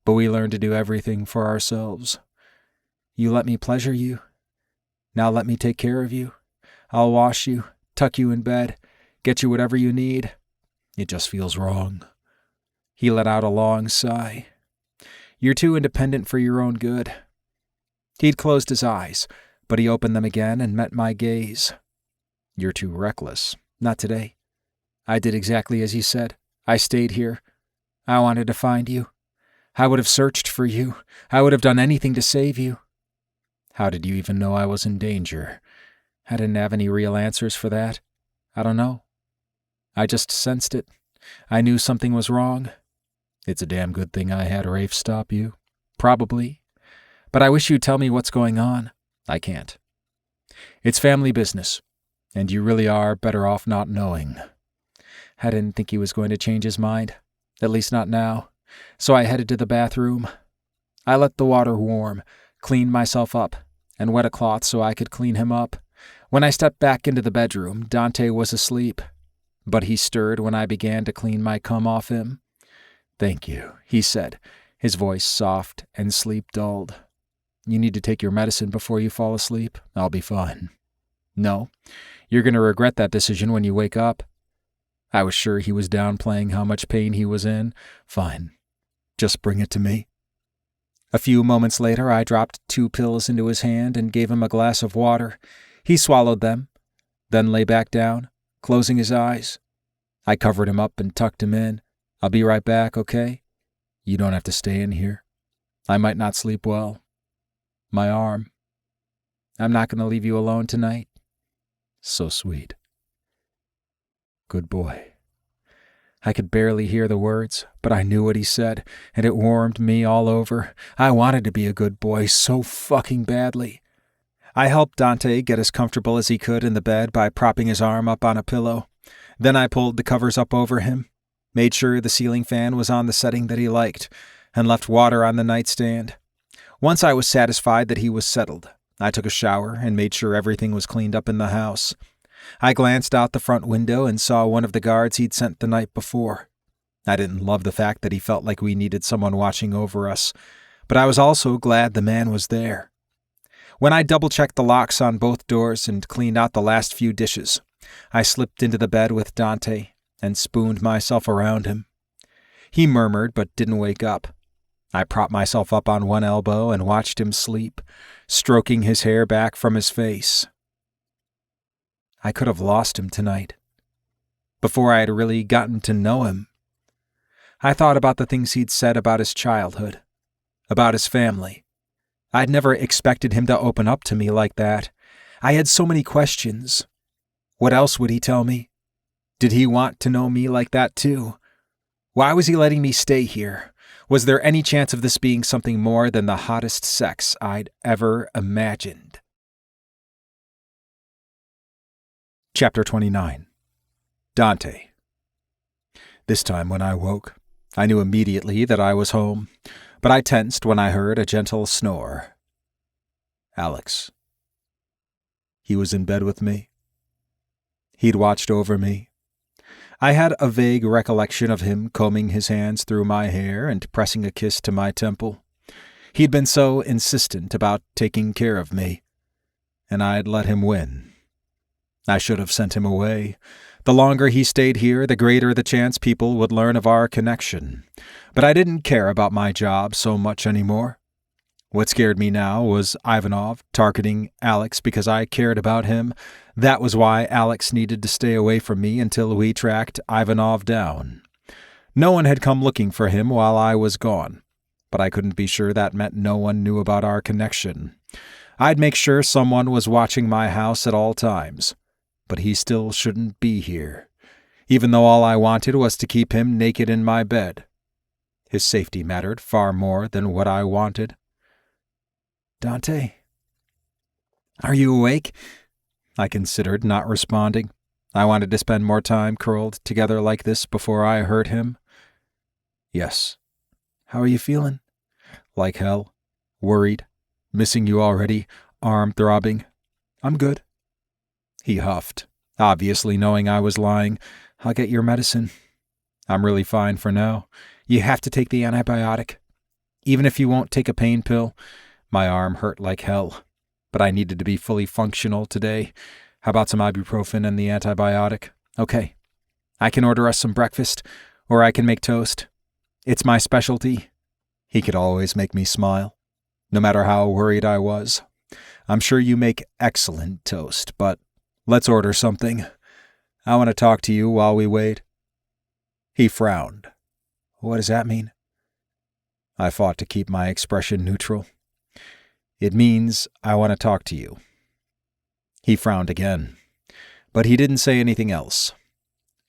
but we learned to do everything for ourselves. You let me pleasure you. Now let me take care of you. I'll wash you, tuck you in bed, get you whatever you need. It just feels wrong. He let out a long sigh. You're too independent for your own good. He'd closed his eyes, but he opened them again and met my gaze. You're too reckless. Not today. I did exactly as you said. I stayed here. I wanted to find you. I would have searched for you. I would have done anything to save you. How did you even know I was in danger? I didn't have any real answers for that. I don't know. I just sensed it. I knew something was wrong. It's a damn good thing I had Rafe stop you. Probably. But I wish you'd tell me what's going on. I can't. It's family business, and you really are better off not knowing. I didn't think he was going to change his mind, at least not now, so I headed to the bathroom. I let the water warm, cleaned myself up, and wet a cloth so I could clean him up. When I stepped back into the bedroom, Dante was asleep, but he stirred when I began to clean my cum off him. Thank you, he said, his voice soft and sleep-dulled. You need to take your medicine before you fall asleep. I'll be fine. No, you're going to regret that decision when you wake up. I was sure he was downplaying how much pain he was in. Fine. Just bring it to me. A few moments later, I dropped 2 pills into his hand and gave him a glass of water. He swallowed them, then lay back down, closing his eyes. I covered him up and tucked him in. I'll be right back, okay? You don't have to stay in here. I might not sleep well. My arm. I'm not going to leave you alone tonight. So sweet. Good boy. I could barely hear the words, but I knew what he said, and it warmed me all over. I wanted to be a good boy so fucking badly. I helped Dante get as comfortable as he could in the bed by propping his arm up on a pillow. Then I pulled the covers up over him, made sure the ceiling fan was on the setting that he liked, and left water on the nightstand. Once I was satisfied that he was settled, I took a shower and made sure everything was cleaned up in the house. I glanced out the front window and saw one of the guards he'd sent the night before. I didn't love the fact that he felt like we needed someone watching over us, but I was also glad the man was there. When I double-checked the locks on both doors and cleaned out the last few dishes, I slipped into the bed with Dante and spooned myself around him. He murmured but didn't wake up. I propped myself up on one elbow and watched him sleep, stroking his hair back from his face. I could have lost him tonight, before I had really gotten to know him. I thought about the things he'd said about his childhood, about his family. I'd never expected him to open up to me like that. I had so many questions. What else would he tell me? Did he want to know me like that too? Why was he letting me stay here? Was there any chance of this being something more than the hottest sex I'd ever imagined? Chapter 29. Dante. This time when I woke, I knew immediately that I was home, but I tensed when I heard a gentle snore. Alex. He was in bed with me. He'd watched over me. I had a vague recollection of him combing his hands through my hair and pressing a kiss to my temple. He'd been so insistent about taking care of me, and I'd let him win. I should have sent him away, The longer he stayed here, the greater the chance people would learn of our connection. But I didn't care about my job so much anymore. What scared me now was Ivanov targeting Alex because I cared about him. That was why Alex needed to stay away from me until we tracked Ivanov down. No one had come looking for him while I was gone, but I couldn't be sure that meant no one knew about our connection. I'd make sure someone was watching my house at all times, but he still shouldn't be here, even though all I wanted was to keep him naked in my bed. His safety mattered far more than what I wanted. "Dante, are you awake?" I considered not responding. I wanted to spend more time curled together like this before I hurt him. "Yes." "How are you feeling?" "Like hell. Worried. Missing you already. Arm throbbing." "I'm good." He huffed, obviously knowing I was lying. "I'll get your medicine." "I'm really fine for now." "You have to take the antibiotic. Even if you won't take a pain pill." My arm hurt like hell, but I needed to be fully functional today. "How about some ibuprofen and the antibiotic?" "Okay. I can order us some breakfast, or I can make toast. It's my specialty." He could always make me smile, no matter how worried I was. "I'm sure you make excellent toast, but let's order something. I want to talk to you while we wait." He frowned. "What does that mean?" I fought to keep my expression neutral. "It means I want to talk to you." He frowned again, but he didn't say anything else.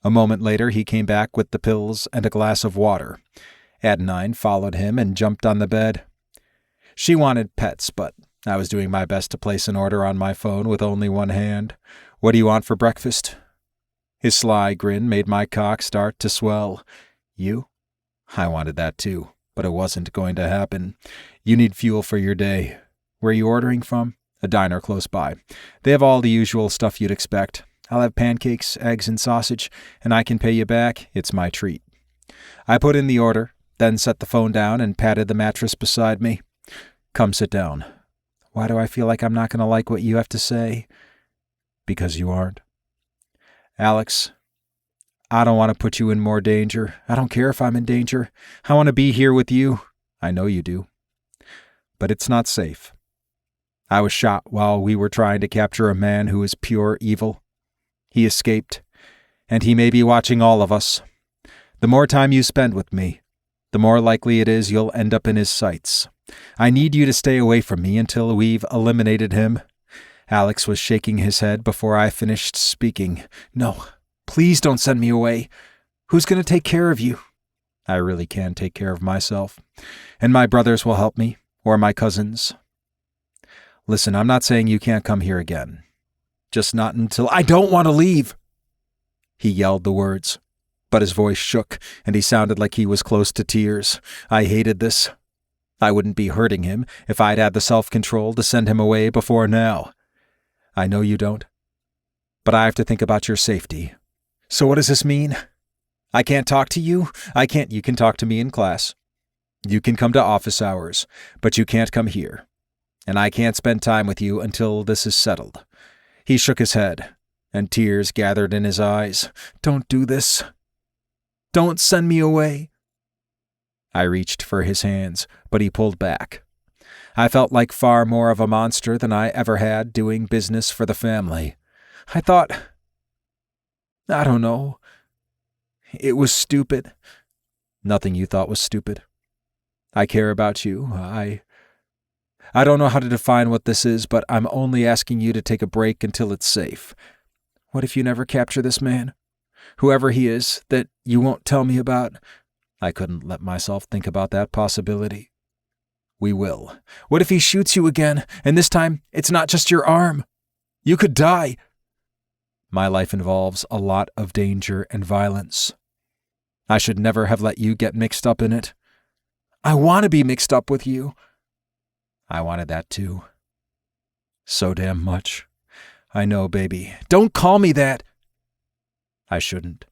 A moment later, he came back with the pills and a glass of water. Adenine followed him and jumped on the bed. She wanted pets, but I was doing my best to place an order on my phone with only one hand. "What do you want for breakfast?" His sly grin made my cock start to swell. "You?" I wanted that too, but it wasn't going to happen. "You need fuel for your day. Where are you ordering from?" "A diner close by. They have all the usual stuff you'd expect. I'll have pancakes, eggs, and sausage, and I can pay you back. It's my treat." I put in the order, then set the phone down and patted the mattress beside me. "Come sit down." "Why do I feel like I'm not going to like what you have to say?" "Because you aren't." "Alex, I don't want to put you in more danger. I don't care if I'm in danger. I want to be here with you. I know you do. But it's not safe. I was shot while we were trying to capture a man who is pure evil. He escaped, and he may be watching all of us. The more time you spend with me, the more likely it is you'll end up in his sights. I need you to stay away from me until we've eliminated him." Alex was shaking his head before I finished speaking. "No, please don't send me away. Who's going to take care of you?" "I really can take care of myself. And my brothers will help me, or my cousins. Listen, I'm not saying you can't come here again. Just not until—" "I don't want to leave!" He yelled the words, but his voice shook, and he sounded like he was close to tears. I hated this. I wouldn't be hurting him if I'd had the self-control to send him away before now. I know you don't, but I have to think about your safety. "So what does this mean? I can't talk to you? You can talk to me in class. You can come to office hours, but you can't come here. And I can't spend time with you until this is settled." He shook his head, and tears gathered in his eyes. "Don't do this. Don't send me away." I reached for his hands, but he pulled back. I felt like far more of a monster than I ever had doing business for the family. I don't know. It was stupid." "Nothing you thought was stupid. I care about you. I don't know how to define what this is, but I'm only asking you to take a break until it's safe. What if you never capture this man? Whoever he is, that you won't tell me about?" I couldn't let myself think about that possibility. "We will. What if he shoots you again, and this time it's not just your arm? You could die." "My life involves a lot of danger and violence. I should never have let you get mixed up in it." "I want to be mixed up with you." I wanted that too. So damn much. "I know, baby. Don't call me that." I shouldn't.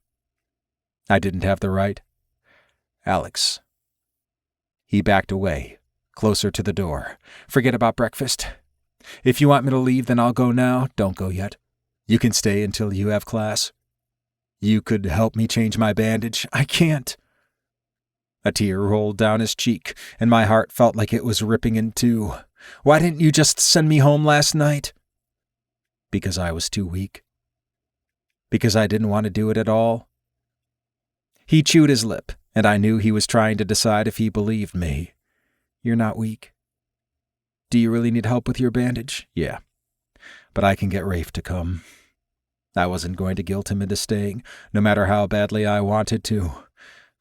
I didn't have the right. "Alex." He backed away, closer to the door. "Forget about breakfast. If you want me to leave, then I'll go now. Don't go yet. You can stay until you have class." You could help me change my bandage. I can't. A tear rolled down his cheek, and my heart felt like it was ripping in two. Why didn't you just send me home last night? Because I was too weak. Because I didn't want to do it at all. He chewed his lip, and I knew he was trying to decide if he believed me. You're not weak. Do you really need help with your bandage? Yeah. But I can get Rafe to come. I wasn't going to guilt him into staying, no matter how badly I wanted to.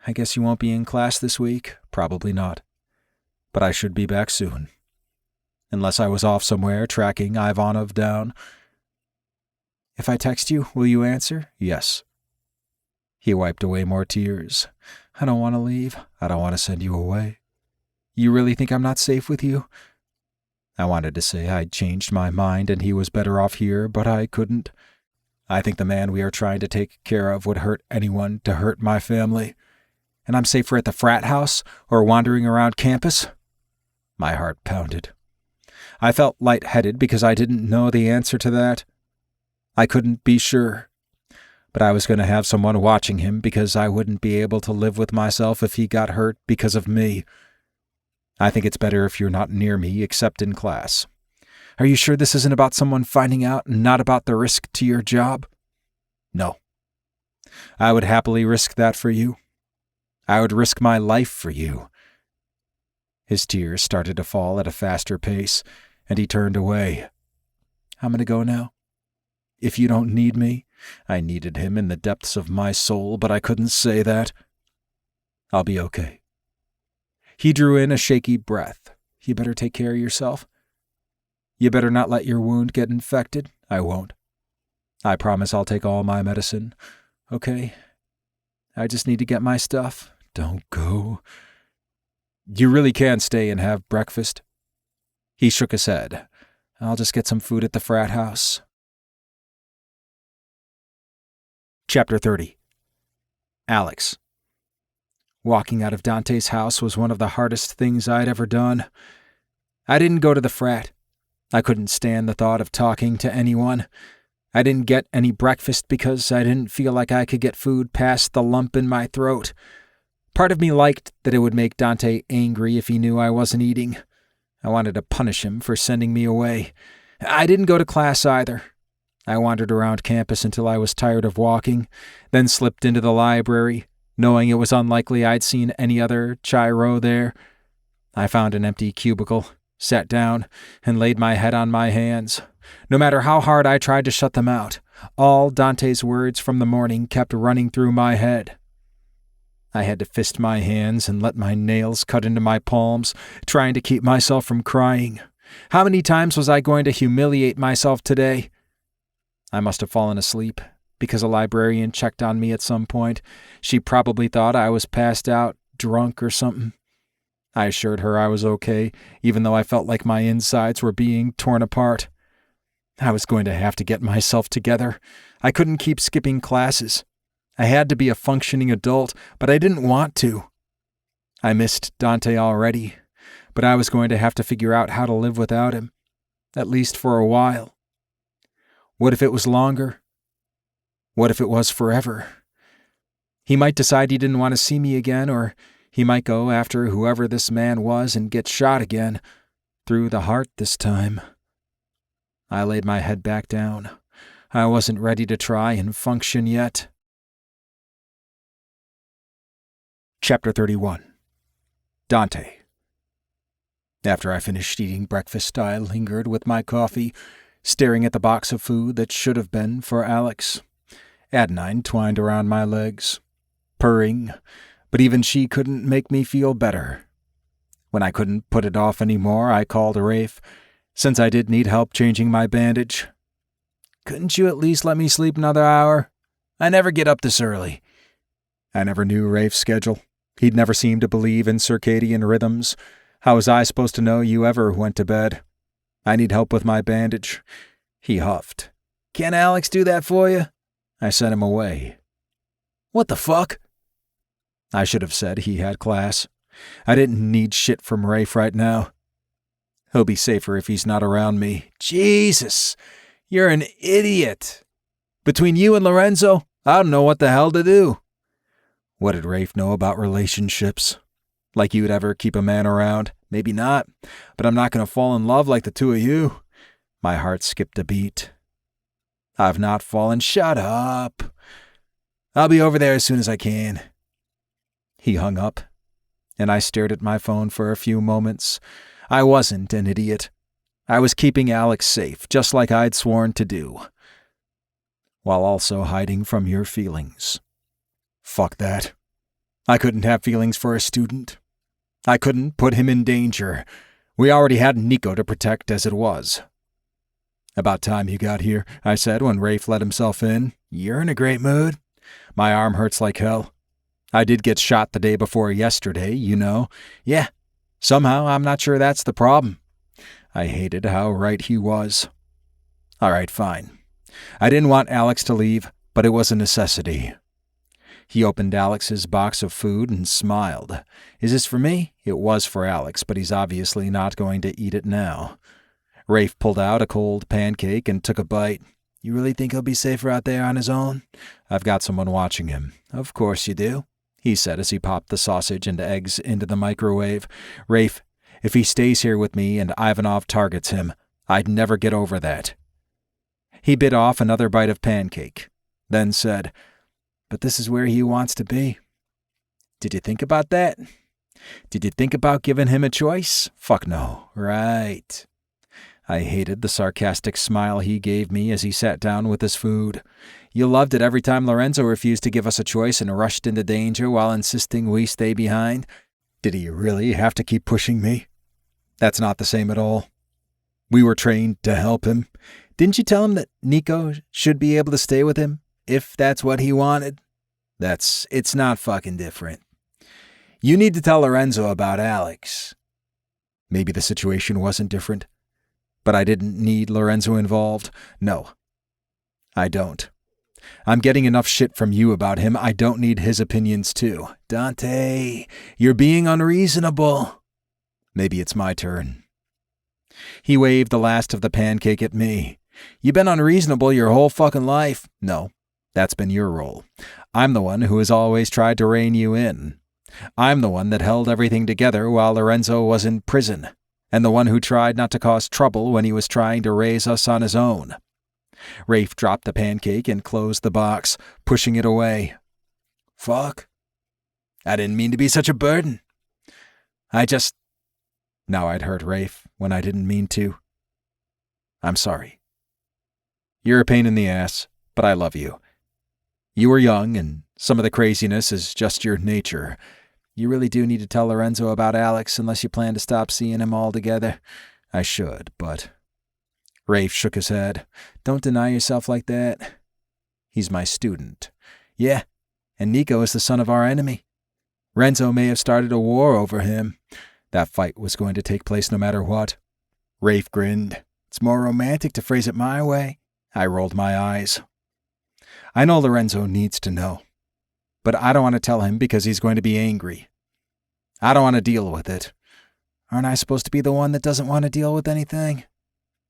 I guess you won't be in class this week. Probably not. But I should be back soon. Unless I was off somewhere tracking Ivanov down. If I text you, will you answer? Yes. He wiped away more tears. I don't want to leave. I don't want to send you away. You really think I'm not safe with you? I wanted to say I'd changed my mind and he was better off here, but I couldn't. I think the man we are trying to take care of would hurt anyone to hurt my family. And I'm safer at the frat house or wandering around campus? My heart pounded. I felt lightheaded because I didn't know the answer to that. I couldn't be sure. But I was going to have someone watching him because I wouldn't be able to live with myself if he got hurt because of me. I think it's better if you're not near me except in class. Are you sure this isn't about someone finding out and not about the risk to your job? No. I would happily risk that for you. I would risk my life for you. His tears started to fall at a faster pace, and he turned away. I'm going to go now. If you don't need me, I needed him in the depths of my soul, but I couldn't say that. I'll be okay. He drew in a shaky breath. You better take care of yourself. You better not let your wound get infected. I won't. I promise I'll take all my medicine. Okay? I just need to get my stuff. Don't go. You really can stay and have breakfast? He shook his head. I'll just get some food at the frat house. Chapter 30. Alex. Walking out of Dante's house was one of the hardest things I'd ever done. I didn't go to the frat. I couldn't stand the thought of talking to anyone. I didn't get any breakfast because I didn't feel like I could get food past the lump in my throat. Part of me liked that it would make Dante angry if he knew I wasn't eating. I wanted to punish him for sending me away. I didn't go to class either. I wandered around campus until I was tired of walking, then slipped into the library, knowing it was unlikely I'd seen any other Chiro there. I found an empty cubicle, sat down, and laid my head on my hands. No matter how hard I tried to shut them out, all Dante's words from the morning kept running through my head. I had to fist my hands and let my nails cut into my palms, trying to keep myself from crying. How many times was I going to humiliate myself today? I must have fallen asleep, because a librarian checked on me at some point. She probably thought I was passed out, drunk or something. I assured her I was okay, even though I felt like my insides were being torn apart. I was going to have to get myself together. I couldn't keep skipping classes. I had to be a functioning adult, but I didn't want to. I missed Dante already, but I was going to have to figure out how to live without him, at least for a while. What if it was longer? What if it was forever? He might decide he didn't want to see me again, or he might go after whoever this man was and get shot again, through the heart this time. I laid my head back down. I wasn't ready to try and function yet. Chapter 31. Dante. After I finished eating breakfast, I lingered with my coffee, staring at the box of food that should have been for Alex. Adenine twined around my legs, purring, but even she couldn't make me feel better. When I couldn't put it off anymore, I called Rafe, since I did need help changing my bandage. Couldn't you at least let me sleep another hour? I never get up this early. I never knew Rafe's schedule. He'd never seemed to believe in circadian rhythms. How was I supposed to know you ever went to bed? I need help with my bandage. He huffed. Can't Alex do that for you? I sent him away. What the fuck? I should have said he had class. I didn't need shit from Rafe right now. He'll be safer if he's not around me. Jesus, you're an idiot. Between you and Lorenzo, I don't know what the hell to do. What did Rafe know about relationships? Like you'd ever keep a man around? Maybe not, but I'm not going to fall in love like the two of you. My heart skipped a beat. I've not fallen. Shut up. I'll be over there as soon as I can. He hung up, and I stared at my phone for a few moments. I wasn't an idiot. I was keeping Alex safe, just like I'd sworn to do, while also hiding from your feelings. Fuck that. I couldn't have feelings for a student. I couldn't put him in danger. We already had Nico to protect as it was. About time you got here, I said when Rafe let himself in. You're in a great mood. My arm hurts like hell. I did get shot the day before yesterday, you know. Yeah. Somehow, I'm not sure that's the problem. I hated how right he was. All right, fine. I didn't want Alex to leave, but it was a necessity. He opened Alex's box of food and smiled. Is this for me? It was for Alex, but he's obviously not going to eat it now. Rafe pulled out a cold pancake and took a bite. You really think he'll be safer out there on his own? I've got someone watching him. Of course you do, he said as he popped the sausage and eggs into the microwave. Rafe, if he stays here with me and Ivanov targets him, I'd never get over that. He bit off another bite of pancake, then said, but this is where he wants to be. Did you think about that? Did you think about giving him a choice? Fuck no. Right. I hated the sarcastic smile he gave me as he sat down with his food. You loved it every time Lorenzo refused to give us a choice and rushed into danger while insisting we stay behind. Did he really have to keep pushing me? That's not the same at all. We were trained to help him. Didn't you tell him that Nico should be able to stay with him, if that's what he wanted? It's not fucking different. You need to tell Lorenzo about Alex. Maybe the situation wasn't different, but I didn't need Lorenzo involved. No, I don't. I'm getting enough shit from you about him. I don't need his opinions too. Dante, you're being unreasonable. Maybe it's my turn. He waved the last of the pancake at me. You've been unreasonable your whole fucking life. No, that's been your role. I'm the one who has always tried to rein you in. I'm the one that held everything together while Lorenzo was in prison, and the one who tried not to cause trouble when he was trying to raise us on his own. Rafe dropped the pancake and closed the box, pushing it away. Fuck. I didn't mean to be such a burden. Now I'd hurt Rafe when I didn't mean to. I'm sorry. You're a pain in the ass, but I love you. You were young, and some of the craziness is just your nature. You really do need to tell Lorenzo about Alex unless you plan to stop seeing him altogether. I should, but... Rafe shook his head. Don't deny yourself like that. He's my student. Yeah, and Nico is the son of our enemy. Renzo may have started a war over him. That fight was going to take place no matter what. Rafe grinned. It's more romantic to phrase it my way. I rolled my eyes. I know Lorenzo needs to know, but I don't want to tell him because he's going to be angry. I don't want to deal with it. Aren't I supposed to be the one that doesn't want to deal with anything?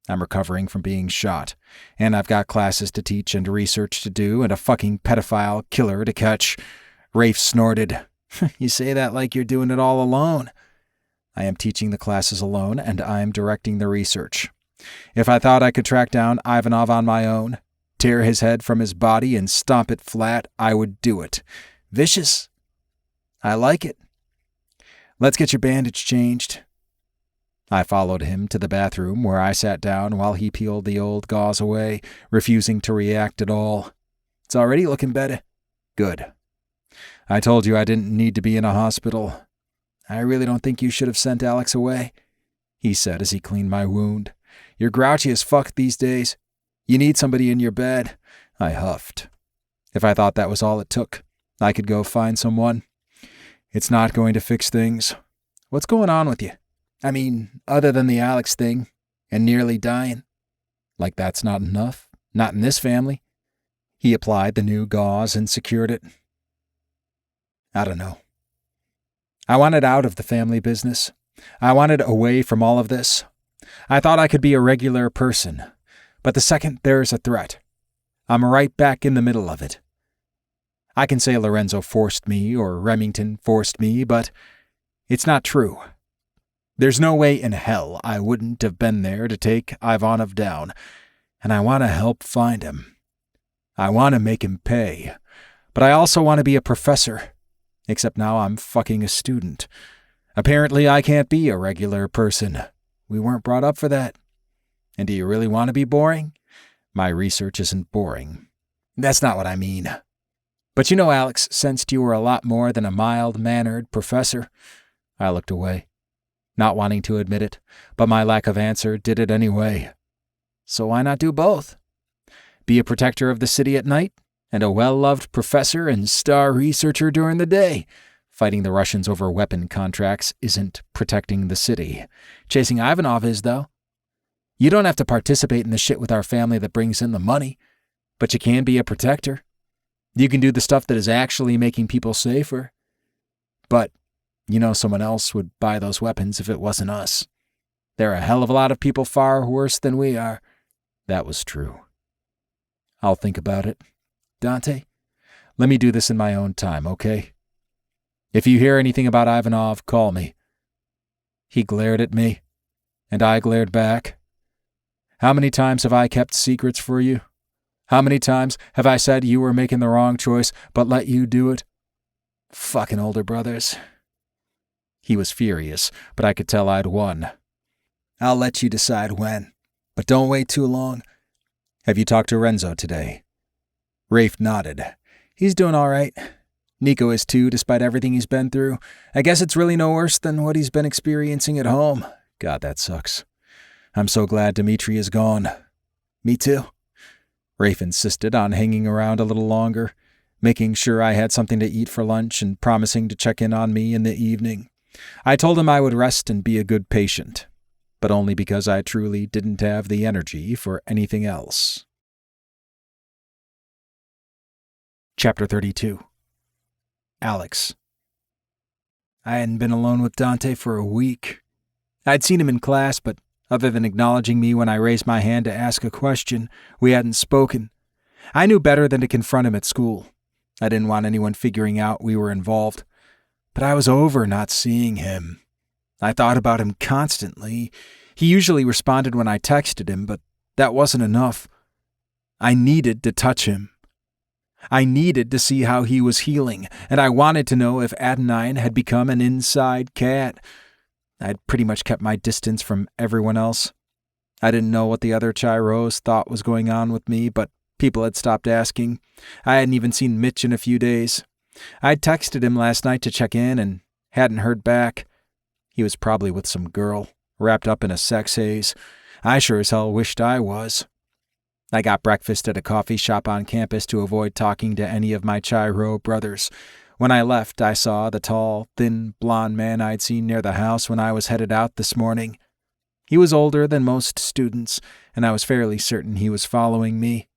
I'm recovering from being shot, and I've got classes to teach and research to do and a fucking pedophile killer to catch. Rafe snorted. You say that like you're doing it all alone. I am teaching the classes alone, and I am directing the research. If I thought I could track down Ivanov on my own, tear his head from his body and stomp it flat, I would do it. Vicious. I like it. Let's get your bandage changed. I followed him to the bathroom where I sat down while he peeled the old gauze away, refusing to react at all. It's already looking better. Good. I told you I didn't need to be in a hospital. I really don't think you should have sent Alex away, he said as he cleaned my wound. You're grouchy as fuck these days. You need somebody in your bed. I huffed. If I thought that was all it took, I could go find someone. It's not going to fix things. What's going on with you? I mean, other than the Alex thing and nearly dying. Like that's not enough? Not in this family. He applied the new gauze and secured it. I don't know. I wanted out of the family business. I wanted away from all of this. I thought I could be a regular person, but the second there's a threat, I'm right back in the middle of it. I can say Lorenzo forced me or Remington forced me, but it's not true. There's no way in hell I wouldn't have been there to take Ivanov down, and I want to help find him. I want to make him pay, but I also want to be a professor, except now I'm fucking a student. Apparently I can't be a regular person. We weren't brought up for that. And do you really want to be boring? My research isn't boring. That's not what I mean. But you know, Alex sensed you were a lot more than a mild-mannered professor. I looked away, not wanting to admit it, but my lack of answer did it anyway. So why not do both? Be a protector of the city at night, and a well-loved professor and star researcher during the day. Fighting the Russians over weapon contracts isn't protecting the city. Chasing Ivanov is, though. You don't have to participate in the shit with our family that brings in the money, but you can be a protector. You can do the stuff that is actually making people safer. But you know someone else would buy those weapons if it wasn't us. There are a hell of a lot of people far worse than we are. That was true. I'll think about it. Dante, let me do this in my own time, okay? If you hear anything about Ivanov, call me. He glared at me, and I glared back. How many times have I kept secrets for you? How many times have I said you were making the wrong choice, but let you do it? Fucking older brothers. He was furious, but I could tell I'd won. I'll let you decide when, but don't wait too long. Have you talked to Renzo today? Rafe nodded. He's doing all right. Nico is too, despite everything he's been through. I guess it's really no worse than what he's been experiencing at home. God, that sucks. I'm so glad Dmitri is gone. Me too. Rafe insisted on hanging around a little longer, making sure I had something to eat for lunch and promising to check in on me in the evening. I told him I would rest and be a good patient, but only because I truly didn't have the energy for anything else. Chapter 32. Alex. I hadn't been alone with Dante for a week. I'd seen him in class, but other than acknowledging me when I raised my hand to ask a question, we hadn't spoken. I knew better than to confront him at school. I didn't want anyone figuring out we were involved. But I was over not seeing him. I thought about him constantly. He usually responded when I texted him, but that wasn't enough. I needed to touch him. I needed to see how he was healing, and I wanted to know if Adenine had become an inside cat. I'd pretty much kept my distance from everyone else. I didn't know what the other Chiros thought was going on with me, but people had stopped asking. I hadn't even seen Mitch in a few days. I'd texted him last night to check in and hadn't heard back. He was probably with some girl, wrapped up in a sex haze. I sure as hell wished I was. I got breakfast at a coffee shop on campus to avoid talking to any of my Chiro brothers. When I left, I saw the tall, thin, blond man I'd seen near the house when I was headed out this morning. He was older than most students, and I was fairly certain he was following me.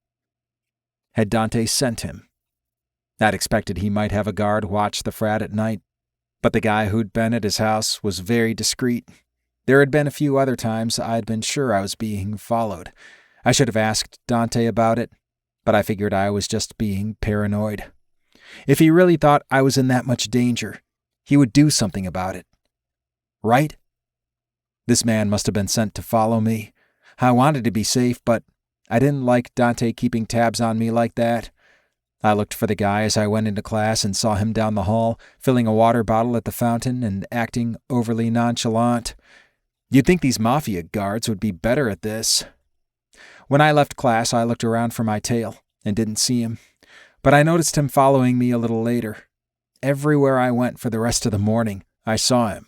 Had Dante sent him? I'd expected he might have a guard watch the frat at night, but the guy who'd been at his house was very discreet. There had been a few other times I'd been sure I was being followed. I should have asked Dante about it, but I figured I was just being paranoid. If he really thought I was in that much danger, he would do something about it. Right? This man must have been sent to follow me. I wanted to be safe, but I didn't like Dante keeping tabs on me like that. I looked for the guy as I went into class and saw him down the hall, filling a water bottle at the fountain and acting overly nonchalant. You'd think these mafia guards would be better at this. When I left class, I looked around for my tail and didn't see him, but I noticed him following me a little later. Everywhere I went for the rest of the morning, I saw him.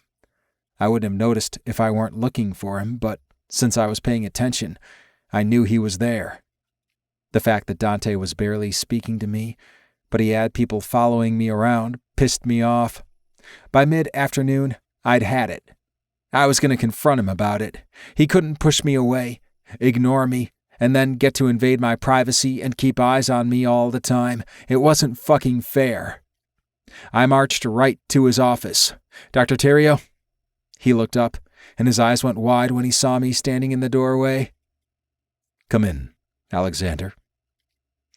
I wouldn't have noticed if I weren't looking for him, but since I was paying attention, I knew he was there. The fact that Dante was barely speaking to me, but he had people following me around, pissed me off. By mid-afternoon, I'd had it. I was going to confront him about it. He couldn't push me away, ignore me, and then get to invade my privacy and keep eyes on me all the time. It wasn't fucking fair. I marched right to his office. "Dr. Terrio?" He looked up, and his eyes went wide when he saw me standing in the doorway. "Come in, Alexander."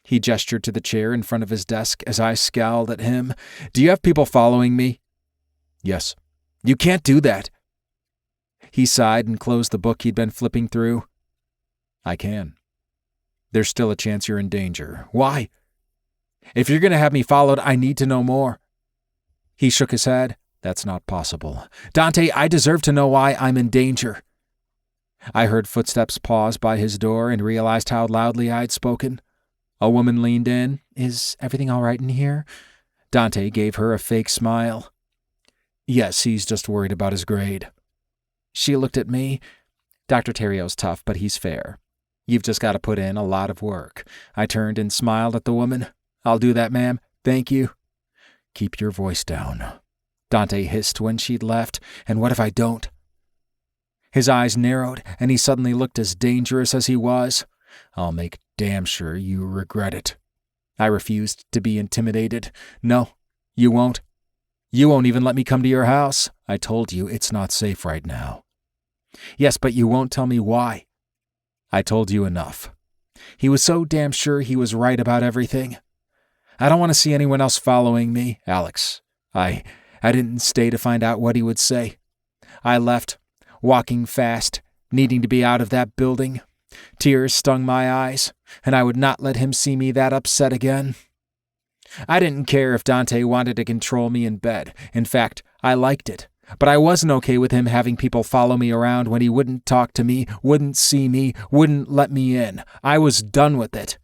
He gestured to the chair in front of his desk as I scowled at him. Do you have people following me? Yes. You can't do that. He sighed and closed the book he'd been flipping through. I can. There's still a chance you're in danger. Why? If you're going to have me followed, I need to know more. He shook his head. That's not possible. Dante, I deserve to know why I'm in danger. I heard footsteps pause by his door and realized how loudly I'd spoken. A woman leaned in. Is everything all right in here? Dante gave her a fake smile. Yes, he's just worried about his grade. She looked at me. Dr. Terrio's tough, but he's fair. You've just got to put in a lot of work. I turned and smiled at the woman. I'll do that, ma'am. Thank you. Keep your voice down. Dante hissed when she'd left. And what if I don't? His eyes narrowed, and he suddenly looked as dangerous as he was. I'll make damn sure you regret it. I refused to be intimidated. No, you won't. You won't even let me come to your house. I told you it's not safe right now. Yes, but you won't tell me why. I told you enough. He was so damn sure he was right about everything. I don't want to see anyone else following me, Alex. I didn't stay to find out what he would say. I left, walking fast, needing to be out of that building. Tears stung my eyes, and I would not let him see me that upset again. I didn't care if Dante wanted to control me in bed. In fact, I liked it. But I wasn't okay with him having people follow me around when he wouldn't talk to me, wouldn't see me, wouldn't let me in. I was done with it.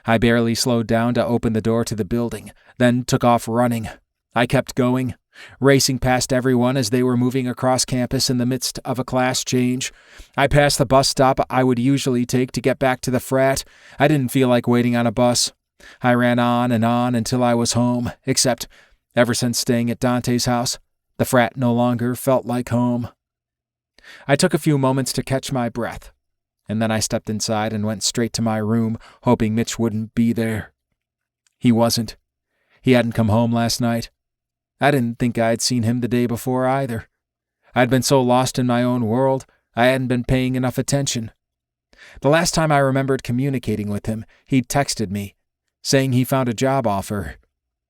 I barely slowed down to open the door to the building, then took off running. I kept going, racing past everyone as they were moving across campus in the midst of a class change. I passed the bus stop I would usually take to get back to the frat. I didn't feel like waiting on a bus. I ran on until I was home, except ever since staying at Dante's house, the frat no longer felt like home. I took a few moments to catch my breath, and then I stepped inside and went straight to my room, hoping Mitch wouldn't be there. He wasn't. He hadn't come home last night. I didn't think I'd seen him the day before either. I'd been so lost in my own world, I hadn't been paying enough attention. The last time I remembered communicating with him, he'd texted me, saying he found a job offer.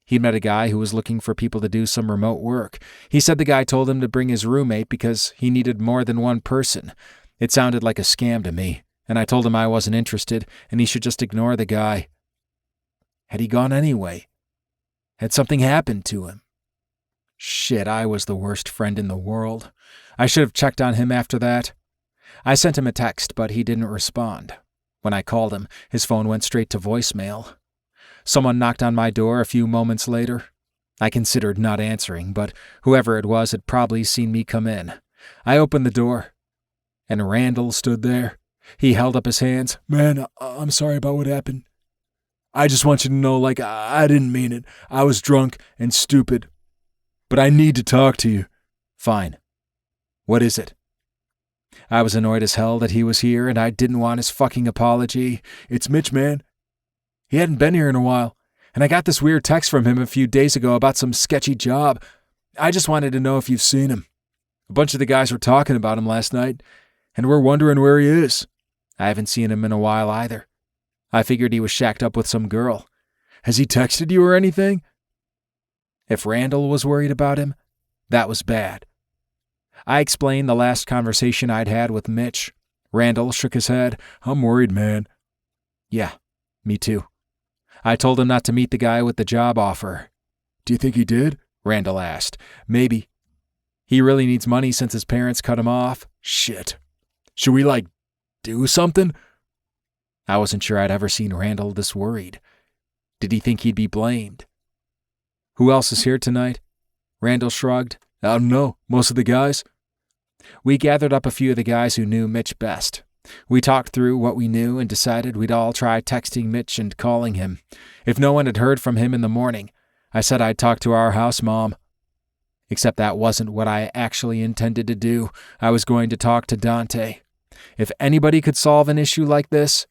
He'd met a guy who was looking for people to do some remote work. He said the guy told him to bring his roommate because he needed more than one person. It sounded like a scam to me, and I told him I wasn't interested and he should just ignore the guy. Had he gone anyway? Had something happened to him? Shit, I was the worst friend in the world. I should have checked on him after that. I sent him a text, but he didn't respond. When I called him, his phone went straight to voicemail. Someone knocked on my door a few moments later. I considered not answering, but whoever it was had probably seen me come in. I opened the door, and Randall stood there. He held up his hands. Man, I'm sorry about what happened. I just want you to know, I didn't mean it. I was drunk and stupid. But I need to talk to you. Fine. What is it? I was annoyed as hell that he was here, and I didn't want his fucking apology. It's Mitch, man. He hadn't been here in a while, and I got this weird text from him a few days ago about some sketchy job. I just wanted to know if you've seen him. A bunch of the guys were talking about him last night, and we're wondering where he is. I haven't seen him in a while either. I figured he was shacked up with some girl. Has he texted you or anything? If Randall was worried about him, that was bad. I explained the last conversation I'd had with Mitch. Randall shook his head. I'm worried, man. Yeah, me too. I told him not to meet the guy with the job offer. Do you think he did? Randall asked. Maybe. He really needs money since his parents cut him off. Shit. Should we, do something? I wasn't sure I'd ever seen Randall this worried. Did he think he'd be blamed? Who else is here tonight? Randall shrugged. I don't know. Most of the guys. We gathered up a few of the guys who knew Mitch best. We talked through what we knew and decided we'd all try texting Mitch and calling him. If no one had heard from him in the morning, I said I'd talk to our house mom. Except that wasn't what I actually intended to do. I was going to talk to Dante. If anybody could solve an issue like this,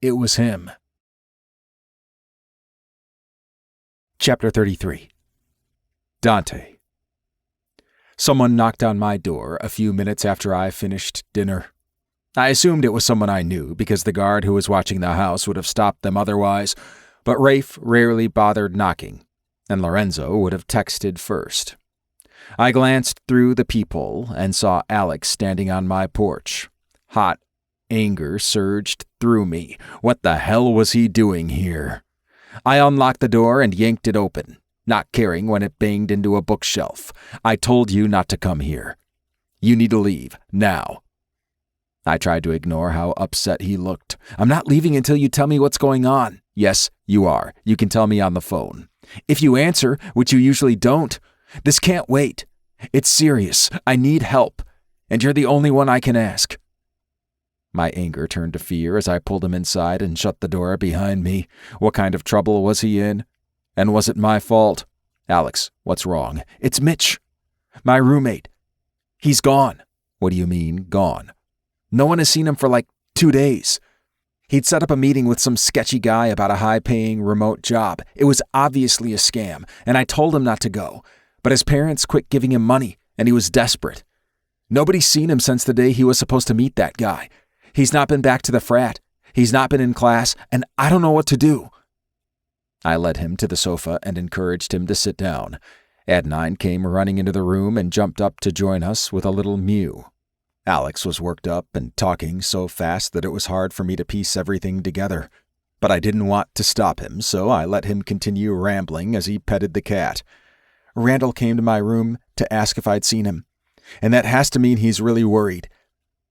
it was him. Chapter 33. Dante. Someone knocked on my door a few minutes after I finished dinner. I assumed it was someone I knew because the guard who was watching the house would have stopped them otherwise, but Rafe rarely bothered knocking, and Lorenzo would have texted first. I glanced through the peephole and saw Alex standing on my porch. Hot anger surged through me. What the hell was he doing here? I unlocked the door and yanked it open, not caring when it banged into a bookshelf. I told you not to come here. You need to leave, now. I tried to ignore how upset he looked. I'm not leaving until you tell me what's going on. Yes, you are. You can tell me on the phone. If you answer, which you usually don't, this can't wait. It's serious. I need help, and you're the only one I can ask. My anger turned to fear as I pulled him inside and shut the door behind me. What kind of trouble was he in? And was it my fault? Alex, what's wrong? It's Mitch, my roommate. He's gone. What do you mean, gone? No one has seen him for like 2 days. He'd set up a meeting with some sketchy guy about a high-paying remote job. It was obviously a scam, and I told him not to go. But his parents quit giving him money, and he was desperate. Nobody's seen him since the day he was supposed to meet that guy. He's not been back to the frat. He's not been in class, and I don't know what to do. I led him to the sofa and encouraged him to sit down. Ad9 came running into the room and jumped up to join us with a little mew. Alex was worked up and talking so fast that it was hard for me to piece everything together. But I didn't want to stop him, so I let him continue rambling as he petted the cat. Randall came to my room to ask if I'd seen him, and that has to mean he's really worried.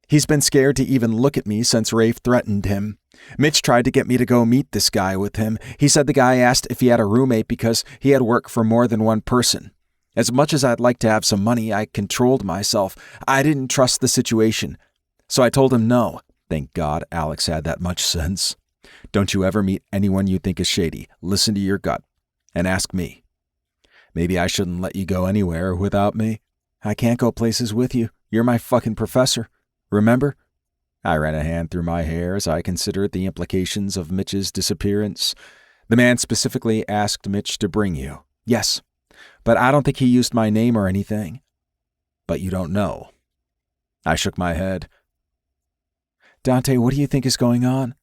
He's been scared to even look at me since Rafe threatened him. Mitch tried to get me to go meet this guy with him. He said the guy asked if he had a roommate because he had work for more than one person. As much as I'd like to have some money, I controlled myself. I didn't trust the situation. So I told him no. Thank God Alex had that much sense. Don't you ever meet anyone you think is shady. Listen to your gut and ask me. Maybe I shouldn't let you go anywhere without me. I can't go places with you. You're my fucking professor. Remember? I ran a hand through my hair as I considered the implications of Mitch's disappearance. The man specifically asked Mitch to bring you. Yes, but I don't think he used my name or anything. But you don't know. I shook my head. Dante, what do you think is going on?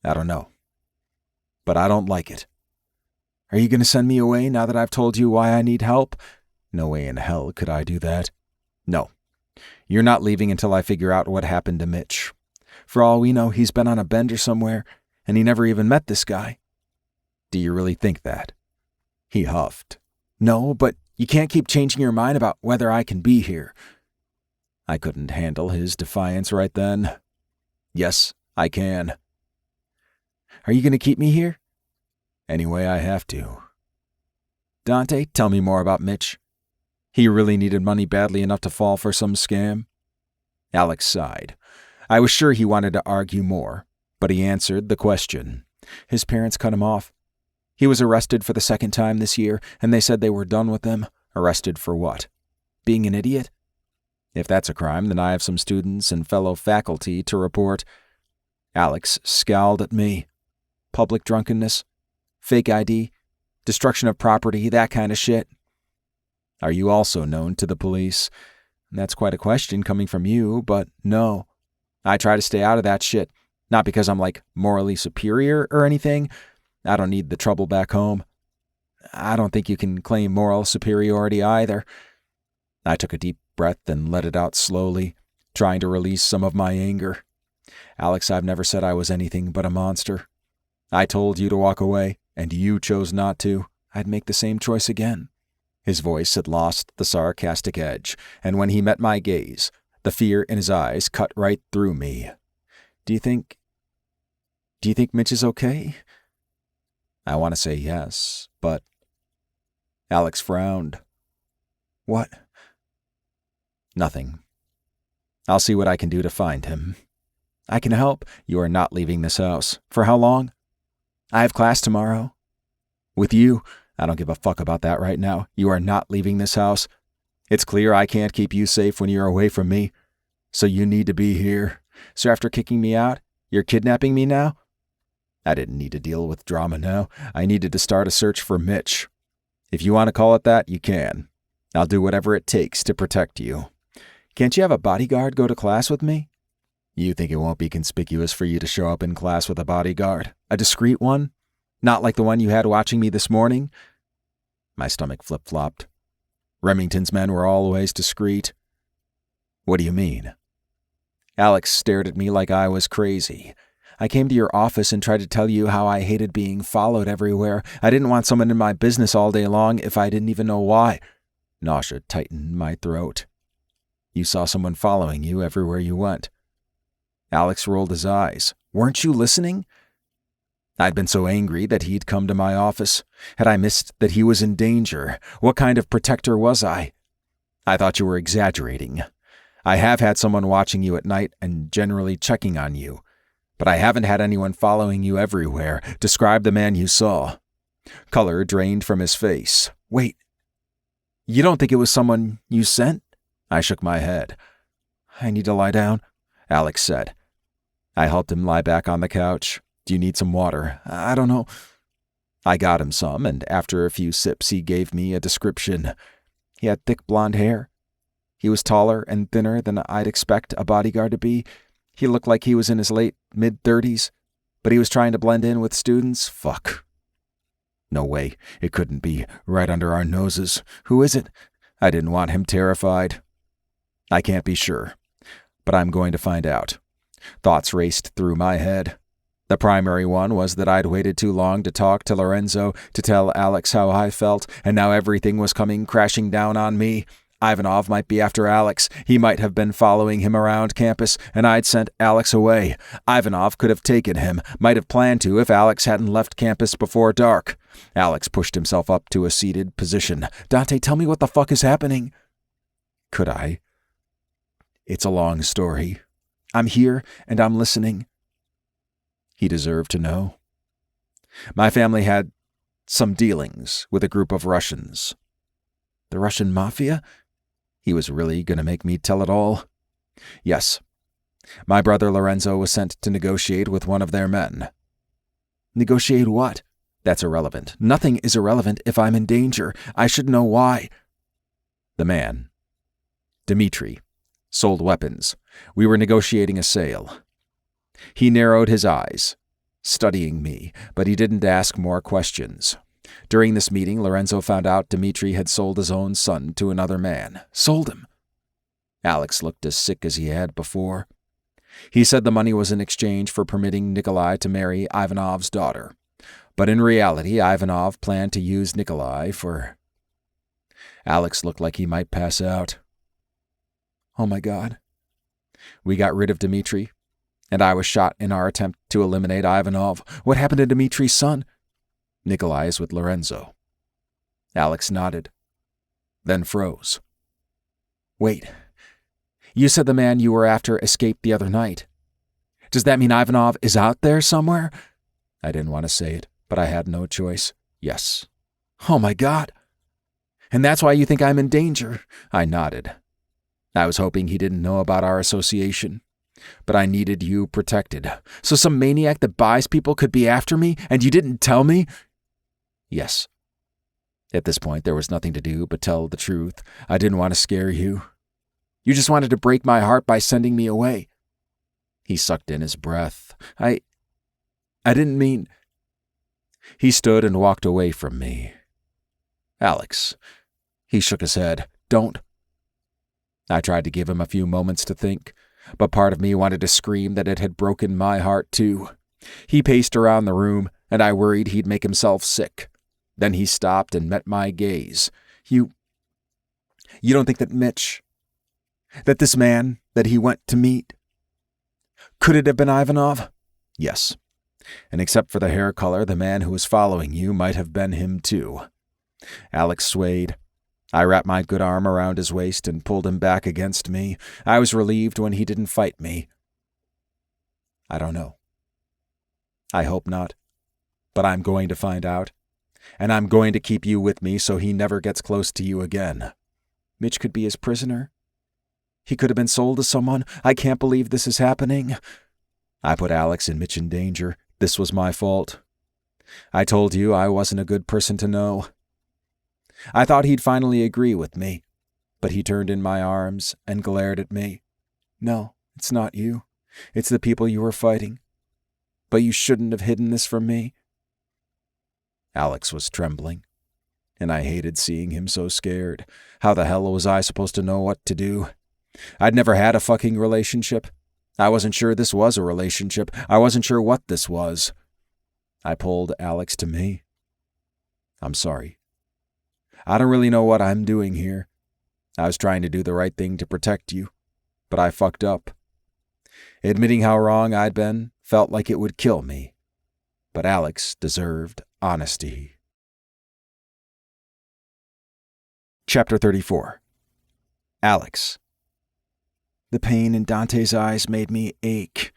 I don't know. But I don't like it. Are you going to send me away now that I've told you why I need help? No way in hell could I do that. No. You're not leaving until I figure out what happened to Mitch. For all we know, he's been on a bender somewhere, and he never even met this guy. Do you really think that? He huffed. No, but you can't keep changing your mind about whether I can be here. I couldn't handle his defiance right then. Yes, I can. Are you going to keep me here? Any way I have to. Dante, tell me more about Mitch. He really needed money badly enough to fall for some scam? Alex sighed. I was sure he wanted to argue more, but he answered the question. His parents cut him off. He was arrested for the 2nd time this year, and they said they were done with him. Arrested for what? Being an idiot? If that's a crime, then I have some students and fellow faculty to report. Alex scowled at me. Public drunkenness? Fake ID? Destruction of property? That kind of shit? Are you also known to the police? That's quite a question coming from you, but no. I try to stay out of that shit. Not because I'm like morally superior or anything. I don't need the trouble back home. I don't think you can claim moral superiority either. I took a deep breath and let it out slowly, trying to release some of my anger. Alex, I've never said I was anything but a monster. I told you to walk away, and you chose not to. I'd make the same choice again. His voice had lost the sarcastic edge, and when he met my gaze, the fear in his eyes cut right through me. Do you think Mitch is okay? I want to say yes, but... Alex frowned. What? Nothing. I'll see what I can do to find him. I can help. You are not leaving this house. For how long? I have class tomorrow. With you? I don't give a fuck about that right now. You are not leaving this house. It's clear I can't keep you safe when you're away from me. So you need to be here. So after kicking me out, you're kidnapping me now? I didn't need to deal with drama now. I needed to start a search for Mitch. If you want to call it that, you can. I'll do whatever it takes to protect you. Can't you have a bodyguard go to class with me? You think it won't be conspicuous for you to show up in class with a bodyguard? A discreet one? Not like the one you had watching me this morning? My stomach flip-flopped. Remington's men were always discreet. What do you mean? Alex stared at me like I was crazy. I came to your office and tried to tell you how I hated being followed everywhere. I didn't want someone in my business all day long if I didn't even know why. Nausea tightened my throat. You saw someone following you everywhere you went. Alex rolled his eyes. Weren't you listening? I'd been so angry that he'd come to my office. Had I missed that he was in danger? What kind of protector was I? I thought you were exaggerating. I have had someone watching you at night and generally checking on you. But I haven't had anyone following you everywhere. Describe the man you saw. Color drained from his face. Wait. You don't think it was someone you sent? I shook my head. I need to lie down, Alex said. I helped him lie back on the couch. Do you need some water? I don't know. I got him some, and after a few sips he gave me a description. He had thick blonde hair. He was taller and thinner than I'd expect a bodyguard to be. He looked like he was in his mid-30s, but he was trying to blend in with students. Fuck. No way. It couldn't be. Right under our noses. Who is it? I didn't want him terrified. I can't be sure, but I'm going to find out. Thoughts raced through my head. The primary one was that I'd waited too long to talk to Lorenzo, to tell Alex how I felt, and now everything was coming crashing down on me. Ivanov might be after Alex. He might have been following him around campus, and I'd sent Alex away. Ivanov could have taken him, might have planned to if Alex hadn't left campus before dark. Alex pushed himself up to a seated position. Dante, tell me what the fuck is happening. Could I? It's a long story. I'm here, and I'm listening. He deserved to know. My family had some dealings with a group of Russians. The Russian mafia? He was really going to make me tell it all? Yes. My brother Lorenzo was sent to negotiate with one of their men. Negotiate what? That's irrelevant. Nothing is irrelevant if I'm in danger. I should know why. The man, Dmitri, sold weapons. We were negotiating a sale. He narrowed his eyes, studying me, but he didn't ask more questions. During this meeting, Lorenzo found out Dmitri had sold his own son to another man. Sold him. Alex looked as sick as he had before. He said the money was in exchange for permitting Nikolai to marry Ivanov's daughter. But in reality, Ivanov planned to use Nikolai for... Alex looked like he might pass out. Oh my God. We got rid of Dmitri, and I was shot in our attempt to eliminate Ivanov. What happened to Dmitri's son? Nikolai is with Lorenzo. Alex nodded, then froze. Wait, you said the man you were after escaped the other night. Does that mean Ivanov is out there somewhere? I didn't want to say it, but I had no choice. Yes. Oh my God. And that's why you think I'm in danger? I nodded. I was hoping he didn't know about our association. But I needed you protected. So some maniac that buys people could be after me, and you didn't tell me? Yes. At this point, there was nothing to do but tell the truth. I didn't want to scare you. You just wanted to break my heart by sending me away. He sucked in his breath. I didn't mean... He stood and walked away from me. Alex. He shook his head. Don't. I tried to give him a few moments to think, but part of me wanted to scream that it had broken my heart too. He paced around the room, and I worried he'd make himself sick. Then he stopped and met my gaze. You don't think that Mitch, that this man that he went to meet, could it have been Ivanov? Yes. And except for the hair color, the man who was following you might have been him too. Alex swayed. I wrapped my good arm around his waist and pulled him back against me. I was relieved when he didn't fight me. I don't know. I hope not. But I'm going to find out. And I'm going to keep you with me so he never gets close to you again. Mitch could be his prisoner. He could have been sold to someone. I can't believe this is happening. I put Alex and Mitch in danger. This was my fault. I told you I wasn't a good person to know. I thought he'd finally agree with me, but he turned in my arms and glared at me. No, it's not you. It's the people you were fighting. But you shouldn't have hidden this from me." Alex was trembling, and I hated seeing him so scared. How the hell was I supposed to know what to do? I'd never had a fucking relationship. I wasn't sure this was a relationship. I wasn't sure what this was. I pulled Alex to me. "I'm sorry. I don't really know what I'm doing here. I was trying to do the right thing to protect you, but I fucked up. Admitting how wrong I'd been felt like it would kill me. But Alex deserved honesty." Chapter 34. Alex. The pain in Dante's eyes made me ache.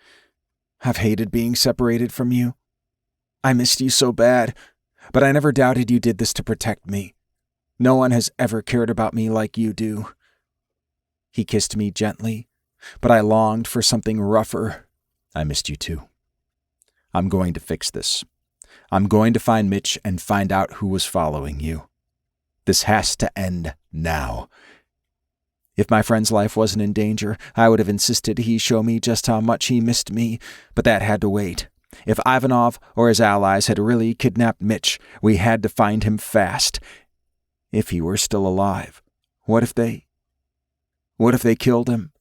"I've hated being separated from you. I missed you so bad, but I never doubted you did this to protect me. No one has ever cared about me like you do." He kissed me gently, but I longed for something rougher. "I missed you too. I'm going to fix this. I'm going to find Mitch and find out who was following you. This has to end now." If my friend's life wasn't in danger, I would have insisted he show me just how much he missed me, but that had to wait. If Ivanov or his allies had really kidnapped Mitch, we had to find him fast. If he were still alive, what if they killed him?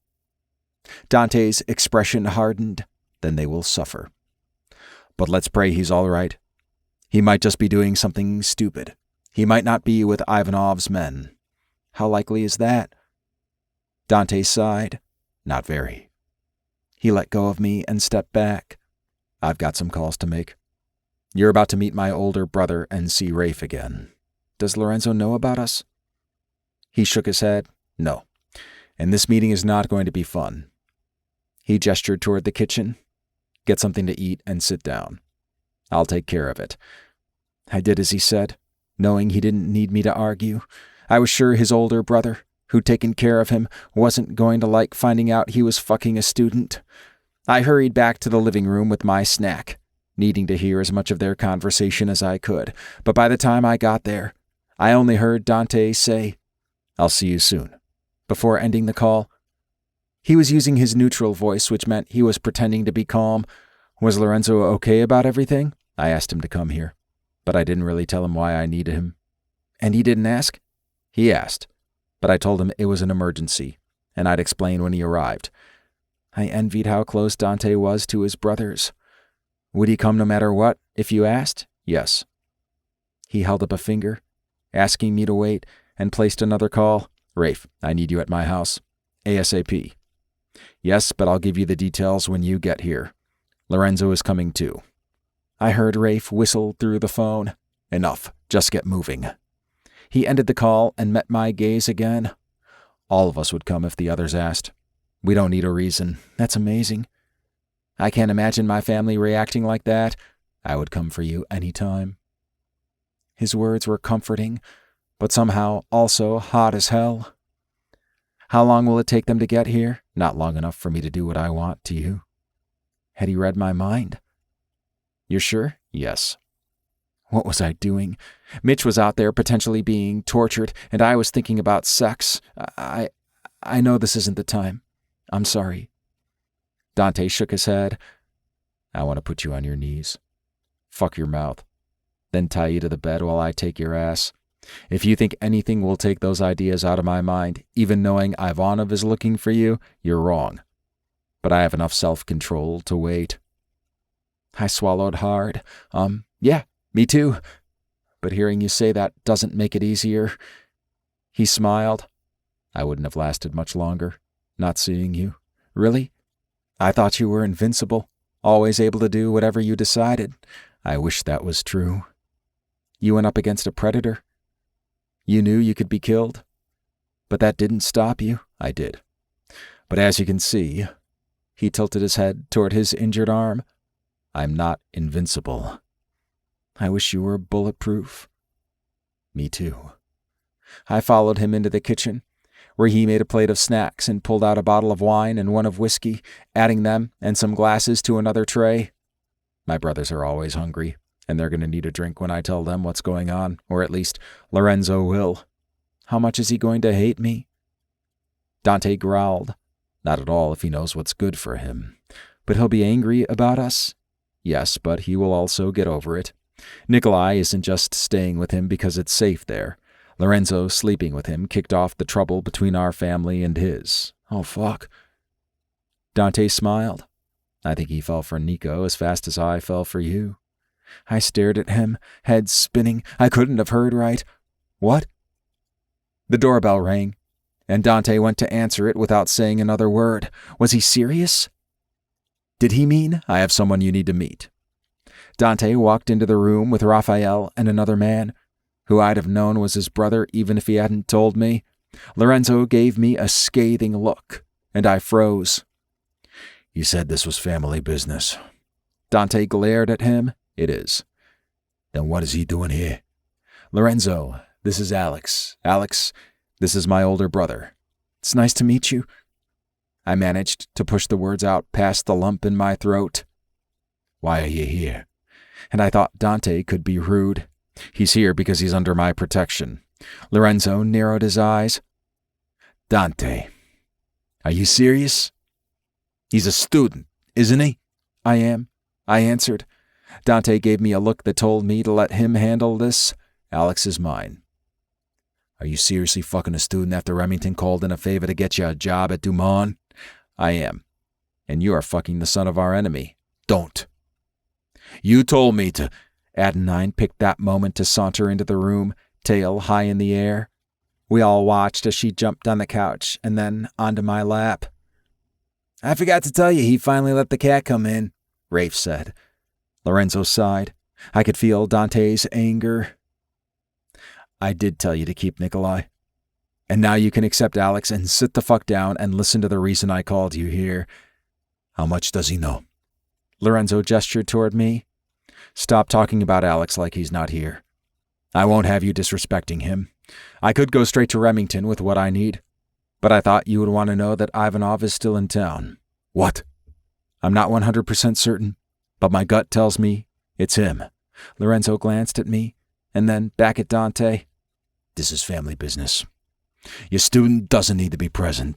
Dante's expression hardened. "Then they will suffer. But let's pray he's all right. He might just be doing something stupid. He might not be with Ivanov's men." "How likely is that?" Dante sighed. "Not very." He let go of me and stepped back. "I've got some calls to make. You're about to meet my older brother and see Rafe again. Does Lorenzo know about us?" He shook his head. "No. And this meeting is not going to be fun." He gestured toward the kitchen. "Get something to eat and sit down. I'll take care of it." I did as he said, knowing he didn't need me to argue. I was sure his older brother, who'd taken care of him, wasn't going to like finding out he was fucking a student. I hurried back to the living room with my snack, needing to hear as much of their conversation as I could. But by the time I got there, I only heard Dante say, "I'll see you soon," before ending the call. He was using his neutral voice, which meant he was pretending to be calm. Was Lorenzo okay about everything? I asked him to come here, but I didn't really tell him why I needed him. And he didn't ask? He asked, but I told him it was an emergency, and I'd explain when he arrived. I envied how close Dante was to his brothers. Would he come no matter what, if you asked? Yes. He held up a finger, asking me to wait, and placed another call. "Rafe, I need you at my house. ASAP. "Yes, but I'll give you the details when you get here. Lorenzo is coming too." I heard Rafe whistle through the phone. "Enough. Just get moving." He ended the call and met my gaze again. "All of us would come if the others asked. We don't need a reason. That's amazing. I can't imagine my family reacting like that. I would come for you any time." His words were comforting, but somehow also hot as hell. How long will it take them to get here? Not long enough for me to do what I want to you. Had he read my mind? You're sure? Yes. What was I doing? Mitch was out there potentially being tortured, and I was thinking about sex. I know this isn't the time. I'm sorry. Dante shook his head. "I want to put you on your knees. Fuck your mouth. Then tie you to the bed while I take your ass. If you think anything will take those ideas out of my mind, even knowing Ivanov is looking for you, you're wrong. But I have enough self-control to wait." I swallowed hard. Yeah, me too. But hearing you say that doesn't make it easier. He smiled. "I wouldn't have lasted much longer, not seeing you." "Really? I thought you were invincible, always able to do whatever you decided. I wish that was true. You went up against a predator. You knew you could be killed. But that didn't stop you." "I did. But as you can see," he tilted his head toward his injured arm, "I'm not invincible." "I wish you were bulletproof." Me too. I followed him into the kitchen, where he made a plate of snacks and pulled out a bottle of wine and one of whiskey, adding them and some glasses to another tray. My brothers are always hungry, and they're going to need a drink when I tell them what's going on, or at least Lorenzo will. How much is he going to hate me? Dante growled. Not at all if he knows what's good for him. But he'll be angry about us? Yes, but he will also get over it. Nikolai isn't just staying with him because it's safe there. Lorenzo sleeping with him kicked off the trouble between our family and his. Oh, fuck. Dante smiled. I think he fell for Nico as fast as I fell for you. I stared at him, head spinning. I couldn't have heard right. What? The doorbell rang, and Dante went to answer it without saying another word. Was he serious? Did he mean, I have someone you need to meet? Dante walked into the room with Raphael and another man, who I'd have known was his brother even if he hadn't told me. Lorenzo gave me a scathing look, and I froze. You said this was family business. Dante glared at him. It is. Then what is he doing here? Lorenzo, this is Alex. Alex, this is my older brother. It's nice to meet you. I managed to push the words out past the lump in my throat. Why are you here? And I thought Dante could be rude. He's here because he's under my protection. Lorenzo narrowed his eyes. Dante, are you serious? He's a student, isn't he? I am, I answered. Dante gave me a look that told me to let him handle this. Alex is mine. Are you seriously fucking a student after Remington called in a favor to get you a job at Dumont? I am. And you are fucking the son of our enemy. Don't. You told me to. Adenine picked that moment to saunter into the room, tail high in the air. We all watched as she jumped on the couch and then onto my lap. I forgot to tell you he finally let the cat come in, Rafe said. Lorenzo sighed. I could feel Dante's anger. I did tell you to keep Nikolai. And now you can accept Alex and sit the fuck down and listen to the reason I called you here. How much does he know? Lorenzo gestured toward me. Stop talking about Alex like he's not here. I won't have you disrespecting him. I could go straight to Remington with what I need, but I thought you would want to know that Ivanov is still in town. What? I'm not 100% certain, but my gut tells me it's him. Lorenzo glanced at me, and then back at Dante. This is family business. Your student doesn't need to be present.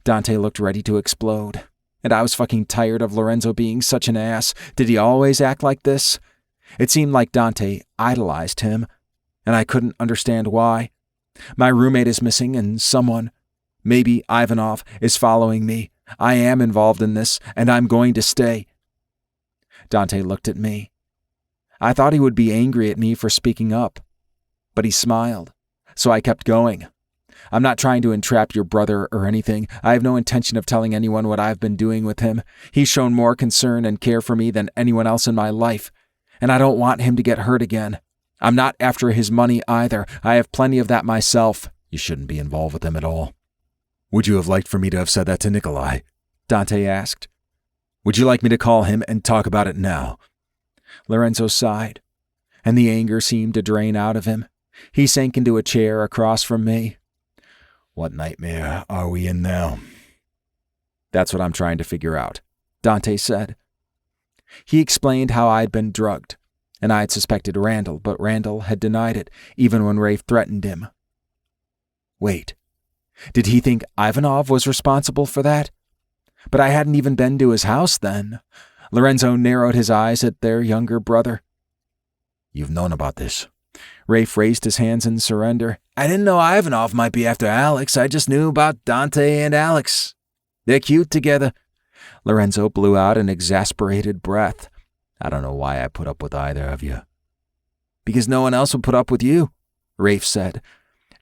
Dante looked ready to explode, and I was fucking tired of Lorenzo being such an ass. Did he always act like this? It seemed like Dante idolized him, and I couldn't understand why. My roommate is missing, and someone, maybe Ivanov, is following me. I am involved in this, and I'm going to stay. Dante looked at me. I thought he would be angry at me for speaking up, but he smiled, so I kept going. I'm not trying to entrap your brother or anything. I have no intention of telling anyone what I've been doing with him. He's shown more concern and care for me than anyone else in my life, and I don't want him to get hurt again. I'm not after his money either. I have plenty of that myself. You shouldn't be involved with him at all. Would you have liked for me to have said that to Nikolai? Dante asked. Would you like me to call him and talk about it now? Lorenzo sighed, and the anger seemed to drain out of him. He sank into a chair across from me. What nightmare are we in now? That's what I'm trying to figure out, Dante said. He explained how I'd been drugged, and I had suspected Randall, but Randall had denied it, even when Rafe threatened him. Wait, did he think Ivanov was responsible for that? But I hadn't even been to his house then. Lorenzo narrowed his eyes at their younger brother. You've known about this. Rafe raised his hands in surrender. I didn't know Ivanov might be after Alex. I just knew about Dante and Alex. They're cute together. Lorenzo blew out an exasperated breath. I don't know why I put up with either of you. Because no one else would put up with you, Rafe said.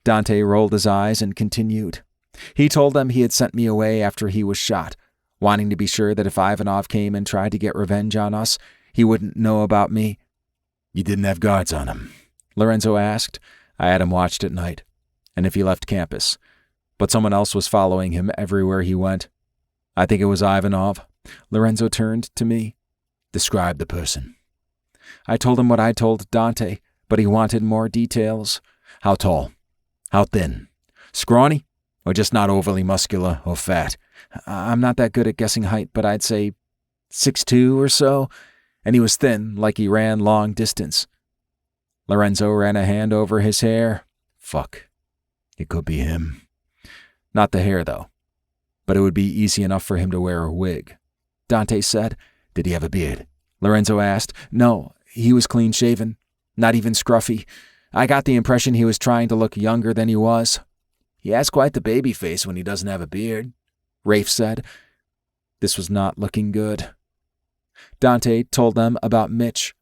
Dante rolled his eyes and continued. He told them he had sent me away after he was shot, wanting to be sure that if Ivanov came and tried to get revenge on us, he wouldn't know about me. You didn't have guards on him? Lorenzo asked. I had him watched at night, and if he left campus. But someone else was following him everywhere he went. I think it was Ivanov. Lorenzo turned to me. Describe the person. I told him what I told Dante, but he wanted more details. How tall? How thin? Scrawny? Or just not overly muscular or fat? I'm not that good at guessing height, but I'd say 6'2" or so, and he was thin, like he ran long distance. Lorenzo ran a hand over his hair. Fuck. It could be him. Not the hair, though. But it would be easy enough for him to wear a wig. Dante said. Did he have a beard? Lorenzo asked. No, he was clean-shaven. Not even scruffy. I got the impression he was trying to look younger than he was. He has quite the baby face when he doesn't have a beard, Rafe said. This was not looking good. Dante told them about Mitch,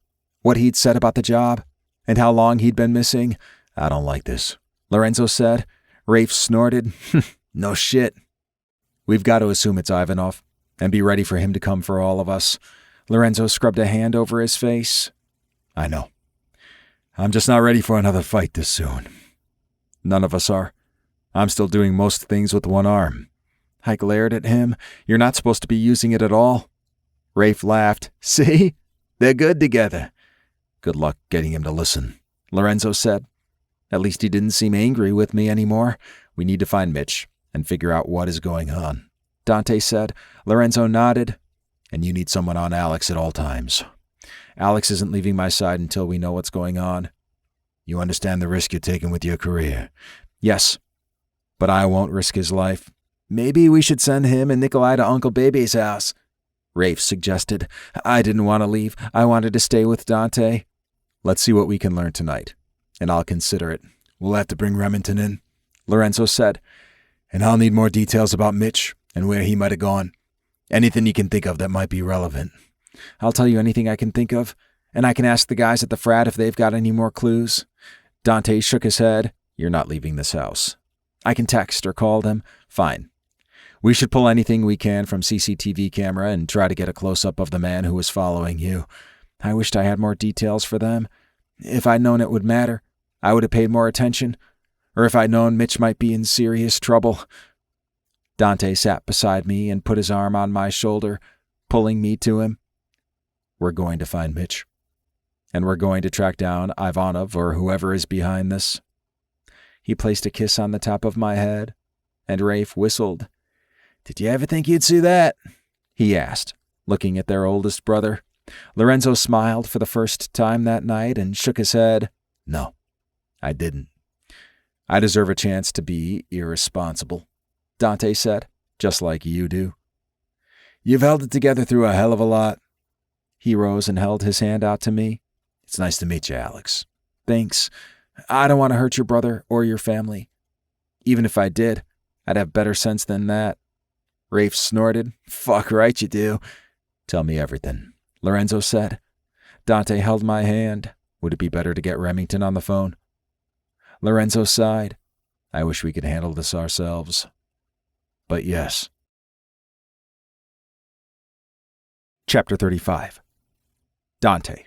what he'd said about the job, and how long he'd been missing. I don't like this, Lorenzo said. Rafe snorted. No shit. We've got to assume it's Ivanov, and be ready for him to come for all of us. Lorenzo scrubbed a hand over his face. I know. I'm just not ready for another fight this soon. None of us are. I'm still doing most things with one arm. I glared at him. You're not supposed to be using it at all. Rafe laughed. See? They're good together. Good luck getting him to listen, Lorenzo said. At least he didn't seem angry with me anymore. We need to find Mitch and figure out what is going on, Dante said. Lorenzo nodded. And you need someone on Alex at all times. Alex isn't leaving my side until we know what's going on. You understand the risk you're taking with your career? Yes, but I won't risk his life. Maybe we should send him and Nikolai to Uncle Baby's house, Rafe suggested. I didn't want to leave. I wanted to stay with Dante. Let's see what we can learn tonight, and I'll consider it. We'll have to bring Remington in, Lorenzo said. And I'll need more details about Mitch and where he might have gone. Anything you can think of that might be relevant. I'll tell you anything I can think of, and I can ask the guys at the frat if they've got any more clues. Dante shook his head. You're not leaving this house. I can text or call them. Fine. We should pull anything we can from CCTV camera and try to get a close-up of the man who was following you. I wished I had more details for them. If I'd known it would matter, I would have paid more attention. Or if I'd known Mitch might be in serious trouble. Dante sat beside me and put his arm on my shoulder, pulling me to him. We're going to find Mitch. And we're going to track down Ivanov or whoever is behind this. He placed a kiss on the top of my head, and Rafe whistled. Did you ever think you'd see that? He asked, looking at their oldest brother. Lorenzo smiled for the first time that night and shook his head. No, I didn't. I deserve a chance to be irresponsible, Dante said, just like you do. You've held it together through a hell of a lot. He rose and held his hand out to me. It's nice to meet you, Alex. Thanks. I don't want to hurt your brother or your family. Even if I did, I'd have better sense than that. Rafe snorted. Fuck right you do. Tell me everything, Lorenzo said. Dante held my hand. Would it be better to get Remington on the phone? Lorenzo sighed. I wish we could handle this ourselves. But yes. Chapter 35. Dante.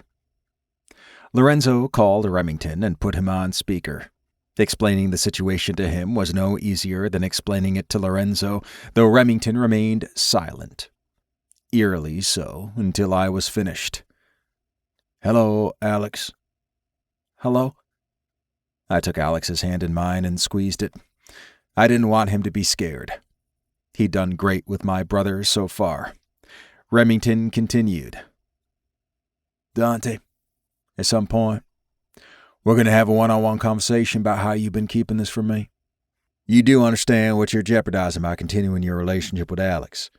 Lorenzo called Remington and put him on speaker. Explaining the situation to him was no easier than explaining it to Lorenzo, though Remington remained silent. Eerily so, until I was finished. Hello, Alex. Hello? I took Alex's hand in mine and squeezed it. I didn't want him to be scared. He'd done great with my brother so far. Remington continued. Dante, at some point, we're going to have a one-on-one conversation about how you've been keeping this from me. You do understand what you're jeopardizing by continuing your relationship with Alex.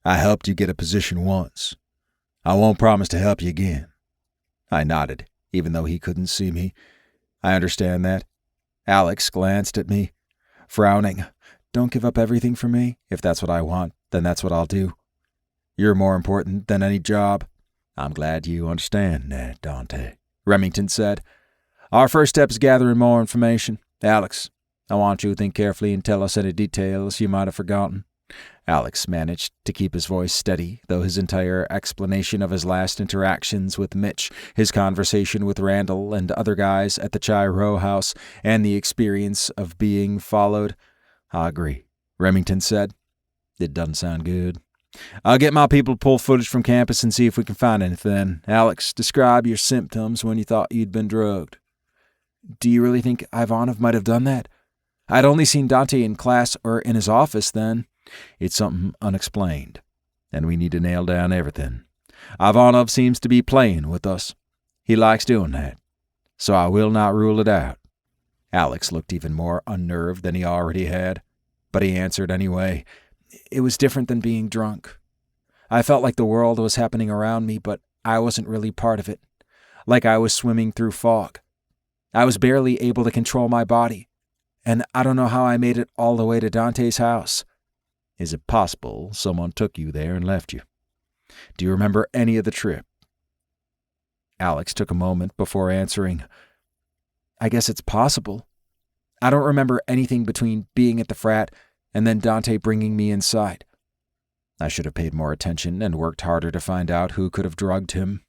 I helped you get a position once. I won't promise to help you again. I nodded, even though he couldn't see me. I understand that. Alex glanced at me, frowning. Don't give up everything for me. If that's what I want, then that's what I'll do. You're more important than any job. I'm glad you understand that, Dante, Remington said. Our first step is gathering more information. Alex, I want you to think carefully and tell us any details you might have forgotten. Alex managed to keep his voice steady, though his entire explanation of his last interactions with Mitch, his conversation with Randall and other guys at the Chai Row house, and the experience of being followed. I agree, Remington said. It doesn't sound good. I'll get my people to pull footage from campus and see if we can find anything. Alex, describe your symptoms when you thought you'd been drugged. Do you really think Ivanov might have done that? I'd only seen Dante in class or in his office then. It's something unexplained, and we need to nail down everything. Ivanov seems to be playing with us. He likes doing that, so I will not rule it out. Alex looked even more unnerved than he already had, but he answered anyway. It was different than being drunk. I felt like the world was happening around me, but I wasn't really part of it. Like I was swimming through fog. I was barely able to control my body, and I don't know how I made it all the way to Dante's house. Is it possible someone took you there and left you? Do you remember any of the trip? Alex took a moment before answering. I guess it's possible. I don't remember anything between being at the frat and then Dante bringing me inside. I should have paid more attention and worked harder to find out who could have drugged him.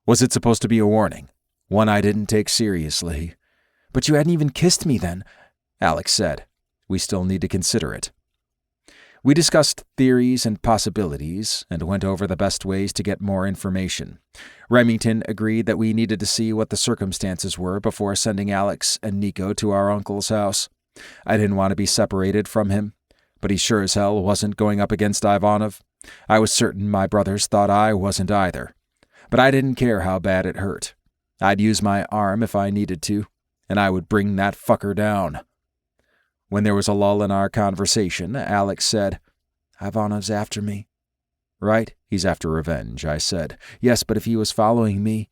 Was it supposed to be a warning? One I didn't take seriously. But you hadn't even kissed me then, Alex said. We still need to consider it. We discussed theories and possibilities and went over the best ways to get more information. Remington agreed that we needed to see what the circumstances were before sending Alex and Nico to our uncle's house. I didn't want to be separated from him, but he sure as hell wasn't going up against Ivanov. I was certain my brothers thought I wasn't either. But I didn't care how bad it hurt. I'd use my arm if I needed to, and I would bring that fucker down. When there was a lull in our conversation, Alex said, Ivanov's after me. Right, he's after revenge, I said. Yes, but if he was following me,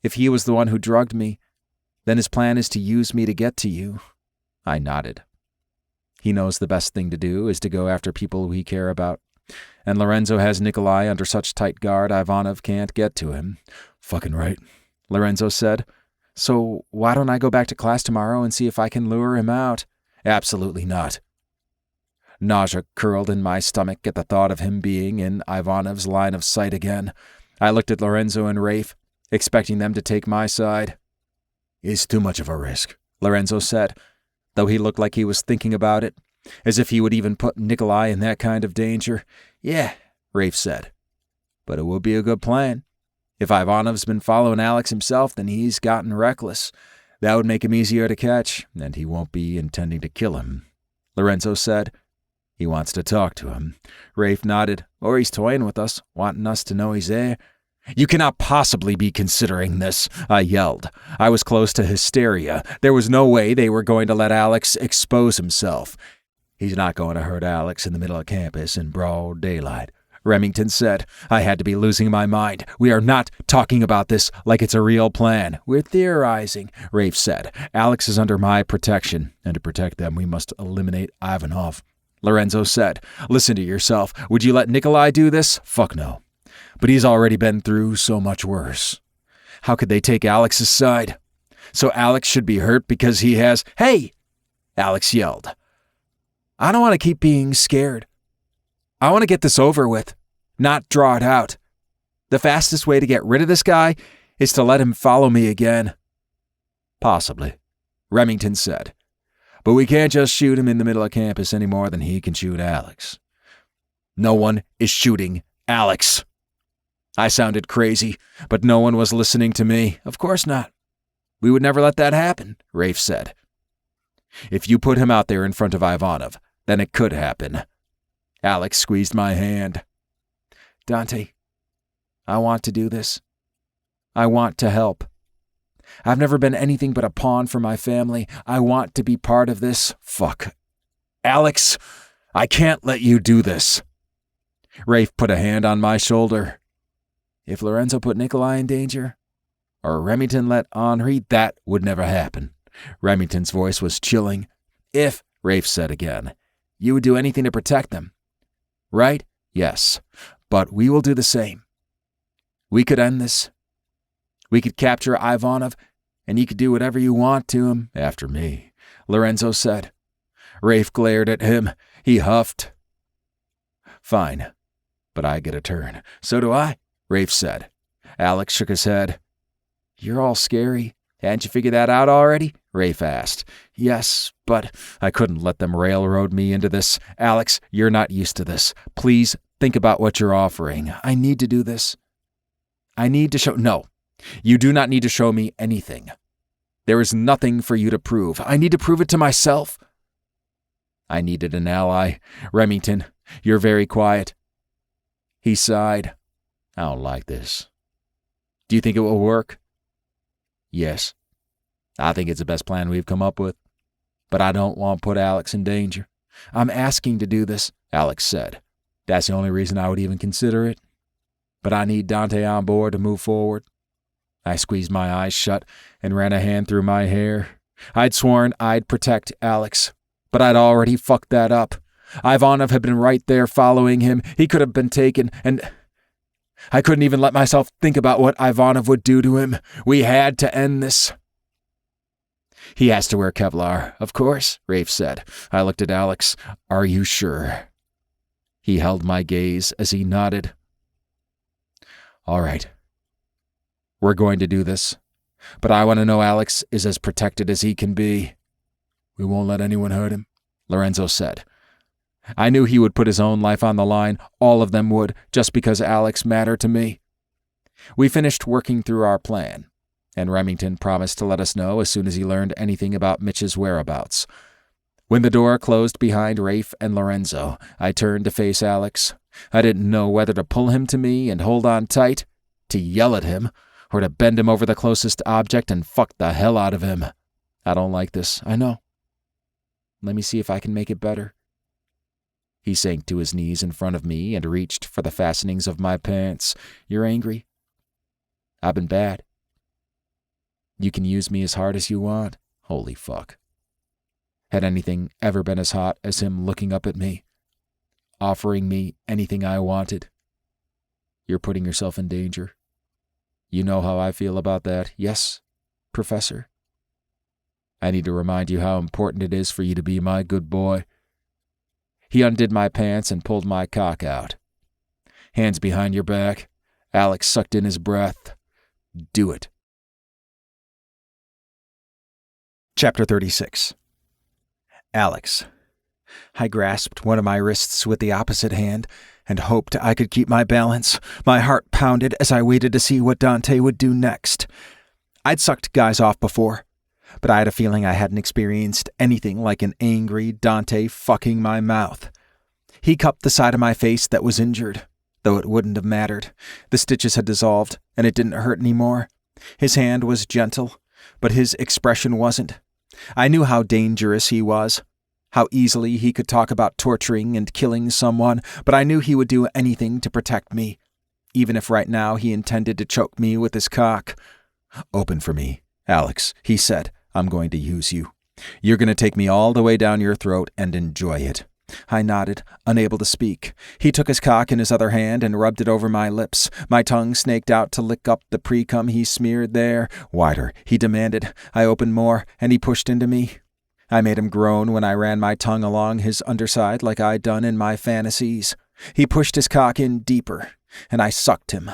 if he was the one who drugged me, then his plan is to use me to get to you. I nodded. He knows the best thing to do is to go after people we care about. And Lorenzo has Nikolai under such tight guard Ivanov can't get to him. Fucking right, Lorenzo said. So why don't I go back to class tomorrow and see if I can lure him out? Absolutely not. Nausea curled in my stomach at the thought of him being in Ivanov's line of sight again. I looked at Lorenzo and Rafe, expecting them to take my side. It's too much of a risk, Lorenzo said, though he looked like he was thinking about it, as if he would even put Nikolai in that kind of danger. Yeah, Rafe said. But it would be a good plan. If Ivanov's been following Alex himself, then he's gotten reckless. That would make him easier to catch, and he won't be intending to kill him. Lorenzo said. He wants to talk to him. Rafe nodded. Or he's toying with us, wanting us to know he's there. You cannot possibly be considering this, I yelled. I was close to hysteria. There was no way they were going to let Alex expose himself. He's not going to hurt Alex in the middle of campus in broad daylight, Remington said. I had to be losing my mind. We are not talking about this like it's a real plan. We're theorizing, Rafe said. Alex is under my protection, and to protect them we must eliminate Ivanov. Lorenzo said, listen to yourself. Would you let Nikolai do this? Fuck no. But he's already been through so much worse. How could they take Alex's side? So Alex should be hurt because he has... Hey! Alex yelled. I don't want to keep being scared. I want to get this over with, not draw it out. The fastest way to get rid of this guy is to let him follow me again. Possibly, Remington said. But we can't just shoot him in the middle of campus any more than he can shoot Alex. No one is shooting Alex. I sounded crazy, but no one was listening to me. Of course not. We would never let that happen, Rafe said. If you put him out there in front of Ivanov, then it could happen. Alex squeezed my hand. Dante, I want to do this. I want to help. I've never been anything but a pawn for my family. I want to be part of this. Fuck. Alex, I can't let you do this. Rafe put a hand on my shoulder. If Lorenzo put Nikolai in danger, or Remington let Henri, that would never happen. Remington's voice was chilling. If, Rafe said again, you would do anything to protect them. Right? Yes. But we will do the same. We could end this. We could capture Ivanov, and you could do whatever you want to him after me, Lorenzo said. Rafe glared at him. He huffed. Fine. But I get a turn. So do I, Rafe said. Alex shook his head. You're all scary. Hadn't you figured that out already? Rafe asked. Yes, but I couldn't let them railroad me into this. Alex, you're not used to this. Please think about what you're offering. I need to do this. I need to show... No, you do not need to show me anything. There is nothing for you to prove. I need to prove it to myself. I needed an ally. Remington, you're very quiet. He sighed. I don't like this. Do you think it will work? Yes. I think it's the best plan we've come up with. But I don't want to put Alex in danger. I'm asking to do this, Alex said. That's the only reason I would even consider it. But I need Dante on board to move forward. I squeezed my eyes shut and ran a hand through my hair. I'd sworn I'd protect Alex, but I'd already fucked that up. Ivanov had been right there following him. He could have been taken, and I couldn't even let myself think about what Ivanov would do to him. We had to end this. He has to wear Kevlar, of course, Rafe said. I looked at Alex. Are you sure? He held my gaze as he nodded. All right. We're going to do this, but I want to know Alex is as protected as he can be. We won't let anyone hurt him, Lorenzo said. I knew he would put his own life on the line. All of them would, just because Alex mattered to me. We finished working through our plan, and Remington promised to let us know as soon as he learned anything about Mitch's whereabouts. When the door closed behind Rafe and Lorenzo, I turned to face Alex. I didn't know whether to pull him to me and hold on tight, to yell at him, or to bend him over the closest object and fuck the hell out of him. I don't like this, I know. Let me see if I can make it better. He sank to his knees in front of me and reached for the fastenings of my pants. You're angry? I've been bad. You can use me as hard as you want. Holy fuck. Had anything ever been as hot as him looking up at me, offering me anything I wanted? You're putting yourself in danger. You know how I feel about that, yes, Professor? I need to remind you how important it is for you to be my good boy. He undid my pants and pulled my cock out. Hands behind your back. Alex sucked in his breath. Do it. Chapter 36. Alex. I grasped one of my wrists with the opposite hand and hoped I could keep my balance. My heart pounded as I waited to see what Dante would do next. I'd sucked guys off before, but I had a feeling I hadn't experienced anything like an angry Dante fucking my mouth. He cupped the side of my face that was injured, though it wouldn't have mattered. The stitches had dissolved, and it didn't hurt anymore. His hand was gentle, but his expression wasn't. I knew how dangerous he was, how easily he could talk about torturing and killing someone, but I knew he would do anything to protect me, even if right now he intended to choke me with his cock. Open for me, Alex, he said. I'm going to use you. You're going to take me all the way down your throat and enjoy it. I nodded, unable to speak. He took his cock in his other hand and rubbed it over my lips. My tongue snaked out to lick up the pre-cum he smeared there. Wider, he demanded. I opened more, and he pushed into me. I made him groan when I ran my tongue along his underside like I'd done in my fantasies. He pushed his cock in deeper, and I sucked him,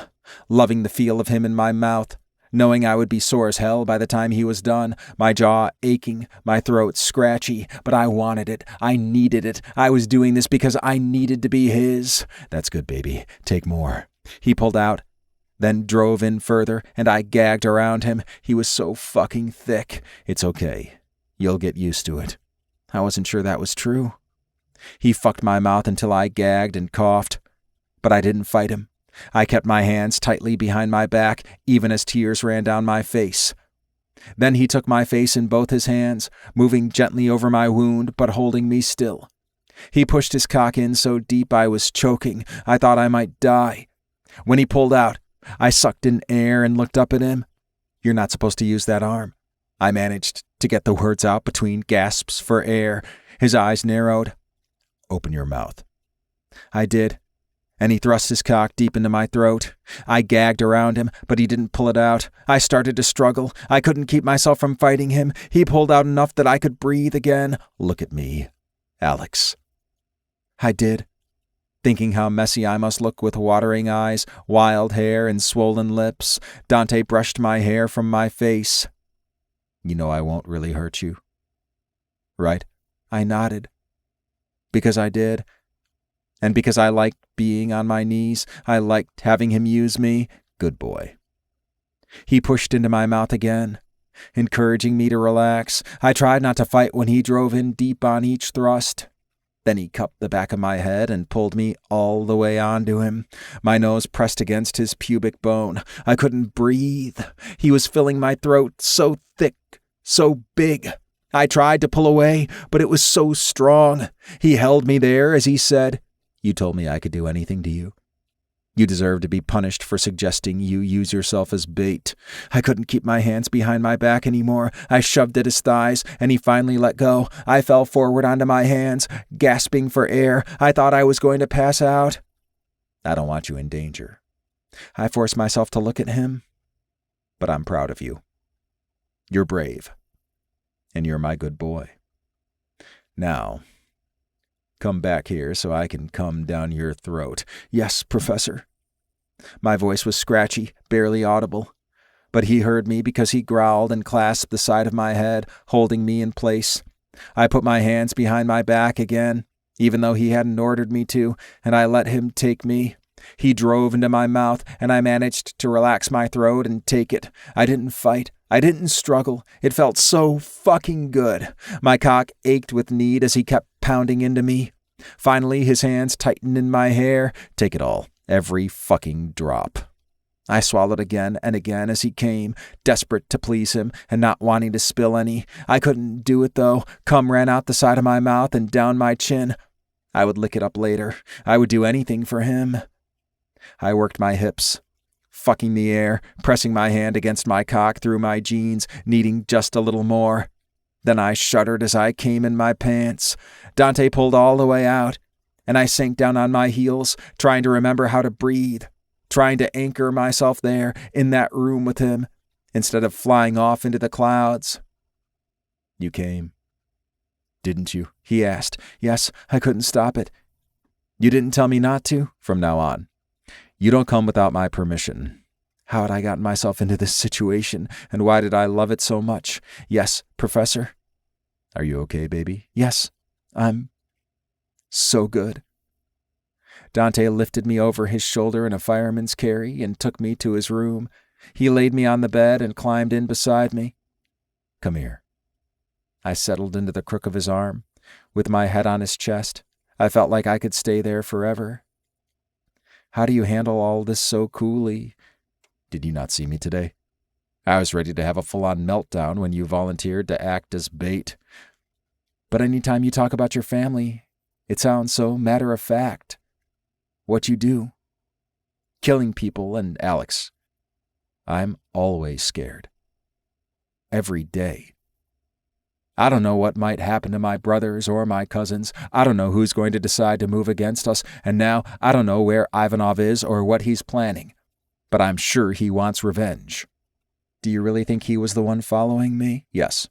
loving the feel of him in my mouth, knowing I would be sore as hell by the time he was done, my jaw aching, my throat scratchy, but I wanted it. I needed it. I was doing this because I needed to be his. That's good, baby. Take more. He pulled out, then drove in further, and I gagged around him. He was so fucking thick. It's okay. You'll get used to it. I wasn't sure that was true. He fucked my mouth until I gagged and coughed, but I didn't fight him. I kept my hands tightly behind my back, even as tears ran down my face. Then he took my face in both his hands, moving gently over my wound, but holding me still. He pushed his cock in so deep I was choking. I thought I might die. When he pulled out, I sucked in air and looked up at him. You're not supposed to use that arm. I managed to get the words out between gasps for air. His eyes narrowed. Open your mouth. I did. And he thrust his cock deep into my throat. I gagged around him, but he didn't pull it out. I started to struggle. I couldn't keep myself from fighting him. He pulled out enough that I could breathe again. Look at me, Alex. I did, thinking how messy I must look with watering eyes, wild hair, and swollen lips. Dante brushed my hair from my face. You know I won't really hurt you, right? I nodded. Because I did. And because I liked being on my knees, I liked having him use me. Good boy. He pushed into my mouth again, encouraging me to relax. I tried not to fight when he drove in deep on each thrust. Then he cupped the back of my head and pulled me all the way onto him. My nose pressed against his pubic bone. I couldn't breathe. He was filling my throat so thick, so big. I tried to pull away, but it was so strong. He held me there as he said, You told me I could do anything to you. You deserve to be punished for suggesting you use yourself as bait. I couldn't keep my hands behind my back anymore. I shoved at his thighs, and he finally let go. I fell forward onto my hands, gasping for air. I thought I was going to pass out. I don't want you in danger. I forced myself to look at him, but I'm proud of you. You're brave, and you're my good boy. Now, come back here so I can come down your throat. Yes, Professor. My voice was scratchy, barely audible, but he heard me because he growled and clasped the side of my head, holding me in place. I put my hands behind my back again, even though he hadn't ordered me to, and I let him take me. He drove into my mouth, and I managed to relax my throat and take it. I didn't fight. I didn't struggle. It felt so fucking good. My cock ached with need as he kept pounding into me. Finally, his hands tightened in my hair. Take it all. Every fucking drop. I swallowed again and again as he came, desperate to please him and not wanting to spill any. I couldn't do it, though. Cum ran out the side of my mouth and down my chin. I would lick it up later. I would do anything for him. I worked my hips, fucking the air, pressing my hand against my cock through my jeans, needing just a little more. Then I shuddered as I came in my pants. Dante pulled all the way out, and I sank down on my heels, trying to remember how to breathe, trying to anchor myself there in that room with him, instead of flying off into the clouds. You came, didn't you? He asked. Yes, I couldn't stop it. You didn't tell me not to from now on. You don't come without my permission. How had I gotten myself into this situation, and why did I love it so much? Yes, Professor. Are you okay, baby? Yes, I'm so good. Dante lifted me over his shoulder in a fireman's carry and took me to his room. He laid me on the bed and climbed in beside me. Come here. I settled into the crook of his arm, with my head on his chest. I felt like I could stay there forever. How do you handle all this so coolly? Did you not see me today? I was ready to have a full-on meltdown when you volunteered to act as bait. But any time you talk about your family, it sounds so matter-of-fact. What you do. Killing people and Alex. I'm always scared. Every day. I don't know what might happen to my brothers or my cousins. I don't know who's going to decide to move against us, and now I don't know where Ivanov is or what he's planning. But I'm sure he wants revenge. Do you really think he was the one following me? Yes.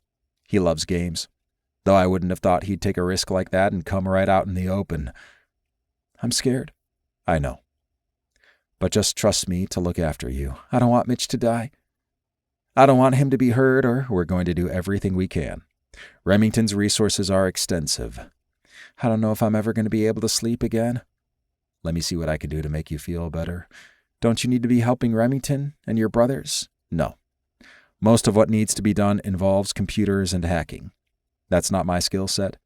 He loves games. Though I wouldn't have thought he'd take a risk like that and come right out in the open. I'm scared. I know. But just trust me to look after you. I don't want Mitch to die. I don't want him to be hurt, or we're going to do everything we can. Remington's resources are extensive. I don't know if I'm ever going to be able to sleep again. Let me see what I can do to make you feel better. Don't you need to be helping Remington and your brothers? No. Most of what needs to be done involves computers and hacking. That's not my skill set.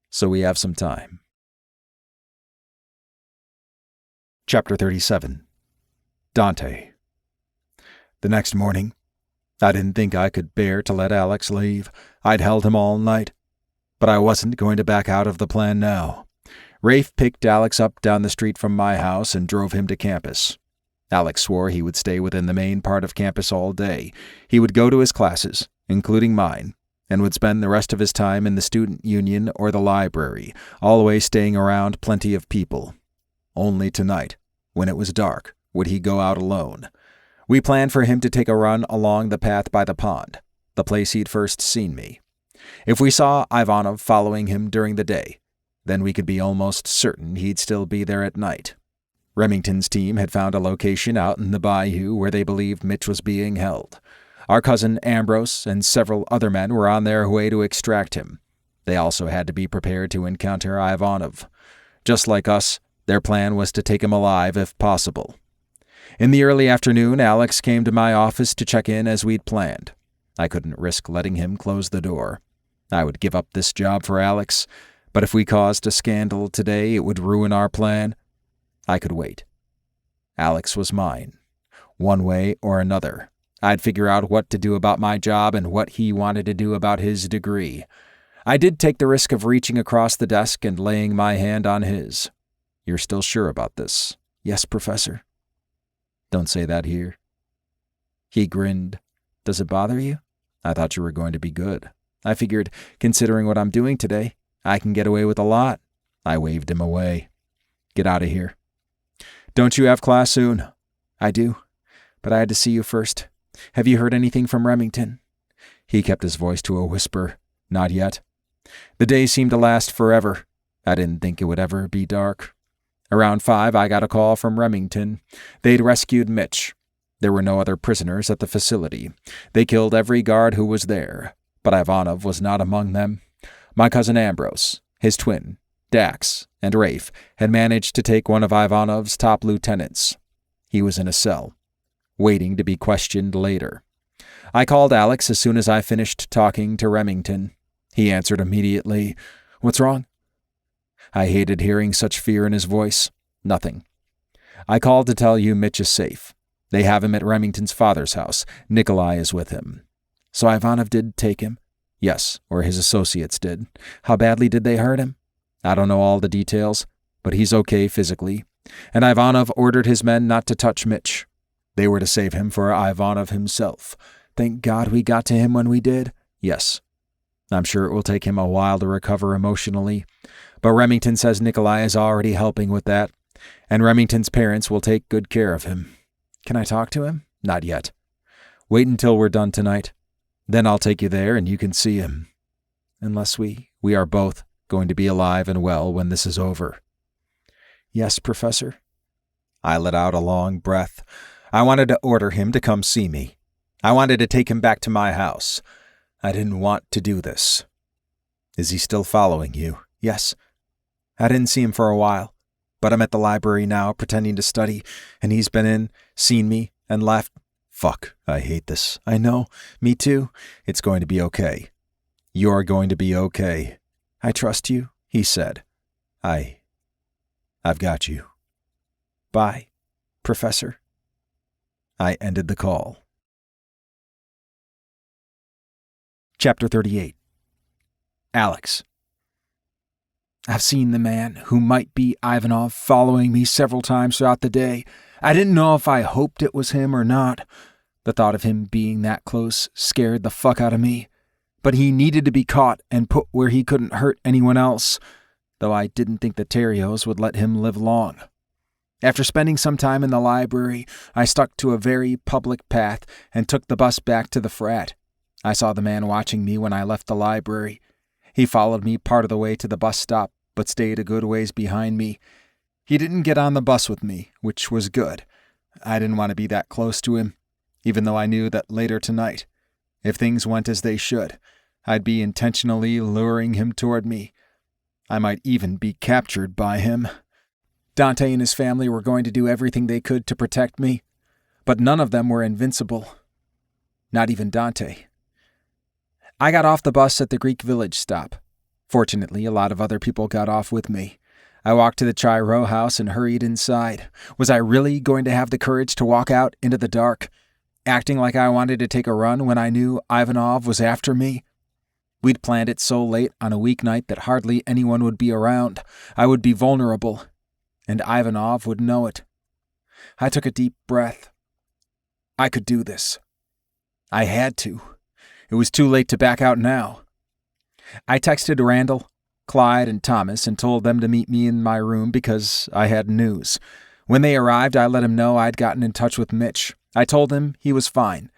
So we have some time. Chapter 37. Dante. The next morning, I didn't think I could bear to let Alex leave. I'd held him all night. But I wasn't going to back out of the plan now. Rafe picked Alex up down the street from my house and drove him to campus. Alex swore he would stay within the main part of campus all day. He would go to his classes, including mine, and would spend the rest of his time in the student union or the library, always staying around plenty of people. Only tonight, when it was dark, would he go out alone. We planned for him to take a run along the path by the pond, the place he'd first seen me. If we saw Ivanov following him during the day, then we could be almost certain he'd still be there at night. Remington's team had found a location out in the bayou where they believed Mitch was being held. Our cousin Ambrose and several other men were on their way to extract him. They also had to be prepared to encounter Ivanov. Just like us, their plan was to take him alive if possible. In the early afternoon, Alex came to my office to check in as we'd planned. I couldn't risk letting him close the door. I would give up this job for Alex, but if we caused a scandal today, it would ruin our plan. I could wait. Alex was mine. One way or another. I'd figure out what to do about my job and what he wanted to do about his degree. I did take the risk of reaching across the desk and laying my hand on his. You're still sure about this? Yes, Professor. Don't say that here. He grinned. Does it bother you? I thought you were going to be good. I figured, considering what I'm doing today, I can get away with a lot. I waved him away. Get out of here. Don't you have class soon? I do, but I had to see you first. Have you heard anything from Remington? He kept his voice to a whisper. Not yet. The day seemed to last forever. I didn't think it would ever be dark. Around 5, I got a call from Remington. They'd rescued Mitch. There were no other prisoners at the facility. They killed every guard who was there, but Ivanov was not among them. My cousin Ambrose, his twin, Dax, and Rafe had managed to take one of Ivanov's top lieutenants. He was in a cell, waiting to be questioned later. I called Alex as soon as I finished talking to Remington. He answered immediately. What's wrong? I hated hearing such fear in his voice. Nothing. I called to tell you Mitch is safe. They have him at Remington's father's house. Nikolai is with him. So Ivanov did take him? Yes, or his associates did. How badly did they hurt him? I don't know all the details, but he's okay physically. And Ivanov ordered his men not to touch Mitch. They were to save him for Ivanov himself. Thank God we got to him when we did. Yes. I'm sure it will take him a while to recover emotionally, but Remington says Nikolai is already helping with that, and Remington's parents will take good care of him. Can I talk to him? Not yet. Wait until we're done tonight. Then I'll take you there and you can see him. Unless we are both going to be alive and well when this is over. Yes, Professor. I let out a long breath. I wanted to order him to come see me. I wanted to take him back to my house. I didn't want to do this. Is he still following you? Yes. I didn't see him for a while, but I'm at the library now pretending to study, and he's been in, seen me, and left. Fuck, I hate this. I know. Me too. It's going to be okay. You're going to be okay. I trust you, he said. I've got you. Bye, Professor. I ended the call. Chapter 38. Alex. I've seen the man, who might be Ivanov, following me several times throughout the day. I didn't know if I hoped it was him or not. The thought of him being that close scared the fuck out of me. But he needed to be caught and put where he couldn't hurt anyone else, though I didn't think the Terrios would let him live long. After spending some time in the library, I stuck to a very public path and took the bus back to the frat. I saw the man watching me when I left the library. He followed me part of the way to the bus stop, but stayed a good ways behind me. He didn't get on the bus with me, which was good. I didn't want to be that close to him, even though I knew that later tonight, if things went as they should, I'd be intentionally luring him toward me. I might even be captured by him. Dante and his family were going to do everything they could to protect me, but none of them were invincible. Not even Dante. I got off the bus at the Greek village stop. Fortunately, a lot of other people got off with me. I walked to the chai row house and hurried inside. Was I really going to have the courage to walk out into the dark, acting like I wanted to take a run when I knew Ivanov was after me? We'd planned it so late on a weeknight that hardly anyone would be around. I would be vulnerable, and Ivanov would know it. I took a deep breath. I could do this. I had to. It was too late to back out now. I texted Randall, Clyde, and Thomas and told them to meet me in my room because I had news. When they arrived, I let him know I'd gotten in touch with Mitch. I told him he was fine,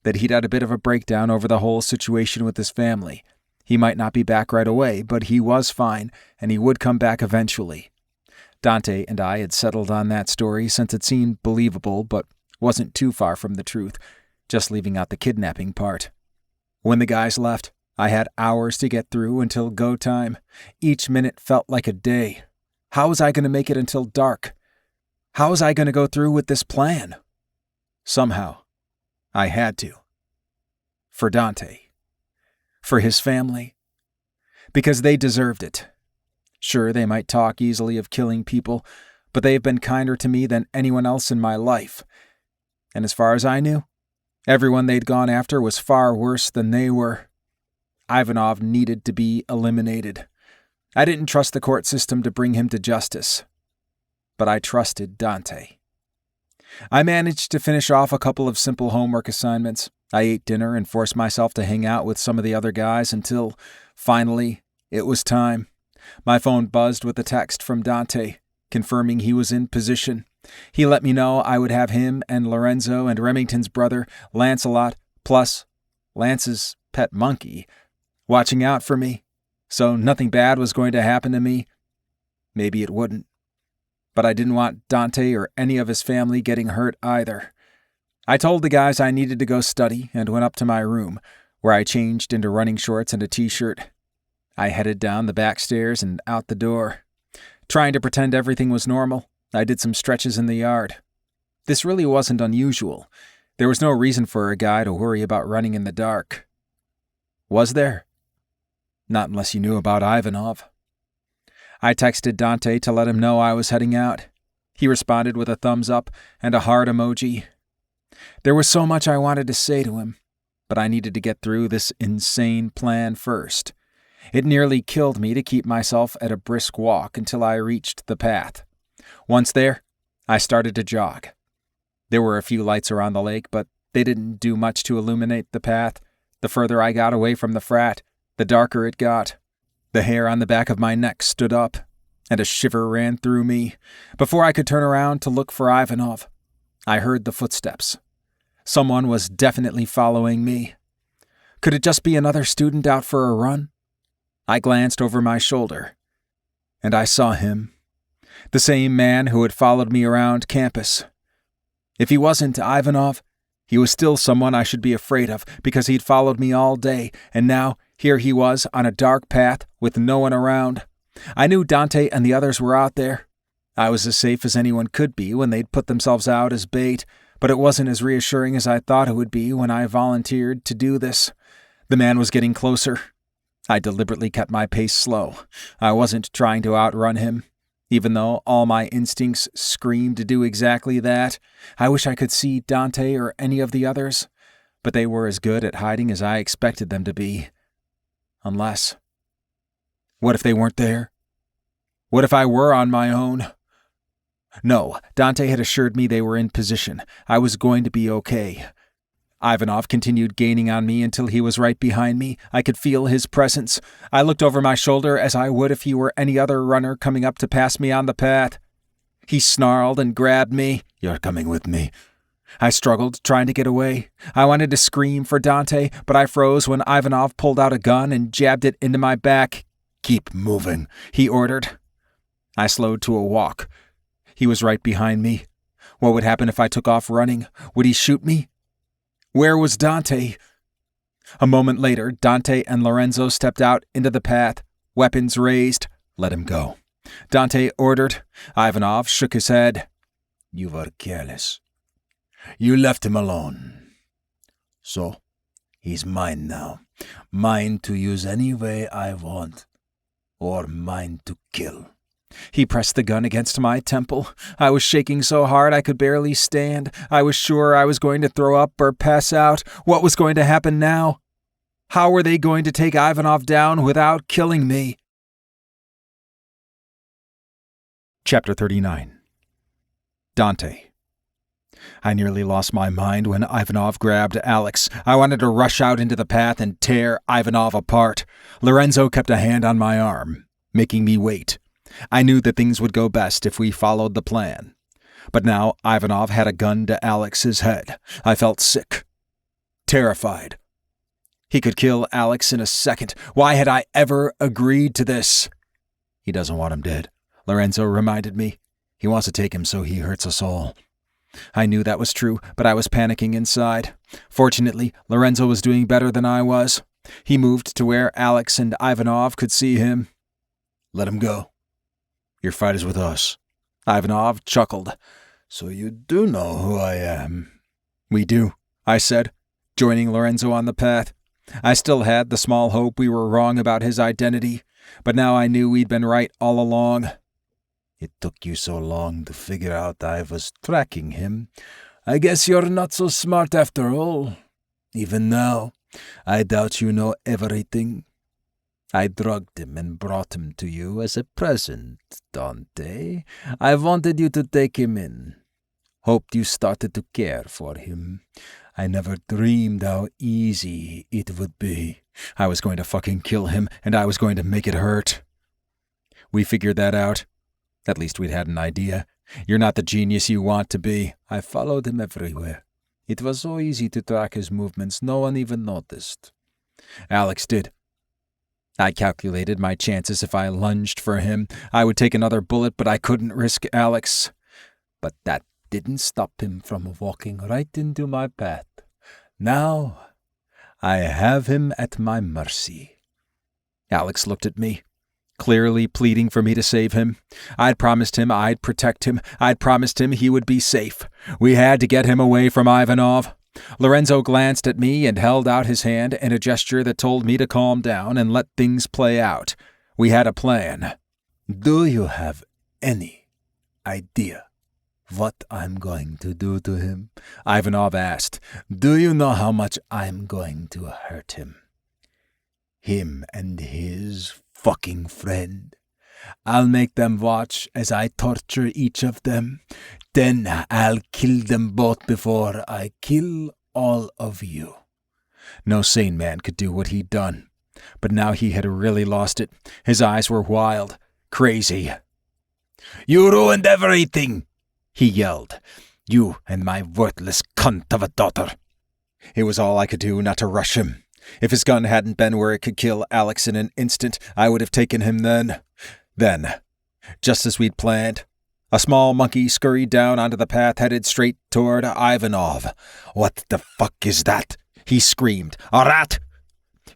that he'd had a bit of a breakdown over the whole situation with his family. He might not be back right away, but he was fine, and he would come back eventually. Dante and I had settled on that story since it seemed believable, but wasn't too far from the truth, just leaving out the kidnapping part. When the guys left, I had hours to get through until go time. Each minute felt like a day. How was I going to make it until dark? How was I going to go through with this plan? Somehow, I had to. For Dante. For his family. Because they deserved it. Sure, they might talk easily of killing people, but they've been kinder to me than anyone else in my life. And as far as I knew, everyone they'd gone after was far worse than they were. Ivanov needed to be eliminated. I didn't trust the court system to bring him to justice. but I trusted Dante. I managed to finish off a couple of simple homework assignments. I ate dinner and forced myself to hang out with some of the other guys until, finally, it was time. My phone buzzed with a text from Dante, confirming he was in position. He let me know I would have him and Lorenzo and Remington's brother, Lancelot, plus Lance's pet monkey, watching out for me, so nothing bad was going to happen to me. Maybe it wouldn't. But I didn't want Dante or any of his family getting hurt either. I told the guys I needed to go study and went up to my room, where I changed into running shorts and a t-shirt. I headed down the back stairs and out the door. Trying to pretend everything was normal, I did some stretches in the yard. This really wasn't unusual. There was no reason for a guy to worry about running in the dark. Was there? Not unless you knew about Ivanov. I texted Dante to let him know I was heading out. He responded with a thumbs up and a heart emoji. There was so much I wanted to say to him, but I needed to get through this insane plan first. It nearly killed me to keep myself at a brisk walk until I reached the path. Once there, I started to jog. There were a few lights around the lake, but they didn't do much to illuminate the path. The further I got away from the frat, the darker it got. The hair on the back of my neck stood up, and a shiver ran through me. Before I could turn around to look for Ivanov, I heard the footsteps. Someone was definitely following me. Could it just be another student out for a run? I glanced over my shoulder, and I saw him. The same man who had followed me around campus. If he wasn't Ivanov, he was still someone I should be afraid of because he'd followed me all day, and now here he was on a dark path with no one around. I knew Dante and the others were out there. I was as safe as anyone could be when they'd put themselves out as bait, but it wasn't as reassuring as I thought it would be when I volunteered to do this. The man was getting closer. I deliberately kept my pace slow. I wasn't trying to outrun him, even though all my instincts screamed to do exactly that. I wish I could see Dante or any of the others, but they were as good at hiding as I expected them to be. Unless, what if they weren't there? What if I were on my own? No, Dante had assured me they were in position. I was going to be okay. Ivanov continued gaining on me until he was right behind me. I could feel his presence. I looked over my shoulder as I would if he were any other runner coming up to pass me on the path. He snarled and grabbed me. "You're coming with me." I struggled, trying to get away. I wanted to scream for Dante, but I froze when Ivanov pulled out a gun and jabbed it into my back. "Keep moving," he ordered. I slowed to a walk. He was right behind me. What would happen if I took off running? Would he shoot me? Where was Dante? A moment later, Dante and Lorenzo stepped out into the path, weapons raised. "Let him go," Dante ordered. Ivanov shook his head. "You were careless. You left him alone. So, he's mine now. Mine to use any way I want, or mine to kill." He pressed the gun against my temple. I was shaking so hard I could barely stand. I was sure I was going to throw up or pass out. What was going to happen now? How were they going to take Ivanov down without killing me? Chapter 39. Dante. I nearly lost my mind when Ivanov grabbed Alex. I wanted to rush out into the path and tear Ivanov apart. Lorenzo kept a hand on my arm, making me wait. I knew that things would go best if we followed the plan. But now Ivanov had a gun to Alex's head. I felt sick, terrified. He could kill Alex in a second. Why had I ever agreed to this? "He doesn't want him dead," Lorenzo reminded me. "He wants to take him so he hurts us all." I knew that was true, but I was panicking inside. Fortunately, Lorenzo was doing better than I was. He moved to where Alex and Ivanov could see him. "Let him go. Your fight is with us." Ivanov chuckled. "So you do know who I am." "We do," I said, joining Lorenzo on the path. I still had the small hope we were wrong about his identity, but now I knew we'd been right all along. "It took you so long to figure out I was tracking him. I guess you're not so smart after all. Even now, I doubt you know everything." I drugged him and brought him to you as a present, Dante. I wanted you to take him in. Hoped you started to care for him. I never dreamed how easy it would be. I was going to fucking kill him, and I was going to make it hurt. We figured that out. At least we'd had an idea. You're not the genius you want to be. I followed him everywhere. It was so easy to track his movements, no one even noticed. Alex did. I calculated my chances if I lunged for him. I would take another bullet, but I couldn't risk Alex. But that didn't stop him from walking right into my path. Now, I have him at my mercy. Alex looked at me, clearly pleading for me to save him. I'd promised him I'd protect him. I'd promised him he would be safe. We had to get him away from Ivanov. Lorenzo glanced at me and held out his hand in a gesture that told me to calm down and let things play out. We had a plan. Do you have any idea what I'm going to do to him? Ivanov asked. Do you know how much I'm going to hurt him? Him and his fucking friend. I'll make them watch as I torture each of them. Then I'll kill them both before I kill all of you. No sane man could do what he'd done. But now he had really lost it. His eyes were wild, crazy. You ruined everything, he yelled. You and my worthless cunt of a daughter. It was all I could do not to rush him. If his gun hadn't been where it could kill Alex in an instant, I would have taken him then. Then, just as we'd planned, a small monkey scurried down onto the path headed straight toward Ivanov. What the fuck is that? He screamed. A rat!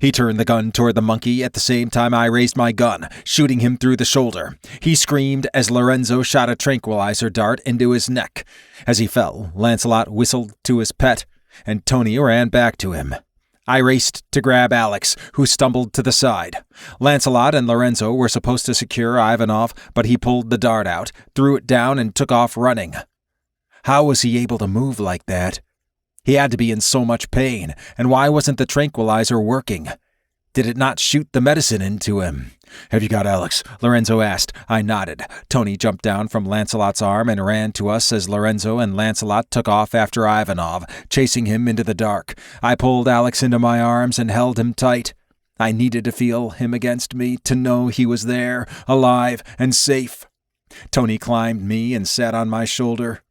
He turned the gun toward the monkey at the same time I raised my gun, shooting him through the shoulder. He screamed as Lorenzo shot a tranquilizer dart into his neck. As he fell, Lancelot whistled to his pet, and Tony ran back to him. I raced to grab Alex, who stumbled to the side. Lancelot and Lorenzo were supposed to secure Ivanov, but he pulled the dart out, threw it down, and took off running. How was he able to move like that? He had to be in so much pain, and why wasn't the tranquilizer working? Did it not shoot the medicine into him? Have you got Alex? Lorenzo asked. I nodded. Tony jumped down from Lancelot's arm and ran to us as Lorenzo and Lancelot took off after Ivanov, chasing him into the dark. I pulled Alex into my arms and held him tight. I needed to feel him against me, to know he was there, alive and safe. Tony climbed me and sat on my shoulder.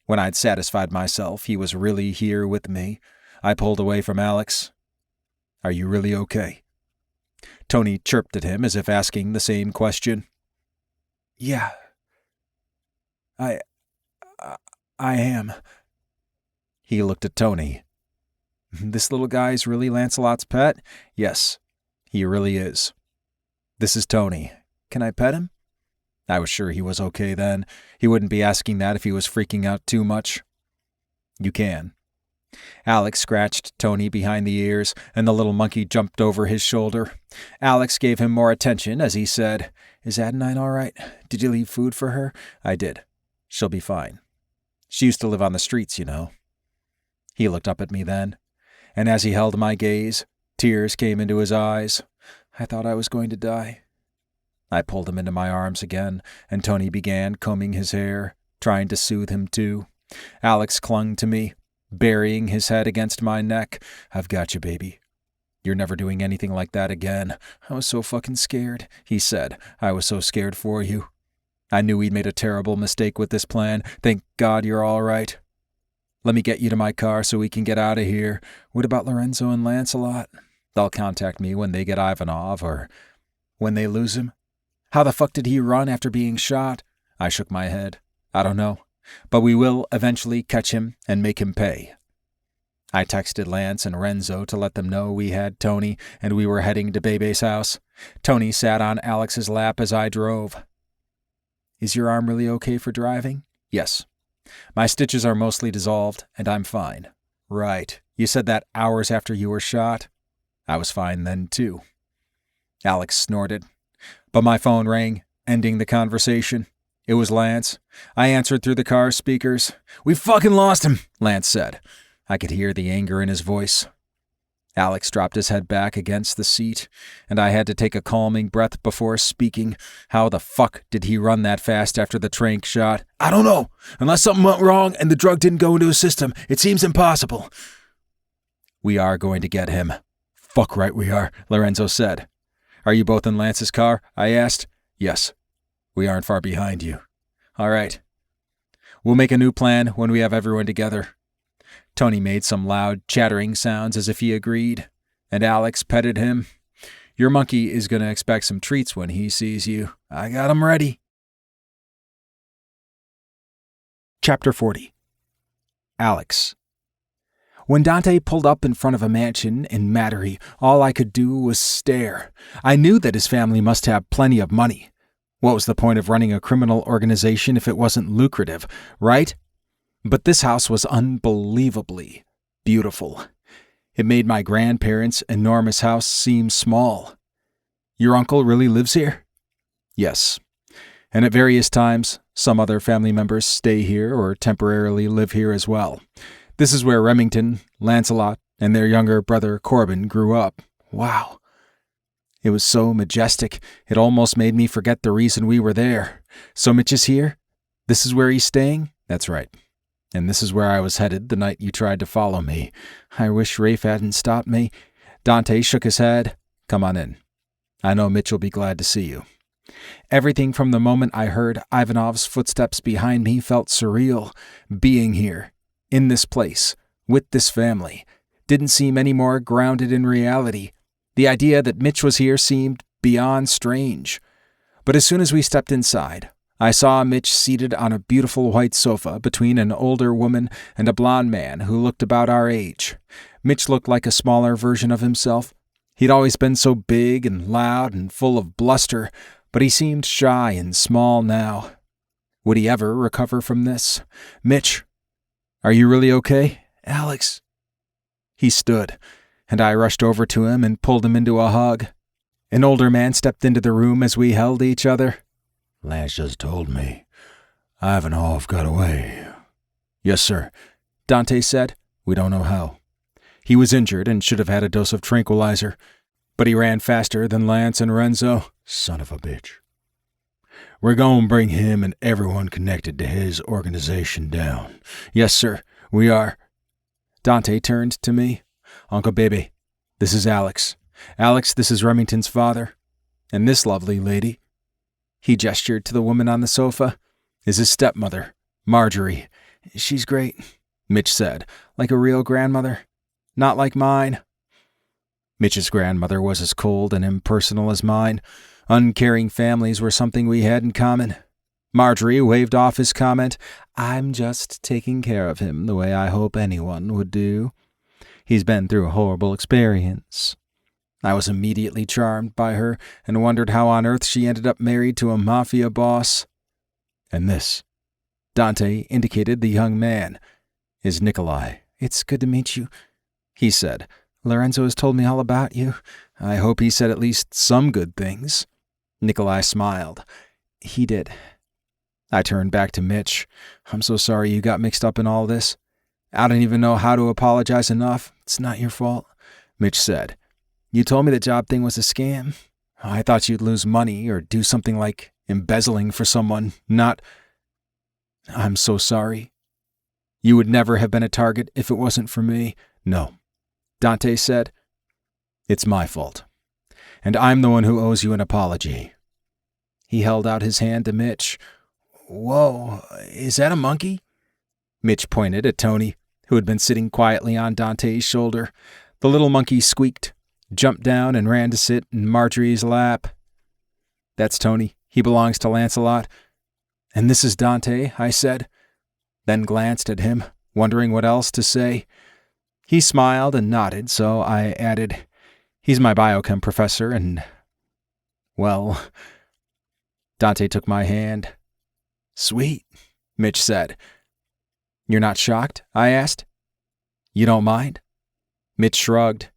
When I'd satisfied myself he was really here with me, I pulled away from Alex. Are you really okay? Tony chirped at him as if asking the same question. Yeah. I am. He looked at Tony. This little guy's really Lancelot's pet? Yes, he really is. This is Tony. Can I pet him? I was sure he was okay then. He wouldn't be asking that if he was freaking out too much. You can. Alex scratched Tony behind the ears, and the little monkey jumped over his shoulder. Alex gave him more attention as he said, Is Adenine all right? Did you leave food for her? I did. She'll be fine. She used to live on the streets, you know. He looked up at me then, and as he held my gaze, tears came into his eyes. I thought I was going to die. I pulled him into my arms again, and Tony began combing his hair, trying to soothe him too. Alex clung to me, burying his head against my neck. I've got you, baby. You're never doing anything like that again. I was so fucking scared, he said. I was so scared for you. I knew we'd made a terrible mistake with this plan. Thank God you're all right. Let me get you to my car so we can get out of here. What about Lorenzo and Lancelot? They'll contact me when they get Ivanov, or when they lose him. How the fuck did he run after being shot? I shook my head. I don't know. But we will eventually catch him and make him pay. I texted Lance and Renzo to let them know we had Tony and we were heading to Bebe's house. Tony sat on Alex's lap as I drove. Is your arm really okay for driving? Yes. My stitches are mostly dissolved and I'm fine. Right. You said that hours after you were shot? I was fine then too. Alex snorted. But my phone rang, ending the conversation. It was Lance. I answered through the car speakers. We fucking lost him, Lance said. I could hear the anger in his voice. Alex dropped his head back against the seat, and I had to take a calming breath before speaking. How the fuck did he run that fast after the tranq shot? I don't know. Unless something went wrong and the drug didn't go into his system, it seems impossible. We are going to get him. Fuck right we are, Lorenzo said. Are you both in Lance's car? I asked. Yes. We aren't far behind you. All right. We'll make a new plan when we have everyone together. Tony made some loud, chattering sounds as if he agreed, and Alex petted him. Your monkey is going to expect some treats when he sees you. I got him ready. Chapter 40. Alex. When Dante pulled up in front of a mansion in Mattery, all I could do was stare. I knew that his family must have plenty of money. What was the point of running a criminal organization if it wasn't lucrative, right? But this house was unbelievably beautiful. It made my grandparents' enormous house seem small. Your uncle really lives here? Yes. And at various times, some other family members stay here or temporarily live here as well. This is where Remington, Lancelot, and their younger brother Corbin grew up. Wow. It was so majestic, it almost made me forget the reason we were there. So Mitch is here? This is where he's staying? That's right. And this is where I was headed the night you tried to follow me. I wish Rafe hadn't stopped me. Dante shook his head. Come on in. I know Mitch will be glad to see you. Everything from the moment I heard Ivanov's footsteps behind me felt surreal. Being here, in this place, with this family, didn't seem any more grounded in reality. The idea that Mitch was here seemed beyond strange. But as soon as we stepped inside, I saw Mitch seated on a beautiful white sofa between an older woman and a blond man who looked about our age. Mitch looked like a smaller version of himself. He'd always been so big and loud and full of bluster, but he seemed shy and small now. Would he ever recover from this? Mitch, are you really okay? Alex. He stood, and I rushed over to him and pulled him into a hug. An older man stepped into the room as we held each other. Lance just told me Ivanov got away. Yes, sir, Dante said. We don't know how. He was injured and should have had a dose of tranquilizer, but he ran faster than Lance and Renzo. Son of a bitch. We're going to bring him and everyone connected to his organization down. Yes, sir, we are. Dante turned to me. Uncle Baby, this is Alex. Alex, this is Remington's father. And this lovely lady, he gestured to the woman on the sofa, is his stepmother, Marjorie. She's great, Mitch said, like a real grandmother. Not like mine. Mitch's grandmother was as cold and impersonal as mine. Uncaring families were something we had in common. Marjorie waved off his comment. I'm just taking care of him the way I hope anyone would do. He's been through a horrible experience. I was immediately charmed by her and wondered how on earth she ended up married to a mafia boss. And this, Dante indicated the young man, is Nikolai. It's good to meet you, he said. Lorenzo has told me all about you. I hope he said at least some good things. Nikolai smiled. He did. I turned back to Mitch. I'm so sorry you got mixed up in all this. I don't even know how to apologize enough. It's not your fault, Mitch said. You told me the job thing was a scam. I thought you'd lose money or do something like embezzling for someone, not... I'm so sorry. You would never have been a target if it wasn't for me. No, Dante said. It's my fault. And I'm the one who owes you an apology. He held out his hand to Mitch. Whoa, is that a monkey? Mitch pointed at Tony, who had been sitting quietly on Dante's shoulder. The little monkey squeaked, jumped down, and ran to sit in Marjorie's lap. That's Tony. He belongs to Lancelot. And this is Dante, I said, then glanced at him, wondering what else to say. He smiled and nodded, so I added, he's my biochem professor, and... well... Dante took my hand. Sweet, Mitch said. You're not shocked? I asked. You don't mind? Mitch shrugged.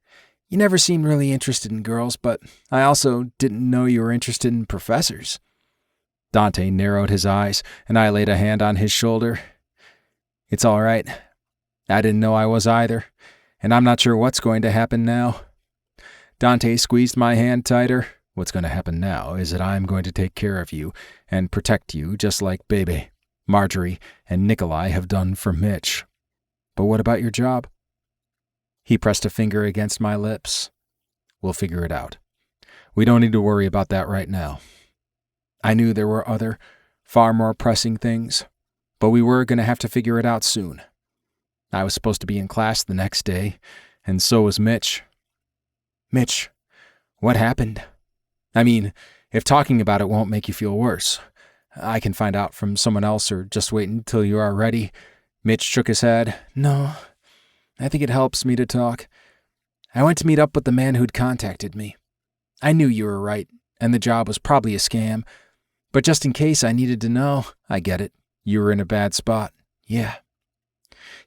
You never seemed really interested in girls, but I also didn't know you were interested in professors. Dante narrowed his eyes, and I laid a hand on his shoulder. It's all right. I didn't know I was either. and I'm not sure what's going to happen now." Dante squeezed my hand tighter. "What's going to happen now is that I'm going to take care of you and protect you just like Bebe, Marjorie, and Nikolai have done for Mitch. But what about your job?" He pressed a finger against my lips. "We'll figure it out. We don't need to worry about that right now." I knew there were other, far more pressing things, but we were going to have to figure it out soon. I was supposed to be in class the next day, and so was Mitch. "Mitch, what happened? I mean, if talking about it won't make you feel worse, I can find out from someone else or just wait until you are ready." Mitch shook his head. "No, I think it helps me to talk. I went to meet up with the man who'd contacted me. I knew you were right, and the job was probably a scam. But just in case I needed to know, I get it. You were in a bad spot. Yeah."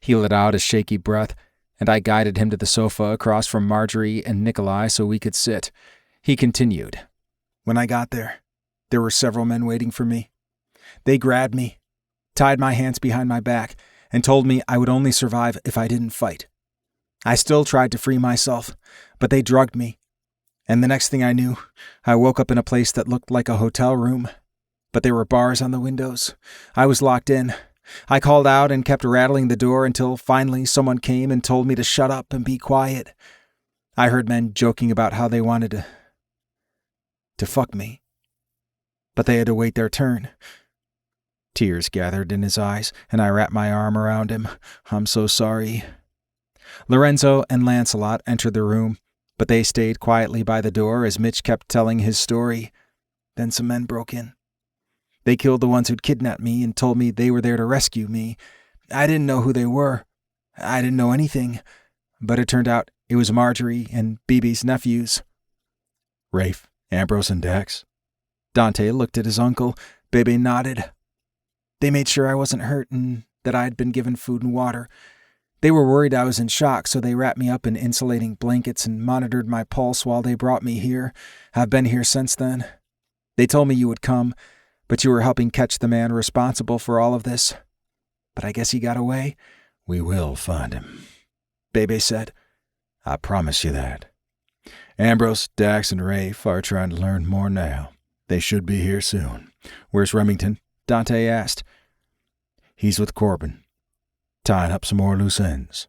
He let out a shaky breath, and I guided him to the sofa across from Marjorie and Nikolai so we could sit. He continued. "When I got there were several men waiting for me. They grabbed me, tied my hands behind my back, and told me I would only survive if I didn't fight. I still tried to free myself, but they drugged me. And the next thing I knew, I woke up in a place that looked like a hotel room. But there were bars on the windows. I was locked in. I called out and kept rattling the door until finally someone came and told me to shut up and be quiet. I heard men joking about how they wanted to fuck me. But they had to wait their turn." Tears gathered in his eyes, and I wrapped my arm around him. "I'm so sorry." Lorenzo and Lancelot entered the room, but they stayed quietly by the door as Mitch kept telling his story. "Then some men broke in. They killed the ones who'd kidnapped me and told me they were there to rescue me. I didn't know who they were. I didn't know anything. But it turned out it was Marjorie and Bebe's nephews." "Rafe, Ambrose, and Dax?" Dante looked at his uncle. Bebe nodded. "They made sure I wasn't hurt and that I'd been given food and water. They were worried I was in shock, so they wrapped me up in insulating blankets and monitored my pulse while they brought me here. I've been here since then. They told me you would come, but you were helping catch the man responsible for all of this. But I guess he got away." "We will find him," Bebe said. "I promise you that. Ambrose, Dax, and Rafe are trying to learn more now. They should be here soon." "Where's Remington?" Dante asked. "He's with Corbin, tying up some more loose ends."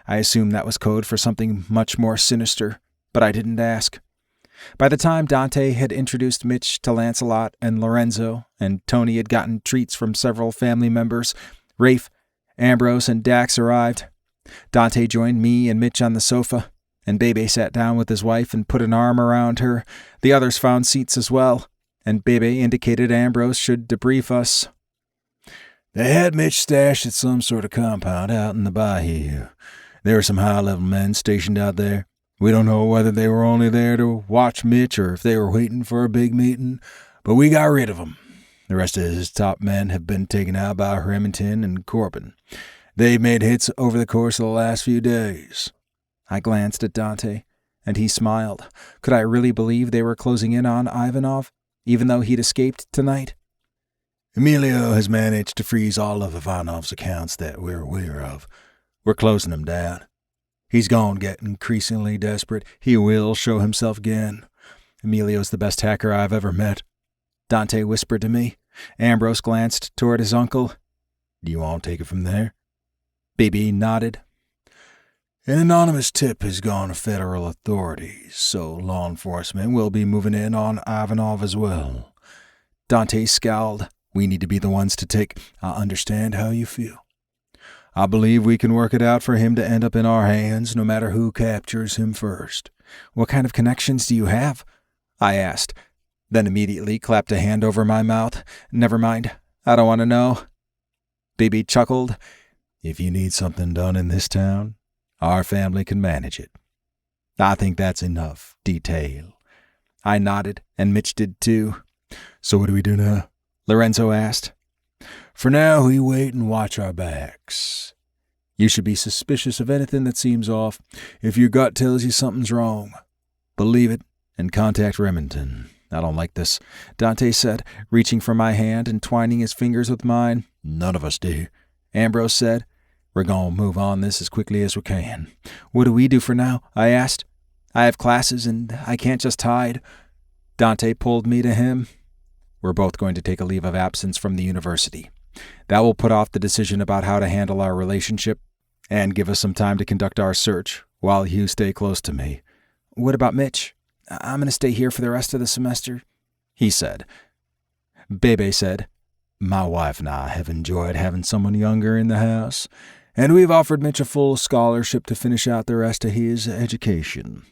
I assumed that was code for something much more sinister, but I didn't ask. By the time Dante had introduced Mitch to Lancelot and Lorenzo, and Tony had gotten treats from several family members, Rafe, Ambrose, and Dax arrived. Dante joined me and Mitch on the sofa, and Bebe sat down with his wife and put an arm around her. The others found seats as well, and Bebe indicated Ambrose should debrief us. "They had Mitch stashed at some sort of compound out in the bayou. There were some high-level men stationed out there. We don't know whether they were only there to watch Mitch or if they were waiting for a big meeting, but we got rid of them. The rest of his top men have been taken out by Remington and Corbin. They've made hits over the course of the last few days." I glanced at Dante, and he smiled. Could I really believe they were closing in on Ivanov, even though he'd escaped tonight? "Emilio has managed to freeze all of Ivanov's accounts that we're aware of. We're closing them down. He's going to get increasingly desperate. He will show himself again. Emilio's the best hacker I've ever met," Dante whispered to me. Ambrose glanced toward his uncle. "Do you want to take it from there?" Bebe nodded. "An anonymous tip has gone to federal authorities, so law enforcement will be moving in on Ivanov as well." Dante scowled. "We need to be the ones to take. I understand how you feel. I believe we can work it out for him to end up in our hands no matter who captures him first." "What kind of connections do you have?" I asked, then immediately clapped a hand over my mouth. "Never mind. I don't want to know." Bebe chuckled. "If you need something done in this town, our family can manage it. I think that's enough detail." I nodded, and Mitch did too. "So what do we do now?" Lorenzo asked. "For now, we wait and watch our backs. You should be suspicious of anything that seems off. If your gut tells you something's wrong, believe it and contact Remington." "I don't like this," Dante said, reaching for my hand and twining his fingers with mine. "None of us do," Ambrose said. We're going to move on this as quickly as we can. What do we do for now? I asked. I have classes and I can't just hide. Dante pulled me to him. We're both going to take a leave of absence from the university. That will put off the decision about how to handle our relationship and give us some time to conduct our search while you stay close to me. What about Mitch? I'm going to stay here for the rest of the semester, he said. Bebe said, my wife and I have enjoyed having someone younger in the house, and we've offered Mitch a full scholarship to finish out the rest of his education.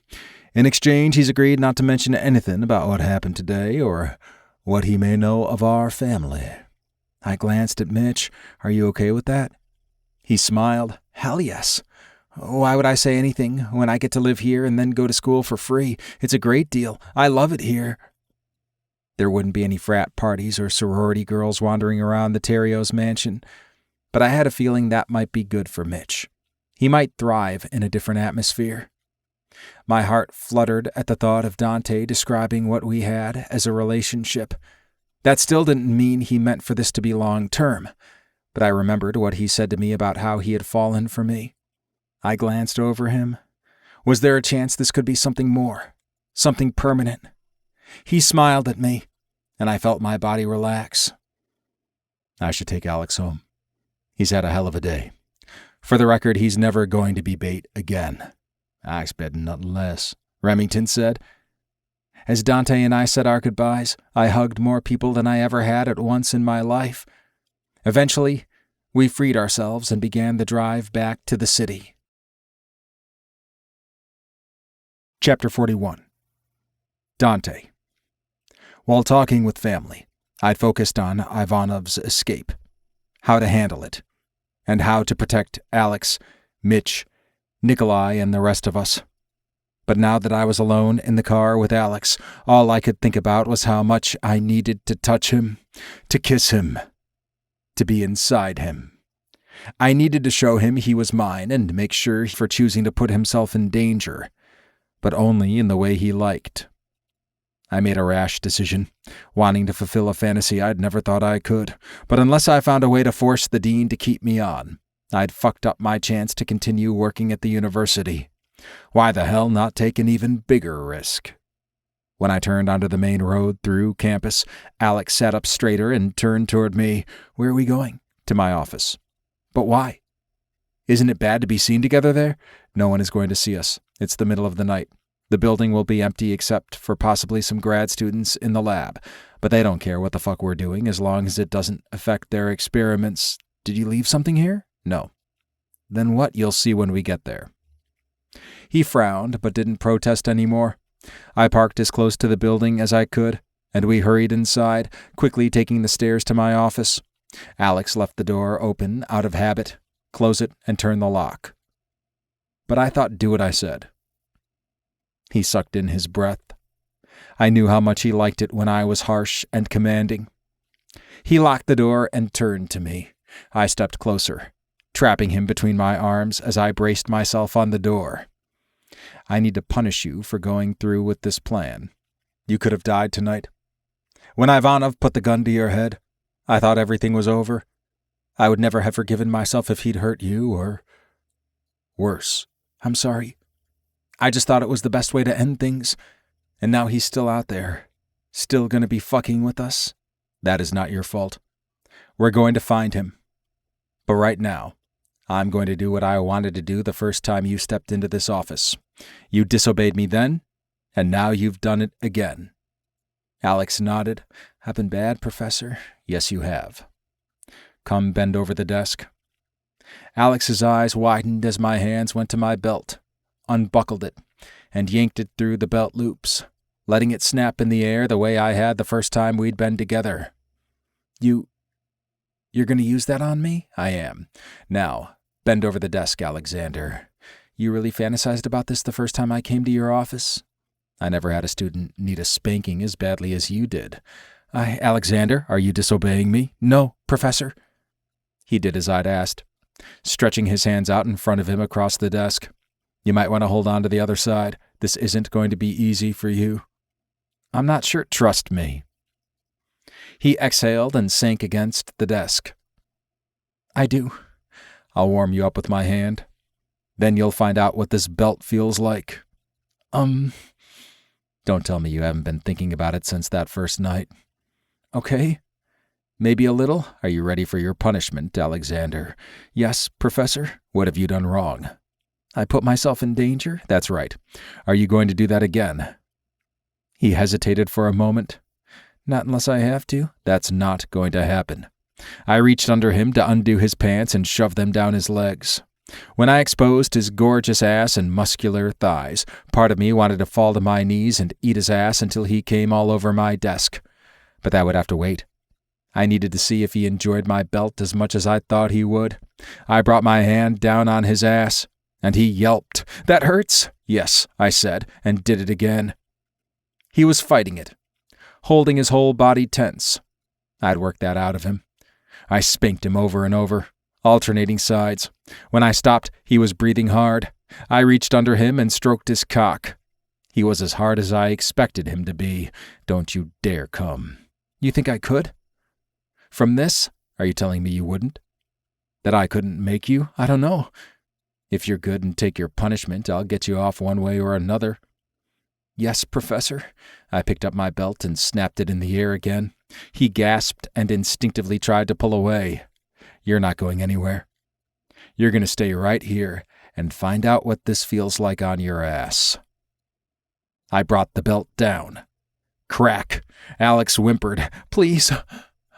In exchange, he's agreed not to mention anything about what happened today or what he may know of our family. I glanced at Mitch. Are you okay with that? He smiled. Hell yes. Why would I say anything when I get to live here and then go to school for free? It's a great deal. I love it here. There wouldn't be any frat parties or sorority girls wandering around the Terrios mansion, but I had a feeling that might be good for Mitch. He might thrive in a different atmosphere. My heart fluttered at the thought of Dante describing what we had as a relationship. That still didn't mean he meant for this to be long-term, but I remembered what he said to me about how he had fallen for me. I glanced over him. Was there a chance this could be something more? Something permanent? He smiled at me, and I felt my body relax. I should take Alex home. He's had a hell of a day. For the record, he's never going to be bait again. I expect nothing less, Remington said. As Dante and I said our goodbyes, I hugged more people than I ever had at once in my life. Eventually, we freed ourselves and began the drive back to the city. Chapter 41. Dante. While talking with family, I'd focused on Ivanov's escape, how to handle it, and how to protect Alex, Mitch, Nikolai, and the rest of us. But now that I was alone in the car with Alex, all I could think about was how much I needed to touch him, to kiss him, to be inside him. I needed to show him he was mine and make sure for choosing to put himself in danger, but only in the way he liked. I made a rash decision, wanting to fulfill a fantasy I'd never thought I could, but unless I found a way to force the dean to keep me on, I'd fucked up my chance to continue working at the university. Why the hell not take an even bigger risk? When I turned onto the main road through campus, Alex sat up straighter and turned toward me. Where are we going? To my office. But why? Isn't it bad to be seen together there? No one is going to see us. It's the middle of the night. The building will be empty except for possibly some grad students in the lab, but they don't care what the fuck we're doing as long as it doesn't affect their experiments. Did you leave something here? No. Then what? You'll see when we get there. He frowned, but didn't protest anymore. I parked as close to the building as I could, and we hurried inside, quickly taking the stairs to my office. Alex left the door open out of habit, closed it, and turned the lock. But I thought, do what I said. He sucked in his breath. I knew how much he liked it when I was harsh and commanding. He locked the door and turned to me. I stepped closer, trapping him between my arms as I braced myself on the door. I need to punish you for going through with this plan. You could have died tonight. When Ivanov put the gun to your head, I thought everything was over. I would never have forgiven myself if he'd hurt you or worse. I'm sorry. I just thought it was the best way to end things. And now he's still out there, still going to be fucking with us. That is not your fault. We're going to find him. But right now, I'm going to do what I wanted to do the first time you stepped into this office. You disobeyed me then, and now you've done it again. Alex nodded. I've been bad, Professor. Yes, you have. Come bend over the desk. Alex's eyes widened as my hands went to my belt, unbuckled it, and yanked it through the belt loops, letting it snap in the air the way I had the first time we'd been together. You're going to use that on me? I am. Now, bend over the desk, Alexander. You really fantasized about this the first time I came to your office? I never had a student need a spanking as badly as you did. Alexander, are you disobeying me? No, Professor. He did as I'd asked, stretching his hands out in front of him across the desk. You might want to hold on to the other side. This isn't going to be easy for you. I'm not sure. Trust me. He exhaled and sank against the desk. I do. I'll warm you up with my hand. Then you'll find out what this belt feels like. Don't tell me you haven't been thinking about it since that first night. Okay. Maybe a little? Are you ready for your punishment, Alexander? Yes, Professor. What have you done wrong? I put myself in danger? That's right. Are you going to do that again? He hesitated for a moment. Not unless I have to. That's not going to happen. I reached under him to undo his pants and shove them down his legs. When I exposed his gorgeous ass and muscular thighs, part of me wanted to fall to my knees and eat his ass until he came all over my desk. But that would have to wait. I needed to see if he enjoyed my belt as much as I thought he would. I brought my hand down on his ass, and he yelped. That hurts? Yes, I said, and did it again. He was fighting it, holding his whole body tense. I'd worked that out of him. I spanked him over and over, alternating sides. When I stopped, he was breathing hard. I reached under him and stroked his cock. He was as hard as I expected him to be. Don't you dare come. You think I could? From this, are you telling me you wouldn't? That I couldn't make you? I don't know. If you're good and take your punishment, I'll get you off one way or another. Yes, Professor. I picked up my belt and snapped it in the air again. He gasped and instinctively tried to pull away. You're not going anywhere. You're going to stay right here and find out what this feels like on your ass. I brought the belt down. Crack. Alex whimpered, Please.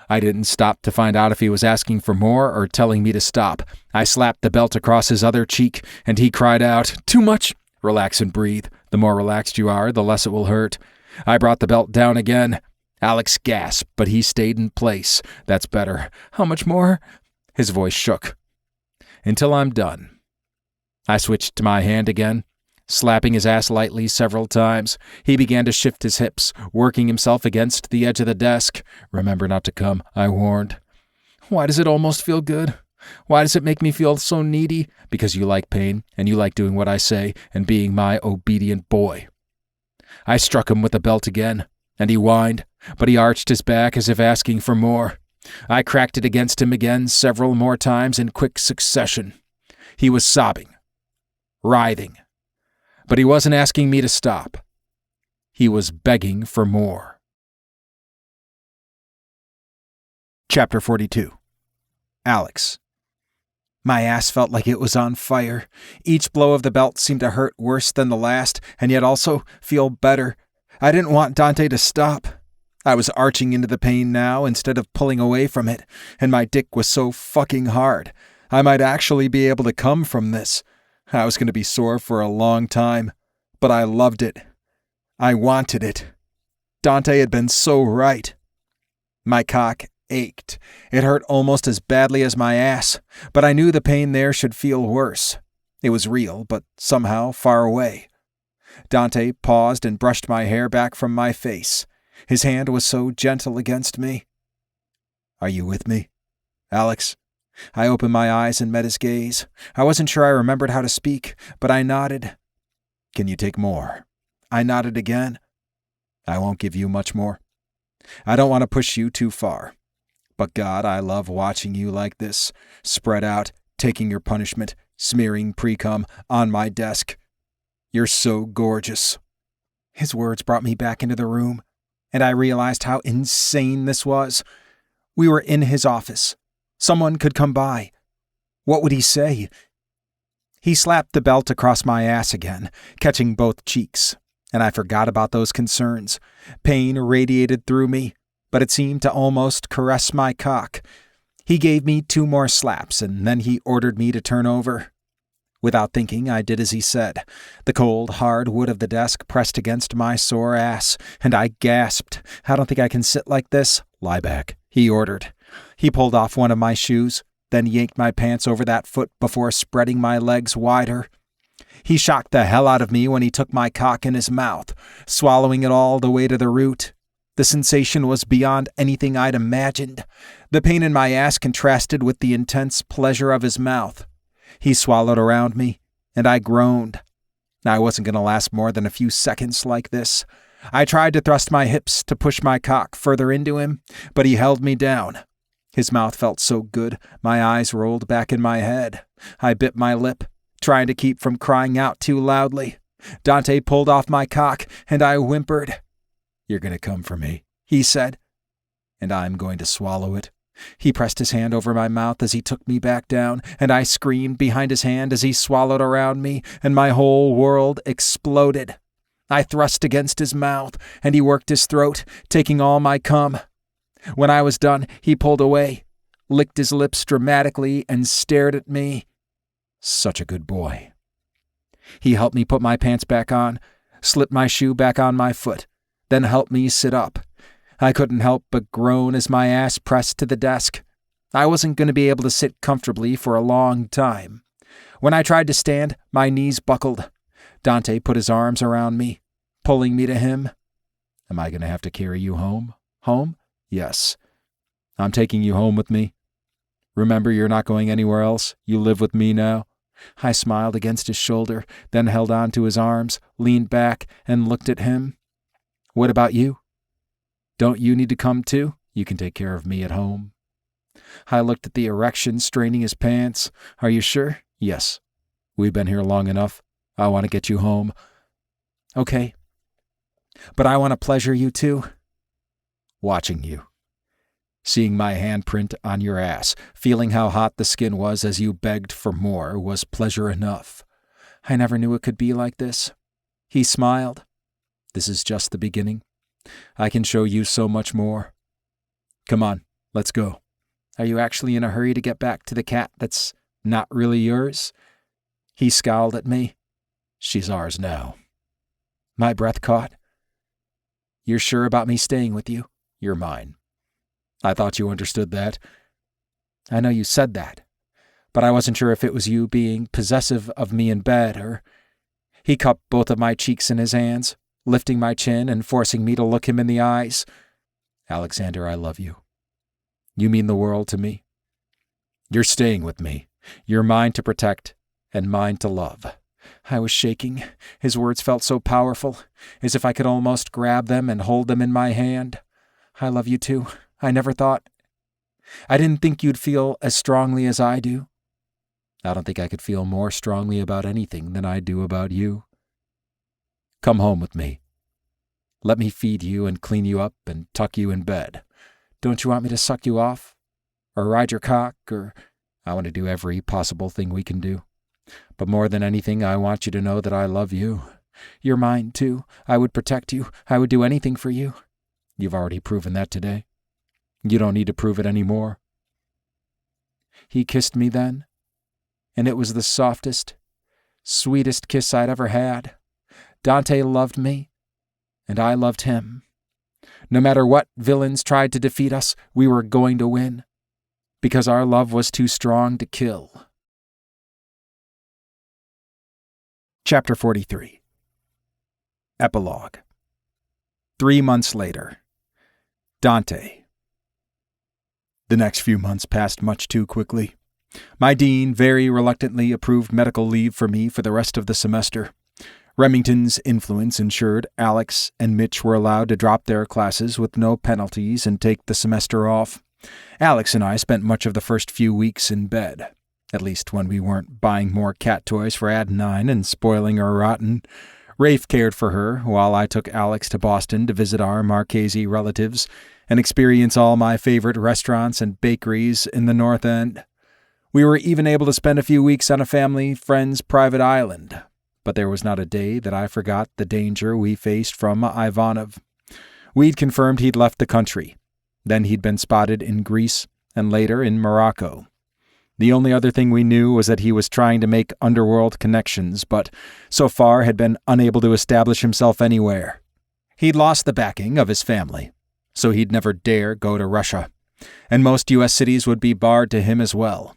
I didn't stop to find out if he was asking for more or telling me to stop. I slapped the belt across his other cheek, and he cried out, Too much! Relax and breathe. The more relaxed you are, the less it will hurt. I brought the belt down again. Alex gasped, but he stayed in place. That's better. How much more? His voice shook. Until I'm done. I switched to my hand again, slapping his ass lightly several times. He began to shift his hips, working himself against the edge of the desk. Remember not to come, I warned. Why does it almost feel good? Why does it make me feel so needy? Because you like pain, and you like doing what I say, and being my obedient boy. I struck him with the belt again, and he whined, but he arched his back as if asking for more. I cracked it against him again several more times in quick succession. He was sobbing, writhing, but he wasn't asking me to stop. He was begging for more. Chapter 42. Alex. My ass felt like it was on fire. Each blow of the belt seemed to hurt worse than the last, and yet also feel better. I didn't want Dante to stop. I was arching into the pain now instead of pulling away from it, and my dick was so fucking hard. I might actually be able to come from this. I was going to be sore for a long time, but I loved it. I wanted it. Dante had been so right. My cock ached. It hurt almost as badly as my ass, but I knew the pain there should feel worse. It was real, but somehow far away. Dante paused and brushed my hair back from my face. His hand was so gentle against me. Are you with me, Alex? I opened my eyes and met his gaze. I wasn't sure I remembered how to speak, but I nodded. Can you take more? I nodded again. I won't give you much more. I don't want to push you too far. But God, I love watching you like this, spread out, taking your punishment, smearing pre-cum on my desk. You're so gorgeous. His words brought me back into the room, and I realized how insane this was. We were in his office. Someone could come by. What would he say? He slapped the belt across my ass again, catching both cheeks, and I forgot about those concerns. Pain radiated through me, but it seemed to almost caress my cock. He gave me 2 more slaps, and then he ordered me to turn over. Without thinking, I did as he said. The cold, hard wood of the desk pressed against my sore ass, and I gasped. I don't think I can sit like this. Lie back, he ordered. He pulled off one of my shoes, then yanked my pants over that foot before spreading my legs wider. He shocked the hell out of me when he took my cock in his mouth, swallowing it all the way to the root. The sensation was beyond anything I'd imagined. The pain in my ass contrasted with the intense pleasure of his mouth. He swallowed around me, and I groaned. I wasn't going to last more than a few seconds like this. I tried to thrust my hips to push my cock further into him, but he held me down. His mouth felt so good, my eyes rolled back in my head. I bit my lip, trying to keep from crying out too loudly. Dante pulled off my cock, and I whimpered. "You're going to come for me," he said, "and I'm going to swallow it." He pressed his hand over my mouth as he took me back down, and I screamed behind his hand as he swallowed around me, and my whole world exploded. I thrust against his mouth, and he worked his throat, taking all my cum. When I was done, he pulled away, licked his lips dramatically, and stared at me. Such a good boy. He helped me put my pants back on, slipped my shoe back on my foot, then helped me sit up. I couldn't help but groan as my ass pressed to the desk. I wasn't going to be able to sit comfortably for a long time. When I tried to stand, my knees buckled. Dante put his arms around me, pulling me to him. "Am I going to have to carry you home?" "Home?" "Yes. I'm taking you home with me. Remember, you're not going anywhere else. You live with me now." I smiled against his shoulder, then held on to his arms, leaned back, and looked at him. "What about you? Don't you need to come too? You can take care of me at home." I looked at the erection straining his pants. "Are you sure?" "Yes. We've been here long enough. I want to get you home." "Okay. But I want to pleasure you too." "Watching you. Seeing my handprint on your ass, feeling how hot the skin was as you begged for more was pleasure enough. I never knew it could be like this." He smiled. "This is just the beginning. I can show you so much more. Come on, let's go." "Are you actually in a hurry to get back to the cat that's not really yours?" He scowled at me. "She's ours now." My breath caught. "You're sure about me staying with you?" "You're mine." "I thought you understood that." "I know you said that, but I wasn't sure if it was you being possessive of me in bed or—" He cupped both of my cheeks in his hands, lifting my chin and forcing me to look him in the eyes. "Alexander, I love you. You mean the world to me. You're staying with me. You're mine to protect and mine to love." I was shaking. His words felt so powerful, as if I could almost grab them and hold them in my hand. "I love you too. I didn't think you'd feel as strongly as I do." "I don't think I could feel more strongly about anything than I do about you. Come home with me. Let me feed you and clean you up and tuck you in bed. Don't you want me to suck you off? Or ride your cock? Or I want to do every possible thing we can do. But more than anything, I want you to know that I love you. You're mine, too. I would protect you. I would do anything for you. You've already proven that today. You don't need to prove it anymore." He kissed me then, and it was the softest, sweetest kiss I'd ever had. Dante loved me, and I loved him. No matter what villains tried to defeat us, we were going to win, because our love was too strong to kill. Chapter 43. Epilogue. 3 months later. Dante. The next few months passed much too quickly. My dean very reluctantly approved medical leave for me for the rest of the semester. Remington's influence ensured Alex and Mitch were allowed to drop their classes with no penalties and take the semester off. Alex and I spent much of the first few weeks in bed, at least when we weren't buying more cat toys for Adenine and spoiling her rotten. Rafe cared for her, while I took Alex to Boston to visit our Marchese relatives and experience all my favorite restaurants and bakeries in the North End. We were even able to spend a few weeks on a family friend's private island, but there was not a day that I forgot the danger we faced from Ivanov. We'd confirmed he'd left the country. Then he'd been spotted in Greece and later in Morocco. The only other thing we knew was that he was trying to make underworld connections, but so far had been unable to establish himself anywhere. He'd lost the backing of his family, so he'd never dare go to Russia, and most U.S. cities would be barred to him as well.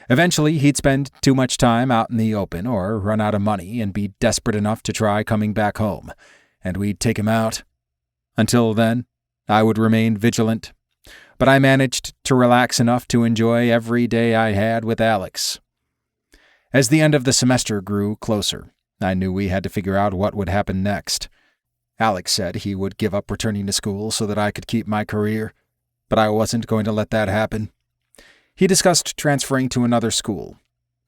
Eventually, he'd spend too much time out in the open or run out of money and be desperate enough to try coming back home, and we'd take him out. Until then, I would remain vigilant, but I managed to relax enough to enjoy every day I had with Alex. As the end of the semester grew closer, I knew we had to figure out what would happen next. Alex said he would give up returning to school so that I could keep my career, but I wasn't going to let that happen. He discussed transferring to another school,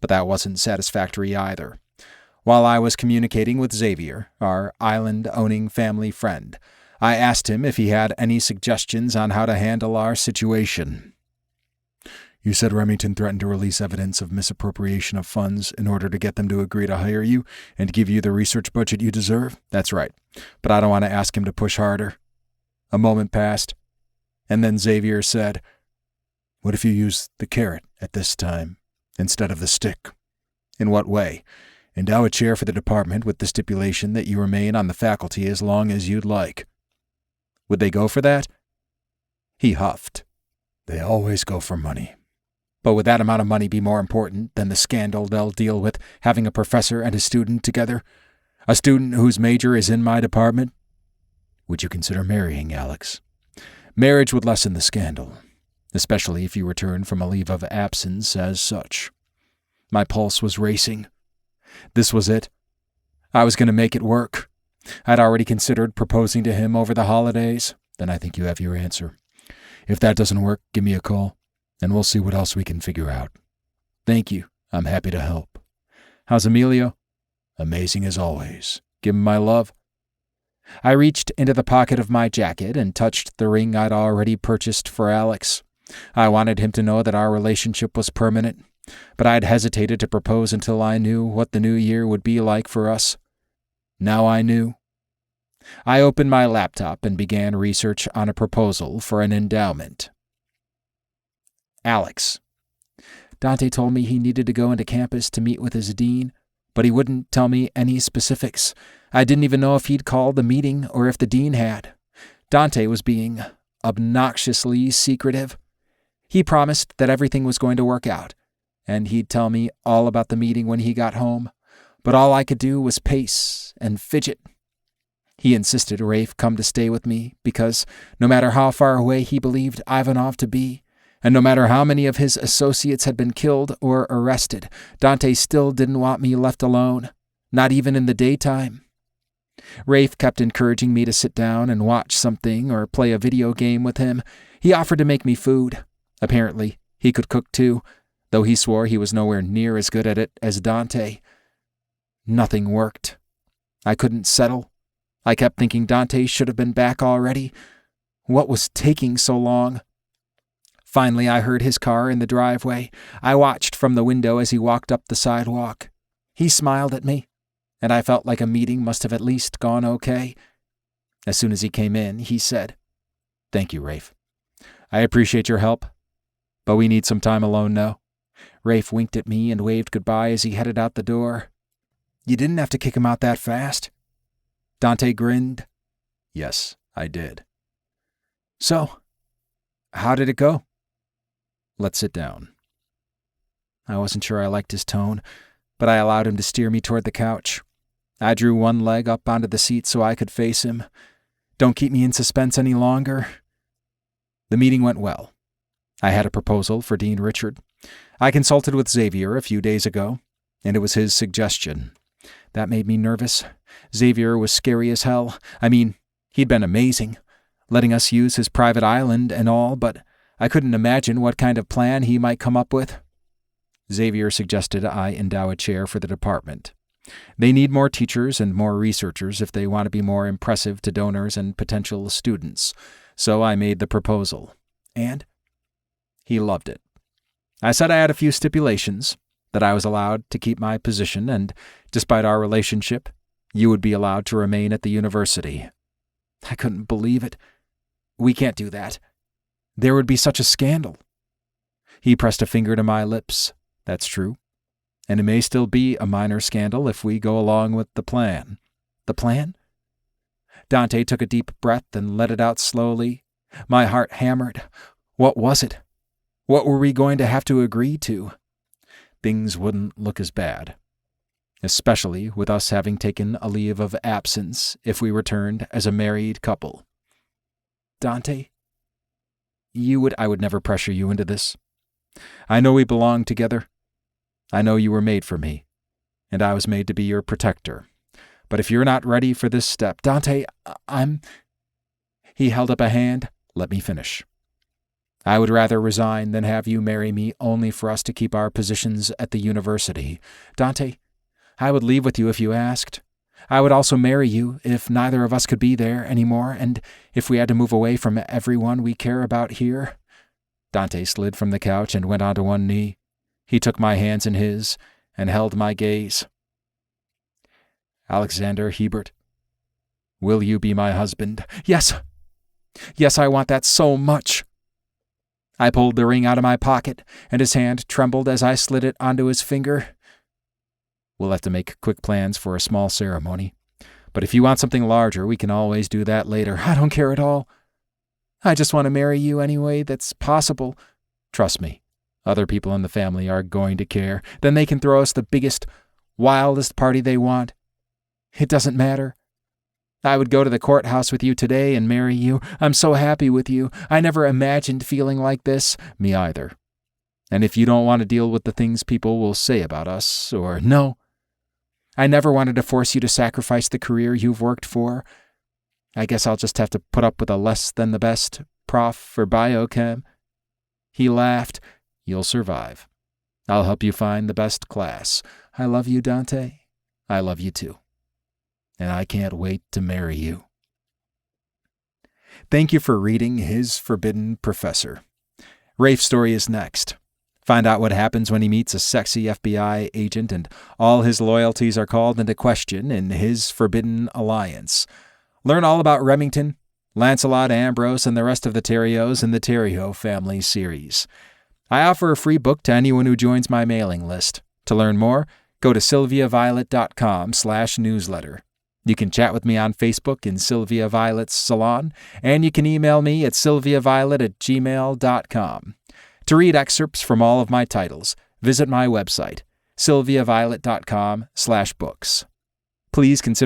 but that wasn't satisfactory either. While I was communicating with Xavier, our island-owning family friend, I asked him if he had any suggestions on how to handle our situation. You said Remington threatened to release evidence of misappropriation of funds in order to get them to agree to hire you and give you the research budget you deserve? That's right, but I don't want to ask him to push harder. A moment passed, and then Xavier said, What if you use the carrot at this time instead of the stick? In what way? Endow a chair for the department with the stipulation that you remain on the faculty as long as you'd like. Would they go for that? He huffed. They always go for money. But would that amount of money be more important than the scandal they'll deal with having a professor and a student together? A student whose major is in my department? Would you consider marrying, Alex? Marriage would lessen the scandal, especially if you return from a leave of absence as such. My pulse was racing. This was it. I was going to make it work. I'd already considered proposing to him over the holidays. Then I think you have your answer. If that doesn't work, give me a call, and we'll see what else we can figure out. Thank you. I'm happy to help. How's Emilio? Amazing as always. Give him my love. I reached into the pocket of my jacket and touched the ring I'd already purchased for Alex. I wanted him to know that our relationship was permanent, but I'd hesitated to propose until I knew what the new year would be like for us. Now I knew. I opened my laptop and began research on a proposal for an endowment. Alex. Dante told me he needed to go into campus to meet with his dean, but he wouldn't tell me any specifics. I didn't even know if he'd called the meeting or if the dean had. Dante was being obnoxiously secretive. He promised that everything was going to work out, and he'd tell me all about the meeting when he got home, but all I could do was pace and fidget. He insisted Rafe come to stay with me because no matter how far away he believed Ivanov to be, and no matter how many of his associates had been killed or arrested, Dante still didn't want me left alone, not even in the daytime. Rafe kept encouraging me to sit down and watch something or play a video game with him. He offered to make me food. Apparently, he could cook too, though he swore he was nowhere near as good at it as Dante. Nothing worked. I couldn't settle. I kept thinking Dante should have been back already. What was taking so long? Finally, I heard his car in the driveway. I watched from the window as he walked up the sidewalk. He smiled at me, and I felt like a meeting must have at least gone okay. As soon as he came in, he said, Thank you, Rafe. I appreciate your help, but we need some time alone now. Rafe winked at me and waved goodbye as he headed out the door. You didn't have to kick him out that fast. Dante grinned. Yes, I did. So, how did it go? Let's sit down. I wasn't sure I liked his tone, but I allowed him to steer me toward the couch. I drew one leg up onto the seat so I could face him. Don't keep me in suspense any longer. The meeting went well. I had a proposal for Dean Richard. I consulted with Xavier a few days ago, and it was his suggestion. That made me nervous. Xavier was scary as hell. I mean, he'd been amazing, letting us use his private island and all, but I couldn't imagine what kind of plan he might come up with. Xavier suggested I endow a chair for the department. They need more teachers and more researchers if they want to be more impressive to donors and potential students, so I made the proposal. And he loved it. I said I had a few stipulations, that I was allowed to keep my position, and despite our relationship, you would be allowed to remain at the university. I couldn't believe it. We can't do that. There would be such a scandal. He pressed a finger to my lips. That's true. And it may still be a minor scandal if we go along with the plan. The plan? Dante took a deep breath and let it out slowly. My heart hammered. What was it? What were we going to have to agree to? Things wouldn't look as bad, especially with us having taken a leave of absence if we returned as a married couple. Dante, I would never pressure you into this. I know we belong together. I know you were made for me, and I was made to be your protector. But if you're not ready for this step, Dante, He held up a hand. Let me finish. I would rather resign than have you marry me only for us to keep our positions at the university. Dante, I would leave with you if you asked. I would also marry you if neither of us could be there anymore, and if we had to move away from everyone we care about here." Dante slid from the couch and went onto one knee. He took my hands in his and held my gaze. "Alexander Hebert, will you be my husband?" "Yes. Yes, I want that so much." I pulled the ring out of my pocket, and his hand trembled as I slid it onto his finger. "We'll have to make quick plans for a small ceremony. But if you want something larger, we can always do that later. I don't care at all. I just want to marry you any way that's possible. Trust me, other people in the family are going to care. Then they can throw us the biggest, wildest party they want. It doesn't matter. I would go to the courthouse with you today and marry you. I'm so happy with you. I never imagined feeling like this." "Me either. And if you don't want to deal with the things people will say about us, or no, I never wanted to force you to sacrifice the career you've worked for. I guess I'll just have to put up with a less than the best prof for biochem." He laughed. "You'll survive. I'll help you find the best class. I love you, Dante. I love you too. And I can't wait to marry you." Thank you for reading His Forbidden Professor. Rafe's story is next. Find out what happens when he meets a sexy FBI agent and all his loyalties are called into question in His Forbidden Alliance. Learn all about Remington, Lancelot, Ambrose, and the rest of the Terrios in the Terrio family series. I offer a free book to anyone who joins my mailing list. To learn more, go to sylviaviolet.com/newsletter. You can chat with me on Facebook in Sylvia Violet's Salon, and you can email me at sylviaviolet@gmail.com. To read excerpts from all of my titles, visit my website, sylviaviolet.com/books. Please consider